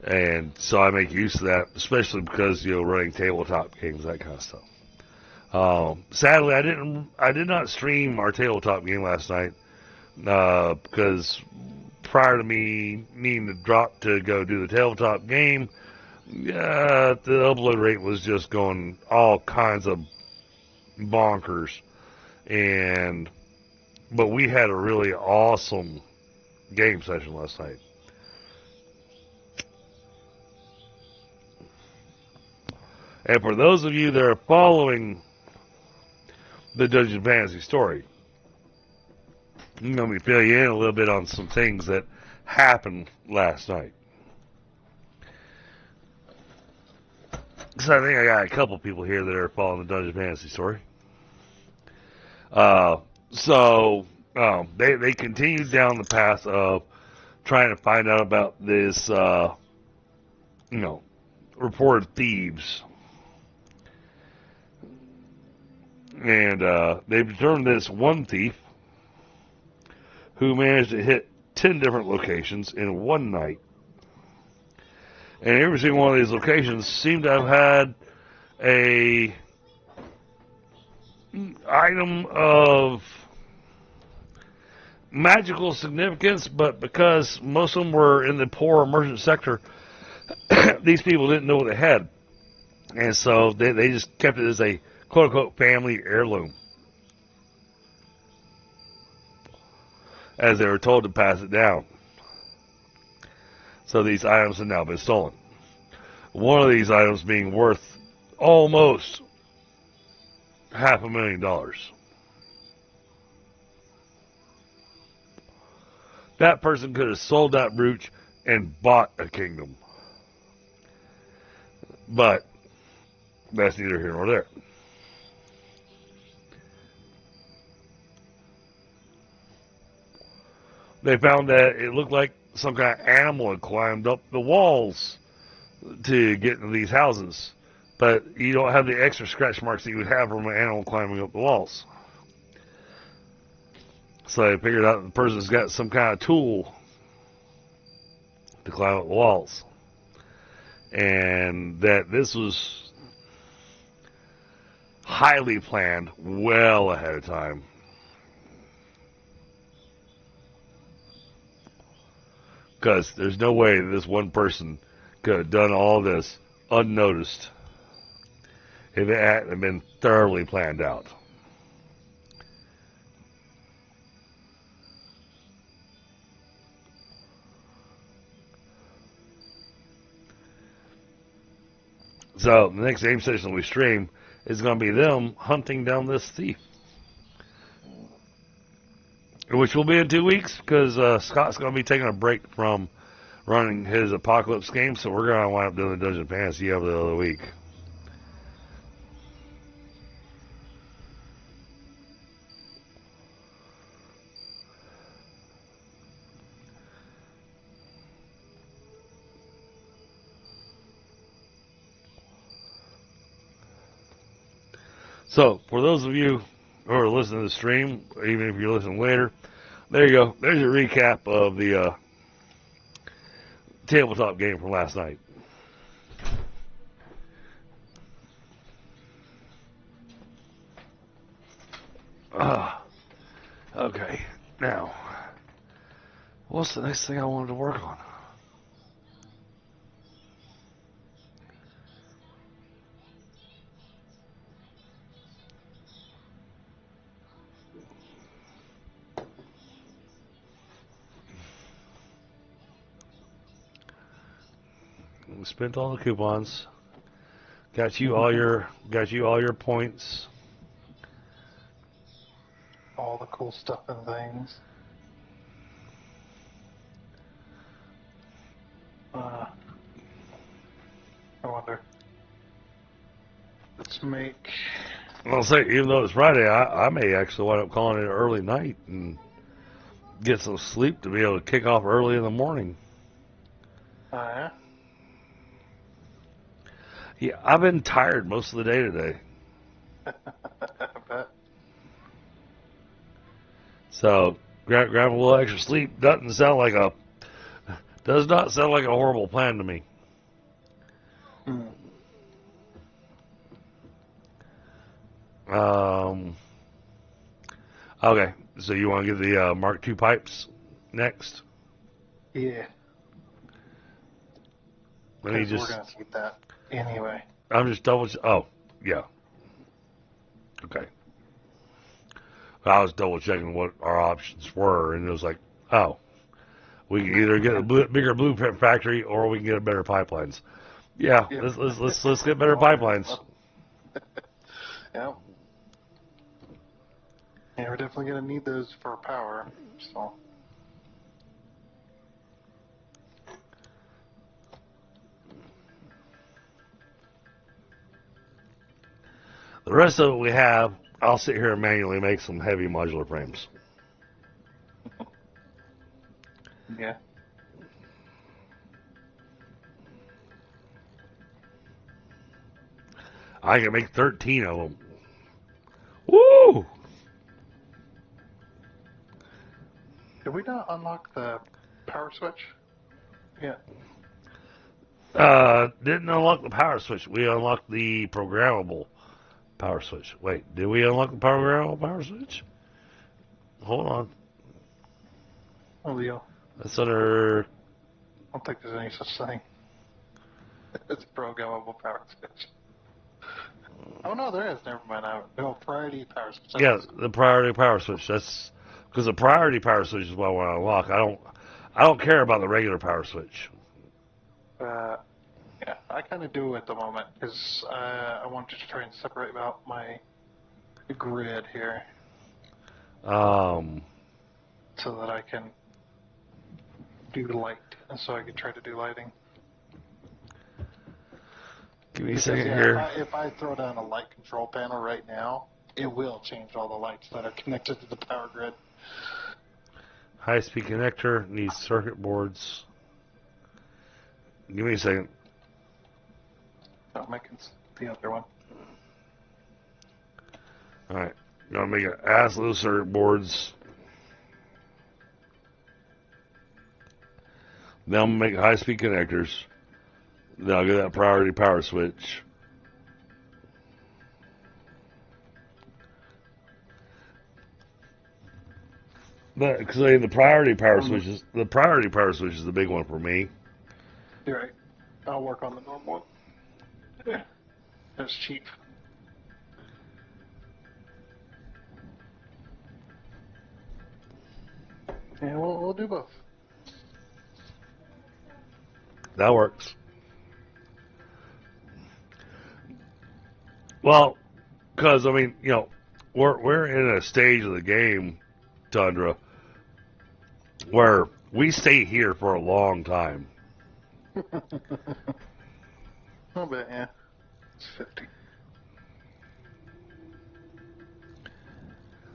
And so I make use of that, especially because, running tabletop games, that kind of stuff. Sadly, I did not stream our tabletop game last night because prior to me needing to drop to go do the tabletop game, the upload rate was just going all kinds of bonkers. But we had a really awesome game session last night. And for those of you that are following the Dungeon Fantasy story, let me fill you in a little bit on some things that happened last night. Because I think I got a couple people here that are following the Dungeon Fantasy story. They continued down the path of trying to find out about this, reported thieves. And they've determined this one thief who managed to hit 10 different locations in one night. And every single one of these locations seemed to have had a item of magical significance, but because most of them were in the poor emergent sector, these people didn't know what they had. And so they just kept it as a quote-unquote family heirloom, as they were told to pass it down. So these items have now been stolen. One of these items being worth almost $500,000. That person could have sold that brooch and bought a kingdom. But that's neither here nor there. They found that it looked like some kind of animal had climbed up the walls to get into these houses. But you don't have the extra scratch marks that you would have from an animal climbing up the walls. So they figured out the person's got some kind of tool to climb up the walls. And that this was highly planned, well ahead of time. Because there's no way that this one person could have done all this unnoticed if it hadn't been thoroughly planned out. So the next game session we stream is going to be them hunting down this thief. Which will be in 2 weeks, because Scott's going to be taking a break from running his Apocalypse game, so we're going to wind up doing the Dungeon Fantasy every other week. So, for those of you who are listening to the stream, even if you're listening later, there you go. There's a recap of the tabletop game from last night. Okay, now, what's the next thing I wanted to work on? We spent all the coupons. Got you all your points. All the cool stuff and things. I wonder. Let's make. I'll say, even though it's Friday, I may actually wind up calling it an early night and get some sleep to be able to kick off early in the morning. Yeah? Yeah, I've been tired most of the day today. I bet. So, grab a little extra sleep does not sound like a horrible plan to me. Okay, so you want to get the Mark II pipes next? Yeah. Let me just. We're gonna keep that anyway. I'm just double. Oh, yeah. Okay. I was double checking what our options were, and it was like, oh, we can either get a bigger blueprint factory or we can get a better pipelines. Yeah, let's get better pipelines. Yeah. Yeah, we're definitely gonna need those for power. So. The rest of it we have, I'll sit here and manually make some heavy modular frames. Yeah. I can make 13 of them. Woo! Did we not unlock the power switch? Yeah. Didn't unlock the power switch. We unlocked the programmable power switch. Wait, did we unlock the programmable power switch? Hold on. Oh, Leo. That's under. I don't think there's any such thing. It's a programmable power switch. Oh no, there is. Never mind. No priority power switch. Yeah, the priority power switch. That's because the priority power switch is what I want to unlock. I don't care about the regular power switch. Yeah, I kind of do at the moment because I wanted to try and separate out my grid here Um, so that I can do light, and so I can try to do lighting. give me a Because second yeah, here. if I throw down a light control panel right now, it will change all the lights that are connected to the power grid. High-speed connector needs circuit boards. Give me a second. I'm making the other one. All right, gonna make an ass load of circuit boards. Then I'm gonna make high-speed connectors. Then I'll get that priority power switch. Because the priority power switch is the big one for me. You're right. I'll work on the normal one. Yeah, that's cheap. Yeah, we'll do both. That works. Well, because I mean, we're in a stage of the game, Tundra, where we stay here for a long time. A bit, yeah. It's 50.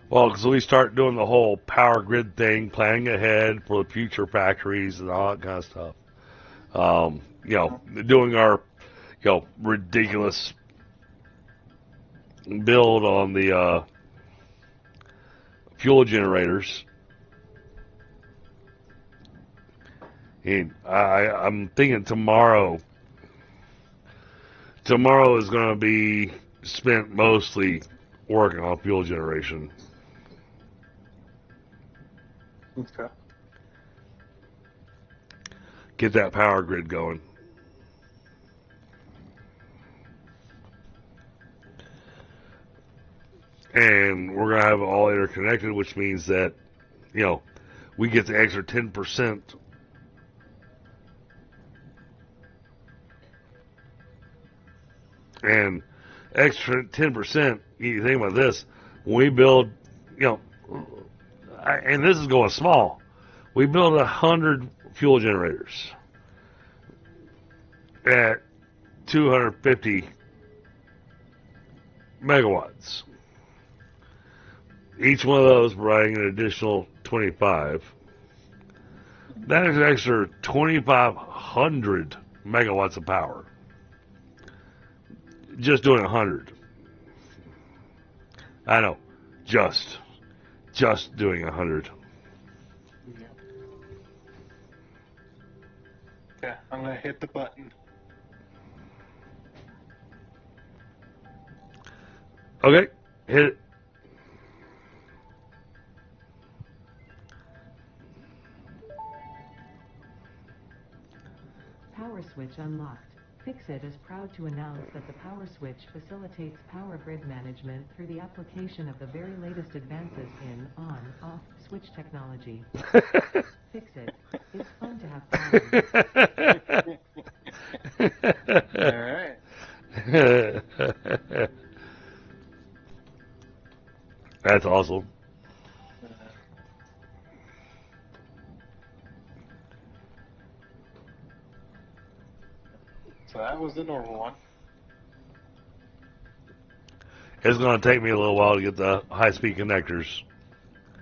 Well, because we start doing the whole power grid thing, planning ahead for the future factories and all that kind of stuff. Doing our, ridiculous build on the fuel generators. And I'm thinking tomorrow is going to be spent mostly working on fuel generation. Okay. Get that power grid going. And we're going to have it all interconnected, which means that, we get the extra 10%. And extra 10%, you think about this, when we build, and this is going small, we build 100 fuel generators at 250 megawatts. Each one of those providing an additional 25. That is an extra 2,500 megawatts of power. Just doing 100. I know. Just doing 100. Yeah, I'm going to hit the button. Okay, hit it. Power switch unlocked. Fixit is proud to announce that the power switch facilitates power grid management through the application of the very latest advances in on-off switch technology. Fixit. It's fun to have problems. Alright. That's awesome. So that was the normal one. It's going to take me a little while to get the high-speed connectors.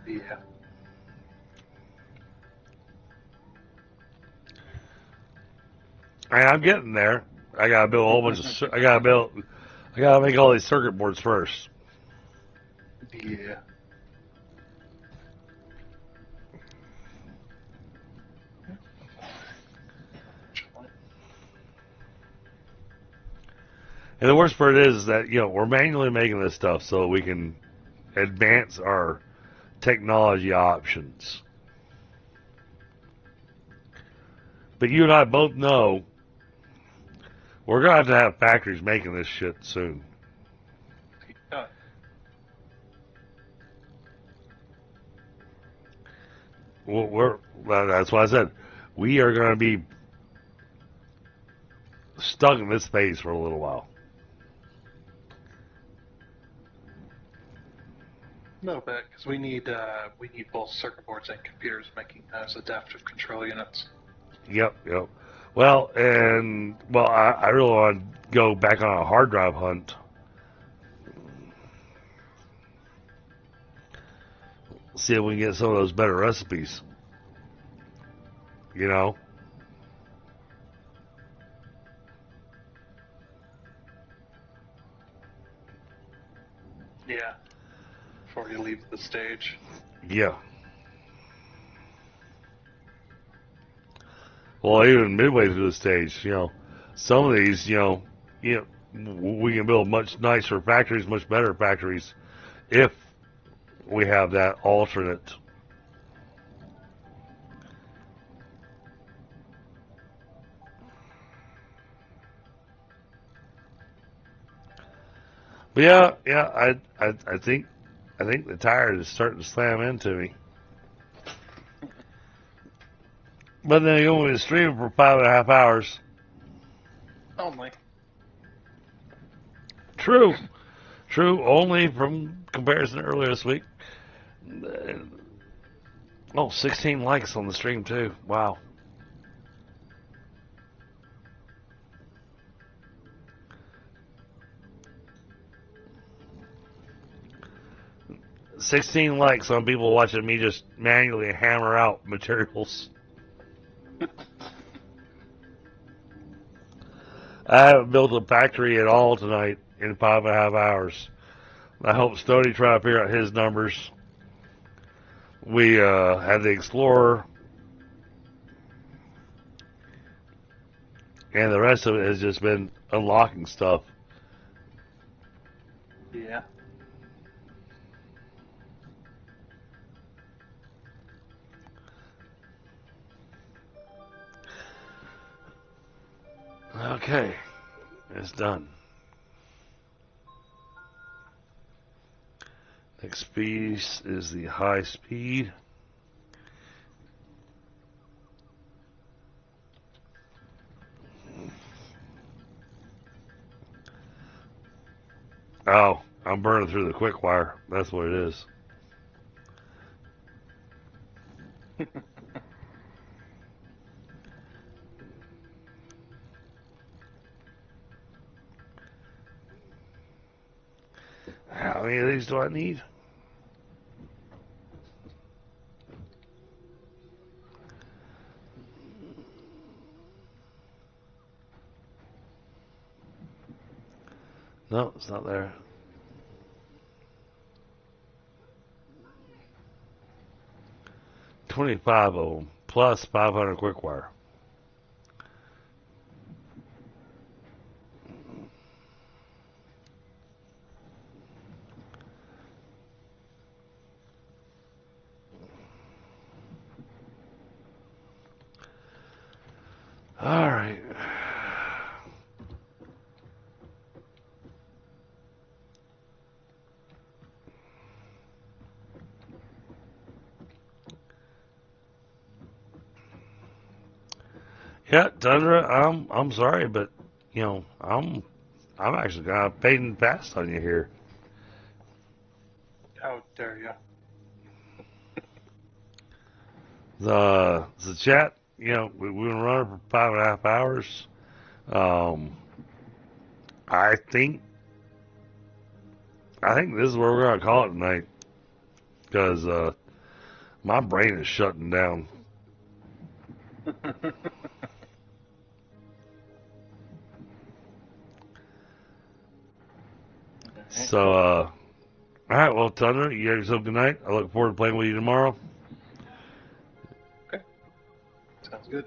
Yeah. I'm getting there. I gotta build a whole bunch of. I gotta make all these circuit boards first. Yeah. And the worst part is that we're manually making this stuff so we can advance our technology options. But you and I both know We're going to have factories making this shit soon. Uh, That's why I said we are going to be stuck in this phase for a little while. no, but because we need both circuit boards and computers making those adaptive control units. Yep. Well, I really want to go back on a hard drive hunt. See if we can get some of those better recipes. You know? Yeah. Before you leave the stage. Yeah. Well, even midway through the stage, some of these, we can build much nicer factories, much better factories, if we have that alternate. But I think the tire is starting to slam into me. But then you only stream for 5.5 hours. Only. True. Only from comparison to earlier this week. 16 likes on the stream too. Wow. $16 likes on people watching me just manually hammer out materials. I haven't built a factory at all tonight in 5.5 hours. I hope Stody try to figure out his numbers. We had the Explorer, and the rest of it has just been unlocking stuff. Yeah. Okay, it's done. Next piece is the high speed. Oh, I'm burning through the quick wire. That's what it is. How many of these do I need? No, it's not there. $25 of them, plus 500 quick wire. All right. Yeah, Tundra, I'm sorry, but I'm actually kind of fading fast on you here. How dare you? The chat, we've been running for 5.5 hours. I think this is where we're gonna call it tonight, because my brain is shutting down. So, all right, well, Thunder, you have yourself a good night. I look forward to playing with you tomorrow. Okay. Sounds good.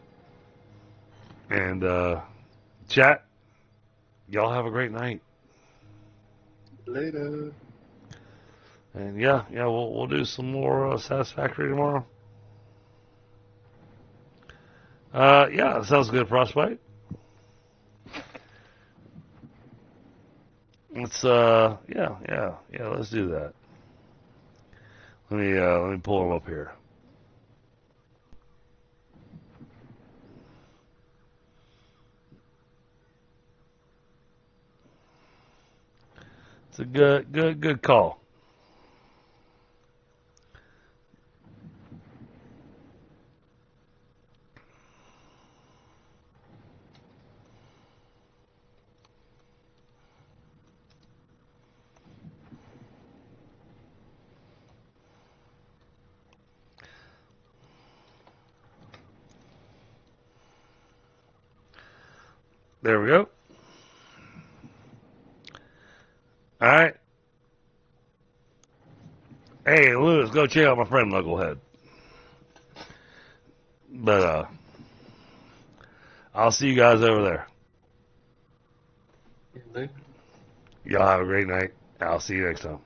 And chat, y'all have a great night. Later. And we'll do some more Satisfactory tomorrow. That sounds good, Frostbite. Let's yeah. Let's do that. Let me pull him up here. It's a good call. There we go. All right. Hey, Lewis, go check out my friend Knucklehead. But I'll see you guys over there. Y'all have a great night. I'll see you next time.